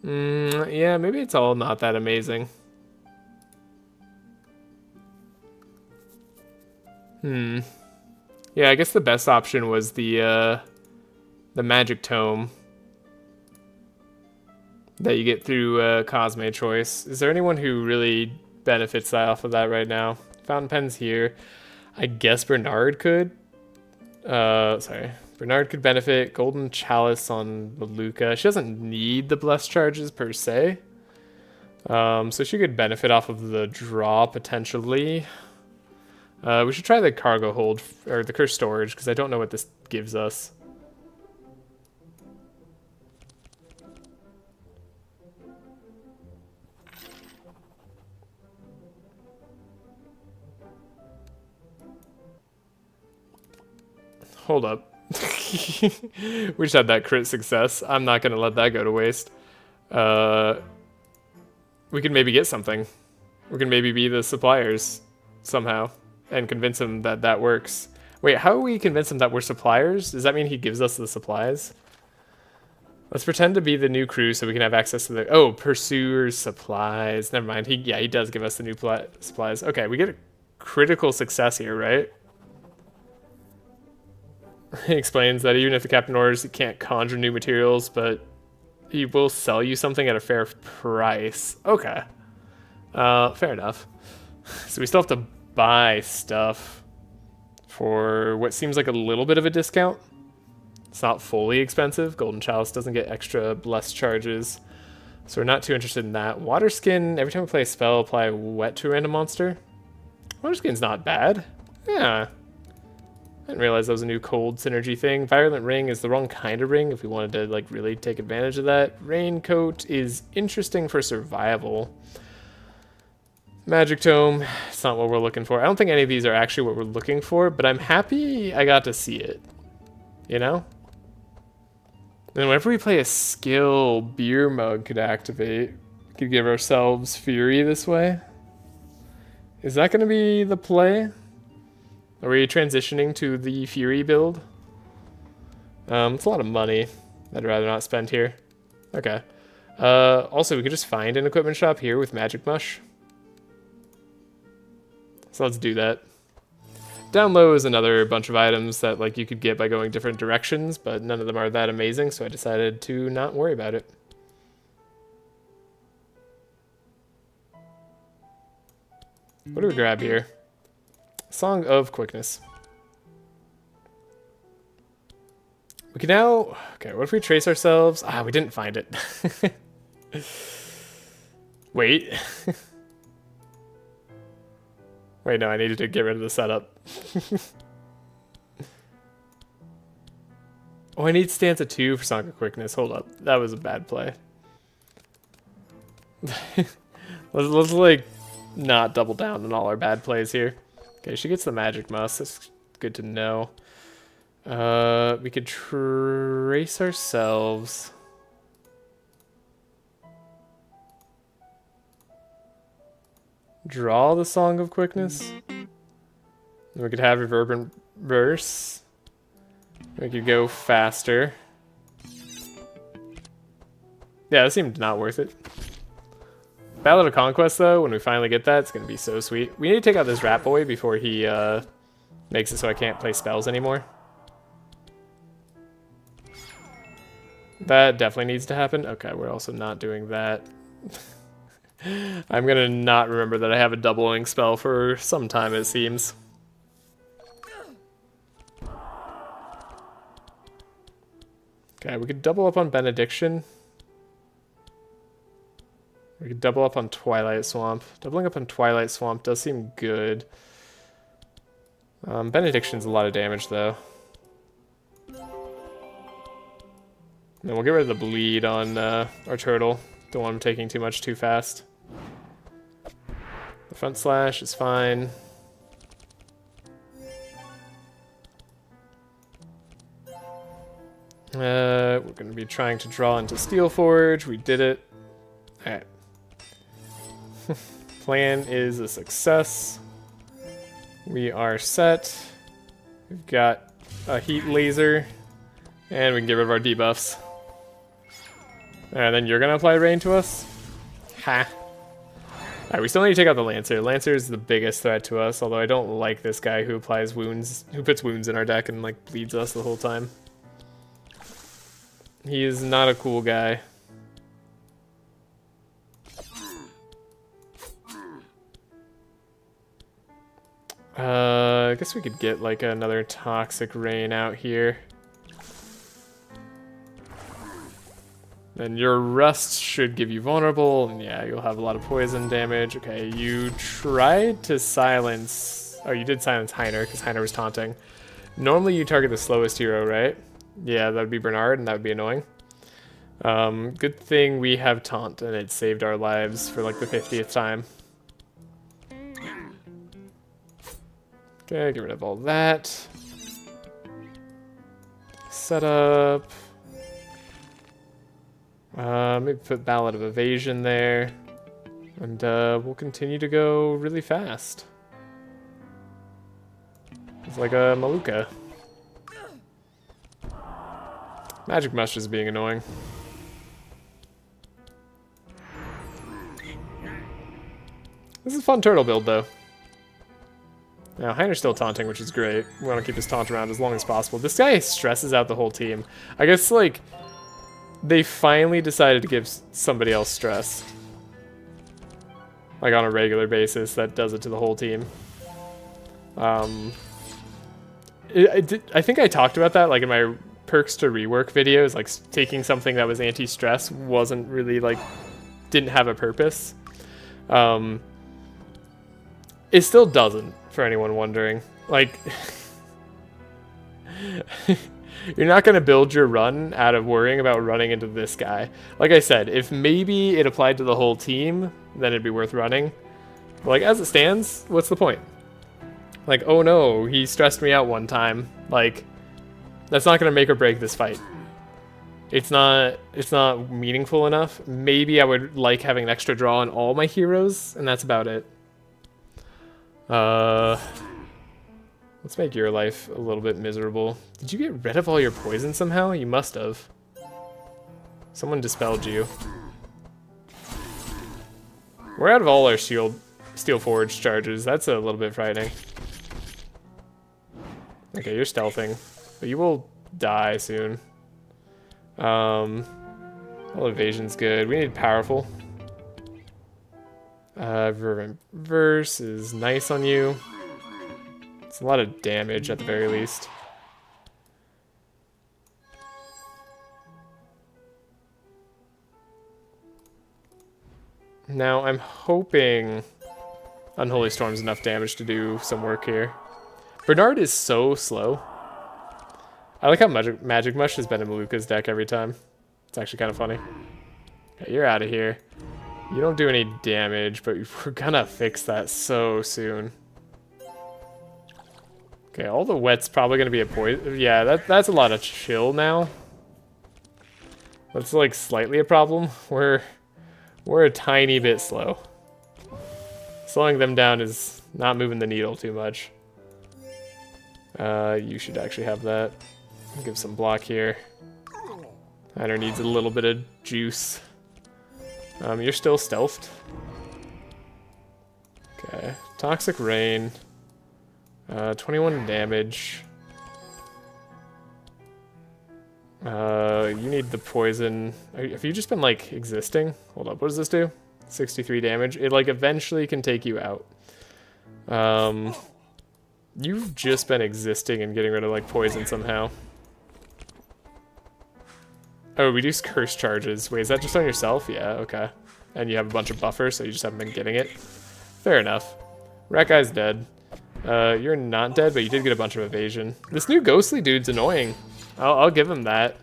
Yeah, maybe it's all not that amazing. Yeah, I guess the best option was the Magic Tome that you get through Cosme Choice. Is there anyone who really benefits off of that right now? Fountain Pen's here. I guess Bernard could. Sorry. Bernard could benefit. Golden Chalice on Maluka. She doesn't need the Bless charges per se. So she could benefit off of the draw potentially. We should try the cargo hold, or the Cursed Storage, because I don't know what this gives us. Hold up. We just had that crit success. I'm not going to let that go to waste. We can maybe get something. We can maybe be the suppliers somehow and convince him that that works. Wait, how do we convince him that we're suppliers? Does that mean he gives us the supplies? Let's pretend to be the new crew so we can have access to the... Oh, Pursuer's supplies. Never mind. He does give us the new supplies. Okay, we get a critical success here, right? He explains that even if the captain orders, he can't conjure new materials, but he will sell you something at a fair price. Okay. Fair enough. So we still have to buy stuff for what seems like a little bit of a discount. It's not fully expensive. Golden Chalice doesn't get extra bless charges, so we're not too interested in that. Water Skin, every time we play a spell, apply wet to a random monster. Water Skin's not bad. Yeah. I didn't realize that was a new cold synergy thing. Violent Ring is the wrong kind of ring if we wanted to like really take advantage of that. Raincoat is interesting for survival. Magic Tome, it's not what we're looking for. I don't think any of these are actually what we're looking for, but I'm happy I got to see it. You know? And whenever we play a skill, Beer Mug could activate. We could give ourselves Fury this way. Is that going to be the play? Are we transitioning to the Fury build? It's a lot of money I'd rather not spend here. Okay. Also, we could just find an equipment shop here with Magic Mush. So let's do that. Down low is another bunch of items that like you could get by going different directions, but none of them are that amazing, so I decided to not worry about it. What do we grab here? Song of Quickness. We can now... Okay, what if we trace ourselves? Ah, we didn't find it. Wait. Wait, no, I needed to get rid of the setup. Oh, I need stanza 2 for Song of Quickness. Hold up. That was a bad play. let's like not double down on all our bad plays here. Okay, she gets the magic must. That's good to know. We could trace ourselves. Draw the Song of Quickness. We could have Reverberant Verse. We could go faster. Yeah, that seemed not worth it. Ballad of Conquest, though, when we finally get that, it's going to be so sweet. We need to take out this Rat Boy before he makes it so I can't play spells anymore. That definitely needs to happen. Okay, we're also not doing that. I'm going to not remember that I have a doubling spell for some time, it seems. Okay, we could double up on Benediction. We could double up on Twilight Swamp. Doubling up on Twilight Swamp does seem good. Benediction's a lot of damage, though. And we'll get rid of the bleed on our turtle. Don't want him taking too much too fast. The front slash is fine. We're going to be trying to draw into Steelforge. We did it. Alright. Plan is a success. We are set. We've got a heat laser. And we can get rid of our debuffs. And then you're going to apply rain to us? Ha. Alright, we still need to take out the Lancer. Lancer is the biggest threat to us, although I don't like this guy who applies wounds, who puts wounds in our deck and like bleeds us the whole time. He is not a cool guy. I guess we could get like another Toxic Rain out here. Then your Rust should give you vulnerable, and yeah, you'll have a lot of poison damage. Okay, you tried to silence... Oh, you did silence Ymer, because Ymer was taunting. Normally you target the slowest hero, right? Yeah, that would be Bernard, and that would be annoying. Good thing we have taunt, and it saved our lives for like the 50th time. Okay, get rid of all that. Set up. Maybe put Ballad of Evasion there. And we'll continue to go really fast. It's like a Maluka. Magic Mush is being annoying. This is a fun turtle build, though. Now, Ymer's still taunting, which is great. We want to keep his taunt around as long as possible. This guy stresses out the whole team. I guess, like, they finally decided to give somebody else stress. Like, on a regular basis, that does it to the whole team. I think I talked about that, like, in my perks to rework videos. Like, taking something that was anti-stress wasn't really, like, didn't have a purpose. It still doesn't, for anyone wondering. Like, you're not going to build your run out of worrying about running into this guy. Like I said, if maybe it applied to the whole team, then it'd be worth running. But like, as it stands, what's the point? Like, oh no, he stressed me out one time. Like, that's not going to make or break this fight. It's not meaningful enough. Maybe I would like having an extra draw on all my heroes, and that's about it. Let's make your life a little bit miserable. Did you get rid of all your poison somehow? You must have. Someone dispelled you. We're out of all our Steel Forge charges. That's a little bit frightening. Okay, you're stealthing, but you will die soon. All evasion's good. We need powerful. Verse is nice on you. It's a lot of damage at the very least. Now I'm hoping Unholy Storm's enough damage to do some work here. Bernard is so slow. I like how Magic Mush has been in Maluka's deck every time. It's actually kind of funny. Okay, you're out of here. You don't do any damage, but we're gonna fix that so soon. Okay, all the wet's probably gonna be a poison. Yeah, that's a lot of chill now. That's like slightly a problem. We're a tiny bit slow. Slowing them down is not moving the needle too much. You should actually have that. Give some block here. Hiner needs a little bit of juice. You're still stealthed. Okay, Toxic Rain. 21 damage. You need the poison. Have you just been like existing? Hold up, what does this do? 63 damage. It like eventually can take you out. You've just been existing and getting rid of like poison somehow. Oh, reduce curse charges. Wait, is that just on yourself? Yeah, okay. And you have a bunch of buffers, so you just haven't been getting it. Fair enough. Rat guy's dead. You're not dead, but you did get a bunch of evasion. This new ghostly dude's annoying. I'll give him that.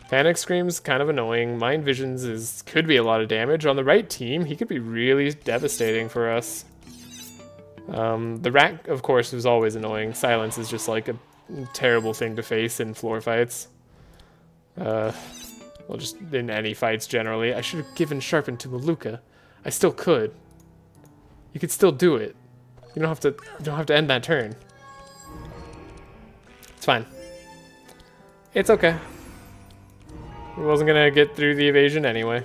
Panic Scream's kind of annoying. Mind Visions could be a lot of damage. On the right team, he could be really devastating for us. The rat, of course, is always annoying. Silence is just like a terrible thing to face in floor fights. Well, just in any fights generally. I should have given Sharpen to Maluka. I still could. You could still do it. You don't have to end that turn. It's fine. It's okay. We wasn't gonna get through the evasion anyway.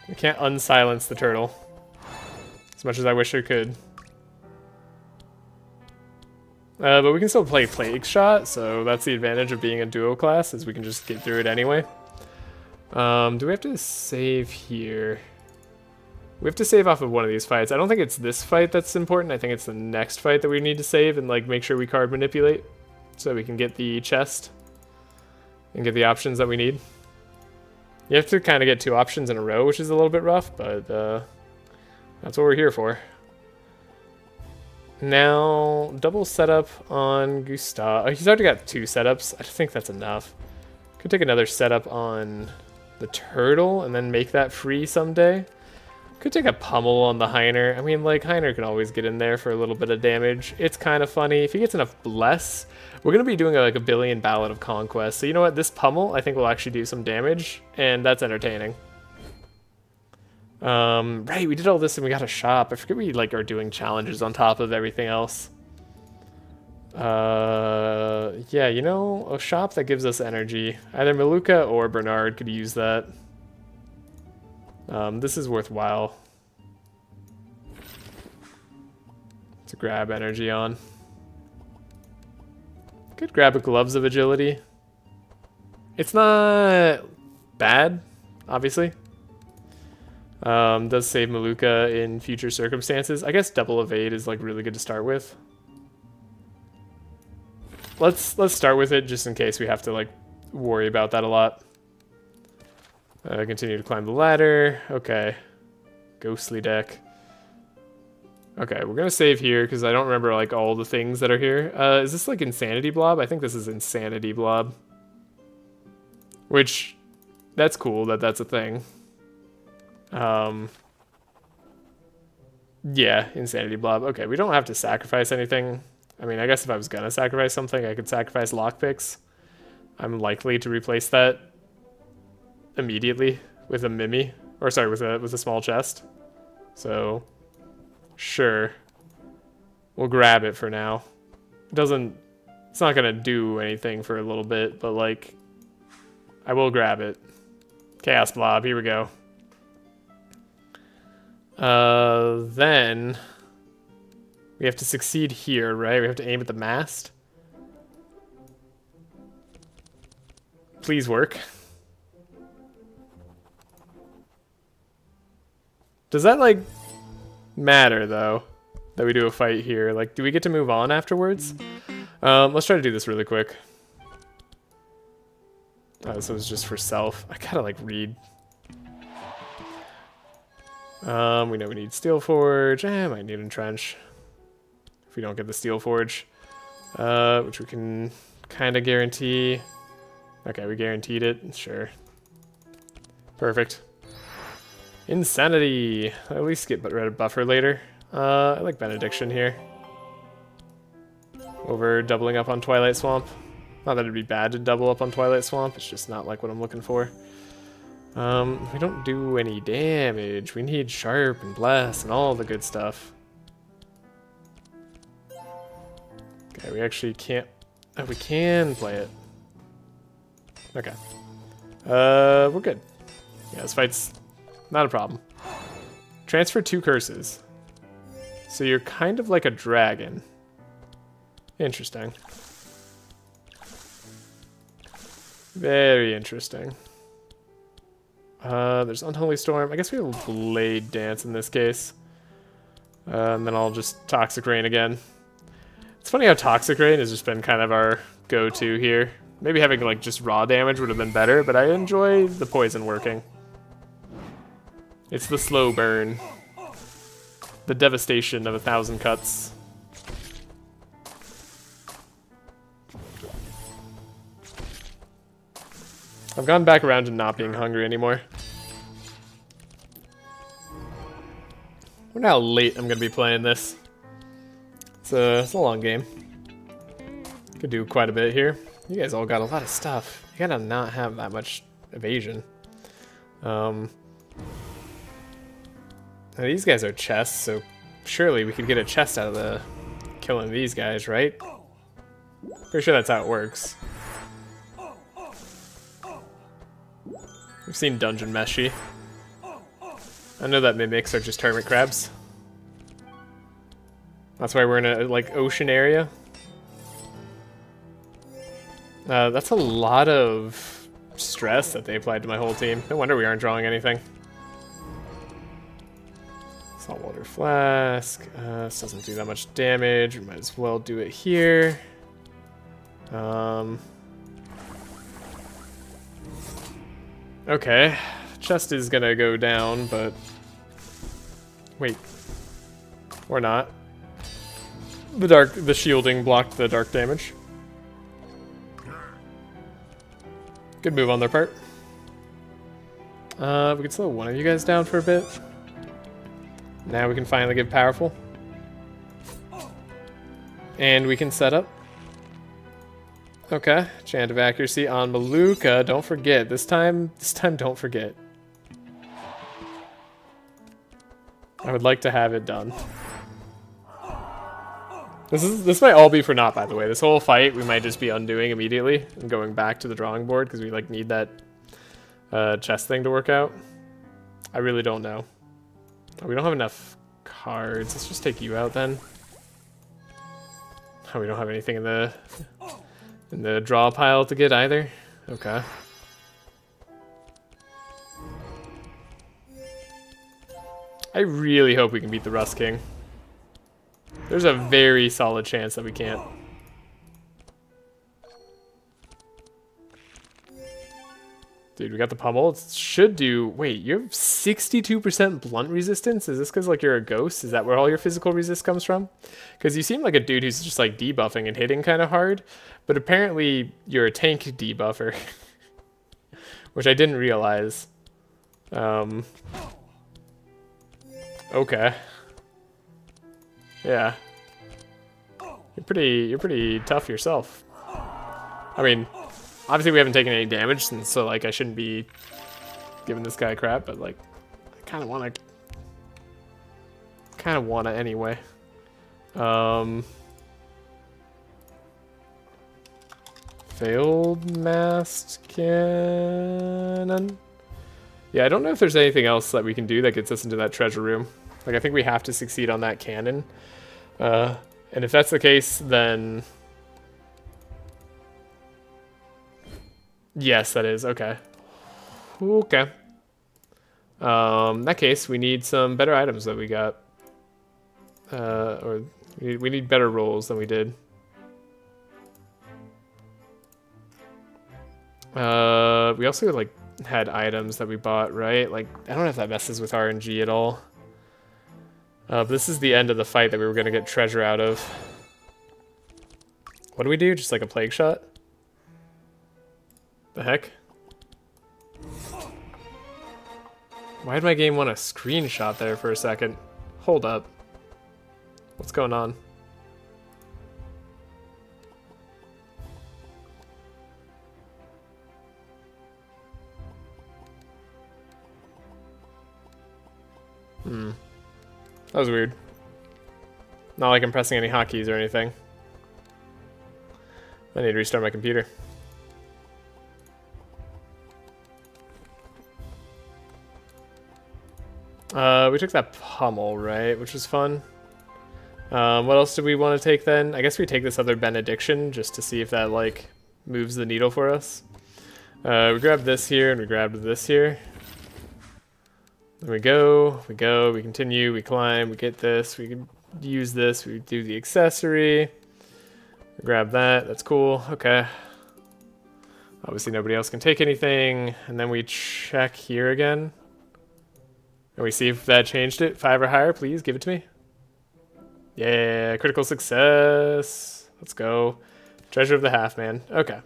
We can't unsilence the turtle. As much as I wish I could. But we can still play Plague Shot, so that's the advantage of being a duo class, is we can just get through it anyway. Do we have to save here? We have to save off of one of these fights. I don't think it's this fight that's important. I think it's the next fight that we need to save and like make sure we card manipulate so we can get the chest and get the options that we need. You have to kind of get 2 options in a row, which is a little bit rough, but that's what we're here for. Now, double setup on Gustav. Oh, he's already got 2 setups. I think that's enough. Could take another setup on the turtle and then make that free someday. Could take a pummel on the Hiner. I mean, like, Hiner can always get in there for a little bit of damage. It's kind of funny. If he gets enough bless, we're going to be doing like a billion Ballad of Conquest. So you know what? This pummel, I think, will actually do some damage, and that's entertaining. Right, we did all this and we got a shop. I forget we like are doing challenges on top of everything else. Yeah, you know, a shop that gives us energy. Either Maluka or Bernard could use that. This is worthwhile to grab energy on. Could grab a Gloves of Agility. It's not bad, obviously. Does save Maluka in future circumstances. I guess double evade is like really good to start with. Let's start with it just in case we have to like worry about that a lot. Continue to climb the ladder. Okay. Ghostly deck. Okay, we're gonna save here because I don't remember like all the things that are here. Is this like Insanity Blob? I think this is Insanity Blob. Which, that's cool that that's a thing. Yeah, Insanity Blob. Okay, we don't have to sacrifice anything. I mean, I guess if I was gonna sacrifice something, I could sacrifice lockpicks. I'm likely to replace that immediately with a Mimi, or sorry, with a small chest. So, sure, we'll grab it for now. It's not gonna do anything for a little bit, but like, I will grab it. Chaos Blob, here we go. Then we have to succeed here, right? We have to aim at the mast. Please work. Does that, like, matter, though, that we do a fight here? Like, do we get to move on afterwards? Let's try to do this really quick. Oh, so it's just for self. I gotta, like, read. We know we need Steel Forge. Might need Entrench if we don't get the Steel Forge, which we can kind of guarantee. Okay, we guaranteed it. Sure. Perfect. Insanity. At least get rid of Buffer later. I like Benediction here. Over doubling up on Twilight Swamp. Not that it'd be bad to double up on Twilight Swamp. It's just not like what I'm looking for. We don't do any damage. We need Sharp and Blast and all the good stuff. Okay, we actually can't... Oh, we can play it. Okay. We're good. Yeah, this fight's not a problem. Transfer 2 curses. So you're kind of like a dragon. Interesting. Very interesting. There's Unholy Storm. I guess we have Blade Dance in this case. And then I'll just Toxic Rain again. It's funny how Toxic Rain has just been kind of our go-to here. Maybe having like just raw damage would have been better, but I enjoy the poison working. It's the slow burn. The devastation of 1,000 cuts. I've gone back around to not being hungry anymore. I wonder how late I'm going to be playing this. It's a long game. Could do quite a bit here. You guys all got a lot of stuff. You gotta not have that much evasion. Now these guys are chests, so surely we could get a chest out of the killing these guys, right? Pretty sure that's how it works. We've seen Dungeon Meshi. I know that mimics are just hermit crabs. That's why we're in a like ocean area. That's a lot of stress that they applied to my whole team. No wonder we aren't drawing anything. Saltwater Flask. This doesn't do that much damage. We might as well do it here. Okay. Chest is gonna go down, but... Wait. Or not. The shielding blocked the dark damage. Good move on their part. We can slow one of you guys down for a bit. Now we can finally get powerful. And we can set up. Okay, Chant of Accuracy on Maluka. Don't forget. This time don't forget. I would like to have it done. This might all be for naught, by the way. This whole fight we might just be undoing immediately and going back to the drawing board because we like need that chest thing to work out. I really don't know. Oh, we don't have enough cards. Let's just take you out then. Oh, we don't have anything in the draw pile to get either. Okay. I really hope we can beat the Rust King. There's a very solid chance that we can't. Dude, we got the pummel. It should do... Wait, you have 62% blunt resistance? Is this because like you're a ghost? Is that where all your physical resist comes from? Because you seem like a dude who's just like debuffing and hitting kind of hard. But apparently you're a tank debuffer. Which I didn't realize. Okay. Yeah. You're pretty tough yourself. I mean, obviously we haven't taken any damage, and so like I shouldn't be giving this guy crap, but like I kind of want to anyway. Failed mast cannon. Yeah, I don't know if there's anything else that we can do that gets us into that treasure room. Like I think we have to succeed on that cannon. And if that's the case, then... Yes, that is. Okay. Okay. In that case, we need some better items that we got. Or we need better rolls than we did. We also like had items that we bought, right? Like I don't know if that messes with RNG at all. But this is the end of the fight that we were going to get treasure out of. What do we do? Just like a plague shot? The heck? Why did my game want a screenshot there for a second? Hold up. What's going on? That was weird. Not like I'm pressing any hotkeys or anything. I need to restart my computer. We took that pummel, right? Which was fun. What else do we want to take then? I guess we take this other benediction just to see if that, like, moves the needle for us. We grab this here and we grab this here. Then we go, we continue, we climb, we get this, we can use this, we do the accessory. Grab that, that's cool, okay. Obviously nobody else can take anything. And then we check here again. And we see if that changed it. 5 or higher, please, give it to me. Yeah, critical success. Let's go. Treasure of the half, man. Okay.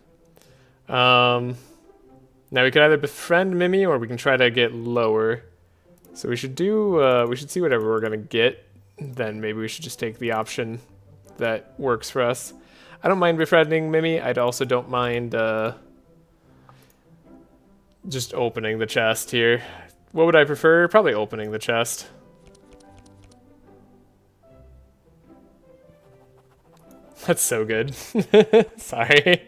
Now we can either befriend Mimi or we can try to get lower. So we should do, we should see whatever we're gonna get. Then maybe we should just take the option that works for us. I don't mind befriending Mimi. I also don't mind just opening the chest here. What would I prefer? Probably opening the chest. That's so good. Sorry.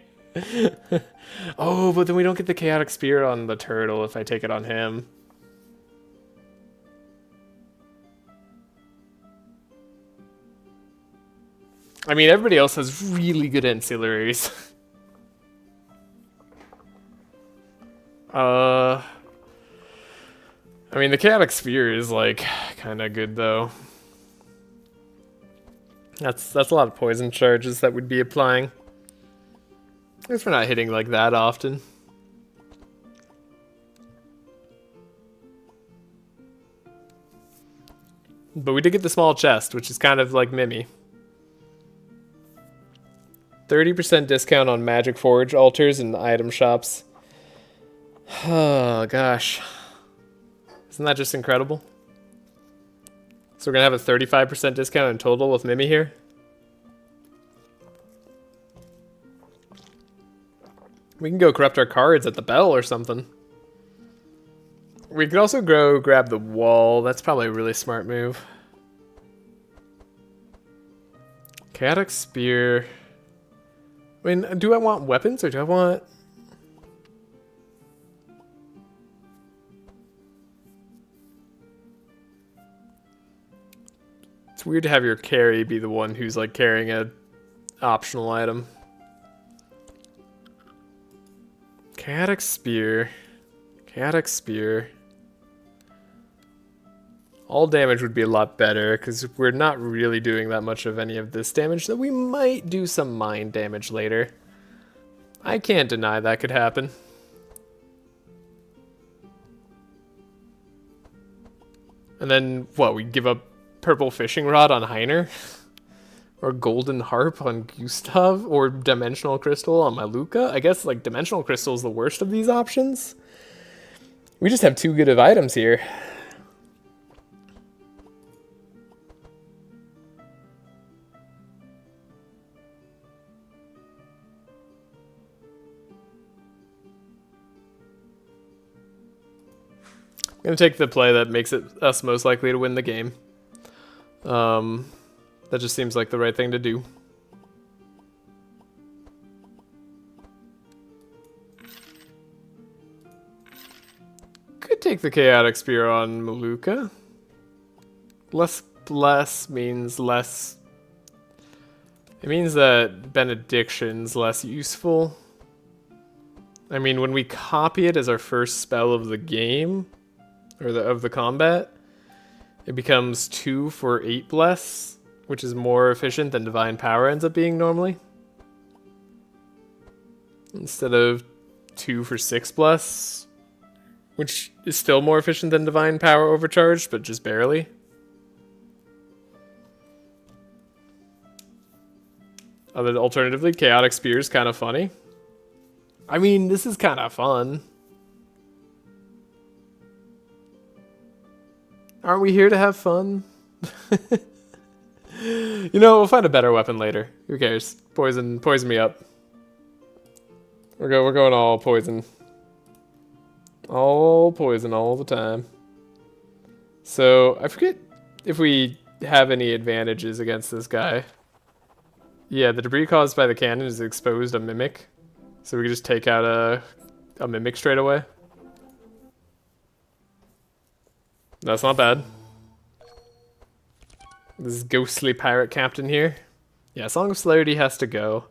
Oh, but then we don't get the chaotic spear on the turtle if I take it on him. I mean, everybody else has really good ancillaries. I mean, the chaotic spear is, like, kind of good, though. That's a lot of poison charges that we'd be applying. I guess we're not hitting, like, that often. But we did get the small chest, which is kind of like Mimi. 30% discount on Magic Forge altars and item shops. Oh, gosh. Isn't that just incredible? So we're going to have a 35% discount in total with Mimi here. We can go corrupt our cards at the bell or something. We could also go grab the wall. That's probably a really smart move. Chaotic Spear. I mean, do I want weapons or do I want... It's weird to have your carry be the one who's like carrying a optional item. Chaotic Spear. Chaotic Spear. All damage would be a lot better because we're not really doing that much of any of this damage, so we might do some mind damage later. I can't deny that could happen. And then, what, we give up Purple Fishing Rod on Ymer? Or Golden Harp on Gustav? Or Dimensional Crystal on Maluka? I guess, like, Dimensional Crystal is the worst of these options. We just have too good of items here. I'm going to take the play that makes it us most likely to win the game. That just seems like the right thing to do. Could take the Chaotic Spear on Maluka. Less means less... It means that Benediction's less useful. I mean, when we copy it as our first spell of the game... or of the combat, it becomes 2 for 8 bless, which is more efficient than Divine Power ends up being normally. Instead of 2 for 6 bless, which is still more efficient than Divine Power Overcharged, but just barely. Alternatively, Chaotic Spear is kind of funny. I mean, this is kind of fun. Aren't we here to have fun? You know, we'll find a better weapon later. Who cares? Poison me up. We're going all poison. All poison all the time. So, I forget if we have any advantages against this guy. Yeah, the debris caused by the cannon is exposed a mimic. So we can just take out a mimic straight away. That's not bad. This ghostly pirate captain here. Yeah, Song of Celerity has to go.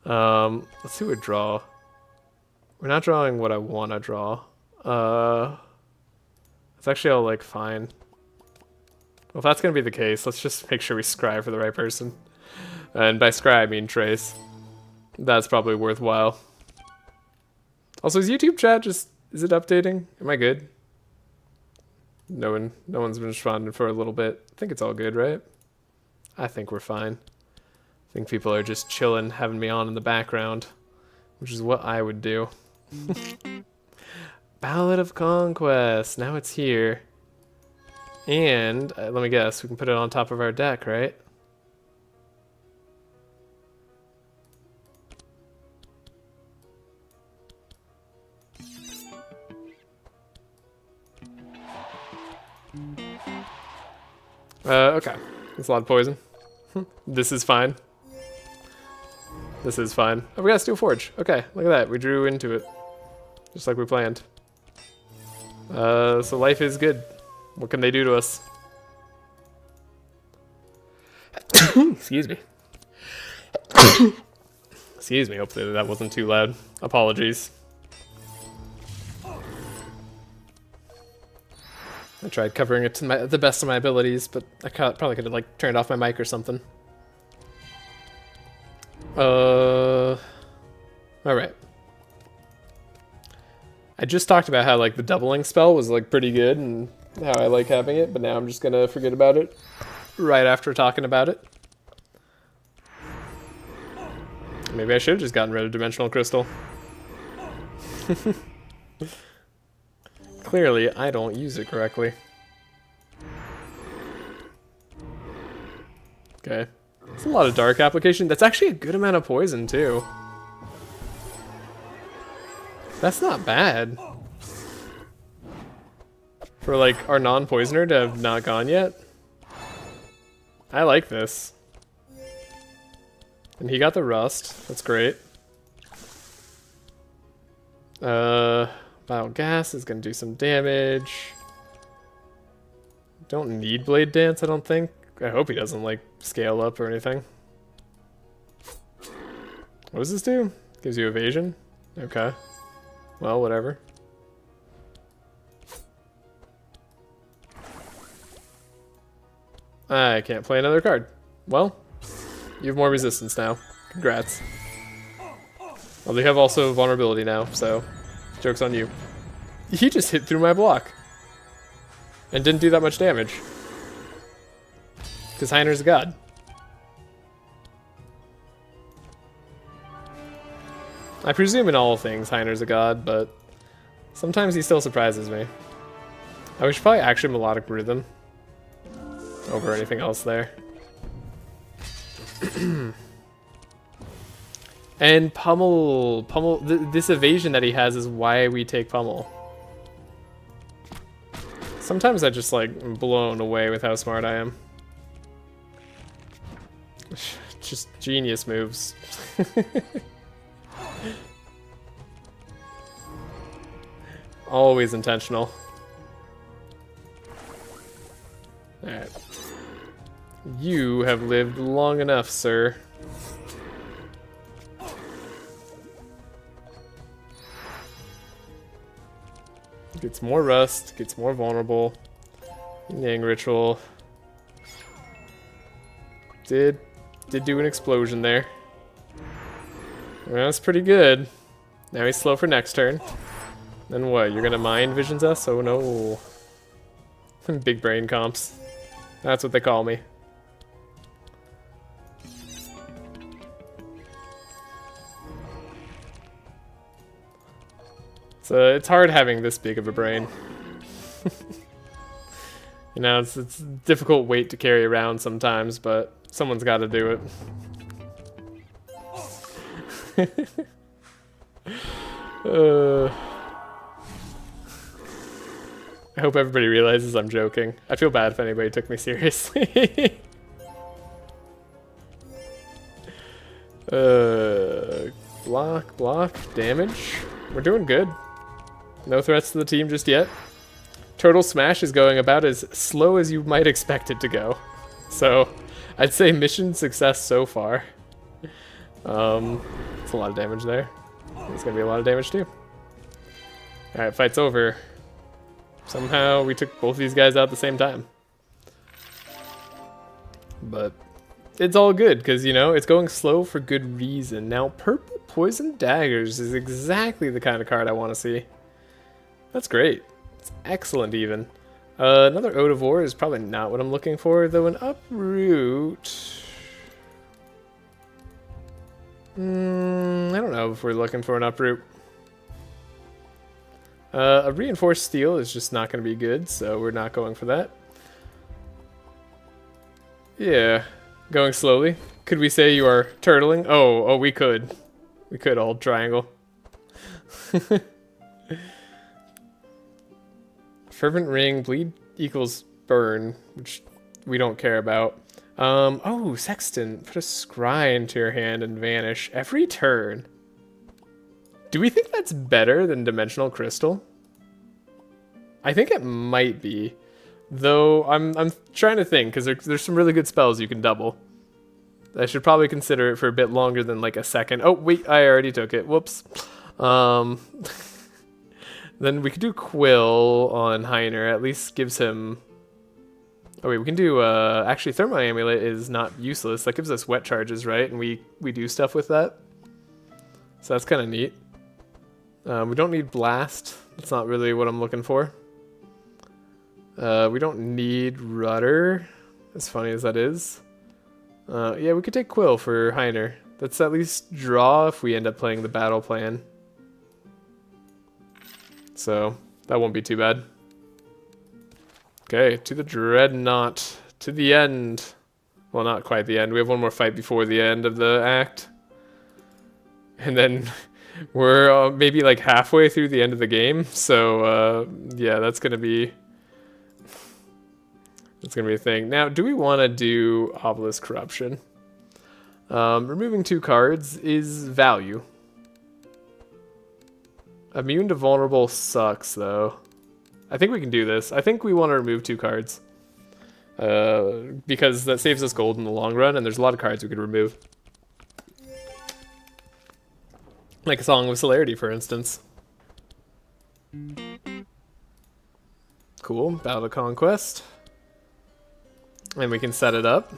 Let's see what draw. We're not drawing what I want to draw. It's actually all like fine. Well, if that's gonna be the case, let's just make sure we scry for the right person. And by scry I mean trace. That's probably worthwhile. Also, is YouTube chat is it updating? Am I good? No one's been responding for a little bit. I think it's all good, right? I think we're fine. I think people are just chilling, having me on in the background, which is what I would do. Ballad of Conquest. Now it's here. And, let me guess, we can put it on top of our deck, right? Okay. That's a lot of poison. This is fine. This is fine. Oh, we got Steel Forge. Okay, look at that. We drew into it. Just like we planned. So life is good. What can they do to us? Excuse me. Excuse me. Hopefully that wasn't too loud. Apologies. I tried covering it to the best of my abilities, but I probably could have like turned off my mic or something. All right. I just talked about how like the doubling spell was like pretty good and how I like having it, but now I'm just gonna forget about it right after talking about it. Maybe I should have just gotten rid of Dimensional Crystal. Clearly, I don't use it correctly. Okay. That's a lot of dark application. That's actually a good amount of poison, too. That's not bad. For, like, our non-poisoner to have not gone yet. I like this. And he got the rust. That's great. Vital Gas is going to do some damage. Don't need Blade Dance, I don't think. I hope he doesn't, like, scale up or anything. What does this do? Gives you evasion? Okay. Well, whatever. I can't play another card. Well, you have more resistance now. Congrats. Well, they have also vulnerability now, so joke's on you. He just hit through my block. And didn't do that much damage. Because Heiner's a god. I presume in all things Heiner's a god, but sometimes he still surprises me. I wish probably actually Melodic Rhythm over anything else there. And Pummel, this evasion that he has is why we take Pummel. Sometimes I just like am blown away with how smart I am. Just genius moves. Always intentional. Alright. You have lived long enough, sir. Gets more rust, gets more vulnerable. Yang Ritual. Did do an explosion there. Well, that's pretty good. Now he's slow for next turn. Then what? You're gonna mind visions us? Oh no. Big brain comps. That's what they call me. It's hard having this big of a brain. You know, it's a difficult weight to carry around sometimes, but someone's got to do it. I hope everybody realizes I'm joking. I feel bad if anybody took me seriously. Block, damage. We're doing good. No threats to the team just yet. Turtle Smash is going about as slow as you might expect it to go. So, I'd say mission success so far. It's a lot of damage there. It's gonna be a lot of damage too. Alright, fight's over. Somehow we took both these guys out at the same time. But it's all good, because, you know, it's going slow for good reason. Now, Purple Poison Daggers is exactly the kind of card I want to see. That's great. It's excellent, even. Another Ode of War is probably not what I'm looking for, though an Uproot... I don't know if we're looking for an Uproot. A Reinforced Steel is just not going to be good, so we're not going for that. Yeah, going slowly. Could we say you are turtling? Oh, we could. We could hold triangle. Fervent Ring, bleed equals burn, which we don't care about. Oh, Sexton, put a scry into your hand and vanish every turn. Do we think that's better than Dimensional Crystal? I think it might be. Though, I'm trying to think, because there's some really good spells you can double. I should probably consider it for a bit longer than like a second. Oh, wait, I already took it. Whoops. Then we could do Quill on Ymer. At least gives him... Oh wait, we can do... Actually, Thermo Amulet is not useless. That gives us wet charges, right? And we do stuff with that. So that's kind of neat. We don't need Blast. That's not really what I'm looking for. We don't need Rudder, as funny as that is. Yeah, we could take Quill for Ymer. That's at least draw if we end up playing the battle plan. So, that won't be too bad. Okay, to the Dreadnought. To the end. Well, not quite the end. We have one more fight before the end of the act. And then we're maybe like halfway through the end of the game. So, yeah, that's going to be... That's going to be a thing. Now, do we want to do Obelisk Corruption? Removing 2 cards is value. Immune to Vulnerable sucks, though. I think we can do this. I think we want to remove 2 cards. Because that saves us gold in the long run, and there's a lot of cards we could remove. Like a Song of Celerity, for instance. Cool. Battle of Conquest. And we can set it up.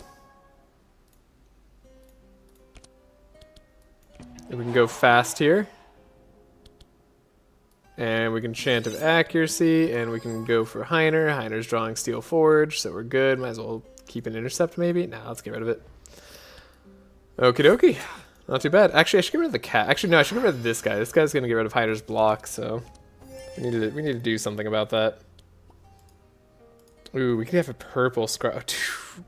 And we can go fast here. And we can Chant of Accuracy, and we can go for Ymer. Ymer's drawing Steel Forge, so we're good. Might as well keep an Intercept, maybe? Nah, let's get rid of it. Okie dokie. Not too bad. Actually, I should get rid of the cat. Actually, no, I should get rid of this guy. This guy's gonna get rid of Ymer's block, so... We need to do something about that. Ooh, we could have a purple scry. Oh,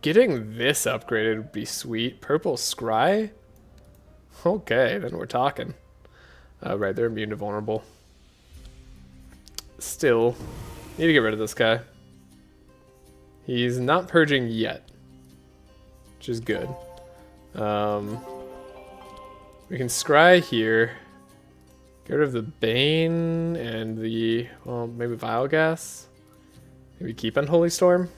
getting this upgraded would be sweet. Purple scry? Okay, then we're talking. Right, they're immune to vulnerable. Still, need to get rid of this guy. He's not purging yet, which is good. We can scry here. Get rid of the Bane and the, well, maybe Vile Gas. Maybe keep Unholy Storm.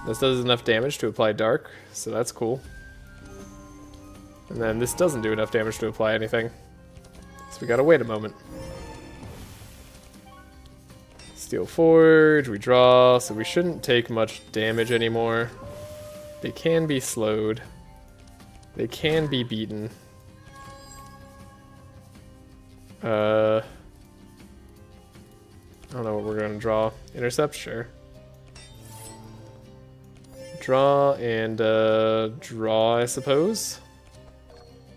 This does enough damage to apply Dark, so that's cool. And then this doesn't do enough damage to apply anything. So we gotta wait a moment. Steel Forge, we draw, so we shouldn't take much damage anymore. They can be slowed. They can be beaten. I don't know what we're going to draw. Intercept? Sure. Draw and draw, I suppose.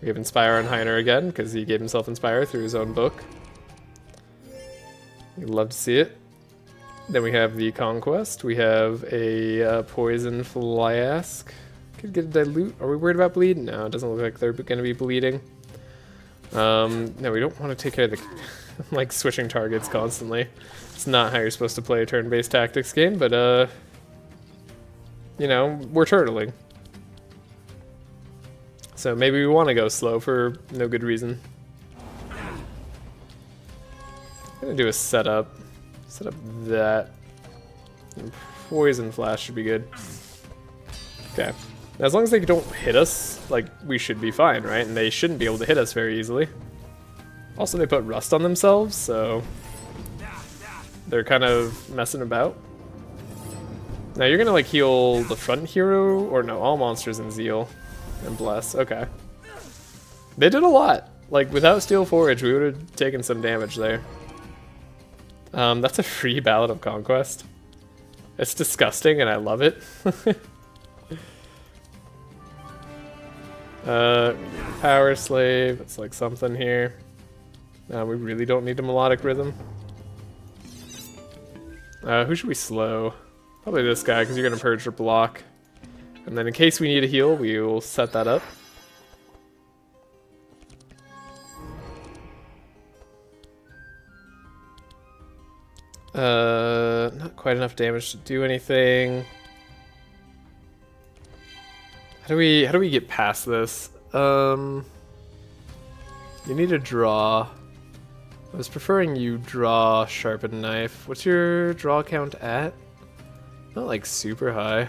We have Inspire on Ymer again, because he gave himself Inspire through his own book. You'd love to see it. Then we have the Conquest. We have a Poison Flask. Could get a Dilute. Are we worried about bleed? No, it doesn't look like they're going to be bleeding. No, we don't want to take care of the like switching targets constantly. It's not how you're supposed to play a turn-based tactics game, but you know, we're turtling. So maybe we want to go slow for no good reason. I'm gonna do a setup. Set up that. And Poison Flash should be good. Okay. Now, as long as they don't hit us, like, we should be fine, right? And they shouldn't be able to hit us very easily. Also, they put Rust on themselves, so they're kind of messing about. Now, you're gonna, like, heal the front hero, or no, all monsters in Zeal. And Bless, okay. They did a lot. Like, without Steel Forage, we would have taken some damage there. That's a free Ballad of Conquest. It's disgusting, and I love it. Power Slave, it's like something here. We really don't need a Melodic Rhythm. Who should we slow? Probably this guy, because you're going to purge or block. And then in case we need a heal, we will set that up. Not quite enough damage to do anything. How do we get past this? You need to draw. I was preferring you draw Sharpened Knife. What's your draw count at? Not like super high.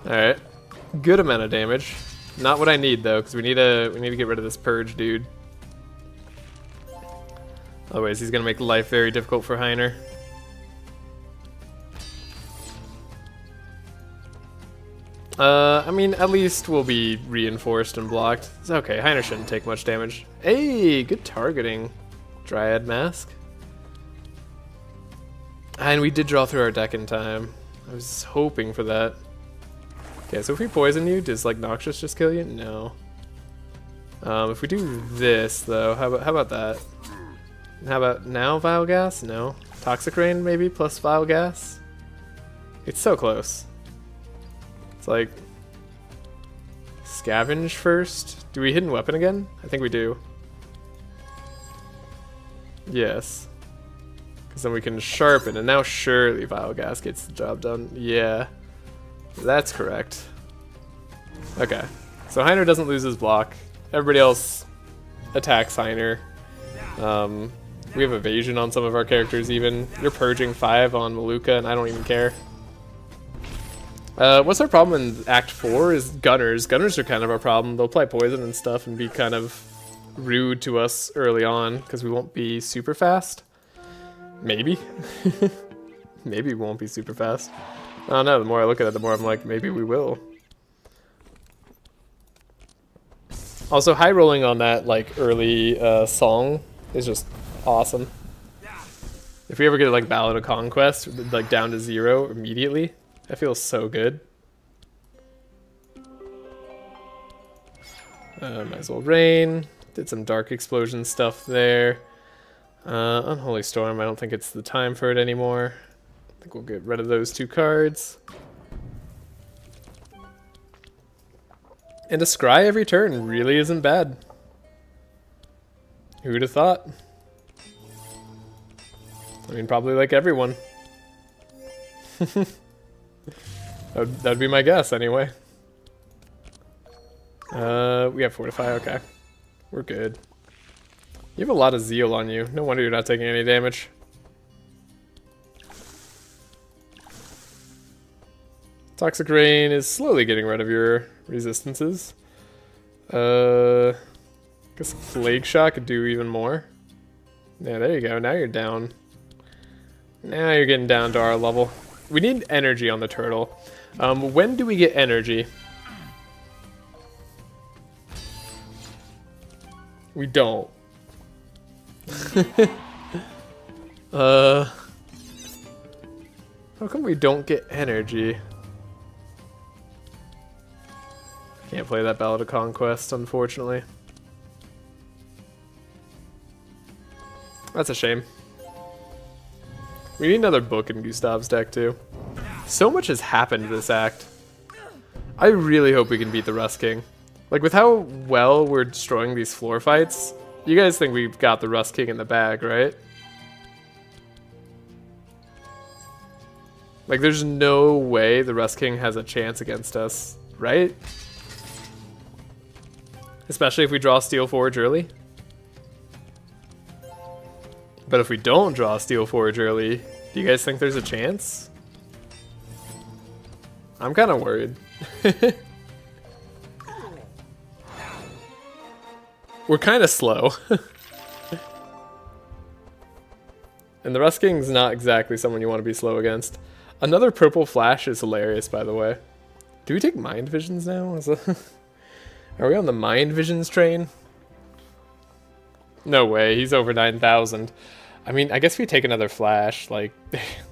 Alright. Good amount of damage. Not what I need though, because we need to get rid of this purge dude. Otherwise he's gonna make life very difficult for Ymer. I mean, at least we'll be reinforced and blocked. It's okay, Ymer shouldn't take much damage. Hey, good targeting. Dryad Mask. And we did draw through our deck in time. I was hoping for that. Okay, so if we poison you, does like Noxious just kill you? No. If we do this though, how about that? How about now Vile Gas? No. Toxic Rain maybe plus Vile Gas? It's so close. It's like Scavenge first. Do we Hidden Weapon again? I think we do. Yes. Because then we can sharpen, and now surely Vile Gas gets the job done. Yeah. That's correct. Okay. So Ymer doesn't lose his block. Everybody else attacks Ymer. We have evasion on some of our characters even. You're purging 5 on Maluka, and I don't even care. What's our problem in Act 4 is Gunners. Gunners are kind of our problem. They'll apply poison and stuff and be kind of rude to us early on because we won't be super fast. Maybe. Maybe we won't be super fast. I don't know, the more I look at it, the more I'm like, maybe we will. Also, high rolling on that like early song is just awesome. If we ever get like Ballad of Conquest, like down to 0 immediately, that feels so good. Might as well rain. Did some Dark Explosion stuff there. Unholy Storm, I don't think it's the time for it anymore. I think we'll get rid of those 2 cards. And a Scry every turn really isn't bad. Who'd have thought? I mean, probably like everyone. That'd be my guess anyway. We have Fortify, okay. We're good. You have a lot of Zeal on you. No wonder you're not taking any damage. Toxic Rain is slowly getting rid of your resistances. Guess Plague Shot could do even more. Yeah, there you go. Now you're down. Now you're getting down to our level. We need energy on the turtle. When do we get energy? We don't. How come we don't get energy? Can't play that Ballad of Conquest, unfortunately. That's a shame. We need another book in Gustav's deck, too. So much has happened this act. I really hope we can beat the Rust King. Like, with how well we're destroying these floor fights, you guys think we've got the Rust King in the bag, right? Like, there's no way the Rust King has a chance against us, right? Especially if we draw Steel Forge early. But if we don't draw Steel Forge early, do you guys think there's a chance? I'm kind of worried. We're kind of slow. And the Rust King's not exactly someone you want to be slow against. Another purple flash is hilarious, by the way. Do we take Mind Visions now? Are we on the Mind Visions train? No way, he's over 9,000. I mean, I guess we take another flash. Like,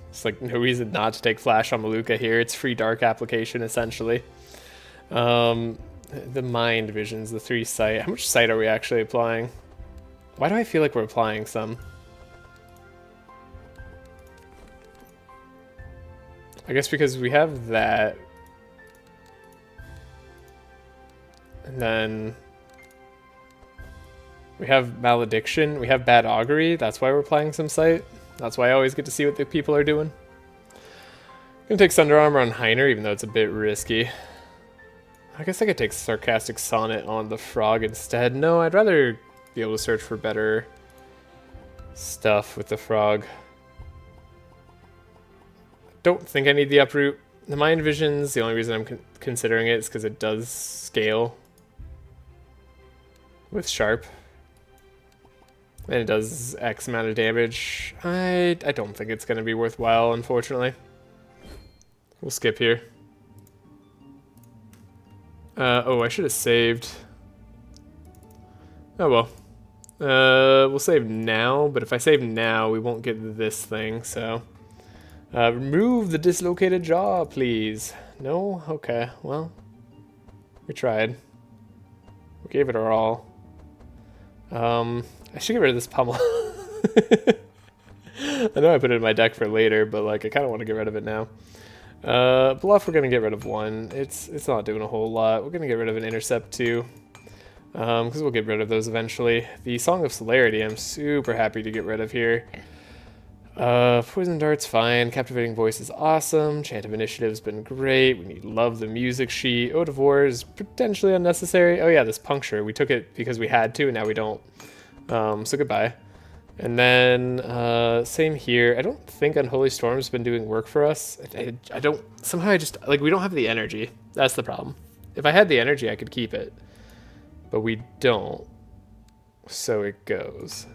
it's like no reason not to take flash on Maluka here. It's free dark application, essentially. The Mind Visions, the 3 sight. How much sight are we actually applying? Why do I feel like we're applying some? I guess because we have that. And then we have Malediction. We have Bad Augury. That's why we're applying some sight. That's why I always get to see what the people are doing. Gonna take Thunder Armor on Heiner, even though it's a bit risky. I guess I could take Sarcastic Sonnet on the Frog instead. No, I'd rather be able to search for better stuff with the Frog. Don't think I need the Uproot. The Mind Visions, the only reason I'm considering it is because it does scale with Sharp. And it does X amount of damage. I don't think it's going to be worthwhile, unfortunately. We'll skip here. Oh, I should have saved. Oh well. We'll save now, but if I save now, we won't get this thing, so... remove the dislocated jaw, please. No? Okay, well. We tried. We gave it our all. I should get rid of this pummel. I know I put it in my deck for later, but like I kind of want to get rid of it now. Bluff, we're going to get rid of 1. It's not doing a whole lot. We're going to get rid of an Intercept too. Because we'll get rid of those eventually. The Song of Celerity I'm super happy to get rid of here. Poison Dart's fine. Captivating Voice is awesome. Chant of Initiative's been great. We love the music sheet. Ode of War is potentially unnecessary. Oh yeah, this Puncture. We took it because we had to, and now we don't. So goodbye. And then, same here. I don't think Unholy Storm's been doing work for us. I don't... Somehow I just... Like, we don't have the energy. That's the problem. If I had the energy, I could keep it. But we don't. So it goes.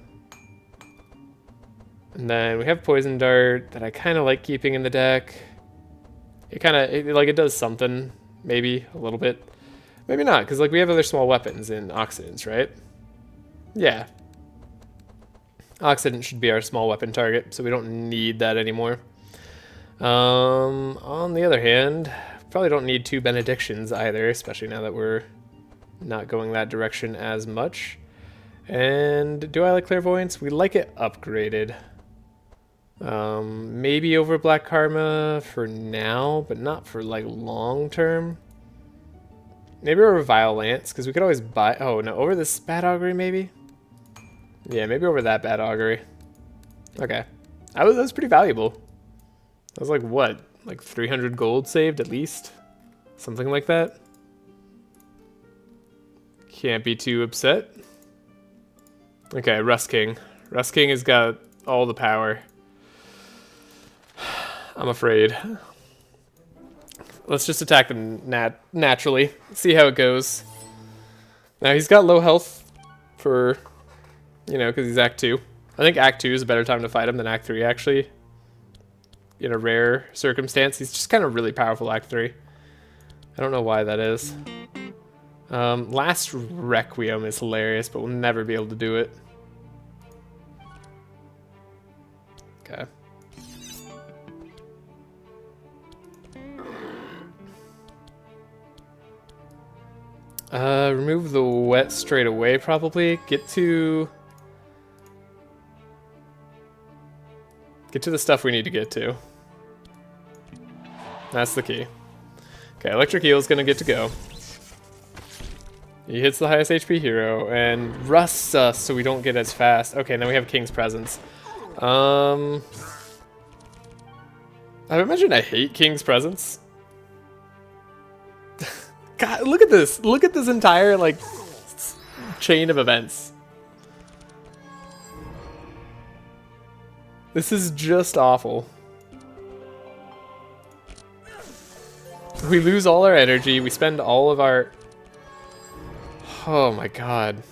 And then we have Poison Dart that I kind of like keeping in the deck. It kind of... Like, it does something. Maybe. A little bit. Maybe not, because, like, we have other small weapons in Oxidants, right? Yeah. Oxidant should be our small weapon target, so we don't need that anymore. On the other hand, probably don't need 2 Benedictions either, especially now that we're not going that direction as much. And do I like Clairvoyance? We like it upgraded. Maybe over Black Karma for now, but not for like long term. Maybe over Vile Lance, because we could always buy... Oh, no, over this Bad Augury maybe? Yeah, maybe over that Bad Augury. Okay. That was pretty valuable. That was like, what? Like 300 gold saved at least? Something like that? Can't be too upset. Okay, Rust King. Rust King has got all the power. I'm afraid. Let's just attack them naturally. See how it goes. Now, he's got low health for... You know, because he's Act 2. I think Act 2 is a better time to fight him than Act 3, actually. In a rare circumstance. He's just kind of really powerful, Act 3. I don't know why that is. Last Requiem is hilarious, but we'll never be able to do it. Okay. Remove the wet straight away, probably. Get to the stuff we need to get to. That's the key. Okay, Electric Eel's gonna get to go. He hits the highest HP hero and rusts us so we don't get as fast. Okay, now we have King's Presence. I imagine I hate King's Presence. God, look at this. Look at this entire, like, chain of events. This is just awful. We lose all our energy. We spend all of our... Oh my god.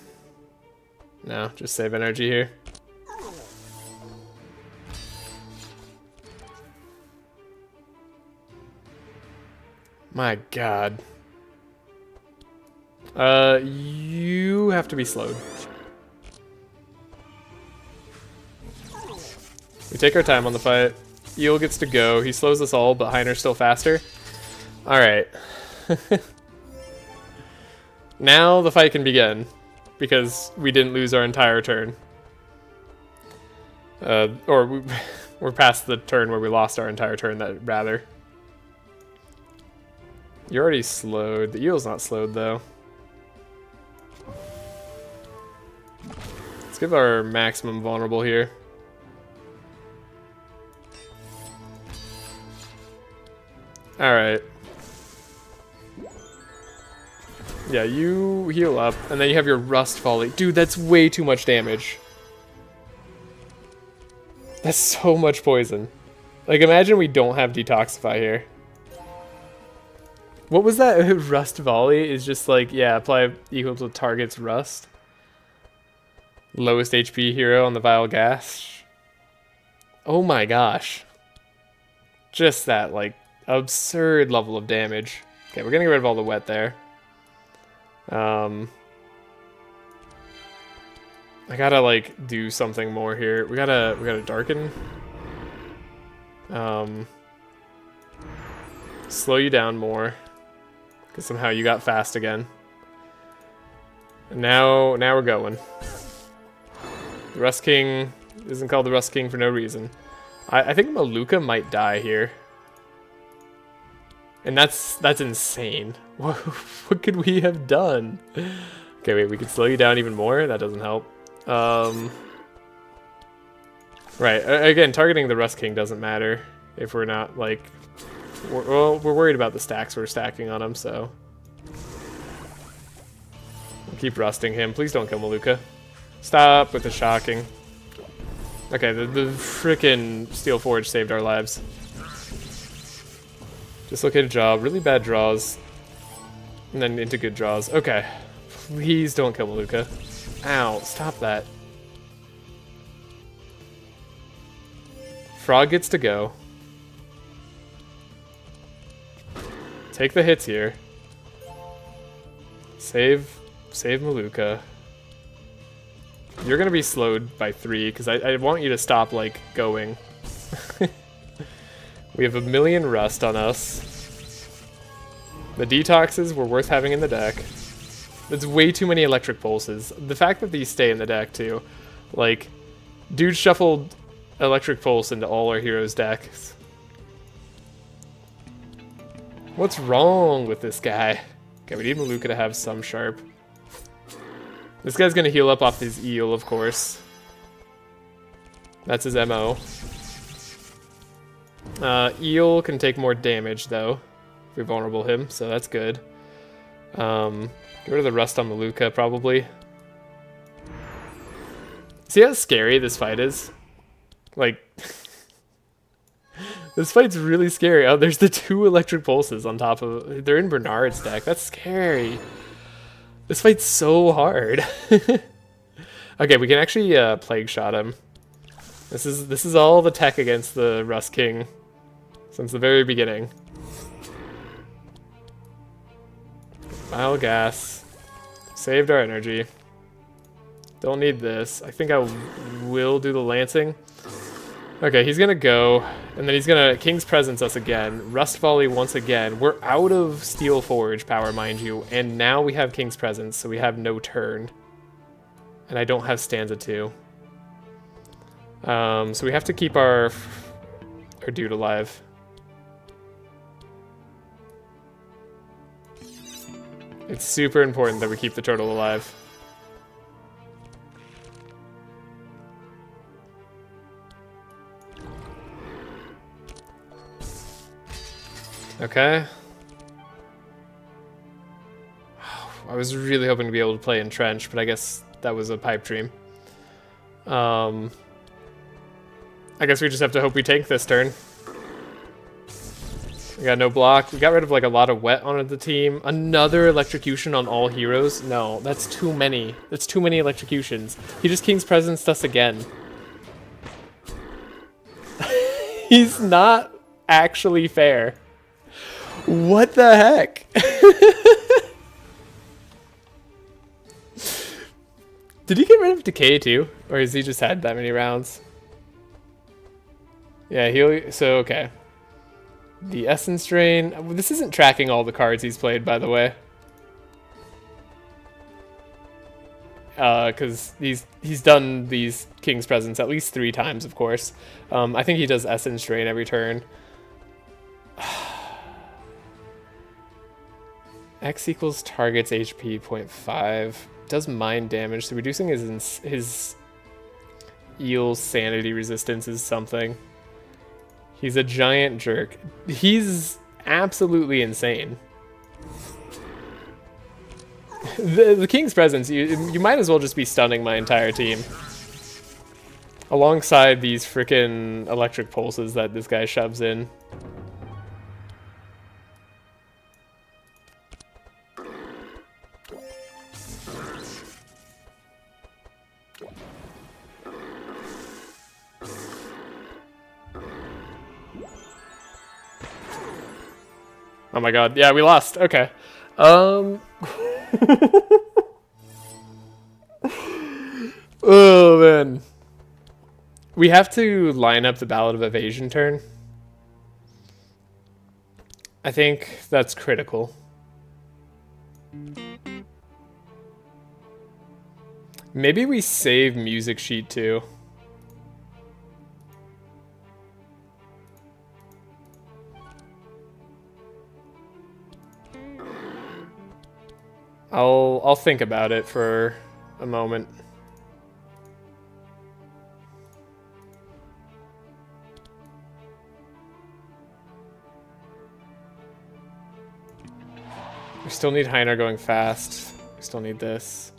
No, just save energy here. My god. You have to be slowed. We take our time on the fight. Eel gets to go. He slows us all, but Heiner's still faster. Alright. Now the fight can begin, because we didn't lose our entire turn. We're past the turn where we lost our entire turn, rather. You're already slowed. The eel's not slowed, though. Let's give our maximum vulnerable here. Alright. Yeah, you heal up, and then you have your Rust Volley. Dude, that's way too much damage. That's so much poison. Like, imagine we don't have Detoxify here. What was that? Rust Volley is just like, yeah, apply equal to target's rust. Lowest HP hero on the Vile Gas. Oh my gosh. Just that, like, absurd level of damage. Okay, we're gonna get rid of all the wet there. I gotta, like, do something more here. We gotta darken. Slow you down more. Because somehow you got fast again. And now we're going. The Rust King isn't called the Rust King for no reason. I think Maluka might die here. And that's insane. What could we have done? Okay, wait, we could slow you down even more? That doesn't help. Right, again, targeting the Rust King doesn't matter if we're not, like... we're worried about the stacks we're stacking on him, so... We'll keep rusting him. Please don't kill Maluka. Stop with the shocking. Okay, the frickin' Steel Forge saved our lives. Dislocated jaw, really bad draws. And then into good draws. Okay. Please don't kill Maluka. Ow, stop that. Frog gets to go. Take the hits here. Save Maluka. You're gonna be slowed by 3 because I want you to stop, like, going. We have 1,000,000 rust on us. The detoxes were worth having in the deck. It's way too many electric pulses. The fact that these stay in the deck too, like, dude shuffled electric pulse into all our heroes' decks. What's wrong with this guy? Okay, we need Maluka to have some sharp. This guy's gonna heal up off his eel, of course. That's his MO. Eel can take more damage, though, if we vulnerable him, so that's good. Get rid of the rust on Maluka, probably. See how scary this fight is? Like, this fight's really scary. Oh, there's the 2 electric pulses on top of... They're in Bernard's deck. That's scary. This fight's so hard. Okay, we can actually Plague Shot him. This is all the tech against the Rust King since the very beginning. Vile Gas. Saved our energy. Don't need this. I think I will do the Lancing. Okay, he's gonna go, and then he's gonna King's Presence us again, Rust Volley once again. We're out of Steel Forge power, mind you, and now we have King's Presence, so we have no turn. And I don't have Stanza 2. So we have to keep our dude alive. It's super important that we keep the turtle alive. Okay. I was really hoping to be able to play Entrench, but I guess that was a pipe dream. I guess we just have to hope we tank this turn. We got no block. We got rid of like a lot of wet on the team. Another electrocution on all heroes? No, that's too many. That's too many electrocutions. He just King's Presence us again. He's not actually fair. What the heck? Did he get rid of Decay too? Or has he just had that many rounds? Yeah, so okay. The Essence Drain. This isn't tracking all the cards he's played, by the way. Because he's done these King's Presence at least 3 times, of course. I think he does Essence Drain every turn. X equals target's HP 0.5. Does mind damage, so reducing his eel's sanity resistance is something. He's a giant jerk. He's absolutely insane. The King's Presence, you might as well just be stunning my entire team. Alongside these frickin' electric pulses that this guy shoves in. Oh my god, yeah, we lost. Okay. Oh man. We have to line up the Ballad of Evasion turn. I think that's critical. Maybe we save Music Sheet too. I'll think about it for a moment. We still need Ymer going fast. We still need this.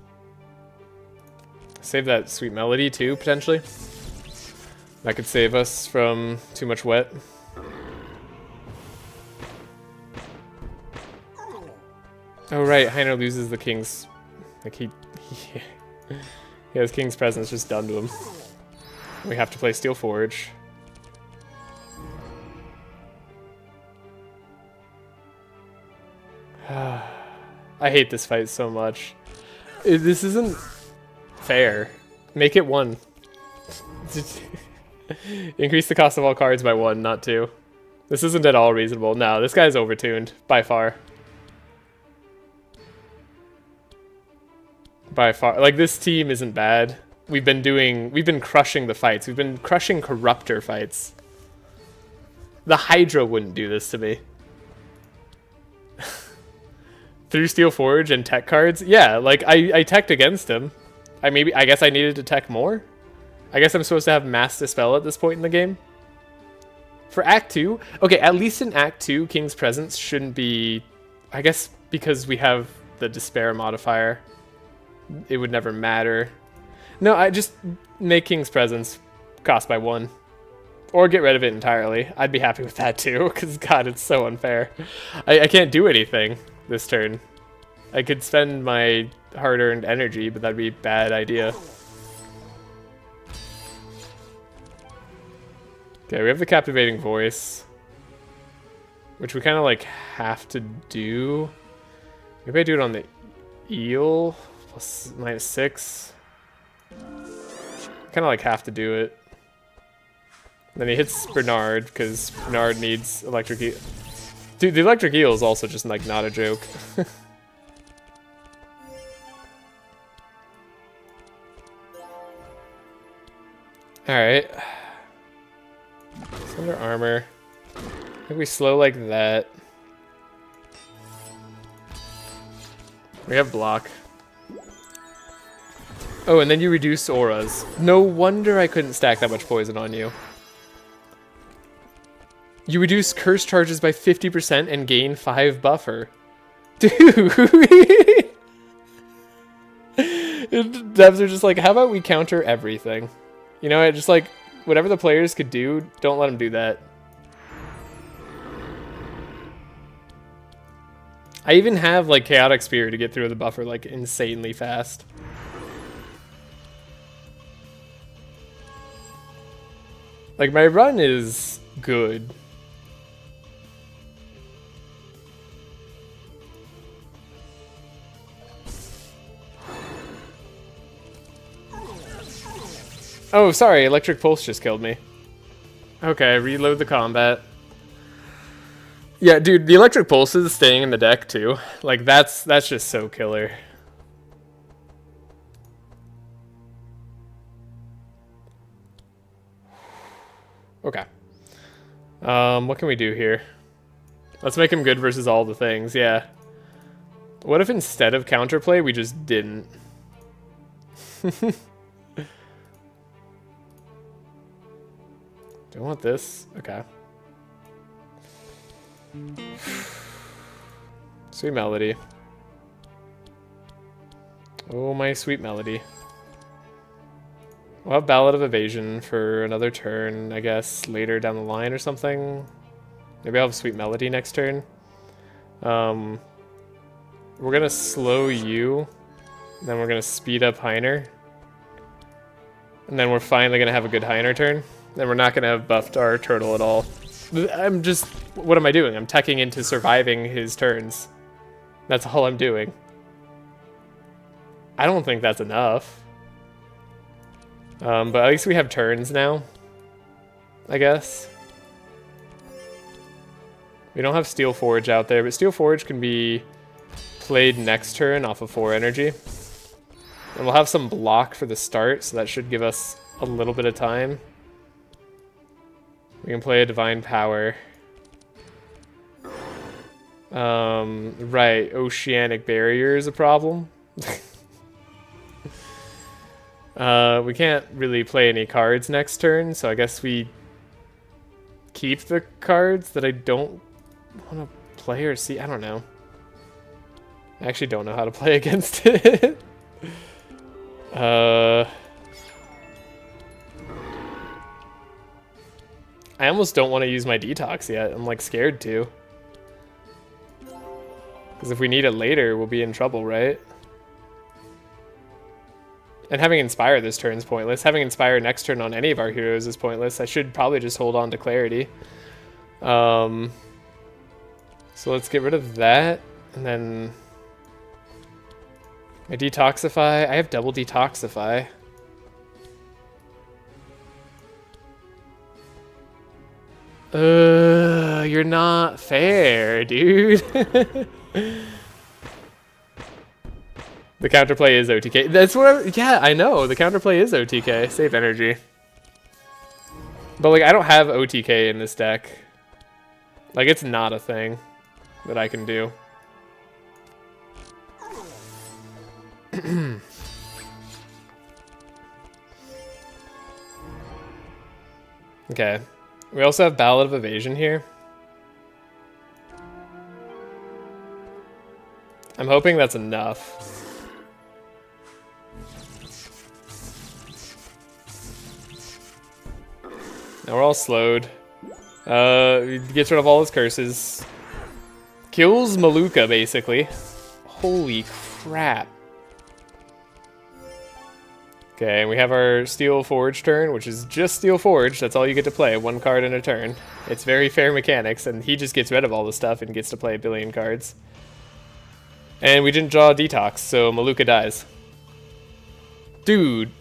Save that Sweet Melody too, potentially. That could save us from too much wet. Oh right, Ymer loses the King's... Like he has King's Presence just done to him. We have to play Steel Forge. I hate this fight so much. This isn't fair. Make it 1. Increase the cost of all cards by 1, not 2. This isn't at all reasonable. No, this guy's overtuned, by far. By far. Like, this team isn't bad. We've been crushing the fights. We've been crushing Corruptor fights. The Hydra wouldn't do this to me. Through Steel Forge and tech cards? Yeah, like, I teched against him. I guess I needed to tech more? I guess I'm supposed to have Mass Dispel at this point in the game? For Act 2? Okay, at least in Act 2, King's Presence shouldn't be... I guess because we have the Despair modifier, it would never matter. No, I just make King's Presence cost by 1. Or get rid of it entirely. I'd be happy with that too, because god, it's so unfair. I can't do anything this turn. I could spend my hard-earned energy, but that'd be a bad idea. Okay, we have the Captivating Voice, which we kind of like have to do. Maybe I do it on the eel, plus -6. Kind of like have to do it. Then he hits Bernard, because Bernard needs electric eel. Dude, the electric eel is also just, like, not a joke. Alright. It's under armor. I think we slow like that. We have block. Oh, and then you reduce auras. No wonder I couldn't stack that much poison on you. You reduce curse charges by 50% and gain 5 buffer. Dude! Devs are just like, how about we counter everything? You know, just like, whatever the players could do, don't let them do that. I even have, like, Chaotic Spear to get through the buffer, like, insanely fast. Like, my run is good. Oh, sorry, Electric Pulse just killed me. Okay, reload the combat. Yeah, dude, the Electric Pulse is staying in the deck, too. Like, that's just so killer. Okay. What can we do here? Let's make him good versus all the things, yeah. What if instead of counterplay, we just didn't? Do I want this? Okay. Sweet melody. Oh, my sweet melody. We'll have Ballad of Evasion for another turn, I guess, later down the line or something. Maybe I'll have Sweet Melody next turn. We're gonna slow you, then we're gonna speed up Ymer. And then we're finally gonna have a good Ymer turn. Then we're not gonna have buffed our turtle at all. I'm just, what am I doing? I'm teching into surviving his turns. That's all I'm doing. I don't think that's enough. But at least we have turns now, I guess. We don't have Steel Forge out there, but Steel Forge can be played next turn off of 4 energy. And we'll have some block for the start, so that should give us a little bit of time. We can play a Divine Power. Right, Oceanic Barrier is a problem. We can't really play any cards next turn, so I guess we keep the cards that I don't want to play or see. I don't know. I actually don't know how to play against it. I almost don't want to use my detox yet. I'm like scared to. Because if we need it later, we'll be in trouble, right? And having Inspire this turn is pointless. Having Inspire next turn on any of our heroes is pointless. I should probably just hold on to Clarity. So let's get rid of that. And then my Detoxify. I have double Detoxify. You're not fair, dude. The counterplay is OTK. That's what yeah, I know. The counterplay is OTK. Save energy. But, like, I don't have OTK in this deck. Like, it's not a thing that I can do. Okay. We also have Ballad of Evasion here. I'm hoping that's enough. Now we're all slowed. Gets rid of all his curses. Kills Maluka, basically. Holy crap. Okay, and we have our Steel Forge turn, which is just Steel Forge. That's all you get to play, 1 card in a turn. It's very fair mechanics, and he just gets rid of all the stuff and gets to play a billion cards. And we didn't draw a Detox, so Maluka dies. Dude.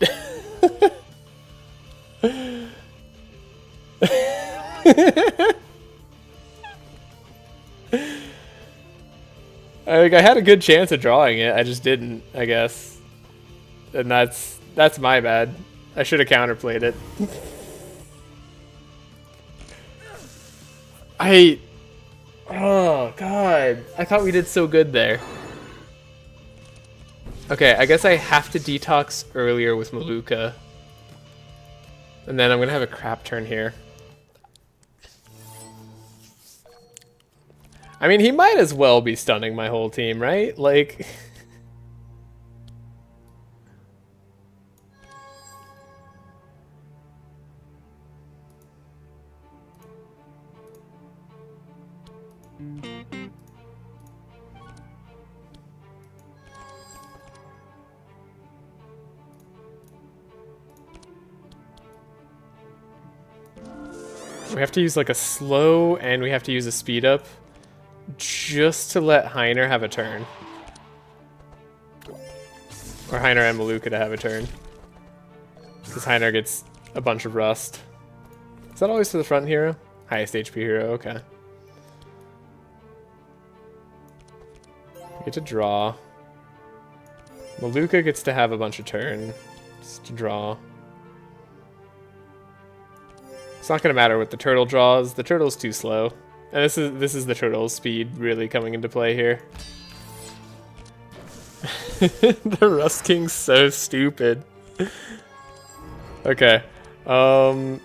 I had a good chance of drawing it, I just didn't, I guess. And that's my bad. I should have counterplayed it. Oh god, I thought we did so good there. Okay, I guess I have to detox earlier with Maluka. And then I'm gonna have a crap turn here. I mean, he might as well be stunning my whole team, right? Like... We have to use like a slow, and we have to use a speed up just to let Ymer have a turn. Or Ymer and Maluka to have a turn. Because Ymer gets a bunch of rust. Is that always to the front hero? Highest HP hero, okay. We get to draw. Maluka gets to have a bunch of turns to draw. It's not gonna matter what the turtle draws. The turtle's too slow. And this is the turtle's speed really coming into play here. The Rust King's so stupid. Okay. What's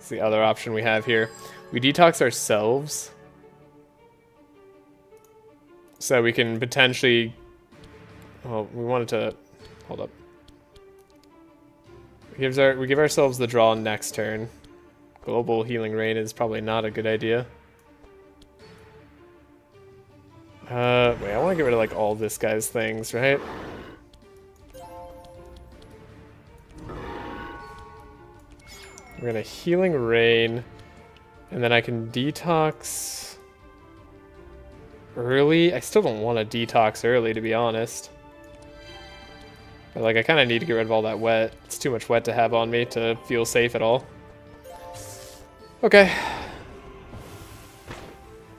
the other option we have here? We detox ourselves. So we can potentially... Well, we wanted to... Hold up. We give ourselves the draw next turn. Global Healing Rain is probably not a good idea. Wait, I want to get rid of like all this guy's things, right? We're gonna Healing Rain, and then I can detox early. I still don't want to detox early, to be honest. But like, I kind of need to get rid of all that wet. It's too much wet to have on me to feel safe at all. Okay.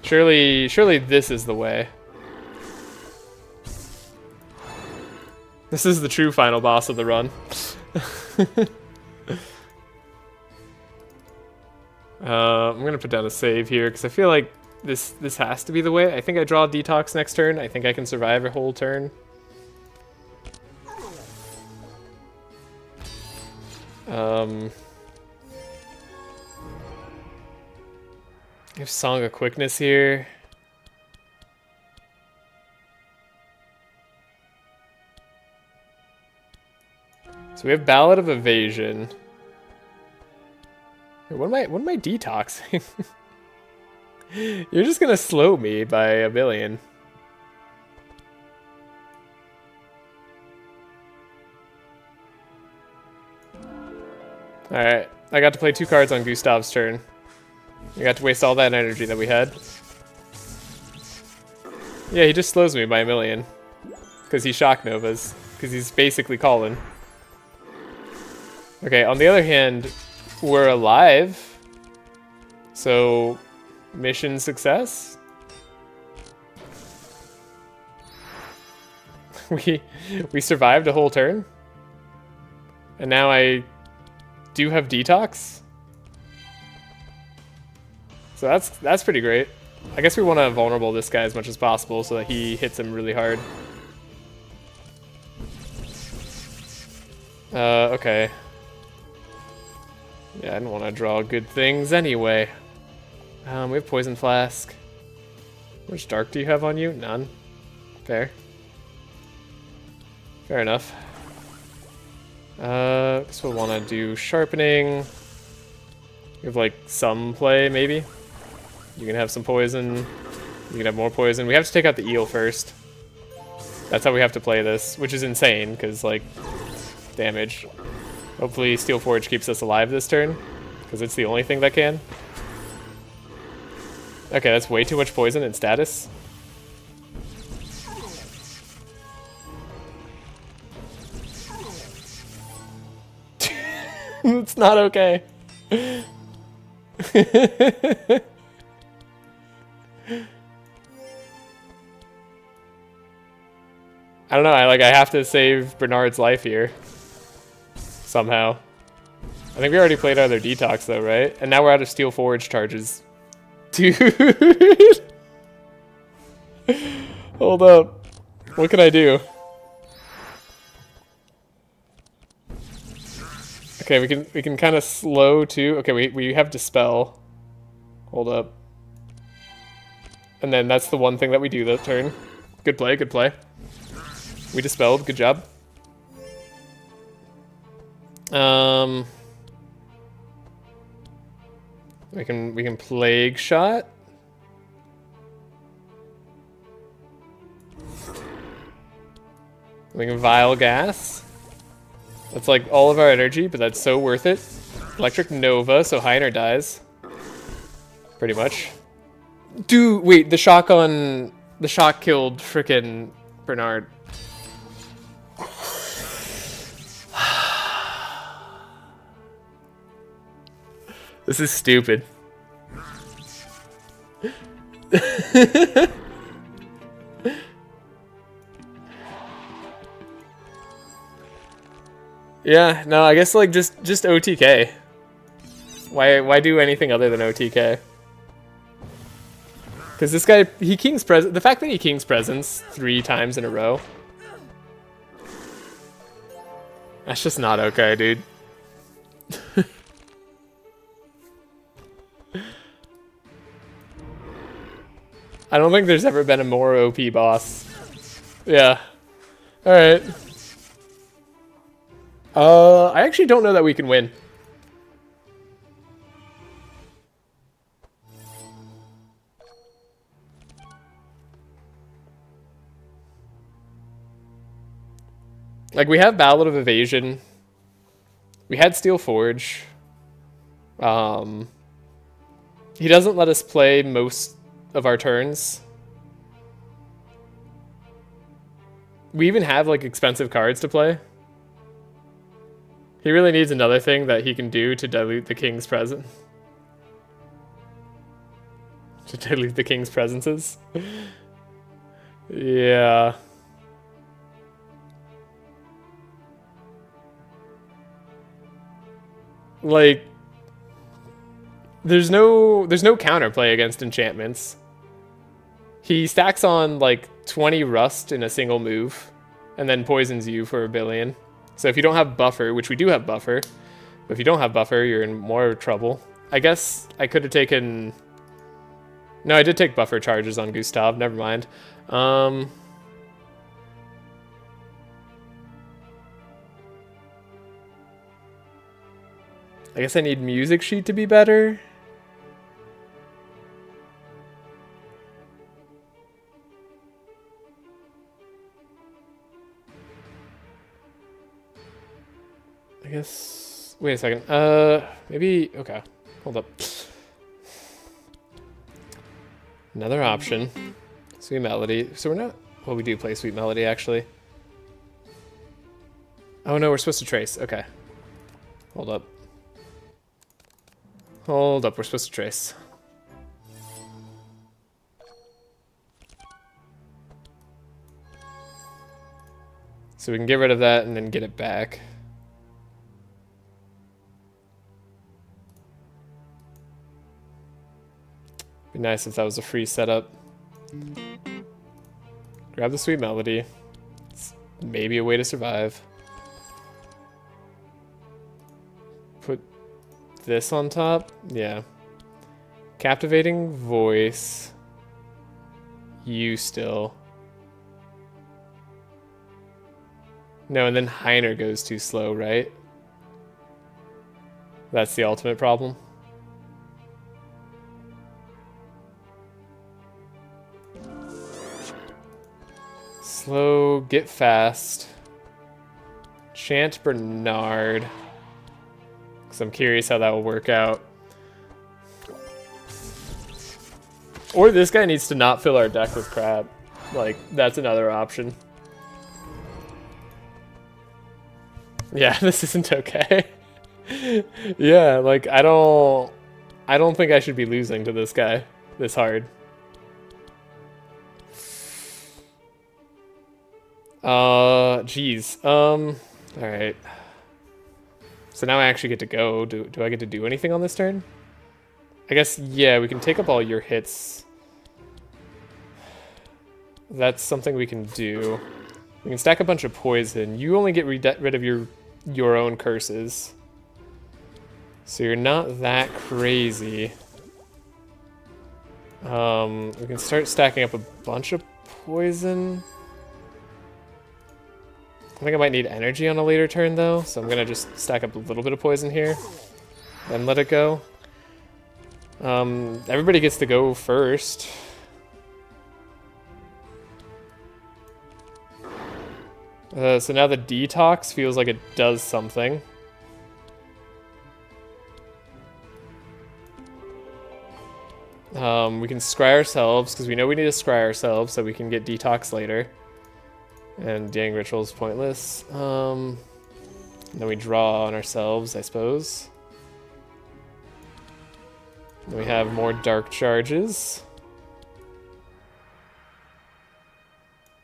Surely this is the way. This is the true final boss of the run. I'm gonna put down a save here because I feel like this has to be the way. I think I draw detox next turn. I think I can survive a whole turn. I have Song of Quickness here. So we have Ballad of Evasion. Wait, what am I detoxing? You're just gonna slow me by a billion. Alright, I got to play 2 cards on Gustav's turn. I got to waste all that energy that we had. Yeah, he just slows me by a million. Because he shock novas. Because he's basically calling. Okay, on the other hand, we're alive. So, mission success? We survived a whole turn. And now I do have detox. So that's pretty great. I guess we want to vulnerable this guy as much as possible so that he hits him really hard. Okay. Yeah, I didn't want to draw good things anyway. We have Poison Flask. How much dark do you have on you? None. Fair. Fair enough. Guess we'll want to do Sharpening. We have like some play, maybe. You can have some poison. You can have more poison. We have to take out the eel first. That's how we have to play this, which is insane, because, like, damage. Hopefully Steel Forge keeps us alive this turn, because it's the only thing that can. Okay, that's way too much poison in status. It's not okay. I don't know, I have to save Bernard's life here. Somehow. I think we already played other detox though, right? And now we're out of Steel Forge charges. Dude! Hold up. What can I do? Okay, we can kind of slow too. Okay, we have Dispel. Hold up. And then that's the one thing that we do that turn. Good play, good play. We dispelled, good job. We can Plague Shot. We can Vile Gas. That's like all of our energy, but that's so worth it. Electric Nova, so Ymer dies. Pretty much. Dude, wait, the shock killed frickin' Bernard. This is stupid. Yeah, no, I guess like just OTK. Why do anything other than OTK? Because this guy, he King's Presence. The fact that he King's Presence 3 times in a row. That's just not okay, dude. I don't think there's ever been a more OP boss. Yeah. Alright. I actually don't know that we can win. Like, we have Ballad of Evasion. We had Steel Forge. He doesn't let us play most of our turns. We even have, like, expensive cards to play. He really needs another thing that he can do to dilute the King's presence. To dilute the King's presences. Yeah. Like, there's no counterplay against enchantments. He stacks on like 20 rust in a single move, and then poisons you for 1 billion. So if you don't have buffer, which we do have buffer, but if you don't have buffer, you're in more trouble. I guess I could have taken... No, I did take buffer charges on Gustav, never mind. I guess I need Music Sheet to be better. I guess... Wait a second. Maybe... Okay. Hold up. Another option. Sweet Melody. So we're not... Well, we do play Sweet Melody, actually. Oh, no, we're supposed to trace. Okay. Hold up. Hold up, we're supposed to trace. So we can get rid of that and then get it back. Be nice if that was a free setup. Grab the Sweet Melody. It's maybe a way to survive. Put this on top? Yeah. Captivating Voice. You still. No, and then Ymer goes too slow, right? That's the ultimate problem. Slow, get fast. Chant Bernard. Because I'm curious how that will work out. Or this guy needs to not fill our deck with crap. Like, that's another option. Yeah, this isn't okay. Yeah, like, I don't I don't think I should be losing to this guy this hard. Geez. Alright. So now I actually get to go. Do I get to do anything on this turn? I guess, yeah, we can take up all your hits. That's something we can do. We can stack a bunch of poison. You only get rid of your own curses. So you're not that crazy. We can start stacking up a bunch of poison. I think I might need energy on a later turn though, so I'm gonna just stack up a little bit of poison here, then let it go. Everybody gets to go first. So now the detox feels like it does something. We can scry ourselves, because we know we need to scry ourselves so we can get detox later. And Dang Ritual is pointless. Then we draw on ourselves, I suppose. Then we have more dark charges.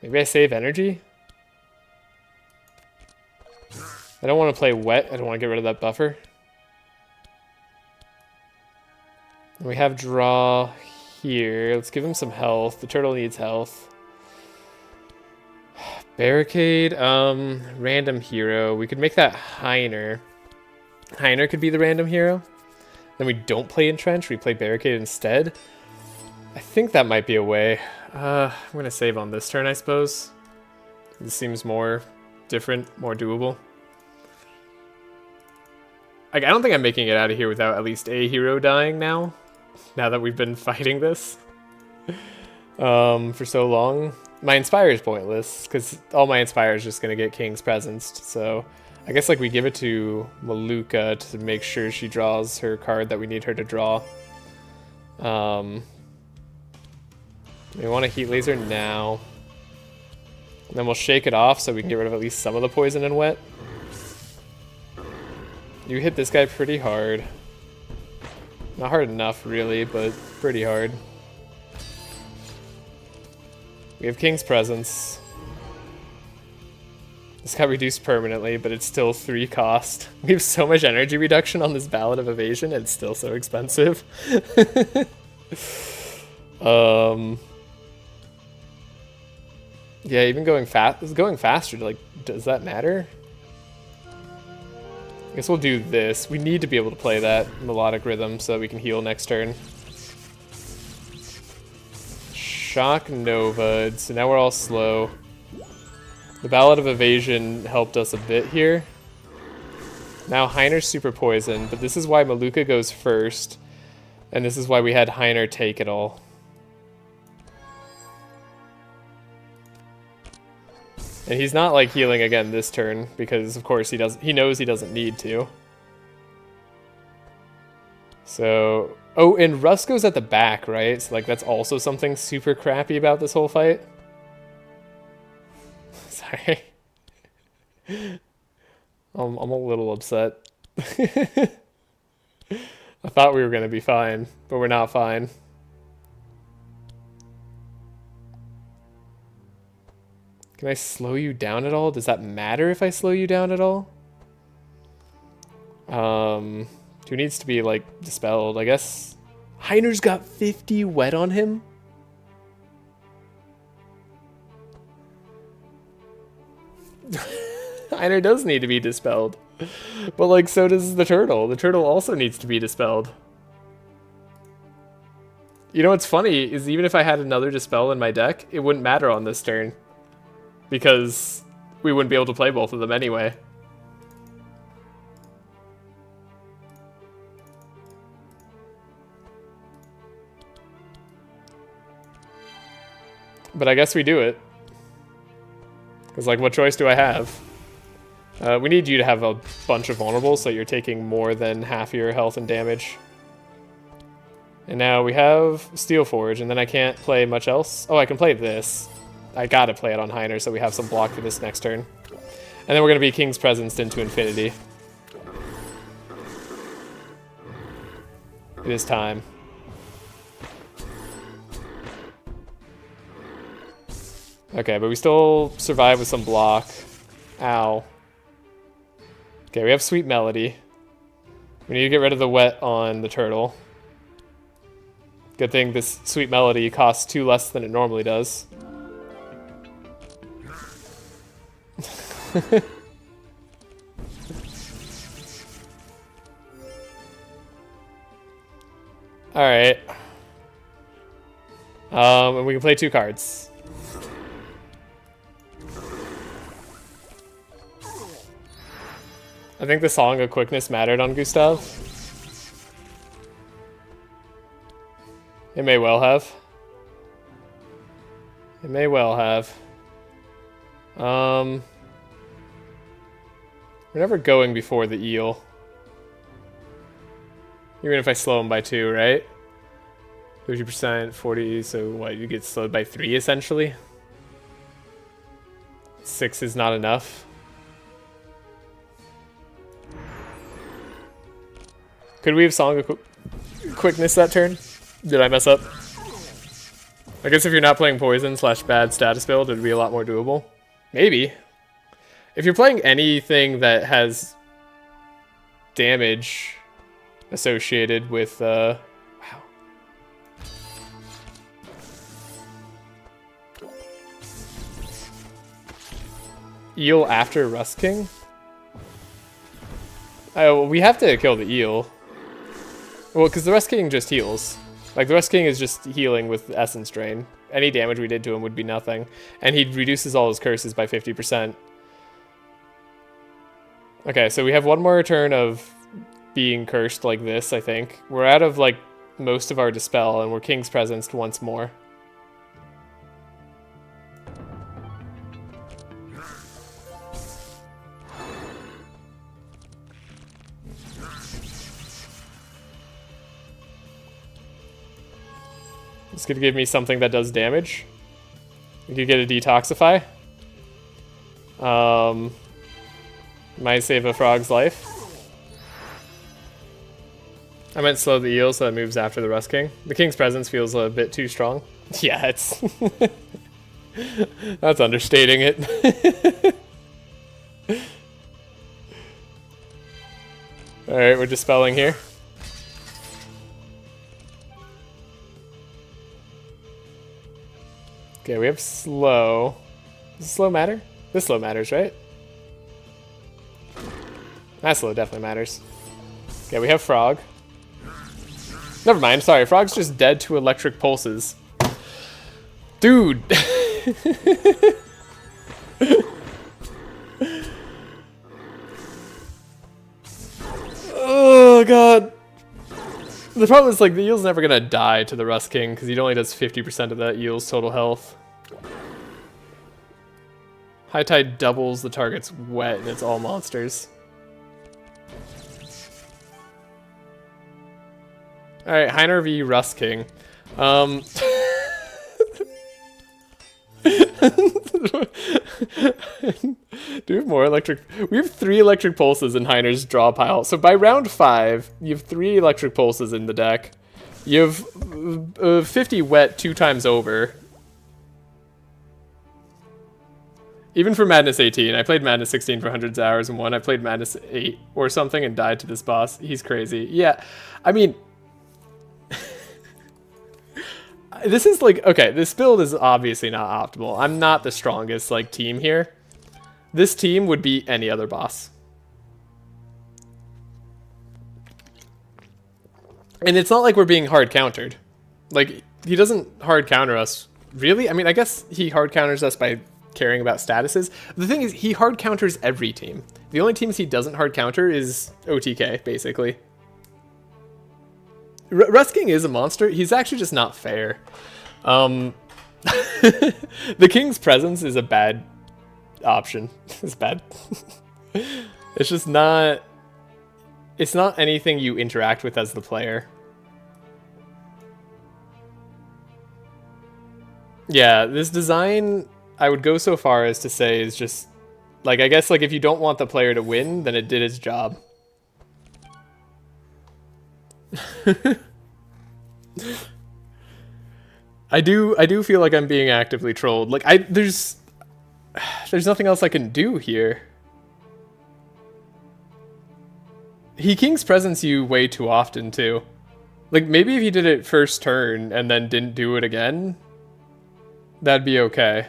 Maybe I save energy? I don't want to play wet. I don't want to get rid of that buffer. And we have draw here. Let's give him some health. The turtle needs health. Barricade, random hero. We could make that Ymer. Ymer could be the random hero. Then we don't play Entrench, we play Barricade instead. I think that might be a way. I'm gonna save on this turn, I suppose. This seems more different, more doable. Like, I don't think I'm making it out of here without at least a hero dying now that we've been fighting this for so long. My Inspire is pointless, because all my Inspire is just going to get King's Presenced, so I guess like we give it to Maluka to make sure she draws her card that we need her to draw. We want a Heat Laser now. And then we'll shake it off so we can get rid of at least some of the poison and wet. You hit this guy pretty hard. Not hard enough, really, but pretty hard. We have King's Presence. This got reduced permanently, but it's still 3 cost. We have so much energy reduction on this Ballad of Evasion, and it's still so expensive. Yeah, even going faster, like, does that matter? I guess we'll do this. We need to be able to play that melodic rhythm so that we can heal next turn. Shock Nova, so now we're all slow. The Ballad of Evasion helped us a bit here. Now Ymer's super poison, but this is why Maluka goes first, and this is why we had Ymer take it all. And he's not like healing again this turn, because of course he knows he doesn't need to. So, oh, and Rusko's at the back, right? So like that's also something super crappy about this whole fight. Sorry. I'm a little upset. I thought we were gonna be fine, but we're not fine. Can I slow you down at all? Does that matter if I slow you down at all? Who needs to be, like, dispelled? I guess Ymer's got 50 wet on him? Ymer does need to be dispelled. But, like, so does the turtle. The turtle also needs to be dispelled. You know what's funny is even if I had another dispel in my deck, it wouldn't matter on this turn. Because we wouldn't be able to play both of them anyway. But I guess we do it. Because, like, what choice do I have? We need you to have a bunch of vulnerables so you're taking more than half your health and damage. And now we have Steelforge, and then I can't play much else. Oh, I can play this. I gotta play it on Ymer so we have some block for this next turn. And then we're gonna be King's Presenced into infinity. It is time. Okay, but we still survive with some block. Ow. Okay, we have Sweet Melody. We need to get rid of the wet on the turtle. Good thing this Sweet Melody costs 2 less than it normally does. Alright. And we can play 2 cards. I think the Song of Quickness mattered on Gustav. It may well have. It may well have. We're never going before the eel. Even if I slow him by 2, right? 50%, 40, so what, you get slowed by 3 essentially? 6 is not enough. Could we have Song of Quickness that turn? Did I mess up? I guess if you're not playing poison / bad status build, it'd be a lot more doable. Maybe. If you're playing anything that has damage associated with, wow. Eel after Rust King? Oh, we have to kill the eel. Well, because the Rust King just heals. Like, the Rust King is just healing with Essence Drain. Any damage we did to him would be nothing. And he reduces all his curses by 50%. Okay, so we have one more turn of being cursed like this, I think. We're out of, like, most of our Dispel, and we're King's Presenced once more. It's gonna give me something that does damage. We could get a Detoxify. Might save a frog's life. I meant slow the eel so that moves after the Rust King. The King's Presence feels a bit too strong. Yeah, it's... That's understating it. Alright, we're dispelling here. Okay, we have slow. Does slow matter? This slow matters, right? That slow definitely matters. Okay, we have frog. Never mind, sorry. Frog's just dead to electric pulses. Dude! Oh, God. The problem is, like, the eel's never gonna die to the Rust King because he only does 50% of that eel's total health. High Tide doubles the target's wet and it's all monsters. Alright, Ymer v Rust King. Do we have more electric? We have 3 electric pulses in Ymer's draw pile. So by round 5, you have 3 electric pulses in the deck. You have 50 wet 2 times over. Even for Madness 18, I played Madness 16 for hundreds of hours and won. I played Madness 8 or something and died to this boss. He's crazy. Yeah, I mean, this is like, okay, this build is obviously not optimal. I'm not the strongest like team here. This team would beat any other boss. And it's not like we're being hard countered. Like, he doesn't hard counter us, really? I mean, I guess he hard counters us by caring about statuses. The thing is, he hard counters every team. The only teams he doesn't hard counter is OTK, basically. Rust King is a monster. He's actually just not fair. The King's Presence is a bad option. It's bad. It's just not... It's not anything you interact with as the player. Yeah, this design, I would go so far as to say, is just... Like, I guess, like, if you don't want the player to win, then it did its job. I do feel like I'm being actively trolled. Like there's nothing else I can do here. He King's Presence you way too often too. Like maybe if he did it first turn and then didn't do it again, that'd be okay.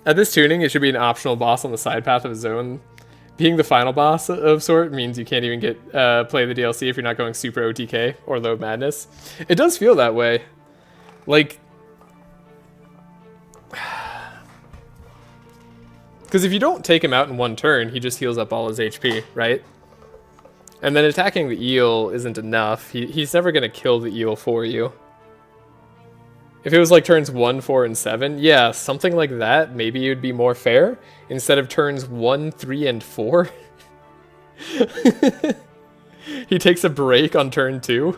At this tuning, it should be an optional boss on the side path of a zone. Being the final boss of sort means you can't even get play the DLC if you're not going super OTK or Low Madness. It does feel that way. Like, because if you don't take him out in one turn, he just heals up all his HP, right? And then attacking the eel isn't enough. He's never going to kill the eel for you. If it was like turns 1, 4, and 7, yeah, something like that, maybe it would be more fair. Instead of turns 1, 3, and 4. He takes a break on turn 2.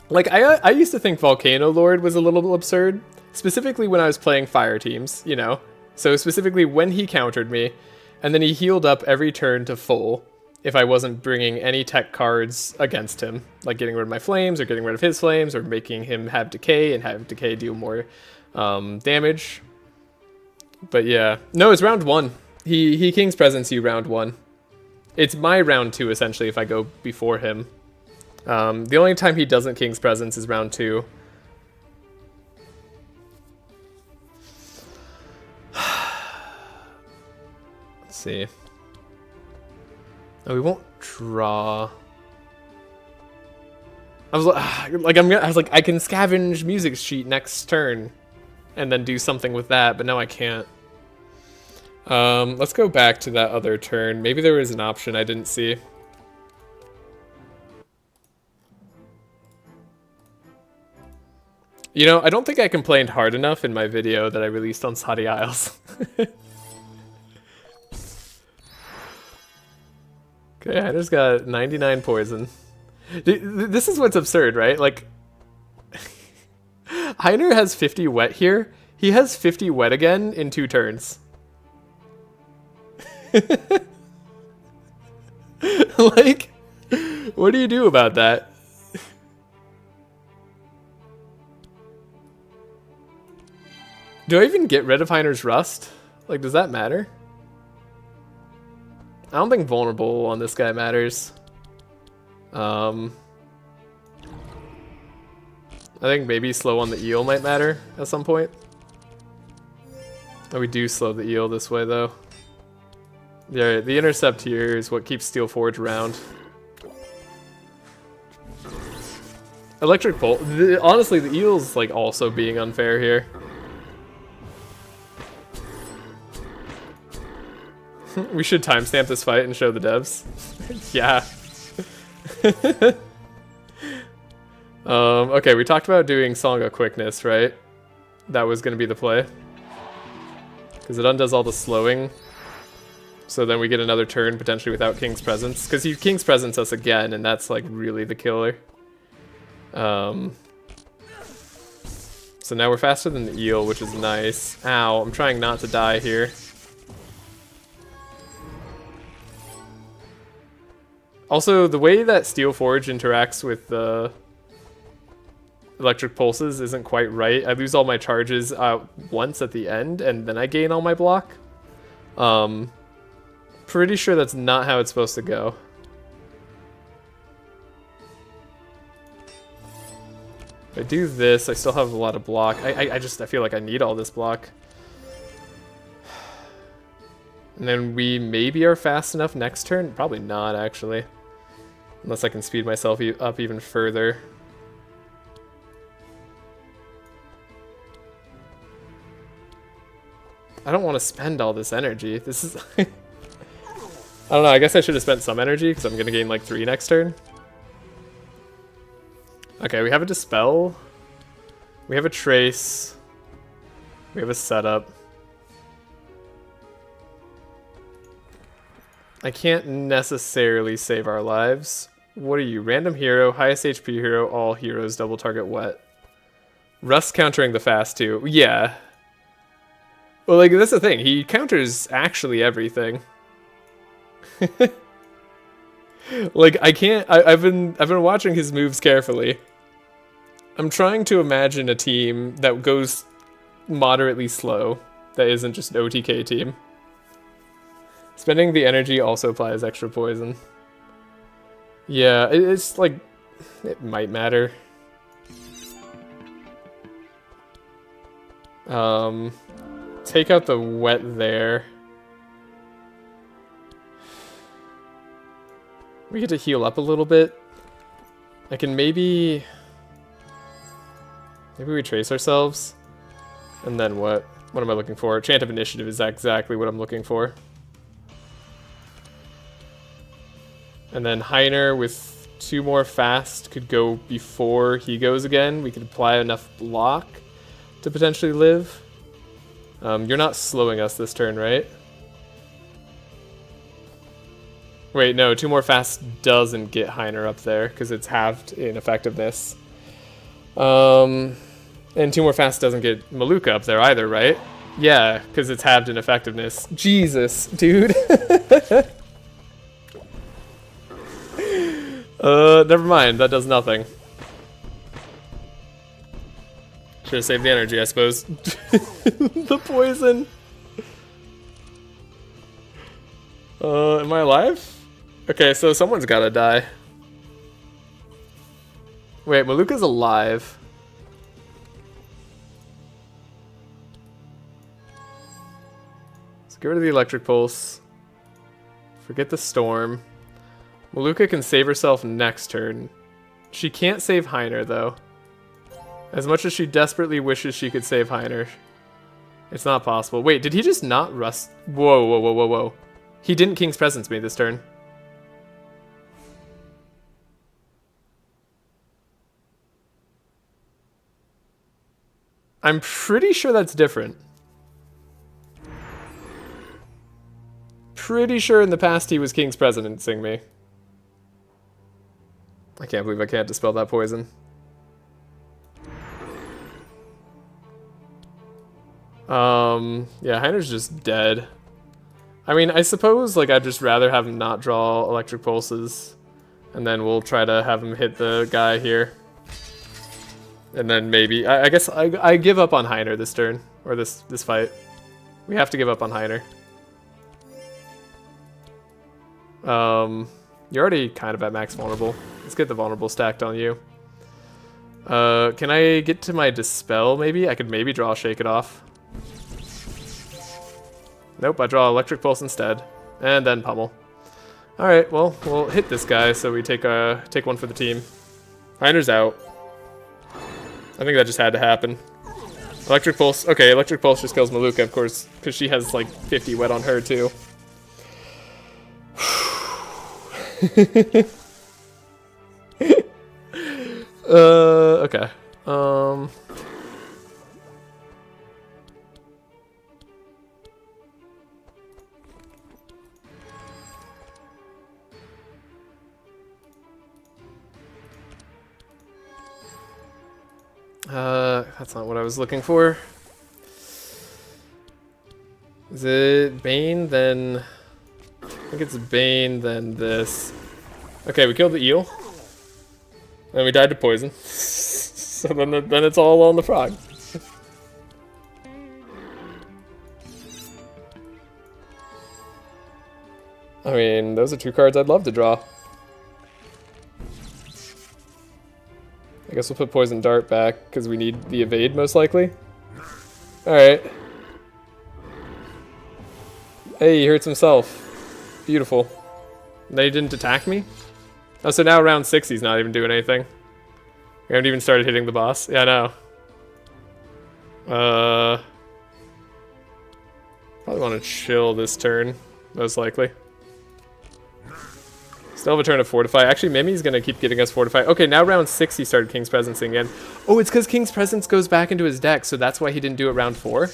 Like, I used to think Volcano Lord was a little absurd. Specifically when I was playing fire teams, you know? So specifically when he countered me, and then he healed up every turn to full. If I wasn't bringing any tech cards against him, like getting rid of my flames, or getting rid of his flames, or making him have decay, and have decay deal more damage. But yeah. No, it's round 1. He King's Presence you round 1. It's my round 2, essentially, if I go before him. The only time he doesn't King's Presence is round 2. Let's see. No, we won't draw. I was like, I can scavenge music sheet next turn, and then do something with that, but no, I can't. Let's go back to that other turn. Maybe there was an option I didn't see. You know, I don't think I complained hard enough in my video that I released on Saudi Isles. Okay, I just got 99 poison. This is what's absurd, right? Like, Ymer has 50 wet here. He has 50 wet again in 2 turns. Like, what do you do about that? Do I even get rid of Ymer's Rust? Like, does that matter? I don't think vulnerable on this guy matters. I think maybe slow on the eel might matter at some point. Oh, we do slow the eel this way though. Yeah, the intercept here is what keeps Steel Forge around. Electric Bolt. Honestly, the eel's like also being unfair here. We should timestamp this fight and show the devs. Yeah. Okay, we talked about doing Songa Quickness, right? That was going to be the play. Because it undoes all the slowing. So then we get another turn, potentially without King's Presence. Because he King's Presence us again, and that's like really the killer. So now we're faster than the eel, which is nice. Ow, I'm trying not to die here. Also, the way that Steel Forge interacts with the electric pulses isn't quite right. I lose all my charges once at the end, and then I gain all my block. Pretty sure that's not how it's supposed to go. If I do this, I still have a lot of block. I feel like I need all this block. And then we maybe are fast enough next turn? Probably not, actually. Unless I can speed myself up even further. I don't want to spend all this energy. This is... I don't know, I guess I should have spent some energy, because I'm going to gain like 3 next turn. Okay, we have a Dispel. We have a Trace. We have a Setup. I can't necessarily save our lives. What are you? Random hero, highest HP hero, all heroes, double target wet. Rust countering the fast too. Yeah. Well, like, that's the thing. He counters actually everything. Like, I can't... I've been watching his moves carefully. I'm trying to imagine a team that goes moderately slow. That isn't just an OTK team. Spending the energy also applies extra poison. Yeah, it's like... It might matter. Take out the wet there. We get to heal up a little bit. I can maybe we trace ourselves. And then what? What am I looking for? Chant of Initiative is exactly what I'm looking for. And then Ymer with 2 more fast could go before he goes again. We could apply enough block to potentially live. You're not slowing us this turn, right? Wait, no, 2 more fast doesn't get Ymer up there because it's halved in effectiveness. And 2 more fast doesn't get Maluka up there either, right? Yeah, because it's halved in effectiveness. Jesus, dude. Never mind, that does nothing. Should have saved the energy, I suppose. The poison. Am I alive? Okay, so someone's gotta die. Wait, Maluka's alive. Let's get rid of the electric pulse. Forget the storm. Maluka can save herself next turn. She can't save Ymer, though. As much as she desperately wishes she could save Ymer. It's not possible. Wait, did he just not rust? Whoa, whoa, whoa, whoa, whoa. He didn't King's Presence me this turn. I'm pretty sure that's different. Pretty sure in the past he was King's Presidencing me. I can't believe I can't dispel that poison. Yeah, Ymer's just dead. I mean, I suppose, like, I'd just rather have him not draw electric pulses. And then we'll try to have him hit the guy here. And then maybe... I guess I give up on Ymer this turn. Or this fight. We have to give up on Ymer. You're already kind of at max vulnerable. Let's get the vulnerable stacked on you. Can I get to my Dispel, maybe? I could maybe draw Shake It Off. Nope, I draw Electric Pulse instead. And then Pummel. Alright, well, we'll hit this guy, so we take one for the team. Ymer's out. I think that just had to happen. Electric Pulse. Okay, Electric Pulse just kills Maluka, of course, because she has, like, 50 wet on her, too. Okay. That's not what I was looking for. Is it Bane, then... I think it's Bane, then this. Okay, we killed the eel. And we died to poison. So then it's all on the frog. I mean, those are 2 cards I'd love to draw. I guess we'll put Poison Dart back, because we need the evade, most likely. Alright. Hey, he hurts himself. Beautiful. They didn't attack me? Oh, so now round 6 he's not even doing anything. We haven't even started hitting the boss. Yeah, I know. Probably want to chill this turn, most likely. Still have a turn of Fortify. Actually, Mimi's going to keep getting us Fortify. Okay, now round 6 he started King's Presencing again. Oh, it's because King's Presence goes back into his deck, so that's why he didn't do it round 4?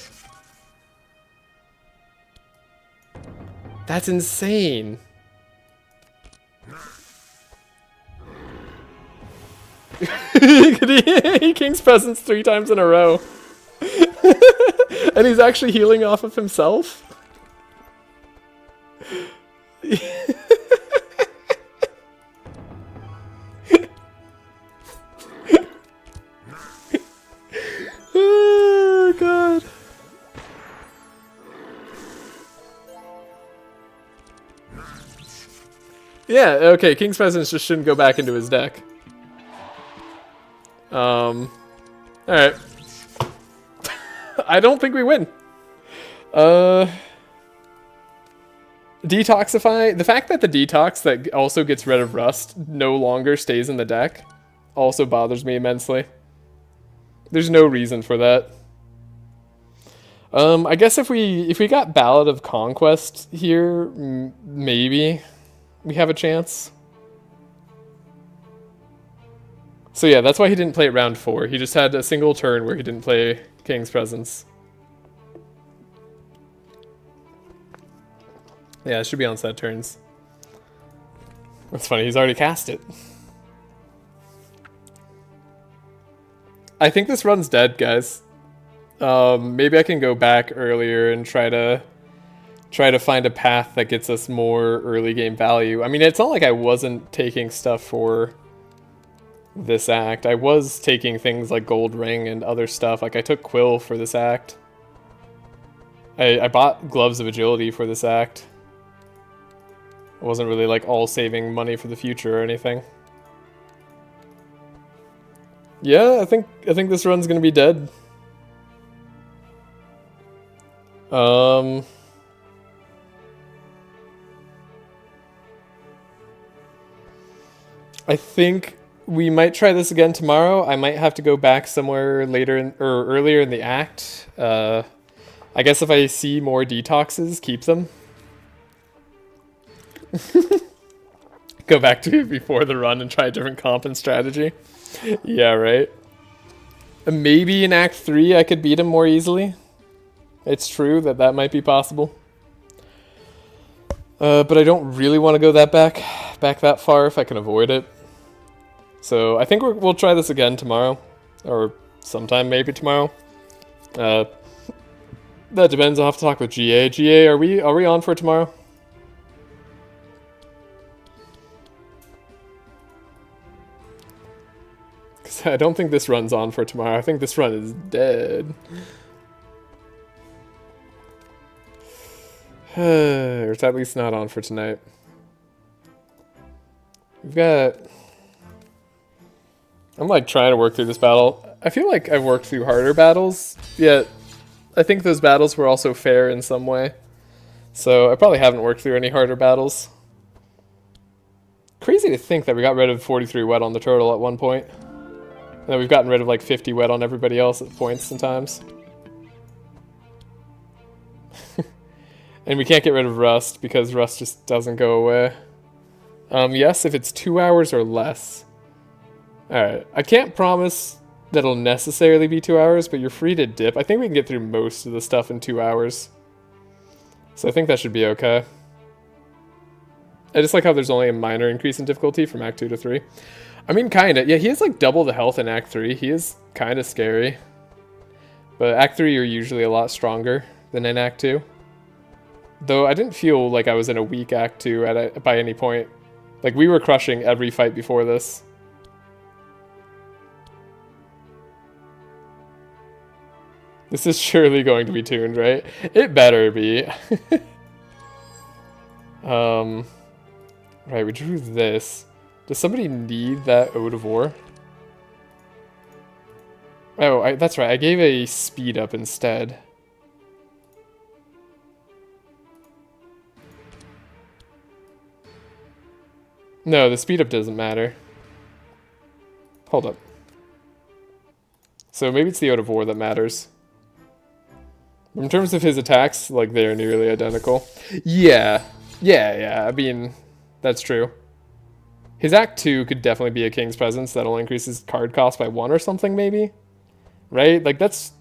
That's insane. He King's Presence 3 times in a row. And he's actually healing off of himself? Yeah, okay, King's Presence just shouldn't go back into his deck. Alright. I don't think we win. Detoxify. The fact that the detox that also gets rid of rust no longer stays in the deck also bothers me immensely. There's no reason for that. I guess if we got Ballad of Conquest here, maybe we have a chance. So yeah, that's why he didn't play it round 4. He just had a single turn where he didn't play King's Presence. Yeah, it should be on set turns. That's funny, he's already cast it. I think this run's dead, guys. Maybe I can go back earlier and try to find a path that gets us more early game value. I mean, it's not like I wasn't taking stuff for this act. I was taking things like Gold Ring and other stuff. Like I took Quill for this act. I bought Gloves of Agility for this act. I wasn't really like all saving money for the future or anything. Yeah, I think this run's gonna be dead. I think we might try this again tomorrow. I might have to go back somewhere later or earlier in the act. I guess if I see more detoxes, keep them. Go back to it before the run and try a different comp and strategy. Yeah, right. Maybe in Act 3 I could beat him more easily. It's true that might be possible. But I don't really want to go back that far if I can avoid it. So I think we'll try this again tomorrow. Or sometime maybe tomorrow. That depends. I'll have to talk with GA. GA, are we on for tomorrow? Because I don't think this run's on for tomorrow. I think this run is dead. Or it's at least not on for tonight. We've got... I'm like trying to work through this battle. I feel like I've worked through harder battles, yet I think those battles were also fair in some way. So I probably haven't worked through any harder battles. Crazy to think that we got rid of 43 wet on the turtle at one point. And that we've gotten rid of like 50 wet on everybody else at points and times. And we can't get rid of rust because rust just doesn't go away. Yes, if it's 2 hours or less. Alright, I can't promise that it'll necessarily be 2 hours, but you're free to dip. I think we can get through most of the stuff in 2 hours. So I think that should be okay. I just like how there's only a minor increase in difficulty from Act 2 to 3. I mean, kinda. Yeah, he has like double the health in Act 3. He is kinda scary. But Act 3 you're usually a lot stronger than in Act 2. Though I didn't feel like I was in a weak Act 2 by any point. Like, we were crushing every fight before this. This is surely going to be tuned, right? It better be. Right, we drew this. Does somebody need that Ode of War? Oh, that's right. I gave a speed up instead. No, the speed up doesn't matter. Hold up. So maybe it's the Ode of War that matters. In terms of his attacks, like, they are nearly identical. Yeah. I mean, that's true. His Act 2 could definitely be a King's Presence that'll increase his card cost by 1 or something, maybe? Right? Like, that's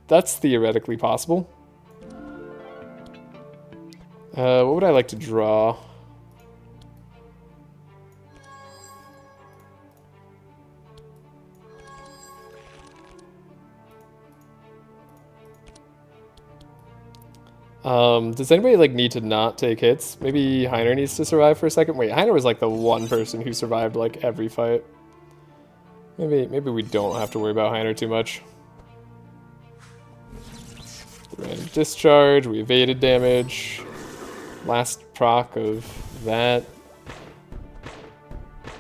theoretically possible. What would I like to draw? Does anybody like need to not take hits? Maybe Ymer needs to survive for a second. Wait, Ymer was like the one person who survived like every fight. Maybe we don't have to worry about Ymer too much. Random discharge, we evaded damage. Last proc of that.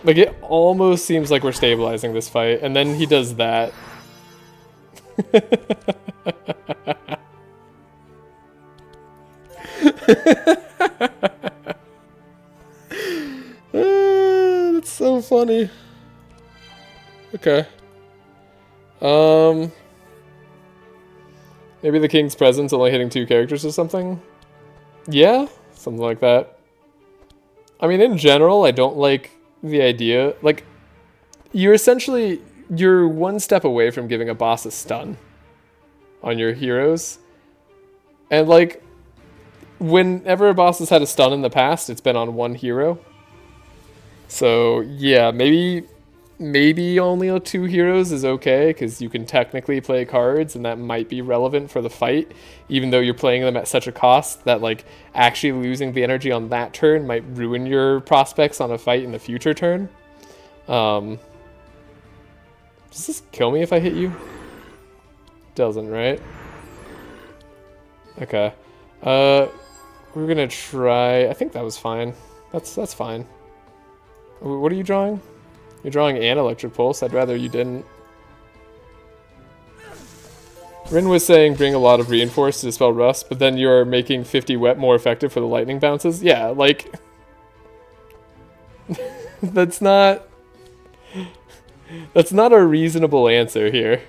Like, it almost seems like we're stabilizing this fight, and then he does that. That's so funny. Okay. Maybe the King's Presence only hitting 2 characters or something? Yeah, something like that. I mean, in general, I don't like the idea. Like, you're 1 step away from giving a boss a stun on your heroes. And, like, whenever a boss has had a stun in the past, it's been on 1 hero. So, yeah, maybe only 2 heroes is okay, because you can technically play cards, and that might be relevant for the fight, even though you're playing them at such a cost that, like, actually losing the energy on that turn might ruin your prospects on a fight in the future turn. Does this kill me if I hit you? Doesn't, right? Okay. We're gonna try... I think that was fine. That's fine. What are you drawing? You're drawing an electric pulse. I'd rather you didn't. Rin was saying bring a lot of reinforce to dispel rust, but then you're making 50 wet more effective for the lightning bounces. Yeah, like... That's not a reasonable answer here.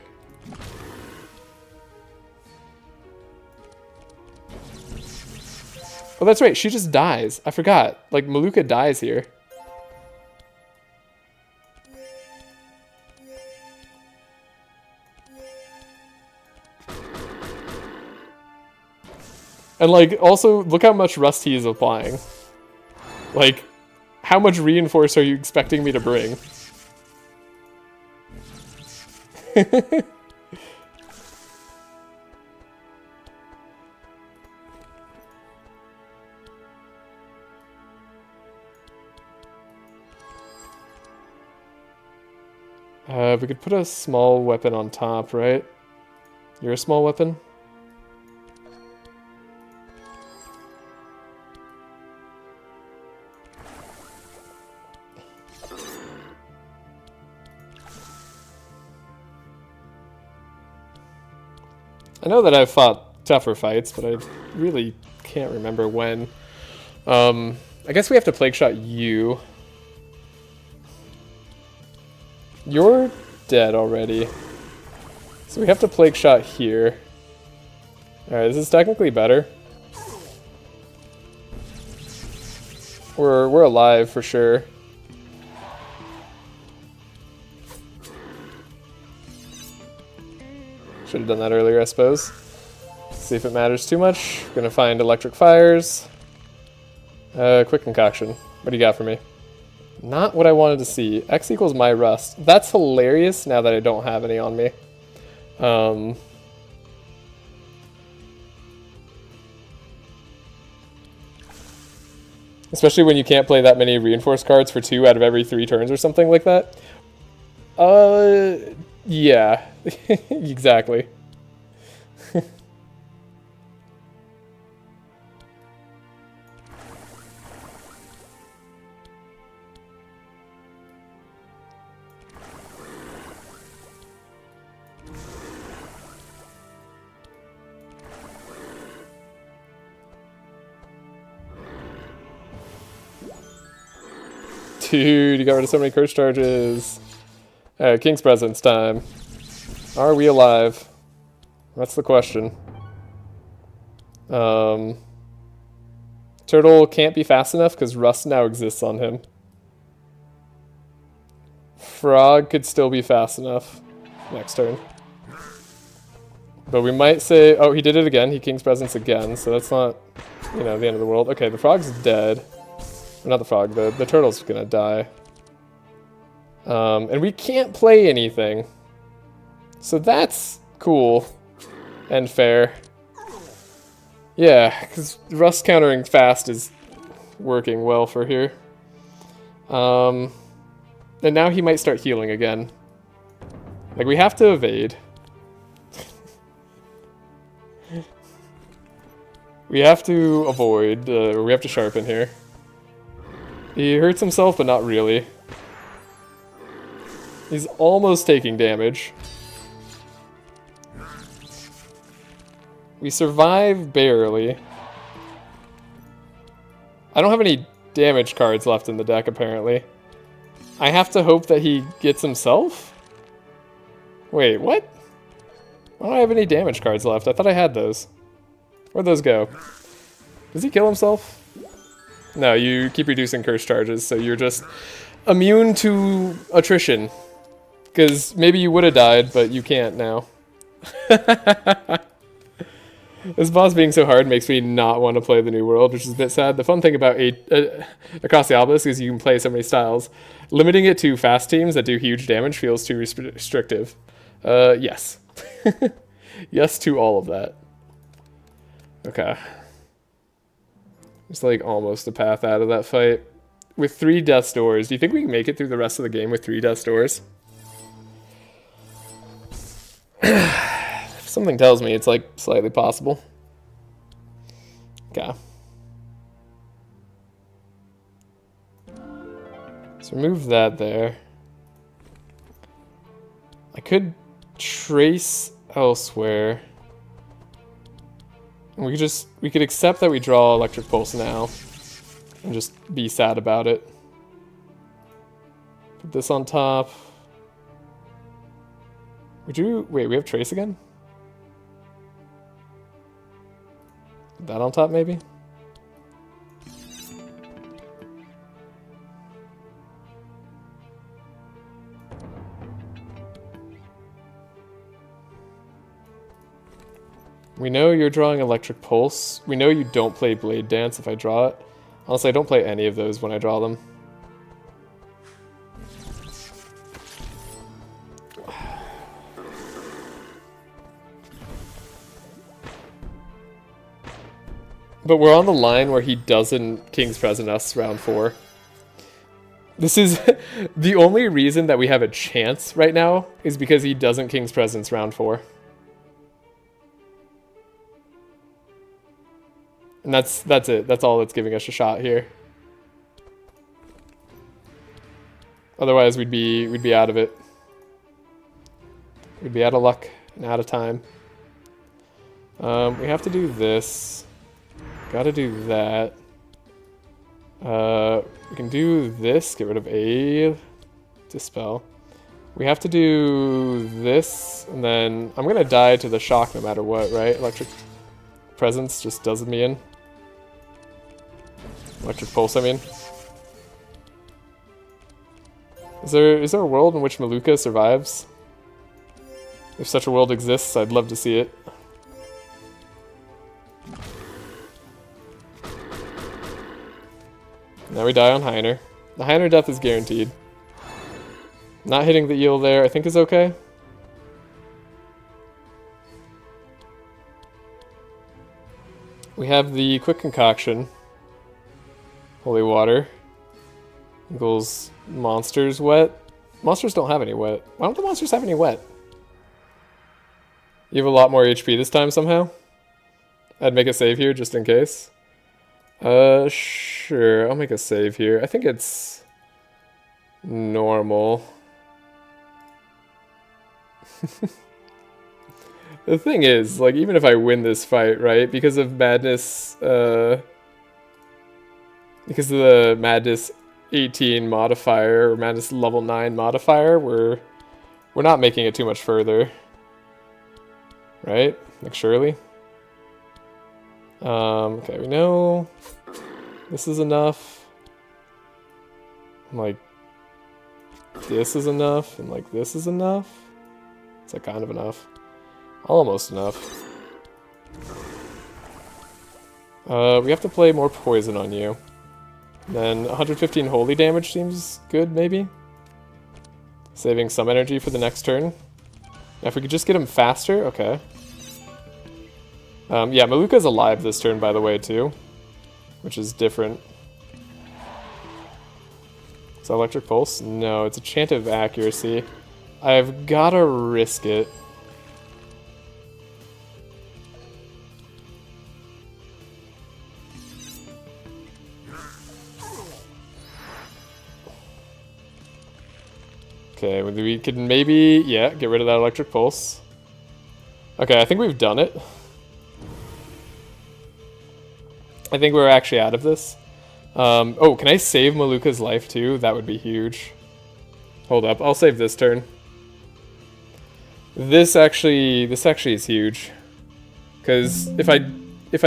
Oh, that's right. She just dies. I forgot. Like, Maluka dies here. And, like, also, look how much rust he is applying. Like, how much reinforce are you expecting me to bring? We could put a small weapon on top, right? You're a small weapon? I know that I've fought tougher fights, but I really can't remember when. I guess we have to Plague Shot you. You're dead already. So we have to Plague Shot here. Alright, this is technically better. We're alive for sure. Should have done that earlier, I suppose. See if it matters too much. Gonna find electric fires. Quick concoction. What do you got for me? Not what I wanted to see. X equals my rust. That's hilarious now that I don't have any on me. Especially when you can't play that many reinforced cards for 2 out of every 3 turns or something like that. Yeah. Exactly. Dude, you got rid of so many curse charges. Alright, King's Presence time. Are we alive? That's the question. Turtle can't be fast enough because Rust now exists on him. Frog could still be fast enough next turn. But we might say... Oh, he did it again. He King's Presence again, so that's not, you know, the end of the world. Okay, the frog's dead. Or not the frog, the turtle's gonna die. And we can't play anything. So that's cool and fair. Yeah, because Rust countering fast is working well for here. And now he might start healing again. Like, we have to evade. We have to avoid, or we have to sharpen here. He hurts himself, but not really. He's almost taking damage. We survive barely. I don't have any damage cards left in the deck, apparently. I have to hope that he gets himself? Wait, what? Why don't I have any damage cards left? I thought I had those. Where'd those go? Does he kill himself? No, you keep reducing curse charges, so you're just immune to attrition. Because maybe you would have died, but you can't now. This boss being so hard makes me not want to play the New World, which is a bit sad. The fun thing about Across the Obelisk is you can play so many styles. Limiting it to fast teams that do huge damage feels too restrictive. Yes. Yes to all of that. Okay. It's like almost a path out of that fight. With 3 Death's Doors, do you think we can make it through the rest of the game with 3 Death's Doors? Something tells me it's like slightly possible. Okay. So remove that there. I could trace elsewhere. We could accept that we draw Electric Pulse now and just be sad about it. Put this on top. Wait, we have Trace again? Put that on top, maybe? We know you're drawing Electric Pulse. We know you don't play Blade Dance if I draw it. Honestly, I don't play any of those when I draw them. But we're on the line where he doesn't King's Present us round 4. This is the only reason that we have a chance right now is because he doesn't King's Presence round 4. And that's it. That's all that's giving us a shot here. Otherwise, we'd be out of it. We'd be out of luck and out of time. We have to do this. Gotta do that. We can do this. Get rid of A. Dispel. We have to do this, and then I'm gonna die to the shock no matter what, right? Electric Presence just does me in. Electric Pulse, I mean. Is there a world in which Maluka survives? If such a world exists, I'd love to see it. Now we die on Ymer. The Ymer death is guaranteed. Not hitting the eel there, I think is okay. We have the Quick Concoction. Holy Water. Equals monsters wet. Monsters don't have any wet. Why don't the monsters have any wet? You have a lot more HP this time somehow? I'd make a save here just in case. Sure, I'll make a save here. I think it's normal. The thing is, like, even if I win this fight, right, because of Madness, because of the Madness 18 modifier, or Madness level 9 modifier, we're not making it too much further. Right? Like, surely? Okay, we know this is enough. Like, this is enough, and like this is enough. It's like kind of enough. Almost enough. We have to play more poison on you. Then 115 holy damage seems good, maybe? Saving some energy for the next turn. Now if we could just get him faster, okay. Yeah, Maluka's alive this turn, by the way, too. Which is different. Is that Electric Pulse? No, it's a Chant of Accuracy. I've gotta risk it. Okay, we could maybe, yeah, get rid of that electric pulse. Okay, I think we've done it. I think we're actually out of this. Oh, can I save Maluka's life too? That would be huge. Hold up, I'll save this turn. This actually is huge. Because if I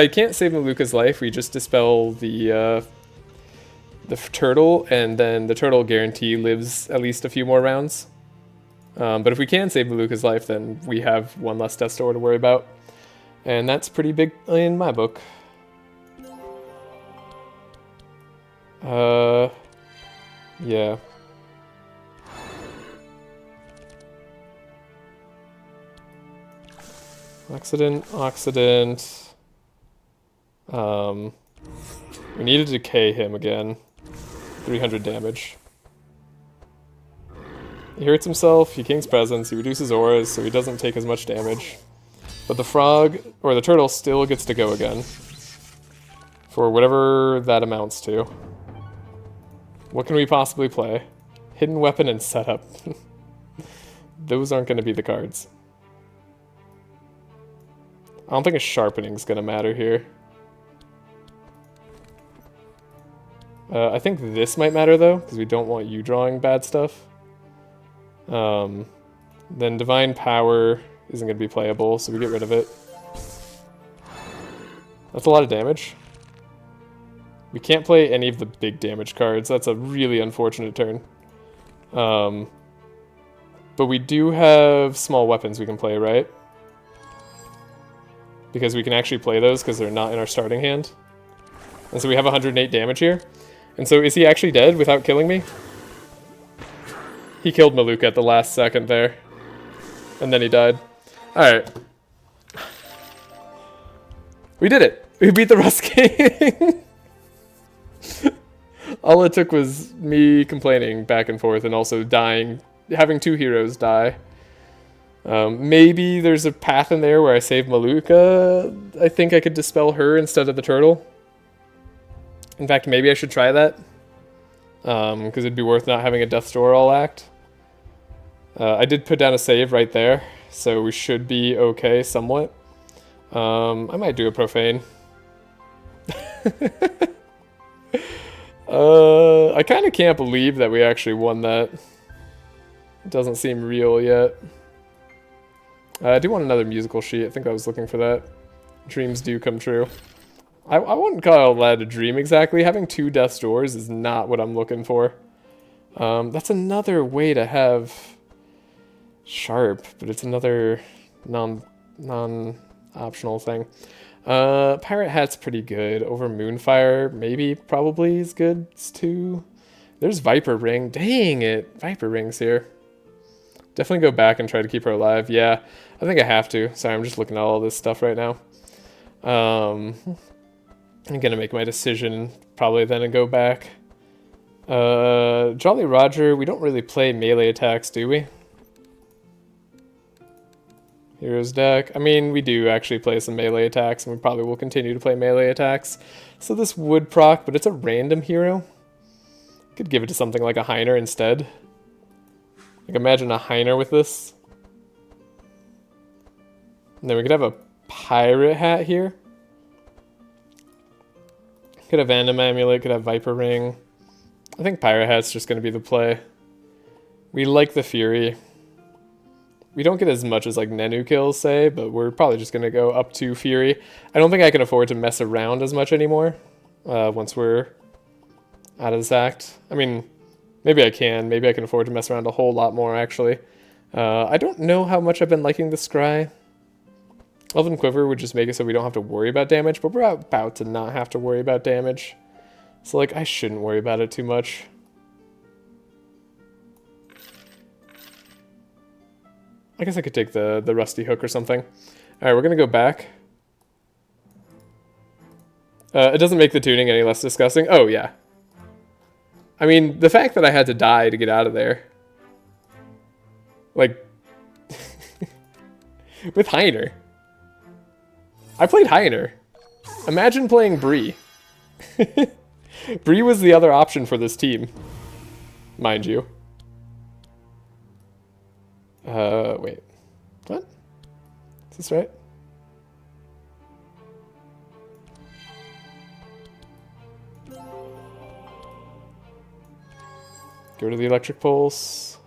can't save Maluka's life, we just dispel the turtle, and then the turtle guarantee lives at least a few more rounds. But if we can save Maluka's life, then we have one less Death Door to worry about. And that's pretty big in my book. Yeah. Accident. We need to decay him again. 300 damage. He hurts himself, he King's Presence, he reduces auras, so he doesn't take as much damage. But the frog, or the turtle, still gets to go again. For whatever that amounts to. What can we possibly play? Hidden Weapon and Setup. Those aren't going to be the cards. I don't think a Sharpening is going to matter here. I think this might matter though, because we don't want you drawing bad stuff. Then Divine Power isn't going to be playable, so we get rid of it. That's a lot of damage. We can't play any of the big damage cards. That's a really unfortunate turn. But we do have small weapons we can play, right? Because we can actually play those because they're not in our starting hand. And so we have 108 damage here. And so is he actually dead without killing me? He killed Maluka at the last second there. And then he died. Alright. We did it! We beat the Rust King! All it took was me complaining back and forth and also dying, having two heroes die. Maybe there's a path in there where I save Maluka. I think I could dispel her instead of the turtle. In fact, maybe I should try that. Because it'd be worth not having a Death's Door all act. I did put down a save right there, so we should be okay somewhat. I might do a Profane. I kind of can't believe that we actually won that. It doesn't seem real yet. I do want another musical sheet. I think I was looking for that. Dreams do come true. I wouldn't call that a dream exactly. Having two Death's Doors is not what I'm looking for. That's another way to have Sharp, but it's another non-optional thing. Pirate Hat's pretty good. Over Moonfire, maybe, probably is good too. There's Viper Ring. Dang it, Viper Ring's here. Definitely go back and try to keep her alive. Yeah, I think I have to. Sorry, I'm just looking at all this stuff right now. I'm gonna make my decision probably then and go back. Jolly Roger, we don't really play melee attacks, do we? Heroes deck. I mean, we do actually play some melee attacks, and we probably will continue to play melee attacks. So this would proc, but it's a random hero. Could give it to something like a Heiner instead. Like, imagine a Heiner with this. And then we could have a Pirate Hat here. Could have Venom Amulet, could have Viper Ring. I think Pirate Hat's just going to be the play. We like the Fury. We don't get as much as like Nenu kills, say, but we're probably just going to go up to Fury. I don't think I can afford to mess around as much anymore once we're out of this act. I mean, maybe I can. Maybe I can afford to mess around a whole lot more, actually. I don't know how much I've been liking the Scry. Elven Quiver would just make it so we don't have to worry about damage, but we're about to not have to worry about damage. So, like, I shouldn't worry about it too much. I guess I could take the Rusty Hook or something. Alright, we're going to go back. It doesn't make the tuning any less disgusting. Oh, yeah. I mean, the fact that I had to die to get out of there. Like, with Heiner. I played Heiner. Imagine playing Bree. Bree was the other option for this team. Mind you. Wait. What? Is this right? Go to the electric pulse.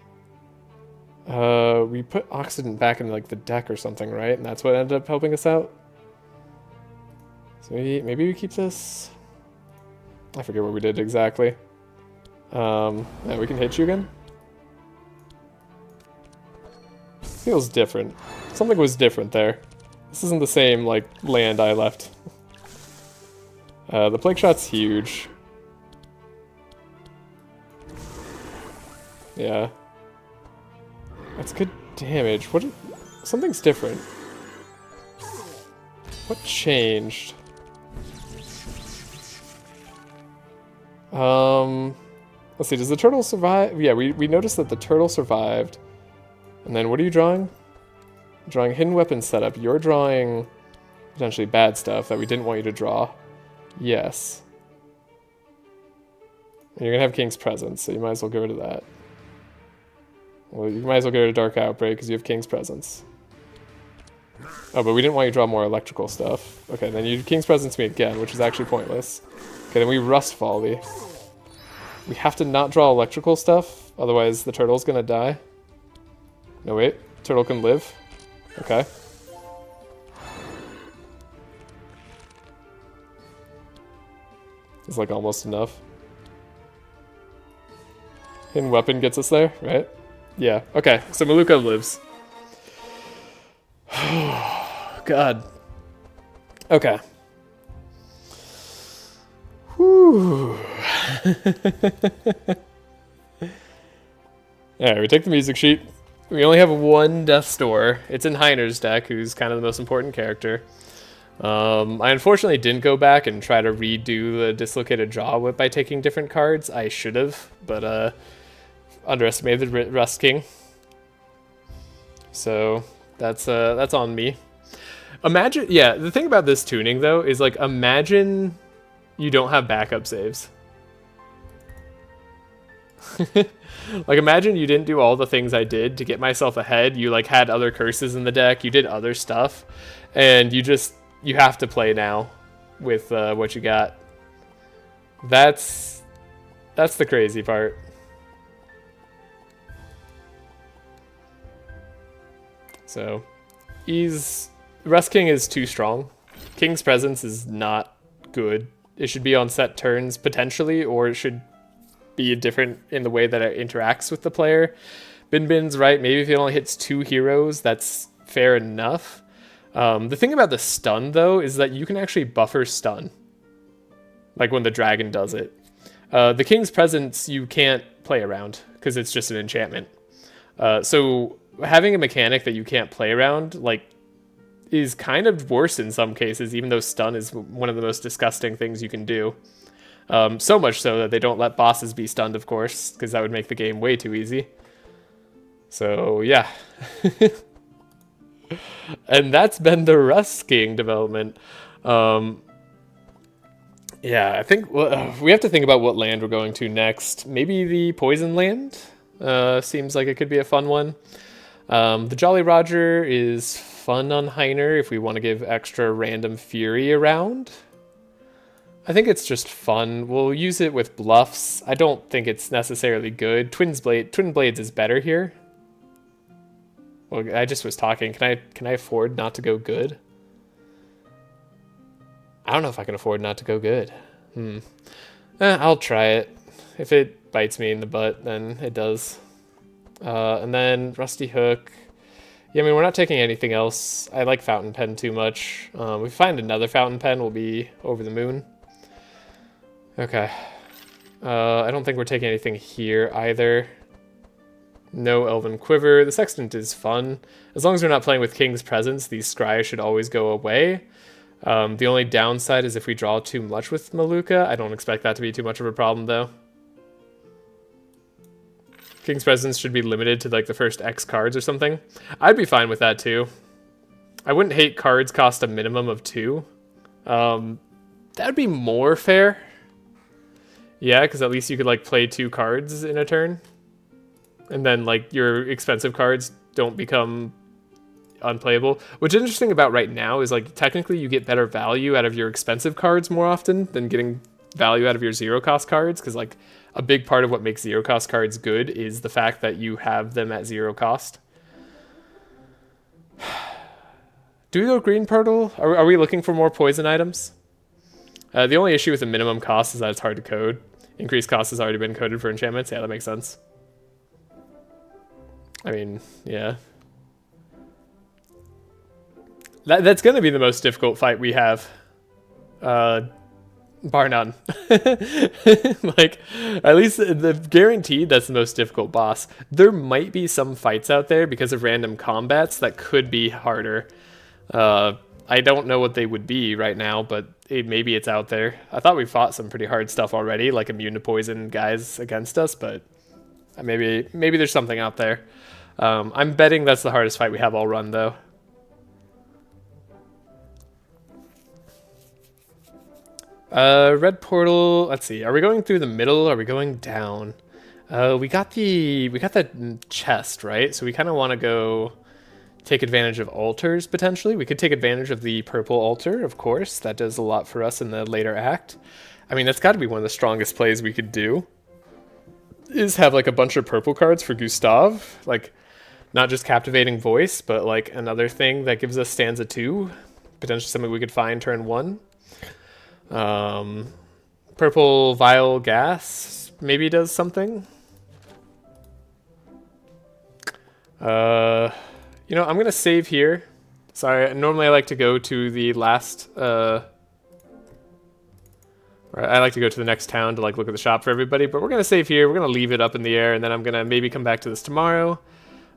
We put oxygen back in like the deck or something, right? And that's what ended up helping us out. So maybe we keep this. I forget what we did exactly. Yeah, we can hit you again. Feels different. Something was different there. This isn't the same like land I left. The plague shot's huge. Yeah. That's good damage. Something's different. What changed? Let's see, does the turtle survive? Yeah, we noticed that the turtle survived. And then what are you drawing? Drawing hidden weapon setup. You're drawing potentially bad stuff that we didn't want you to draw. Yes. And you're gonna have King's Presence, so you might as well go to that. Well, you might as well go to Dark Outbreak because you have King's Presence. Oh, but we didn't want you to draw more electrical stuff. Okay, then you King's Presence me again, which is actually pointless. Okay, then we Rust Folly. We have to not draw electrical stuff, otherwise the turtle's gonna die. No, wait. Turtle can live. Okay. It's like almost enough. Hidden weapon gets us there, right? Yeah, okay. So Maluka lives. God. Okay. Whew. Alright, we take the music sheet. We only have one Death's Door. It's in Ymer's deck, who's kind of the most important character. I unfortunately didn't go back and try to redo the Dislocated Jaw Whip by taking different cards. I should have, but underestimated the Rust King. So that's on me. Imagine, yeah, the thing about this tuning though is like imagine you don't have backup saves. Like imagine you didn't do all the things I did to get myself ahead. You like had other curses in the deck, you did other stuff, and you have to play now with what you got. That's the crazy part. So Rust King is too strong. King's Presence is not good. It should be on set turns potentially, or it should be different in the way that it interacts with the player. Bin's right. Maybe if it only hits 2 heroes, that's fair enough. The thing about the stun, though, is that you can actually buffer stun. Like when the dragon does it. The King's Presence, you can't play around, because it's just an enchantment. So having a mechanic that you can't play around, like, is kind of worse in some cases, even though stun is one of the most disgusting things you can do. So much so that they don't let bosses be stunned, of course, because that would make the game way too easy. So, yeah. And that's been the Rust King development. Yeah, I think we have to think about what land we're going to next. Maybe the Poison Land? Seems like it could be a fun one. The Jolly Roger is fun on Ymer if we want to give extra random fury around. I think it's just fun. We'll use it with bluffs. I don't think it's necessarily good. Twin Blades is better here. Well, I just was talking. Can I afford not to go good? I don't know if I can afford not to go good. I'll try it. If it bites me in the butt, then it does. And then Rusty Hook. Yeah, I mean, we're not taking anything else. I like Fountain Pen too much. If we find another Fountain Pen, we'll be over the moon. Okay. I don't think we're taking anything here either. No Elven Quiver. The Sextant is fun. As long as we're not playing with King's Presence, these scries should always go away. The only downside is if we draw too much with Maluka. I don't expect that to be too much of a problem, though. King's Presence should be limited to like the first X cards or something. I'd be fine with that, too. I wouldn't hate cards cost a minimum of 2. That'd be more fair. Yeah, because at least you could like play 2 cards in a turn. and then like your expensive cards don't become unplayable. What's interesting about right now is like technically you get better value out of your expensive cards more often than getting value out of your zero cost cards, because like a big part of what makes zero cost cards good is the fact that you have them at zero cost. Do we go green portal? Are we looking for more poison items? The only issue with the minimum cost is that it's hard to code. Increased cost has already been coded for enchantments. Yeah, that makes sense. I mean, yeah. That's going to be the most difficult fight we have. Bar none. Like, at least the guaranteed that's the most difficult boss. There might be some fights out there because of random combats that could be harder. I don't know what they would be right now, but maybe it's out there. I thought we fought some pretty hard stuff already, like immune to poison guys against us, but maybe there's something out there. I'm betting that's the hardest fight we have all run, though. Red portal. Let's see. Are we going through the middle? Are we going down? We got that chest, right? So we kind of want to go take advantage of altars, potentially. We could take advantage of the purple altar, of course. That does a lot for us in the later act. I mean, that's got to be one of the strongest plays we could do, is have like a bunch of purple cards for Gustav. Like, not just captivating voice, but like another thing that gives us stanza 2. Potentially something we could find turn 1. Purple vial gas maybe does something. You know, I'm gonna save here. Sorry, normally I like to go to the last, I like to go to the next town to like look at the shop for everybody, but we're gonna save here. We're gonna leave it up in the air, and then I'm gonna maybe come back to this tomorrow.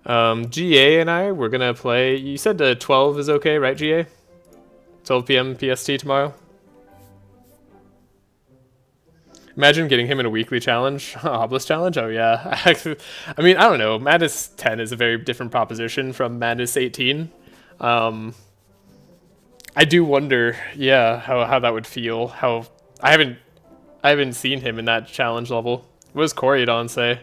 GA and I, we're gonna play, you said 12 is okay, right, GA? 12 p.m. PST tomorrow? Imagine getting him in a weekly challenge, Obelisk challenge. Oh yeah, I mean, I don't know. Madness 10 is a very different proposition from Madness 18. I do wonder, yeah, how that would feel. How I haven't seen him in that challenge level. What does Corydon say?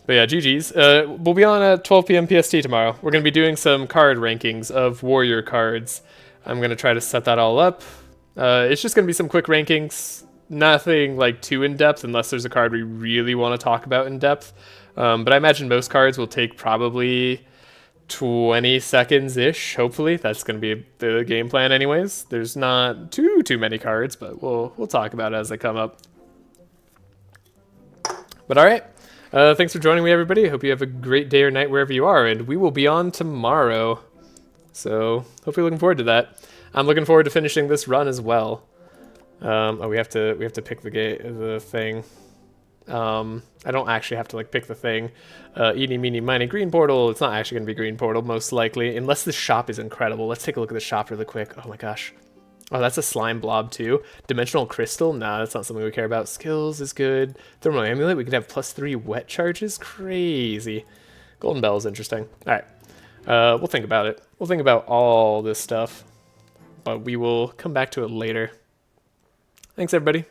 But yeah, GG's. We'll be on at 12 p.m. PST tomorrow. We're gonna be doing some card rankings of warrior cards. I'm gonna try to set that all up. It's just going to be some quick rankings, nothing like too in-depth unless there's a card we really want to talk about in depth. But I imagine most cards will take probably 20 seconds-ish, hopefully. That's going to be the game plan anyways. There's not too many cards, but we'll talk about it as they come up. But alright, thanks for joining me, everybody. I hope you have a great day or night wherever you are, and we will be on tomorrow. So, hope you're looking forward to that. I'm looking forward to finishing this run as well. Oh, we have to pick the thing. I don't actually have to like pick the thing. Eeny, meeny, miny, green portal. It's not actually going to be green portal, most likely, unless the shop is incredible. Let's take a look at the shop really quick. Oh my gosh. Oh, that's a slime blob too. Dimensional crystal? Nah, that's not something we care about. Skills is good. Thermal amulet. We could have +3 wet charges. Crazy. Golden bell is interesting. All right. We'll think about it. We'll think about all this stuff. But we will come back to it later. Thanks, everybody.